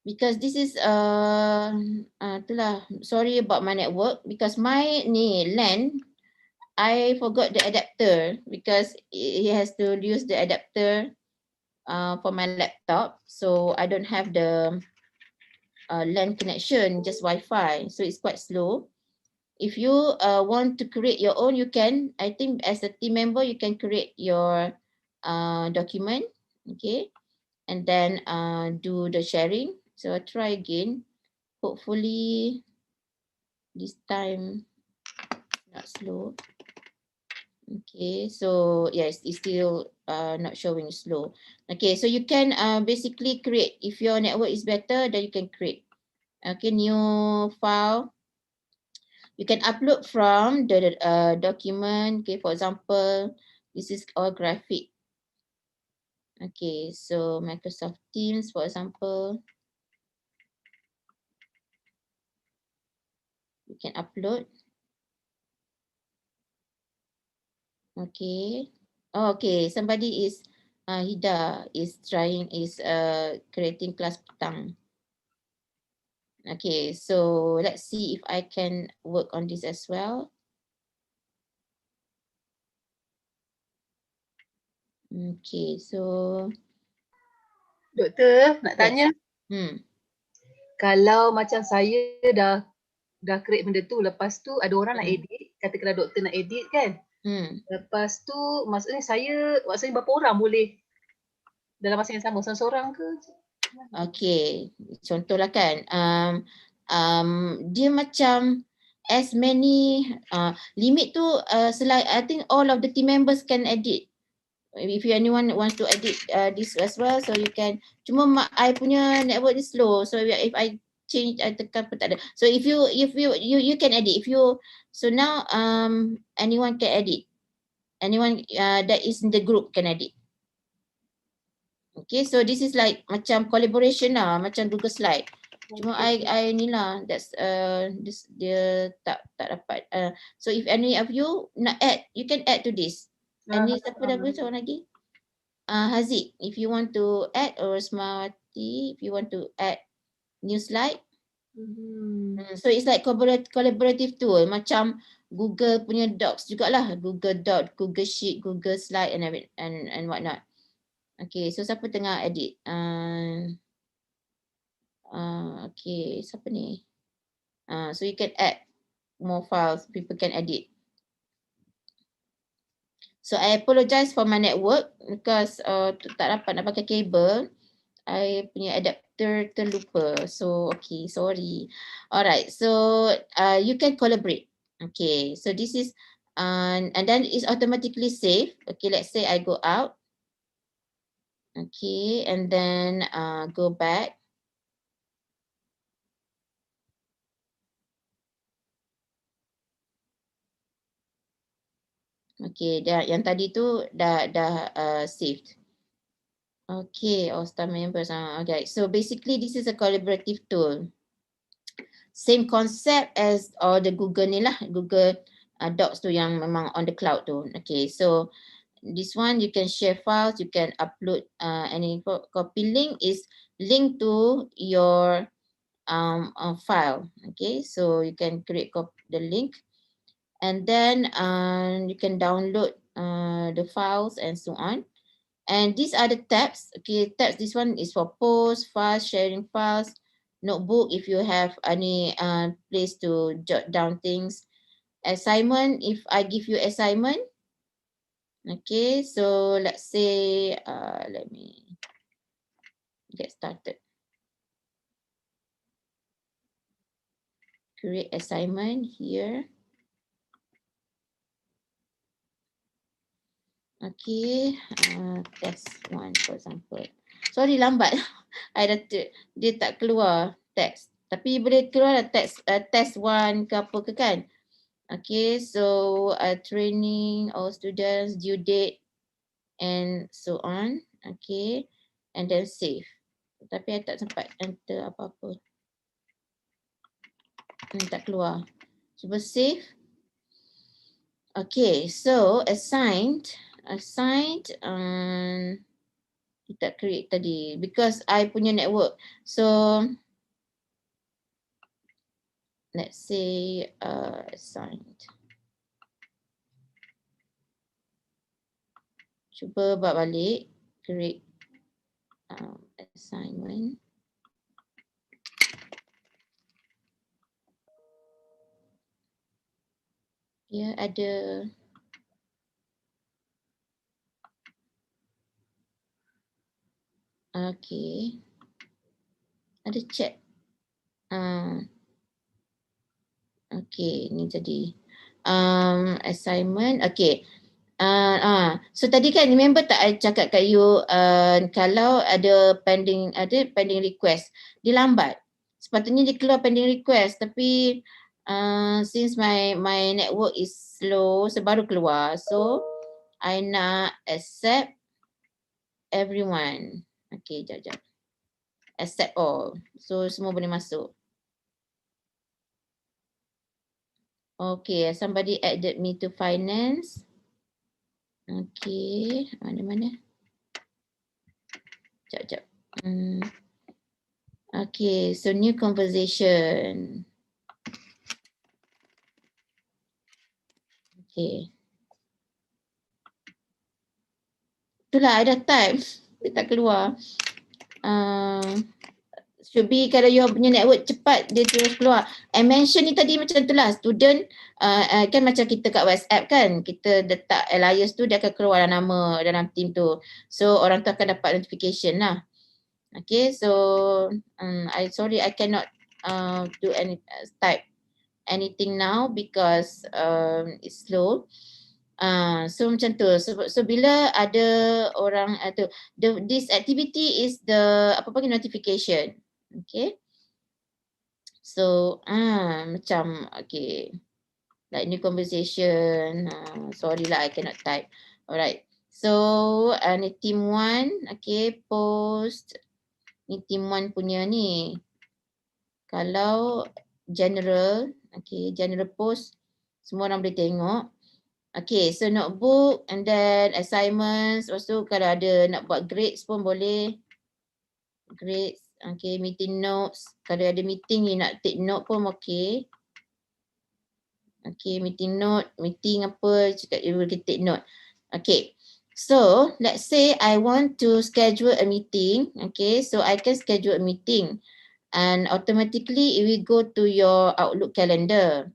Speaker 2: Because this is itulah, sorry about my network, because my ni LAN, I forgot the adapter because he has to use the adapter for my laptop, so I don't have the LAN connection, just Wi-Fi, so it's quite slow. If you want to create your own, you can. I think as a team member, you can create your document, okay, and then do the sharing. So I'll try again. Hopefully this time not slow. Okay, so yes, it's still not showing slow. Okay, so you can basically create. If your network is better, then you can create. Okay, new file. You can upload from the document. Okay, for example, this is all graphic. Okay, so Microsoft Teams, for example. You can upload. Okay. Oh, okay, somebody is Hida is creating class petang. Okay, so let's see if I can work on this as well. Okay, so
Speaker 7: Doktor, nak tanya.
Speaker 2: Hmm.
Speaker 7: Kalau macam saya dah create benda tu, lepas tu ada orang nak edit, katakanlah doktor nak edit kan. Lepas tu maksudnya berapa orang boleh dalam masa yang sama, seorang ke?
Speaker 2: Okay, contohlah kan, dia macam as many limit tu I think all of the team members can edit. If anyone wants to edit this as well, so you can. Cuma I punya network is slow, so if I change, I tekan pun tak ada. So if you can edit. So now anyone can edit. Anyone that is in the group can edit. Okay, so this is like macam collaboration lah, macam Google Slide. Cuma I ni lah, that's this dia tak dapat. So if any of you nak add, you can add to this. Any siapa dah seorang lagi? Haziq, if you want to add, or Smawati, if you want to add new slide. So it's like collaborative tool, macam Google punya Docs jugalah, Google Doc, Google Sheet, Google Slide and whatnot. Okay, so siapa tengah edit? Okay, siapa ni? So you can add more files, people can edit. So I apologize for my network because tak dapat nak pakai kabel. I punya adapter terlupa. So okay, sorry. Alright, so you can collaborate. Okay, so this is and then it's automatically saved. Okay, let's say I go out. Okay, and then go back. Okay, yang tadi tu dah saved. Okay, all staff members. Okay, so basically this is a collaborative tool. Same concept as the Google ni lah, Google Docs tu yang memang on the cloud tu. Okay, so this one you can share files, you can upload any copy link is linked to your file. Okay, so you can create the link. And then you can download the files and so on. And these are the tabs. Okay, tabs, this one is for post, files, sharing files, notebook if you have any place to jot down things. Assignment, if I give you assignment. Okay, so let's say, let me get started. Create assignment here. Okay, test one for example. Sorry lambat. Dia tak keluar test. Tapi boleh keluar test one ke apa ke kan. Okay, so training all students, due date and so on. Okay, and then save. Tapi I tak sempat enter apa-apa. Tak keluar. Cuba save. Okay, so assigned, kita create tadi because I punya network. So let's say assigned. Cuba buat balik, create assignment. Ya, ada okay. Ada chat. Okay, ni jadi assignment. Okay. So tadi kan remember tak I cakap kat you kalau ada pending request, dia lambat. Sepatutnya dia keluar pending request tapi since my network is slow, baru keluar. So I nak accept everyone. Okay, jap. Accept all. So semua boleh masuk. Okay, somebody added me to finance. Okay, mana? Jap. Okay, so new conversation. Okay. Itulah, I dah type. Dia tak keluar. Should be kalau you punya network cepat, dia terus keluar. I mention ni tadi macam itulah, student kan macam kita kat WhatsApp kan, kita letak alias tu dia akan keluar nama dalam team tu. So orang tu akan dapat notification lah. Okay, so I sorry I cannot do any type anything now because it's slow. So macam tu. So bila ada orang this activity is the apa panggil notification. Okay. So macam okay. Like new conversation. Sorry lah I cannot type. Alright. So ni team 1, okay, post. Ni team 1 punya ni. Kalau general, okay, general post semua orang boleh tengok. Okay, so notebook and then assignments. Also kalau ada nak buat grades pun boleh. Grades, okay, meeting notes. Kalau ada meeting you nak take note pun okay. Okay, meeting note, meeting apa, cakap you boleh take note. Okay, so let's say I want to schedule a meeting. Okay, so I can schedule a meeting. And automatically it will go to your Outlook calendar.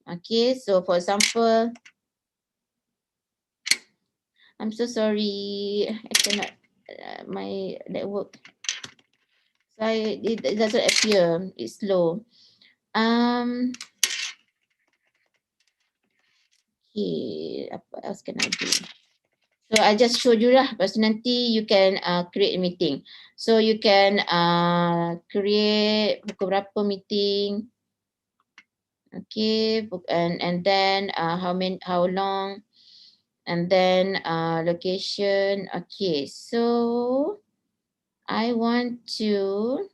Speaker 2: Okay, so for example, I'm so sorry, I cannot, my network. So it doesn't appear, it's slow. Okay, apa else can I do? So I just showed you lah, lepas tu nanti you can create a meeting. So you can create pukul berapa meeting. Okay, and then how long, and then location. Okay, so I want to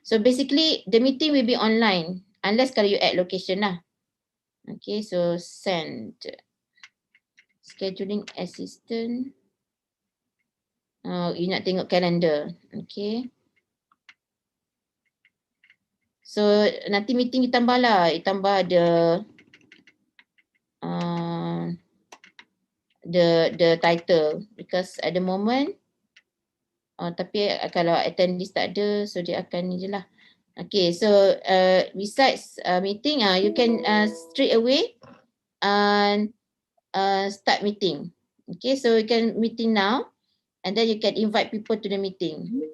Speaker 2: so basically the meeting will be online unless kalau you add location lah. Okay, so send scheduling assistant. You nak tengok calendar. Okay. So nanti meeting ditambah lah. Ditambah the title because at the moment tapi kalau attendees tak ada so dia akan ni je lah. Okay, so besides meeting you can straight away start meeting. Okay, so you can meeting now and then you can invite people to the meeting.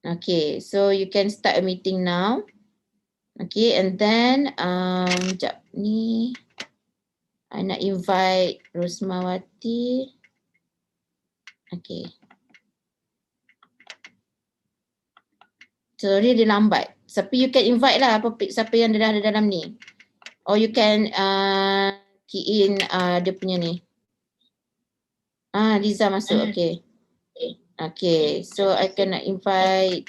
Speaker 2: Okay, so you can start a meeting now. Okay, and then sekejap ni I nak invite Rosmawati. Okay. Sorry dia lambat. Siapa you can invite lah siapa yang dah ada dalam ni. Or you can key in dia punya ni. Liza masuk, okay. Okay, so I can invite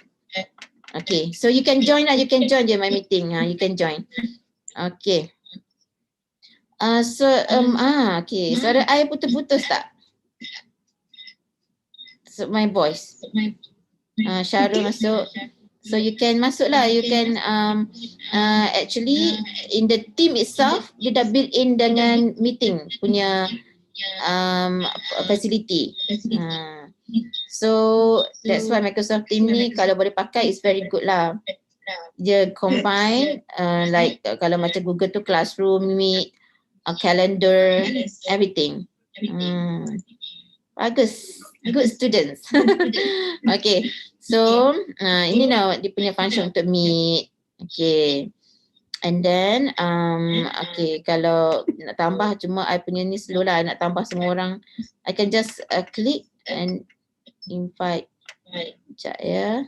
Speaker 2: Okay, so you can join lah, you can join je my meeting. You can join. Okay. Okay, suara I putus-putus tak? So, my voice. Syarul masuk. So you can masuk lah, you can actually in the team itself, dia dah built in dengan meeting punya facility. So that's why Microsoft Team ni kalau boleh pakai is very good lah. Dia combine like kalau macam Google tu Classroom, Meet, Calendar, everything. Bagus, good students. Okay, so ini lah dia punya function untuk Meet. Okay, and then okay, kalau nak tambah cuma I punya ni slow lah, nak tambah semua orang I can just click and invite. Sekejap ya.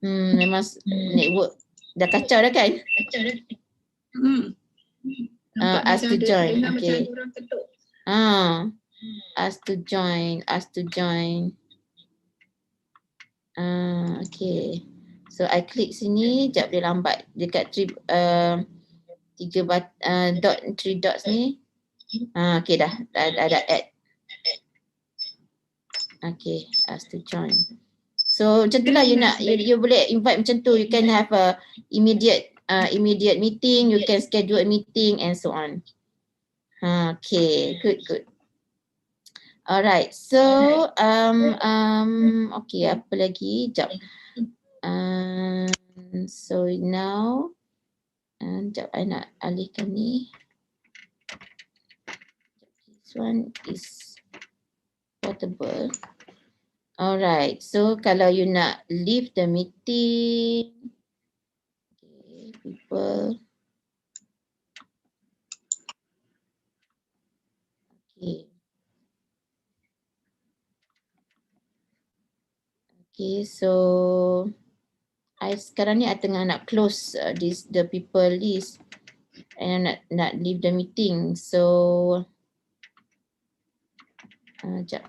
Speaker 2: Memang network dah kacau dah kan? Ask to join. Okay. Ask to join. Okay. So I klik sini, sekejap dia lambat dekat 3 dots ni. Okay dah ada add. Okay, ask to join. So macam tu lah you nak, you boleh invite macam tu. You can have a immediate meeting, you can schedule a meeting and so on. Okay, good. Alright, so okay, apa lagi? Sekejap. So now sekejap I nak alihkan ni. This one is portable. Alright, so kalau you nak leave the meeting, okay, people. Okay. Okay, so I sekarang ni I tengah nak close the people list and nak leave the meeting. So sekejap.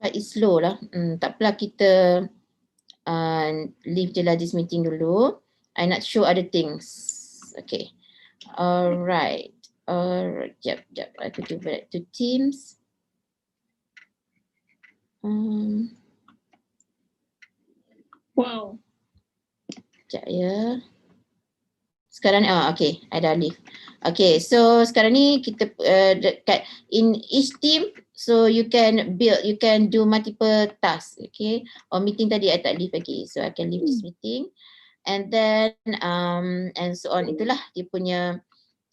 Speaker 2: But it's slow lah. Tak apalah, kita leave je lah this meeting dulu. I nak show other things. Okay. Alright. Jap. I could go back to Teams.
Speaker 9: Wow.
Speaker 2: Sekejap ya. Sekarang ni, okay, I dah leave. Okay, so sekarang ni kita dekat in each team, so you can do multiple tasks, okay. Meeting tadi I tak leave lagi, so I can leave this meeting. And then, and so on, itulah dia punya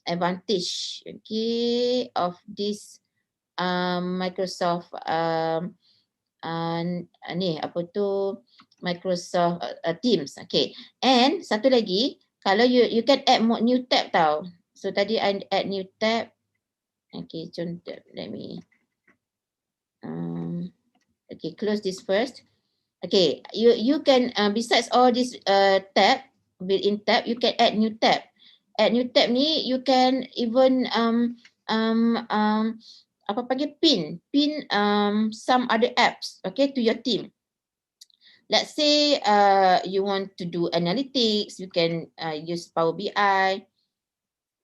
Speaker 2: advantage, okay, of this Microsoft ni apa tu, Microsoft Teams. Okay, and satu lagi, kalau you can add new tab tau. So tadi I add new tab. Okay, contoh, let me okay, close this first. Okay, you can besides all this tab, built-in tab, you can add new tab. Add new tab ni you can even apa panggil pin some other apps, okay, to your team. Let's say you want to do analytics, you can use Power BI.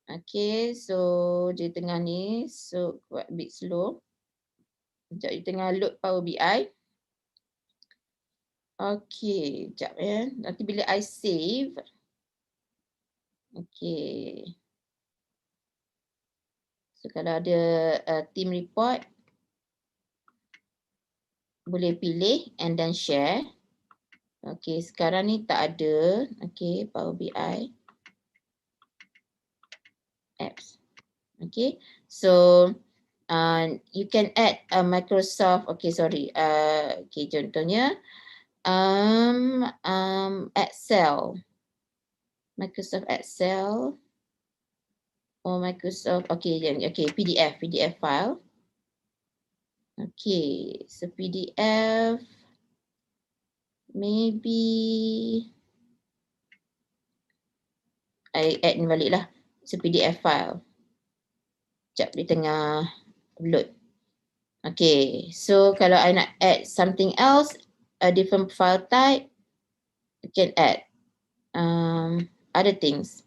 Speaker 2: Okay, so di tengah ni, so a bit slow. Sekejap, di tengah load Power BI. Okay, sekejap ya. Nanti bila I save. Okay. So kalau ada team report, boleh pilih and then share. Okay, sekarang ni tak ada. Okay, Power BI. Apps. Okay, so you can add a Microsoft, okay, sorry. Okay, contohnya Excel. Microsoft Excel. Or Microsoft, okay, PDF file. Okay, so PDF. Maybe I add ni balik lah. So PDF file. Sekejap, di tengah load. Okay, so kalau I nak add something else, a different file type, you can add other things.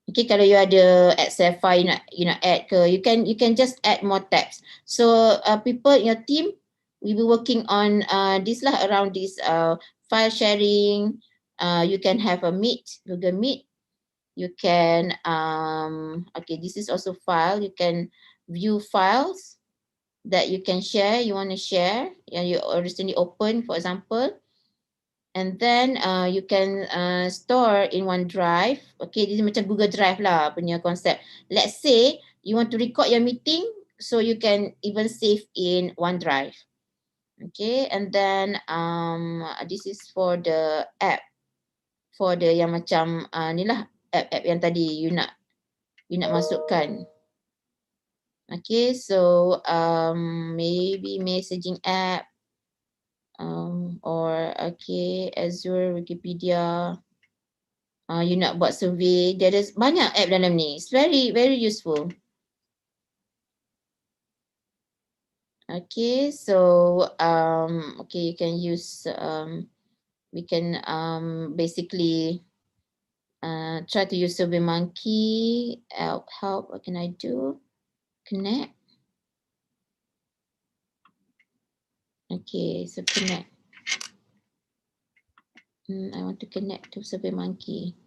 Speaker 2: Okay, kalau you ada Excel file you nak add ke, you can just add more tabs. So people in your team, we will working on this lah, around this file sharing. You can have a Meet, Google Meet. You can okay, this is also file. You can view files that you can share. You want to share, and you recently open, for example. And then you can store in OneDrive. Okay, this is macam Google Drive lah punya konsep. Let's say you want to record your meeting, so you can even save in OneDrive. Okay, and then this is for the app. For the yang macam ni lah, app yang tadi you nak masukkan. Okay, so maybe messaging app. Or okay, Azure, Wikipedia. You nak buat survey, there is banyak app dalam ni. It's very useful. Okay, so okay, you can use we can basically try to use SurveyMonkey. Help, what can I do? Connect. Okay, so connect. I want to connect to SurveyMonkey.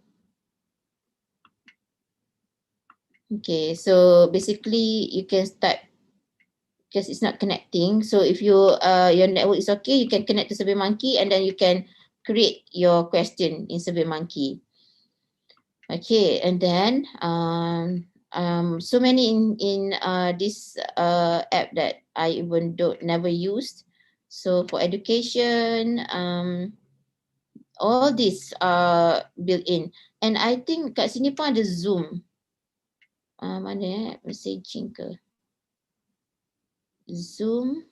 Speaker 2: Okay, so basically you can start, because it's not connecting. So if you your network is okay, you can connect to SurveyMonkey, and then you can create your question in SurveyMonkey. Okay, and then so many in this app that I even never used. So for education, all these are built in, and I think kat sini pun ada Zoom. Mana messaging ke? Zoom.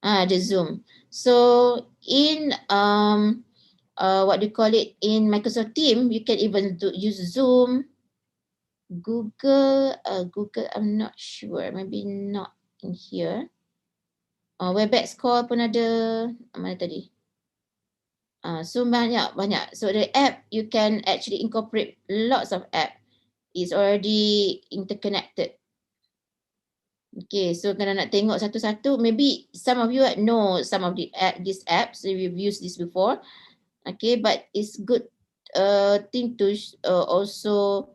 Speaker 2: The Zoom. So in what do you call it, in Microsoft Teams, you can even use Zoom. Google, I'm not sure, maybe not in here. Webex call pun ada. Mana tadi? So banyak. So the app, you can actually incorporate lots of app. It's already interconnected. Okay, so kalau nak tengok satu-satu, maybe some of you know some of these apps, we've used this before. Okay, but it's good thing to also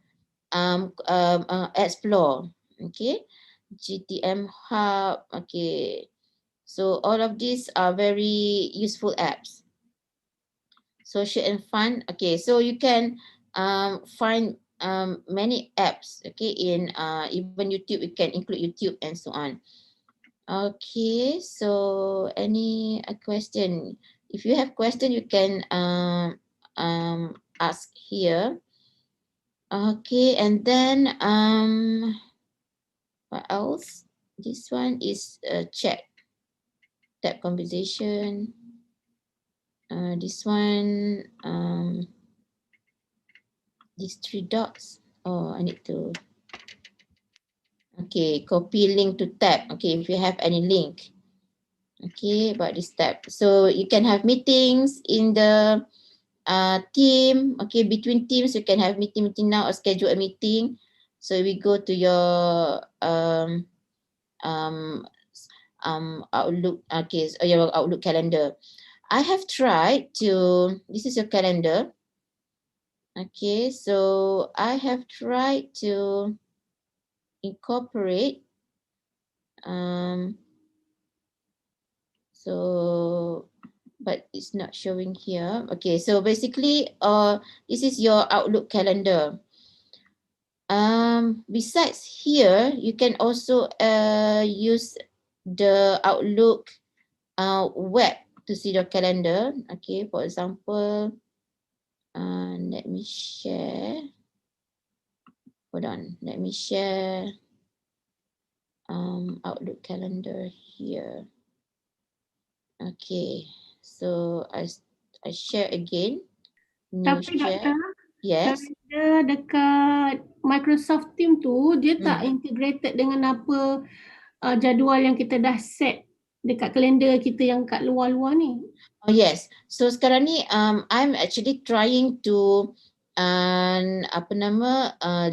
Speaker 2: explore. Okay, GTM Hub. Okay, so all of these are very useful apps. Social and fun. Okay, so you can find many apps. Okay, in even YouTube, you can include YouTube and so on. Okay, so any question? If you have question, you can ask here. Okay, and then what else? This one is chat, tab conversation. This one, these three dots. Oh, I need to. Okay, copy link to tab. Okay, if you have any link. Okay, about this tab. So you can have meetings in the team. Okay, between teams, you can have meeting now or schedule a meeting. So we go to your Outlook. Okay, so your Outlook calendar. I have tried to. This is your calendar. Okay, so I have tried to incorporate. So, but it's not showing here. Okay, so basically, this is your Outlook calendar. Besides here, you can also use the Outlook web to see your calendar. Okay, for example, let me share. Hold on, let me share Outlook calendar here. Okay, so I share again.
Speaker 1: Tapi Doktor,
Speaker 2: yes.
Speaker 1: Dekat Microsoft Team tu dia tak integrated dengan apa jadual yang kita dah set dekat kalender kita yang kat luar-luar ni?
Speaker 2: Oh yes. So sekarang ni I'm actually trying to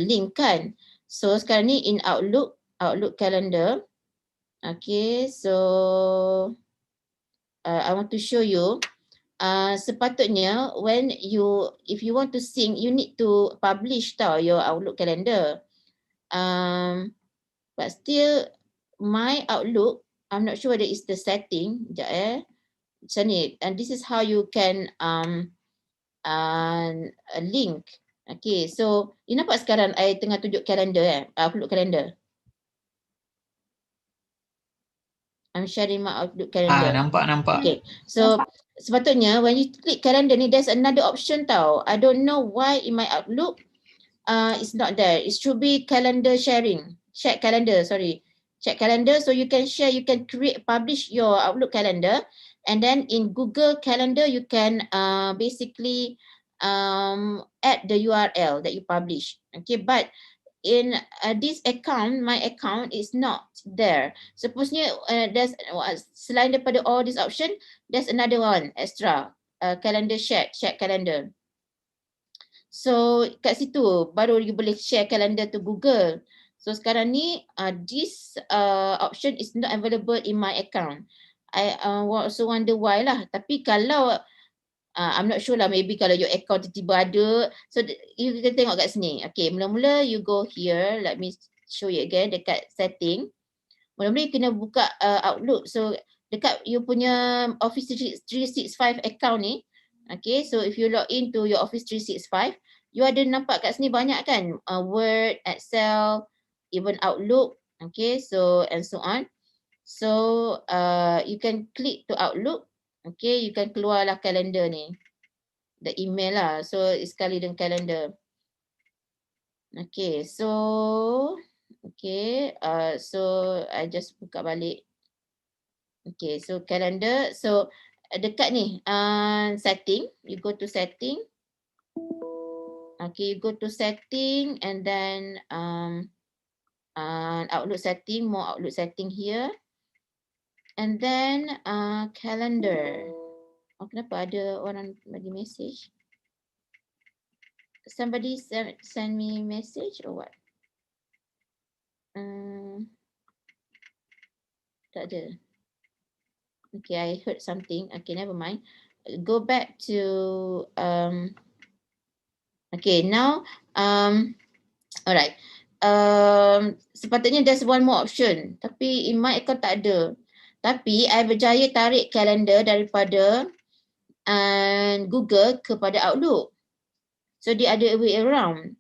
Speaker 2: link kan. So sekarang ni in Outlook calendar. Okay, so I want to show you. Sepatutnya if you want to sync, you need to publish your Outlook calendar. But still my Outlook, I'm not sure whether it's the setting. Sekejap macam ni. And this is how you can link. Okay, so you nampak sekarang I tengah tunjuk kalender Outlook calendar. I'm sharing my Outlook calendar.
Speaker 17: Nampak.
Speaker 2: Okay, so sepatutnya when you click calendar ni, there's another option tau. I don't know why in my Outlook it's not there. It should be calendar sharing. Chat calendar, sorry. Chat calendar, so you can share, you can publish your Outlook calendar, and then in Google Calendar you can basically add the URL that you publish. Okay, but in this account, my account is not there. Supposedly there's selain daripada all this option, there's another one extra, calendar chat calendar. So kat situ baru you boleh share calendar to Google. So sekarang ni this option is not available in my account. I also wonder why lah. Tapi kalau I'm not sure lah, maybe kalau your account tiba-tiba ada. So you can tengok kat sini. Okay, mula-mula you go here. Let me show you again dekat setting. Mula-mula you kena buka Outlook. So dekat you punya Office 365 account ni. Okay, so if you log into your Office 365, you ada nampak kat sini banyak kan? Word, Excel, even Outlook. Okay, so and so on. So you can click to Outlook. Okay, you can keluarlah kalender ni. The email lah. So sekali dengan kalender. Okay, so I just buka balik. Okay, so calendar. So dekat ni setting, you go to setting. Okay, you go to setting and then Outlook setting, more Outlook setting here. And then calendar. Oh, kenapa ada orang bagi message? Somebody send me message or what? Tak ada. Okay, I heard something. Okay, never mind. Go back to okay, now alright. Sepatutnya there's one more option, tapi in my account tak ada. Tapi I berjaya tarik kalender daripada Google kepada Outlook. So dia ada a way around.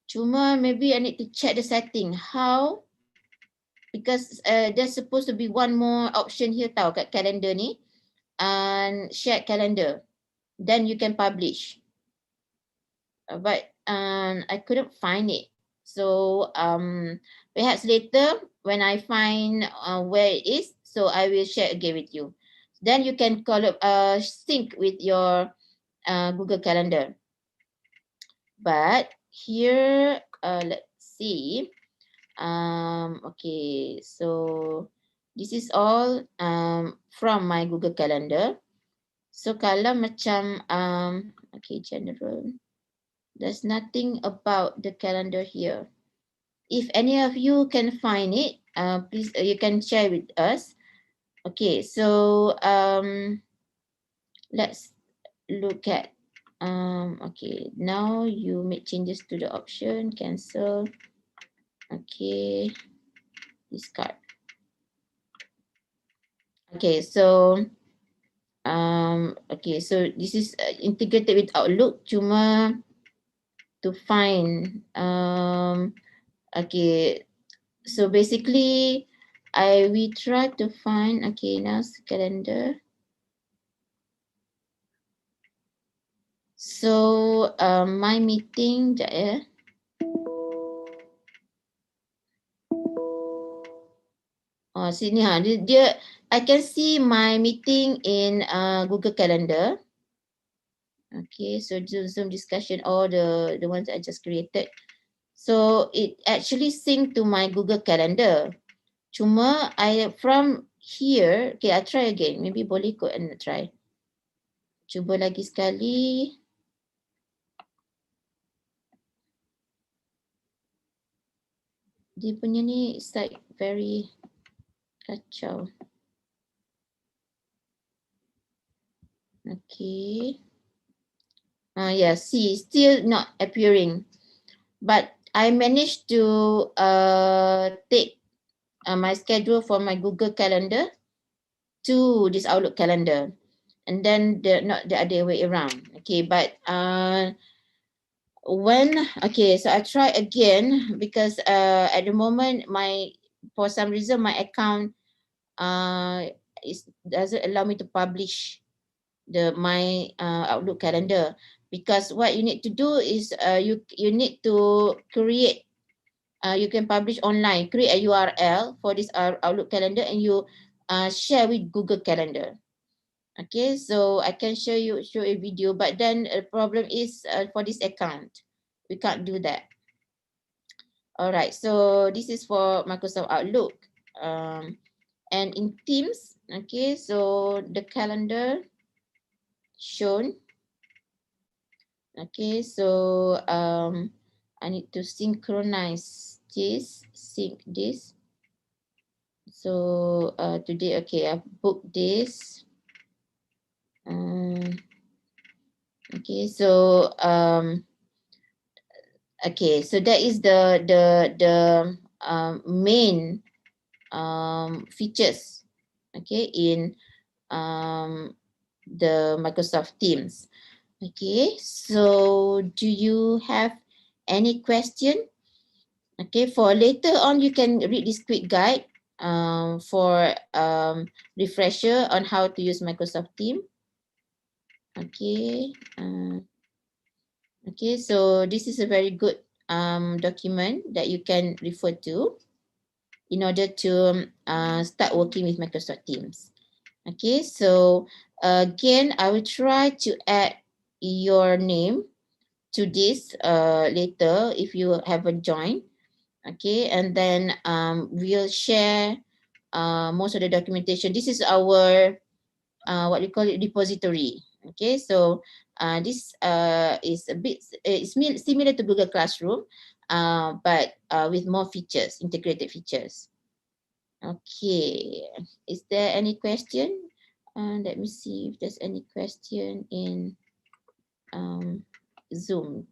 Speaker 2: Cuma maybe I need to check the setting. How? Because there's supposed to be one more option here tau kat calendar ni. Shared calendar. Then you can publish. But I couldn't find it. So perhaps later when I find where it is, so I will share again with you. Then you can sync with your Google Calendar. But here, let's see. Okay, so this is all from my Google Calendar. So kalau macam okay, general. There's nothing about the calendar here. If any of you can find it, please you can share with us. Okay, so let's look at okay, now you make changes to the option, cancel. Okay, discard. Okay, so okay, so this is integrated with Outlook. Cuma to find okay, so basically we try to find, okay, now calendar. So my meeting, sekejap ya. Oh, sini dia I can see my meeting in Google Calendar. Okay, so Zoom discussion, all the ones I just created. So it actually synced to my Google Calendar. Cuma from here, okay, I try again. Maybe boleh kot and try. Cuba lagi sekali. Dia punya ni is like very kacau. Okay. Yeah, see, still not appearing. But I managed to take my schedule from my Google Calendar to this Outlook calendar, and then not the other way around. Okay, but so I try again because at the moment for some reason my account doesn't allow me to publish my Outlook calendar, because what you need to do is you need to create. You can publish online, create a URL for this Outlook calendar, and you share with Google Calendar. Okay, so I can show a video, but then the problem is for this account, we can't do that. All right, so this is for Microsoft Outlook. And in Teams, okay, so the calendar shown. Okay, so I need to synchronize this, sync this. So today, okay, I've booked this. Okay, so okay, so that is the main features, okay, in the Microsoft Teams. Okay, so do you have any question? Okay, for later on, you can read this quick guide for refresher on how to use Microsoft Teams. Okay. Okay, so this is a very good document that you can refer to in order to start working with Microsoft Teams. Okay, so again, I will try to add your name to this later if you haven't joined. Okay, and then we'll share most of the documentation. This is our what we call it, repository. Okay, so this is a bit similar to Google Classroom, but with more features, integrated features. Okay, is there any question? Let me see if there's any question in Zoom.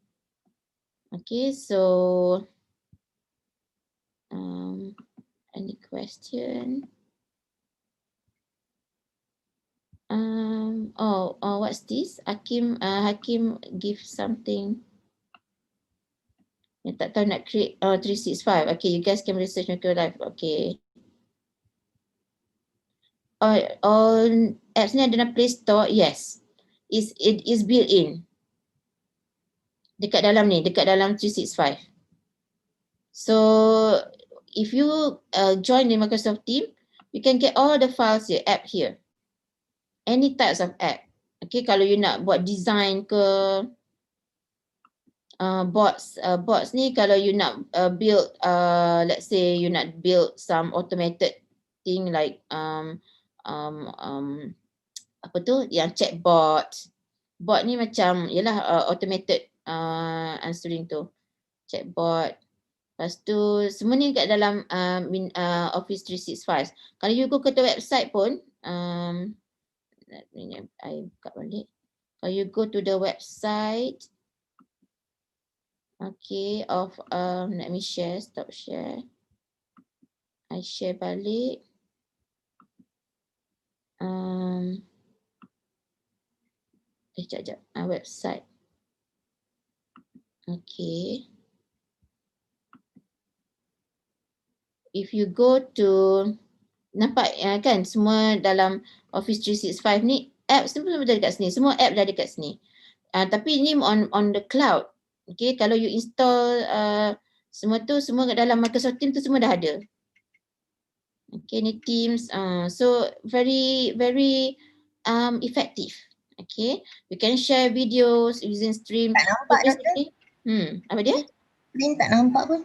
Speaker 2: Okay, so any question? What's this? Hakim give something. Yang tak tahu nak create 365. Okay, you guys can research Micro Live. Okay. On apps ni ada dalam Play Store. Yes. It is built in. Dekat dalam ni, dekat dalam 365. So if you join the Microsoft team, you can get all the files here, app here. Any types of app. Okay, kalau you nak buat design ke, bots ni kalau you nak build let's say you nak build some automated thing like apa tu yang chatbot. Bot ni macam yalah automated answering tu. Chatbot. Lepas tu semua ni kat dalam Office 365. Kalau you go ke the website pun I buka balik. Kalau you go to the website, okay, let me share, stop share. I share balik. Sekejap, website. Okay. If you go to, nampak kan semua dalam Office 365 ni, app semua dah dekat sini. Semua app dah dekat sini. Tapi ni on the cloud. Okay, kalau you install semua tu, semua kat dalam Microsoft Teams tu semua dah ada. Okay, ni Teams. So very effective. Okay, you can share videos using stream.
Speaker 12: Tak nampak dah tu.
Speaker 2: Apa dia?
Speaker 12: Screen tak nampak pun.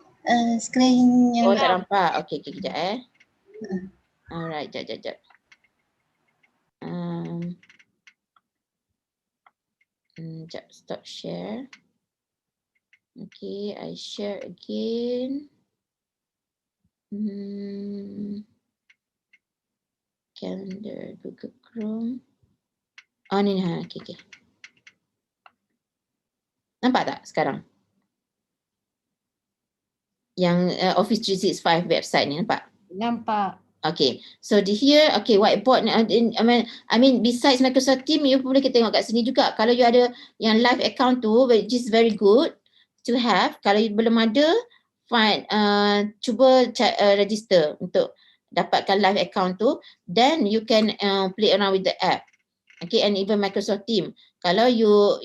Speaker 12: Screen yang
Speaker 2: tak nampak. Okay, kejap Alright, jap. Jap, stop share. Okay, I share again. Calendar, Google Chrome. Oh ni, okay. Nampak tak sekarang? Yang Office 365 website ni nampak?
Speaker 10: Nampak.
Speaker 2: Okay, so here, okay, whiteboard ni, I mean besides Microsoft Teams, you boleh kita tengok kat sini juga. Kalau you ada yang live account tu, which is very good to have. Kalau you belum ada, fine, cuba register untuk dapatkan live account tu. Then you can play around with the app. Okay, and even Microsoft Teams. Kalau you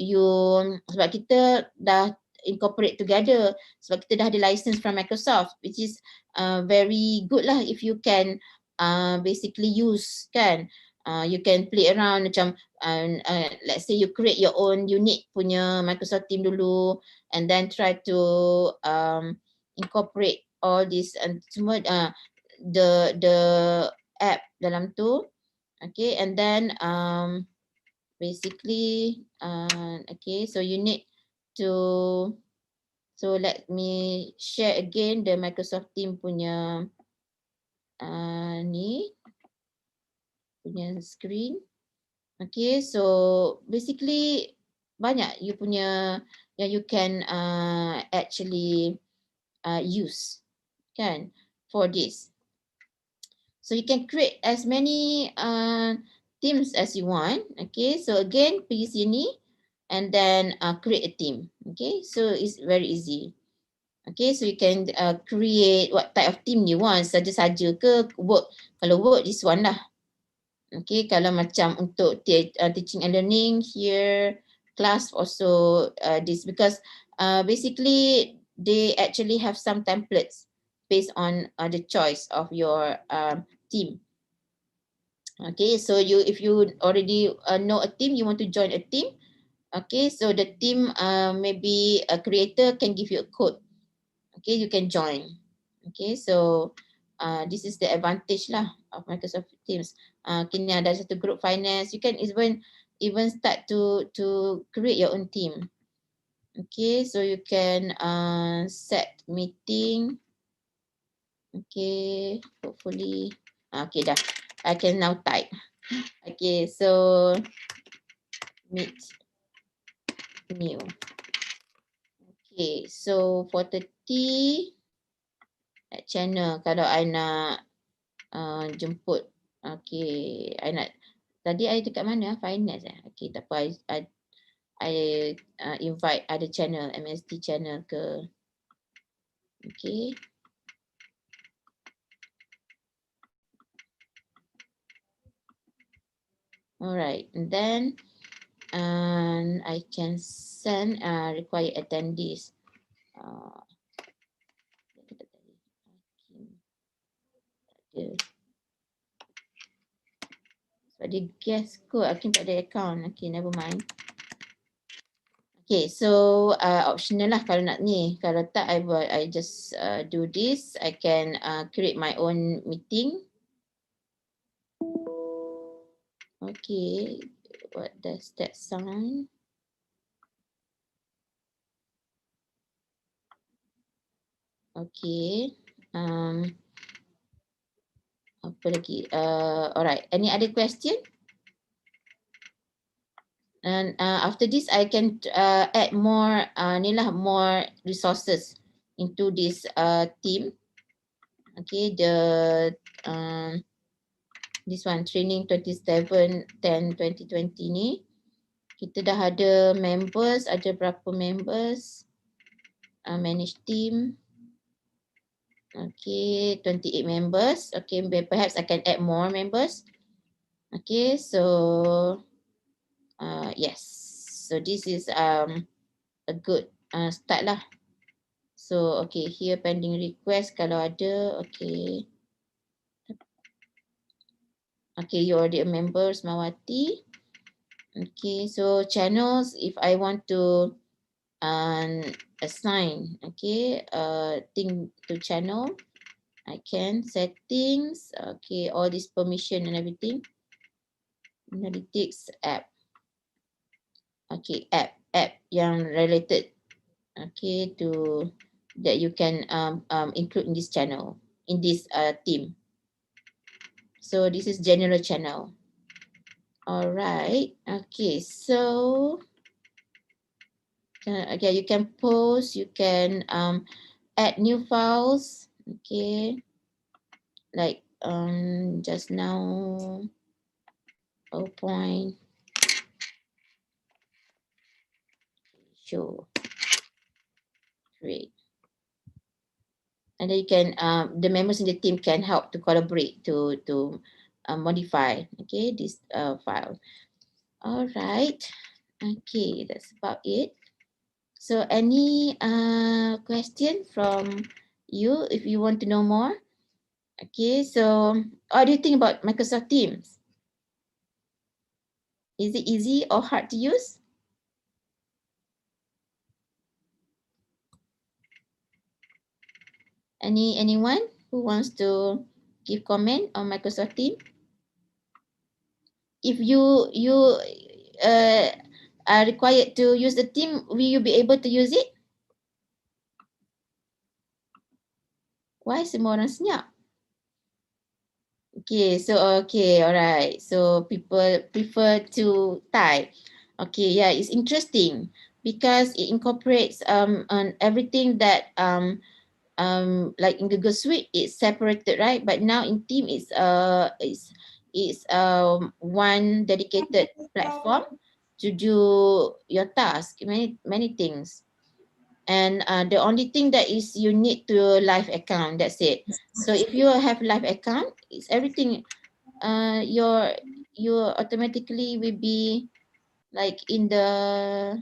Speaker 2: sebab kita dah incorporate together, sebab kita dah ada license from Microsoft, which is very good lah if you can basically use, kan. You can play around macam let's say you create your own unique punya Microsoft Teams dulu, and then try to incorporate all this and semua the app dalam tu. Okay, and then basically okay, so you need to, so let me share again the Microsoft Teams punya ni punya screen. Okay, so basically banyak you punya yang you can actually use, kan, for this. So you can create as many teams as you want. Okay, so again pergi sini and then create a team. Okay, so it's very easy. Okay, so you can create what type of team you want, saja-saja ke work. Kalau work, this one lah. Okay, kalau macam untuk teaching and learning, here, class also this, because basically they actually have some templates based on the choice of your team. Okay, so if you already know a team, you want to join a team. Okay, so the team maybe a creator can give you a code. Okay, you can join. Okay, so this is the advantage lah of Microsoft Teams. Kini ada satu group finance. You can even start to create your own team. Okay, so you can set meeting. Okay, hopefully. Okay, dah. I can now type. Okay, so meet new. Okay, so for 30 channel, kalau I nak jemput, okay, I nak, tadi I dekat mana? Finance okay, tak apa, I invite ada channel, MST channel ke. Okay. Alright, and then I can send required attendees. Sebab dia guest kot, Hakim tak ada account. Okay, never mind. Okay, so optional lah kalau nak ni. Kalau tak, I just do this. I can create my own meeting. Okay, what does that sound? Okay. Apa lagi? Alright, any other question? And after this, I can add more more resources into this team. Okay, this one training 27/10/2020 ni kita dah ada members, ada berapa members, manage team. Okay, 28 members. Okay, perhaps I can add more members. Okay, so yes, so this is a good start lah. So okay, here pending request kalau ada. Okay. Okay, you already a member, Smawati. Okay, so channels, if I want to assign, okay, thing to channel, I can settings, okay, all this permission and everything. Analytics app. Okay, app yang related, okay, to that you can include in this channel, in this team. So this is general channel. All right. Okay. So okay, you can post. You can add new files. Okay. Like just now. PowerPoint. Show. Create. And then you can the members in the team can help to collaborate to modify. Okay, this file. All right. Okay, that's about it. So any question from you if you want to know more? Okay, so what do you think about Microsoft Teams? Is it easy or hard to use? Anyone who wants to give comment on Microsoft Teams? If you are required to use the team, will you be able to use it? Why semua orang senyap? Okay, so okay, alright. So people prefer to type. Okay, yeah, it's interesting because it incorporates on everything that like in Google Suite it's separated, right? But now in Team it's one dedicated platform to do your task, many things. And the only thing that is you need to live account, that's it. So if you have live account, it's everything you automatically will be like in the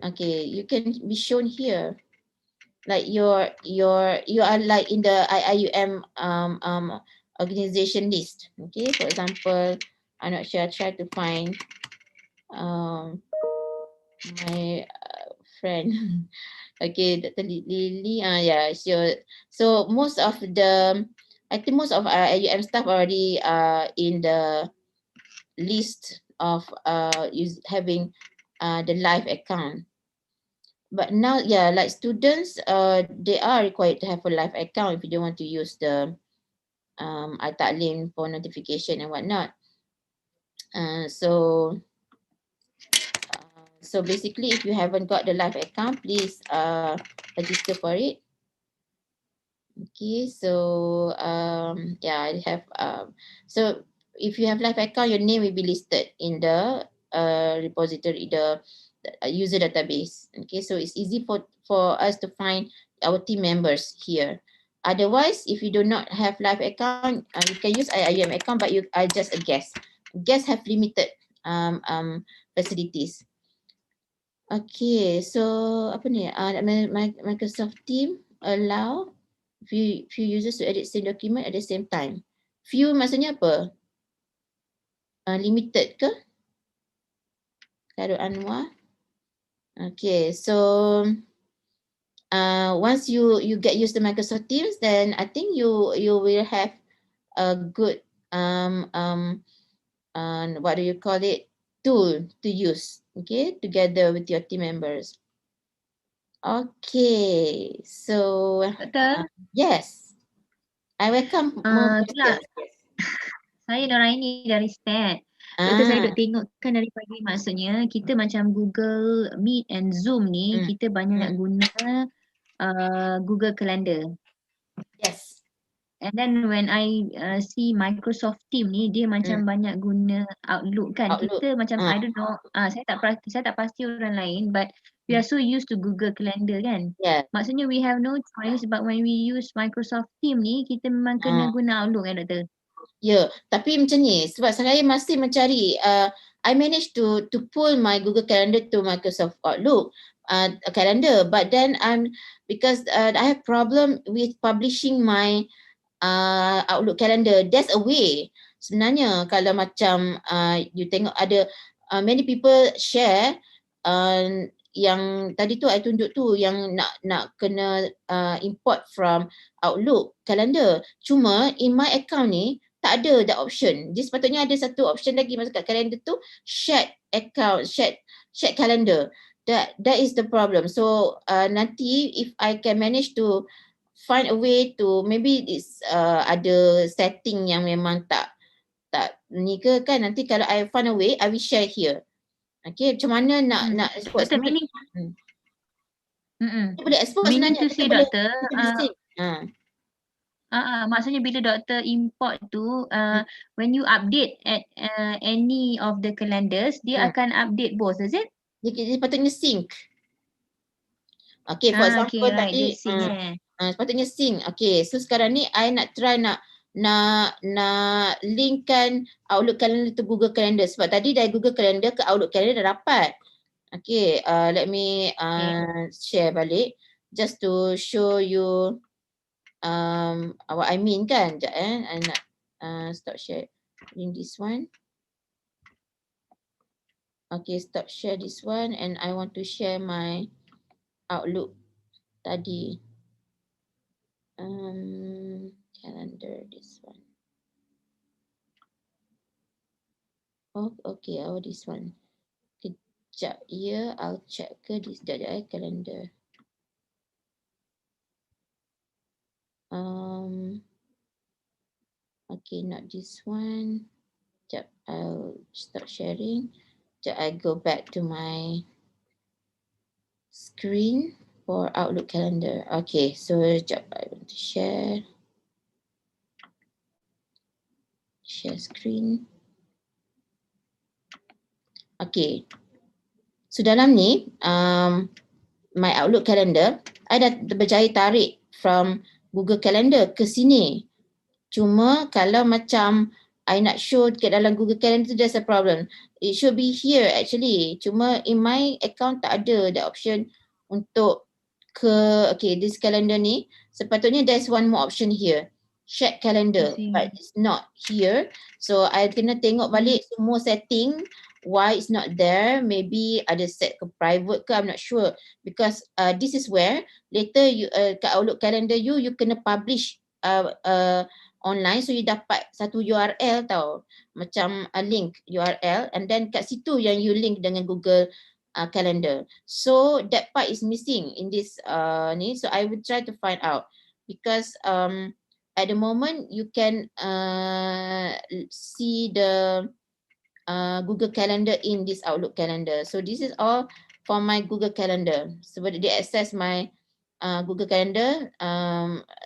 Speaker 2: okay, you can be shown here like you are like in the IIUM organization list. Okay, for example, I'm not sure, I try to find my friend. Okay, Dr. Lily, yeah, sure. So most of the, I think most of our IUM staff already in the list of having the live account. But now, yeah, like students, they are required to have a live account if you don't want to use the iTalim for notification and whatnot. So basically, if you haven't got the live account, please register for it. Okay, so yeah, I have so if you have live account, your name will be listed in the repository, the user database. Okay, so it's easy for us to find our team members here. Otherwise, if you do not have live account, you can use IIUM account, but you are just a guest. Guests have limited facilities. Okay, so apa ni? Microsoft Team allow few users to edit same document at the same time. Few maksudnya apa? Limited ke? Khairul Anwar. Okay, so once you get used to Microsoft Teams, then I think you will have a good what do you call it, tool to use. Okay, together with your team members. Okay, so yes, I welcome more questions.
Speaker 18: Saya Noraini dari STAT. Doktor saya duk tengok kan dari pagi, maksudnya kita macam Google Meet and Zoom ni kita banyak guna Google Calendar.
Speaker 2: Yes.
Speaker 18: And then when I see Microsoft Team ni dia macam banyak guna Outlook kan. Kita macam I don't know, saya tak pasti orang lain, but we are so used to Google Calendar kan.
Speaker 2: Yeah.
Speaker 18: Maksudnya we have no choice, but when we use Microsoft Team ni kita memang kena guna Outlook kan doktor?
Speaker 2: Ya, tapi macam ni sebab saya masih mencari I managed to pull my Google Calendar to Microsoft Outlook calendar, but then because I have problem with publishing my Outlook calendar. There's a way sebenarnya kalau macam you tengok ada many people share yang tadi tu I tunjuk tu yang nak kena import from Outlook calendar. Cuma in my account ni tak ada that option. Dia sepatutnya ada satu option lagi masuk kat calendar tu, shared account, shared calendar. That is the problem. So nanti if I can manage to find a way to, maybe it's ada setting yang memang tak ni ke kan, nanti kalau I find a way I will share here. Okay, macam mana nak export
Speaker 18: Doktor,
Speaker 2: sebenarnya?
Speaker 18: meaning
Speaker 2: Kita boleh export
Speaker 18: meaning
Speaker 2: sebenarnya.
Speaker 18: to
Speaker 2: Kita
Speaker 18: say
Speaker 2: boleh
Speaker 18: doktor,
Speaker 2: sync.
Speaker 18: maksudnya bila doktor import tu, when you update at any of the calendars, dia akan update both, is it?
Speaker 2: Dia sepatutnya sync. Okay, for example
Speaker 18: Okay, right.
Speaker 2: tadi
Speaker 18: Dia sync
Speaker 2: sepatutnya sync. Okay, so sekarang ni I nak try nak linkkan Outlook calendar to Google Calendar, sebab tadi dari Google Calendar ke Outlook Calendar dah dapat. Okay, let me share balik just to show you what I mean kan. Sekejap I nak stop sharing this one. Okay, stop share this one and I want to share my Outlook tadi. Calendar, this one. Oh, okay, this one. Kejap ya, I'll check ke this calendar. Okay, not this one. Kejap, I'll stop sharing. Kejap, I go back to my screen for Outlook calendar. Okay, so kejap, I want to share screen. Okay, so dalam ni my Outlook calendar, I dah berjaya tarik from Google Calendar ke sini. Cuma kalau macam I nak show kat dalam Google Calendar tu, there's a problem. It should be here actually. Cuma in my account tak ada the option untuk okay, this calendar ni sepatutnya there's one more option here. Shared calendar, but it's not here. So I kena tengok balik semua setting, why it's not there. Maybe ada set ke private ke, I'm not sure. Because this is where later you kat Outlook calendar you kena publish online, so you dapat satu URL tau, macam a link URL, and then kat situ yang you link dengan Google calendar. So that part is missing in this ni. So I will try to find out, because at the moment you can see the Google calendar in this Outlook calendar. So this is all for my Google calendar. So when they access my Google calendar,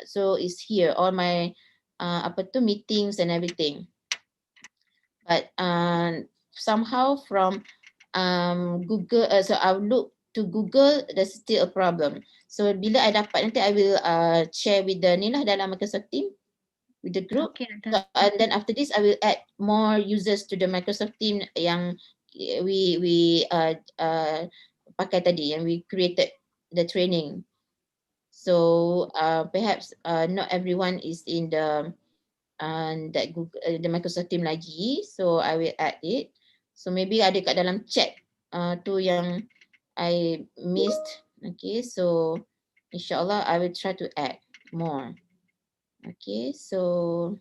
Speaker 2: so it's here all my meetings and everything. But somehow from Google, so Outlook to Google, there's still a problem. So bila I dapat nanti I will share with the ni lah dalam Microsoft Team, with the group.
Speaker 18: Okay,
Speaker 2: so, and then after this I will add more users to the Microsoft Team yang we pakai tadi, yang we created the training. So perhaps not everyone is in the that Google, the Microsoft Team lagi, so I will add it. So maybe ada kat dalam chat tu yang I missed. Okay, so insyaAllah I will try to add more. Okay, so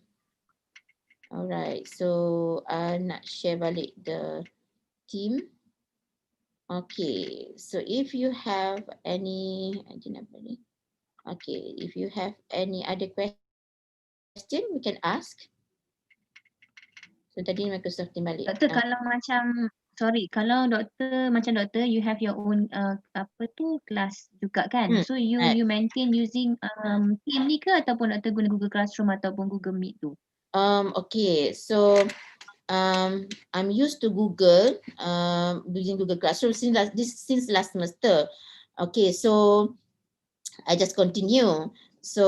Speaker 2: alright, so nak share balik the team. Okay, so if you have any, okay, if you have any other question, we can ask. So tadi Microsoft Team balik.
Speaker 18: Doktor, kalau macam, kalau doktor you have your own kelas juga kan? So you maintain using Team ni ke, ataupun doktor guna Google Classroom ataupun Google Meet tu?
Speaker 2: Okay, so I'm used to Google, using Google Classroom since last semester. Okay, so I just continue. So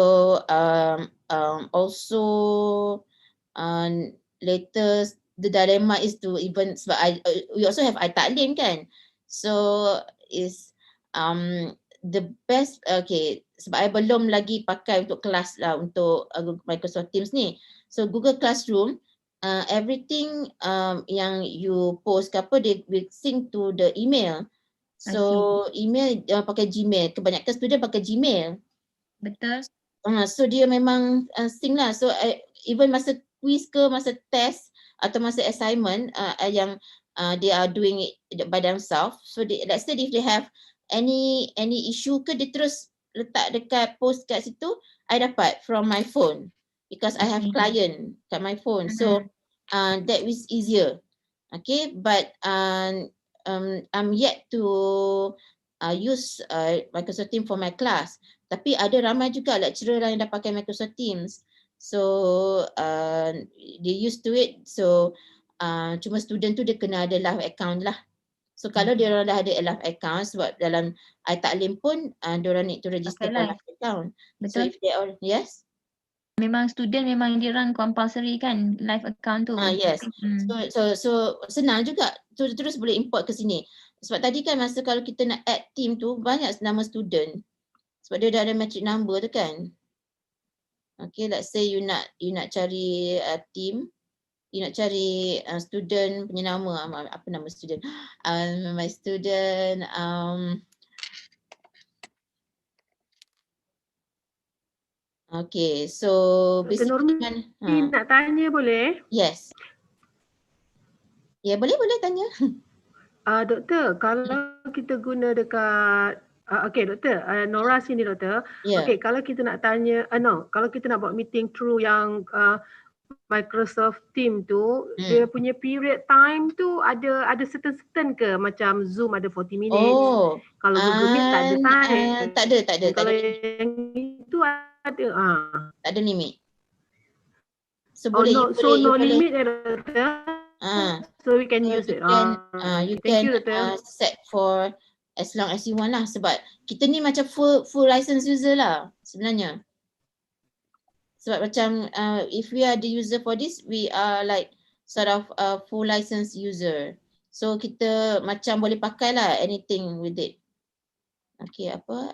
Speaker 2: also later the dilemma is to even, sebab we also have iTaklim kan, so is the best. Okay, sebab I belum lagi pakai untuk kelas lah, untuk Microsoft Teams ni. So Google Classroom, everything yang you post ke apa, they will sync to the email. So email pakai Gmail. Kebanyakan student pakai Gmail.
Speaker 18: Betul.
Speaker 2: So dia memang sync lah. So even masa quiz ke, masa test atau masa assignment yang they are doing it by themselves. So let's say if they have any issue ke, dia terus letak dekat post kat situ, I dapat from my phone because I have client kat my phone. So that is easier. Okay, but I'm yet to use Microsoft Teams for my class. Tapi ada ramai juga lecturer yang dah pakai Microsoft Teams. So they used to it. So cuma student tu dia kena ada live account lah. So kalau dia orang dah ada live account, sebab dalam iTaklim pun dia orang need to register for live account.
Speaker 18: Betul.
Speaker 2: So if they all, yes.
Speaker 18: Memang student memang dia orang compulsory kan live account tu.
Speaker 2: Yes. So senang juga. So terus boleh import ke sini. Sebab tadi kan masa kalau kita nak add team tu banyak nama student. Sebab dia dah ada matric number tu kan. Okay, let's say you nak cari team, you nak cari student punya nama, apa nama student? My student okay, so basically kan
Speaker 7: nak tanya boleh?
Speaker 2: Yes. Ya, boleh tanya.
Speaker 7: Doktor, kalau kita guna dekat okey doktor, Nora sini doktor.
Speaker 2: Yeah.
Speaker 7: Okey, kalau kita nak tanya kalau kita nak buat meeting through yang Microsoft Team tu, dia punya period time tu ada certain ke, macam Zoom ada 40 minutes. Kalau Google Meet tak ada time.
Speaker 2: Tak ada.
Speaker 7: Kalau yang itu ada
Speaker 2: tak ada limit. So
Speaker 7: no limit doktor. So we can use it.
Speaker 2: You can set for as long as you want lah, sebab kita ni macam full license user lah sebenarnya. Sebab macam if we are the user for this, we are like sort of a full license user. So kita macam boleh pakai lah anything with it. Okay, apa?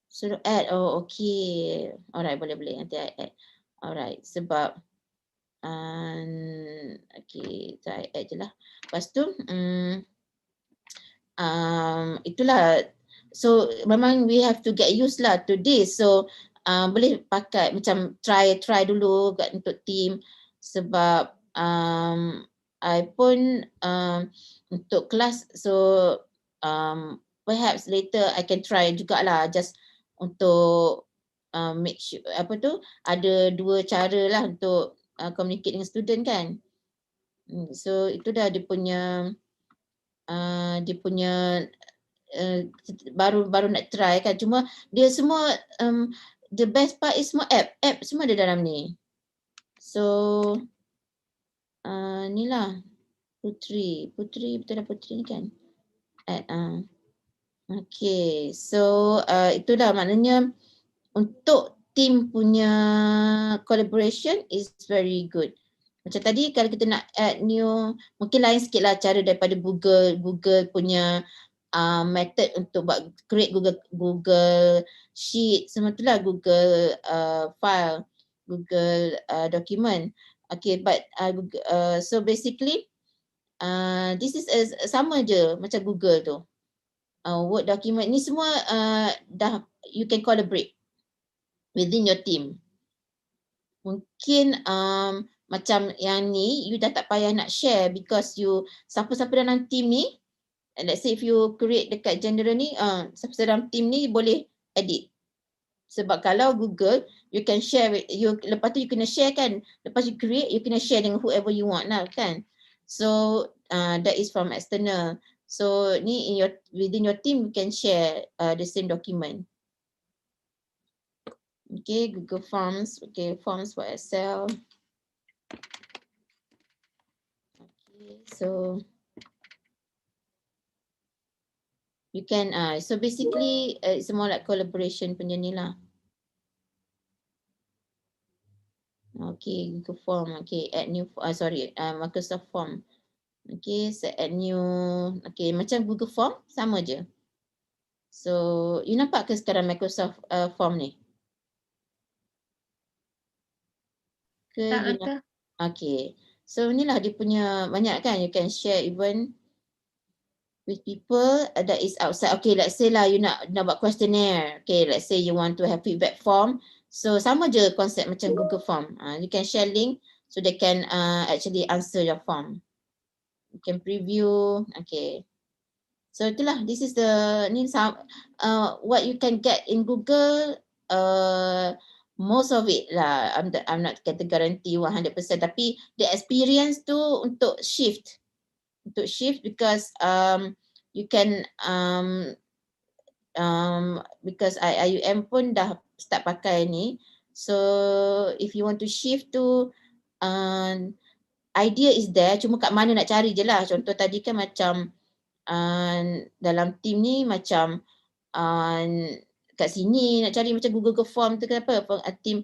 Speaker 2: Suruh add. Oh, okay. Alright, boleh. Nanti I add. Alright, sebab okay, saya add je lah. Lepas tu, itulah. So memang we have to get used lah to this. So boleh pakai macam try dulu untuk team, sebab I pun untuk kelas, so perhaps later I can try jugalah, just untuk make sure apa tu, ada dua cara lah untuk communicate dengan student kan. So itu dah dia punya baru nak try kan. Cuma dia semua the best part is semua app semua ada dalam ni. So ni lah Putri betul dah Putri ni kan. Okay, so itulah maknanya untuk team punya collaboration is very good. Macam tadi kalau kita nak add new, mungkin lain sikit lah cara daripada Google punya method untuk buat create Google Sheet, semua tu lah Google file, Google document. Okay, but so basically this is sama je macam Google tu. Word document ni semua dah you can collaborate within your team. Mungkin macam yang ni you dah tak payah nak share because you siapa-siapa dalam team ni, let's say if you create dekat general ni, siapa-siapa dalam team ni boleh edit. Sebab kalau Google you can share with you, lepas tu you kena share kan, lepas you create you kena share dengan whoever you want lah kan. So that is from external. So ni within your team you can share the same document. Okay, Google Forms. Okay, Forms for Excel. Okay, so you can so basically it's more like collaboration punya ni lah. Okay, Google Form. Okay, add new Microsoft Form. Okay, so add new. Okay, macam Google Form sama je. So you nampak ke sekarang Microsoft Form ni? Okay, so inilah dia punya banyak kan, you can share even with people that is outside. Okay, let's say lah you nak buat questionnaire. Okay, let's say you want to have feedback form. So sama je konsep macam Google Form. You can share link so they can actually answer your form. You can preview. Okay. So itulah, this is the what you can get in Google. Most of it lah. I'm not kata guarantee 100%, tapi the experience tu untuk shift because you can because IUM pun dah start pakai ni. So if you want to shift to idea is there, cuma kat mana nak cari je lah. Contoh tadi kan macam dalam team ni macam kat sini nak cari macam Google Form tu kenapa team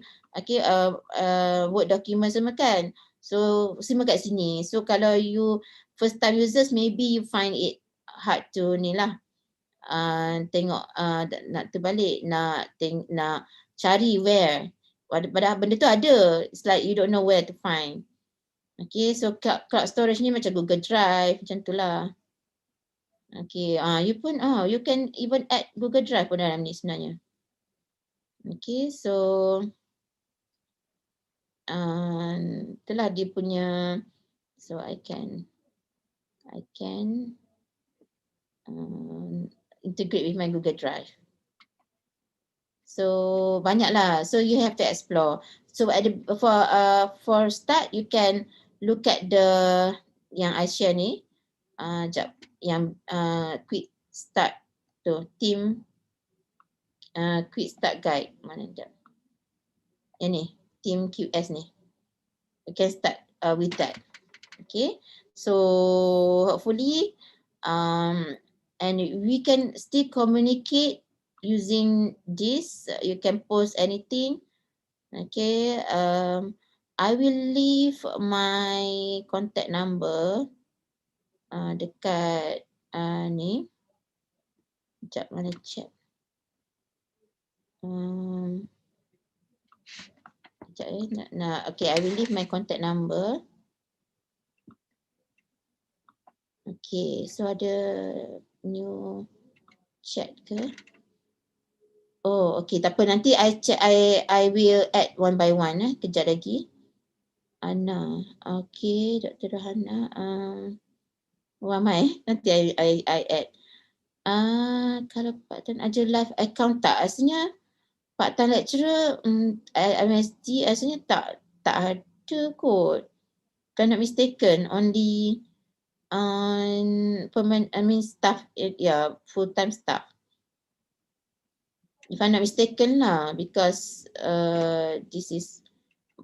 Speaker 2: Word document semua kan. So semua kat sini. So kalau you first time users, maybe you find it hard to ni lah tengok nak terbalik, nak cari where. Padahal benda tu ada. It's like you don't know where to find. Okay, so cloud storage ni macam Google Drive macam tu lah. Okay, you can even add Google Drive pun dalam ni sebenarnya. Okay, so itulah dia punya. So I can integrate with my Google Drive. So banyaklah. So you have to explore. So for start, you can look at the yang I share ni. Yang quick start tu team quick start guide mana jap. Yang ni team QS ni. You can start with that. Okay. So hopefully and we can still communicate using this. You can post anything. Okay. I will leave my contact number dekat ni. Sekejap mana check. Sekejap okay, I will leave my contact number. Okay, so ada new chat ke? Oh, okay, tak apa, nanti I check, I will add one by one kejap lagi. Ana, okay, Dr. Rahana, ramai nanti I add. Kalau part-time aja live account tak, asalnya part-time lecturer MSD asalnya tak ada kot. If I'm not mistaken, only staff, full-time staff. If I'm not mistaken lah, because this is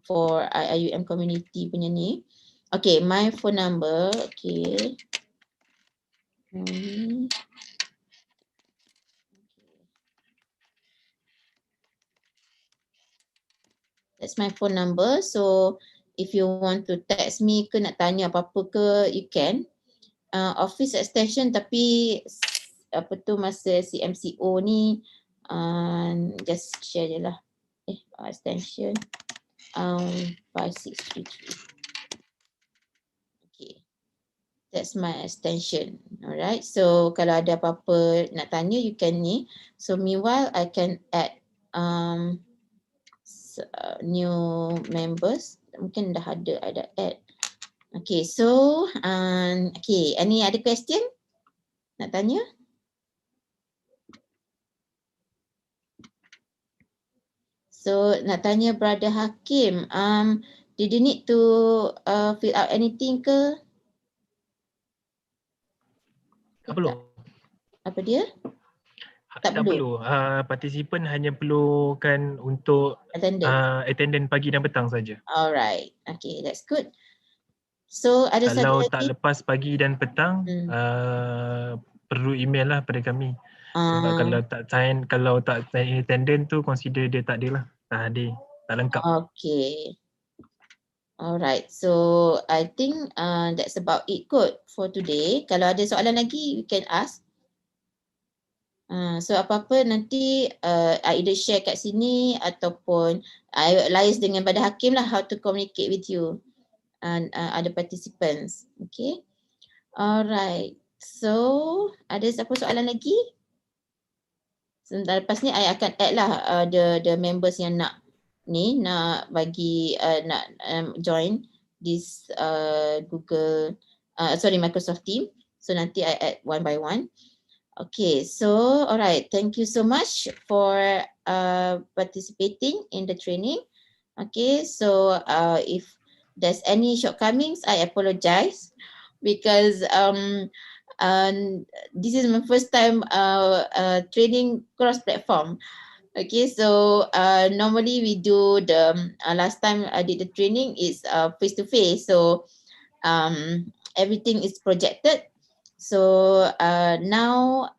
Speaker 2: for IUM community punya ni. Okay, my phone number, okay. That's my phone number. So if you want to text me ke nak tanya apa-apa ke, you can. Office extension tapi apa tu masa CMCO ni just share je lah. Extension 5633. Okay. That's my extension. Alright. So kalau ada apa-apa nak tanya, you can ni. So meanwhile I can add new members. Mungkin dah ada add. Okay, so okay, any other question nak tanya? So nak tanya Brother Hakim, did you need to fill out anything ke?
Speaker 3: Tak perlu.
Speaker 2: Apa dia?
Speaker 3: Tak perlu. Participant hanya perlukan untuk attendance pagi dan petang saja.
Speaker 2: Alright. Okay, that's good. So ada
Speaker 3: kalau
Speaker 2: satu
Speaker 3: tak
Speaker 2: lagi?
Speaker 3: lepas pagi dan petang perlu email lah pada kami. Sebab kalau tak sign attendance tu consider dia tak ada lah. Tak hadir, tak lengkap.
Speaker 2: Okay. Alright. So I think that's about it kot for today. Kalau ada soalan lagi you can ask. So apa-apa nanti I either share kat sini ataupun I liaise dengan Brother Hakim lah how to communicate with you and other participants. Okay. Alright. So, ada siapa soalan lagi? Sebentar lepas ni I akan add lah the members yang nak bagi nak join this Microsoft Team. So nanti I add one by one. Okay, so alright, thank you so much for participating in the training. Okay, so if there's any shortcomings, I apologize because this is my first time training cross platform. Okay, so normally we do the last time I did the training is face to face. So everything is projected. So now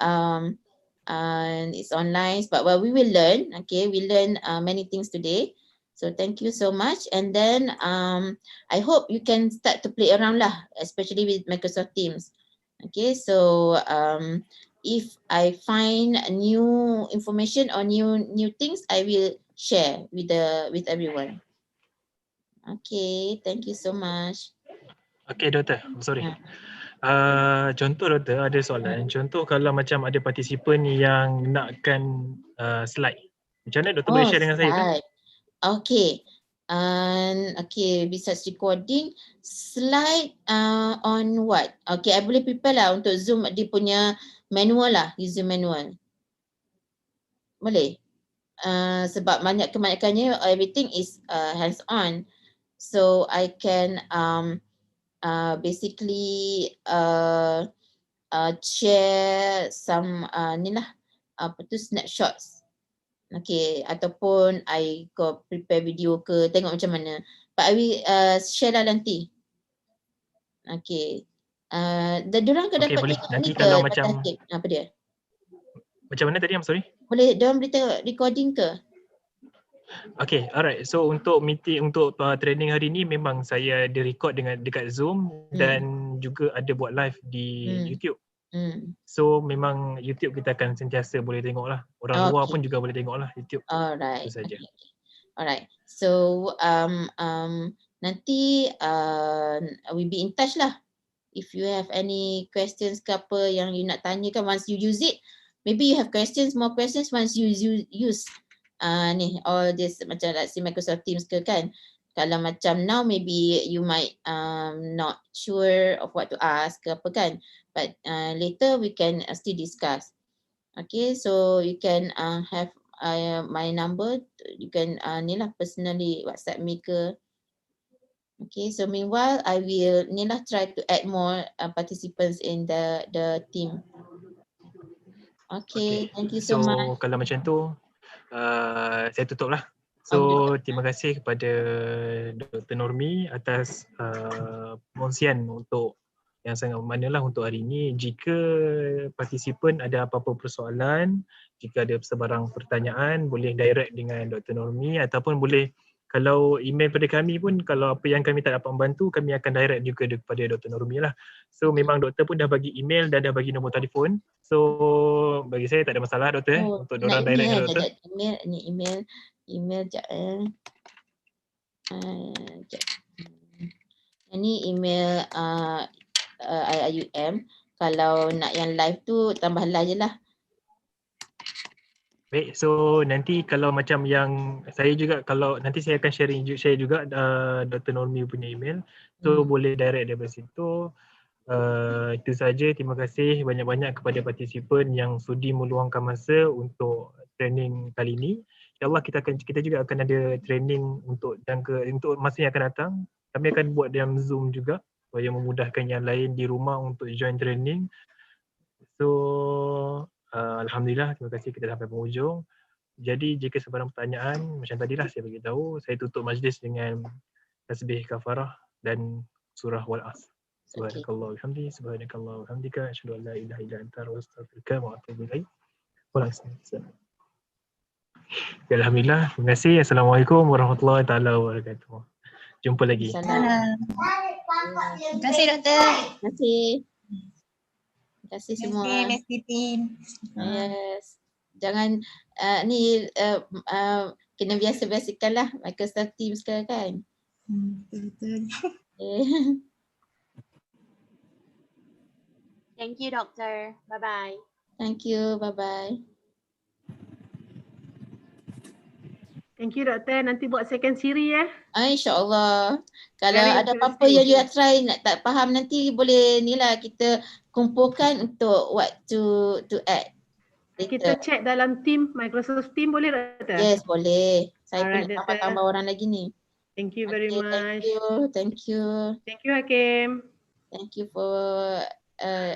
Speaker 2: it's online, but we will learn. Okay, we learn many things today. So thank you so much. And then I hope you can start to play around lah, especially with Microsoft Teams. Okay, so if I find new information or new things, I will share with everyone. Okay, thank you so much.
Speaker 3: Okay, Doktor. Sorry. Contoh Doktor, ada soalan. Contoh kalau macam ada partisipan yang nakkan slide. Macam mana Doktor boleh share dengan saya tu?
Speaker 2: Okay. Okay, besides recording, slide on what? Okay, I boleh prepare lah untuk Zoom dia punya manual lah, user manual. Boleh? Sebab kebanyakannya everything is hands on. So I can basically share some snapshots. Okay, ataupun I go prepare video ke, tengok macam mana. But I will share lah nanti. Okay. Diorang ke dapat tengok
Speaker 3: nanti
Speaker 2: ni ke?
Speaker 3: Kalau macam
Speaker 2: apa dia?
Speaker 3: Macam mana tadi? I'm sorry.
Speaker 2: Boleh, diorang boleh tengok recording ke?
Speaker 3: Okay, alright. So untuk meeting, untuk training hari ni memang saya direcord dekat Zoom dan juga ada buat live di YouTube. So memang YouTube kita akan sentiasa boleh tengok lah. Orang luar pun juga boleh tengok lah YouTube.
Speaker 2: Alright.
Speaker 3: Itu saja.
Speaker 2: Alright. So nanti we'll be in touch lah. If you have any questions ke apa yang you nak tanyakan once you use it, maybe you have more questions once you use all this macam like Microsoft Teams ke kan. Kalau macam now maybe you might not sure of what to ask ke apa kan. But later we can still discuss. Okay, so you can have my number. You can personally WhatsApp me ke. Okay, so meanwhile I will try to add more participants in the team. Okay, thank you so much.
Speaker 3: So kalau macam tu saya tutup lah. So terima kasih kepada Dr. Normi atas perkongsian untuk yang sangat bermakna lah untuk hari ini. Jika partisipan ada apa-apa persoalan, jika ada sebarang pertanyaan, boleh direct dengan Dr. Normi ataupun boleh kalau email pada kami pun, kalau apa yang kami tak dapat membantu, kami akan direct juga kepada Dr. Normi lah. So memang doktor pun dah bagi email dan dah bagi nombor telefon. So bagi saya tak ada masalah doktor untuk diorang direct dengan doktor.
Speaker 2: Email sekejap Ini email IIUM. Kalau nak yang live tu tambah live je lah.
Speaker 3: Baik, so nanti kalau macam yang saya juga, kalau nanti saya akan share juga Dr. Normi punya email. So boleh direct daripada situ. Itu saja, terima kasih banyak-banyak kepada partisipan yang sudi meluangkan masa untuk training kali ini. InsyaAllah kita juga akan ada training untuk masa yang akan datang. Kami akan buat dalam Zoom juga supaya memudahkan yang lain di rumah untuk join training. So Alhamdulillah, terima kasih kita sampai penghujung. Jadi jika sebarang pertanyaan, macam tadilah saya bagi tahu, saya tutup majlis dengan tasbih kafarah dan surah Wal-As. Subhanakallah walhamdi, subhanakallah walhamdika, asyhadu an la ilaha illa anta astaghfiruka wa atubu ilaik. Alhamdulillah, terima kasih. Assalamualaikum warahmatullahi taala wabarakatuh. Jumpa lagi.
Speaker 12: Terima kasih doktor.
Speaker 2: Terima kasih. Terima kasih semua.
Speaker 12: Terima kasih team.
Speaker 2: Yes. Jangan kena biasa-biasakanlah Microsoft Teams sekarang kan.
Speaker 12: Betul.
Speaker 19: Thank you, Doktor. Bye-bye.
Speaker 2: Thank you. Bye-bye.
Speaker 7: Thank you, Doktor. Nanti buat second series
Speaker 2: InsyaAllah. Kalau
Speaker 7: Very
Speaker 2: ada apa-apa
Speaker 7: interesting.
Speaker 2: yang you try nak tak faham nanti boleh ni lah kita kumpulkan untuk what to add.
Speaker 7: Kita check dalam team, Microsoft Team boleh, Doktor?
Speaker 2: Yes, boleh. Saya
Speaker 7: Alright,
Speaker 2: pun nak
Speaker 7: Doktor.
Speaker 2: tambah-tambah orang lagi ni.
Speaker 7: Thank you very much.
Speaker 2: Thank you. Thank you.
Speaker 7: Thank you, Hakim.
Speaker 2: Thank you for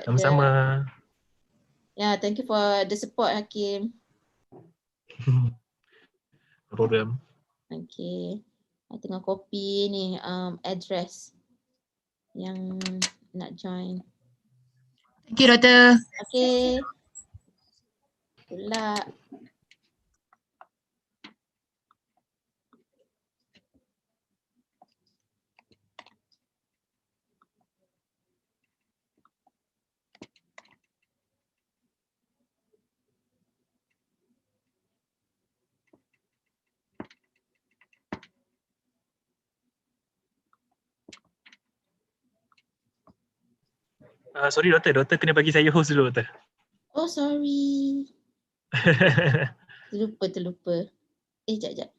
Speaker 3: Sama-sama.
Speaker 2: thank you for the support, Hakim.
Speaker 3: No problem.
Speaker 2: Okay. I tengah copy ni address yang nak join.
Speaker 18: Thank you, Doktor.
Speaker 2: Okay. Pula.
Speaker 3: Sorry doktor kena bagi saya host dulu doktor.
Speaker 2: Oh sorry. Terlupa. Sekejap.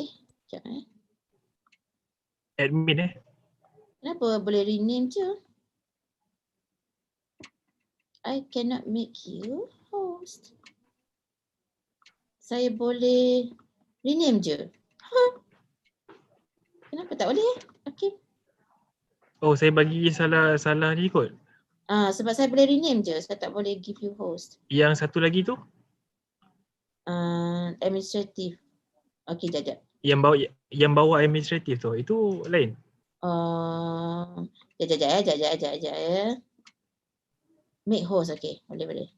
Speaker 2: Sekejap
Speaker 3: Admin
Speaker 2: Kenapa boleh rename je? I cannot make you host. Saya boleh rename je. Kenapa tak boleh? Okay.
Speaker 3: Oh saya bagi salah ni kot.
Speaker 2: Sebab saya boleh rename je. Saya tak boleh give you host.
Speaker 3: Yang satu lagi tu?
Speaker 2: Administrative. Okay, jap.
Speaker 3: Yang bawa administratif tu, itu lain?
Speaker 2: Jap ya. Make host, okay. Boleh.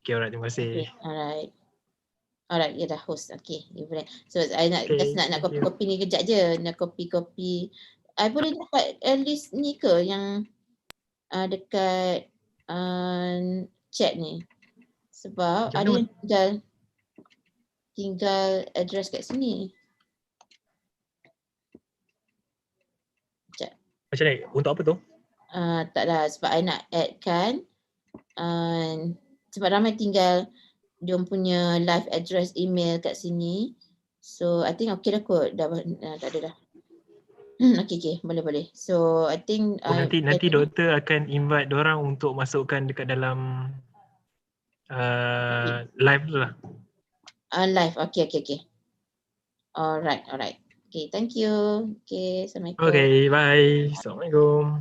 Speaker 3: Okay, alright, terima kasih.
Speaker 2: Okay, alright, ya dah host. Okay, boleh. So, I nak
Speaker 3: Okay,
Speaker 2: copy ni kejap je. Nak copy. I boleh dapat list ni ke yang dekat chat ni? Sebab ada yang tinggal address kat sini.
Speaker 3: Macam ni, untuk apa tu?
Speaker 2: Taklah, sebab I nak add kan. Sebab ramai tinggal dia punya live address email kat sini. So I think okay dah kot. Dah tak ada dah. Okay, boleh. So I think
Speaker 3: nanti doktor akan invite diorang untuk masukkan dekat dalam live tu lah.
Speaker 2: Live, okay. Alright. Okay, thank you. Okay, Assalamualaikum.
Speaker 3: Okay, bye. Assalamualaikum.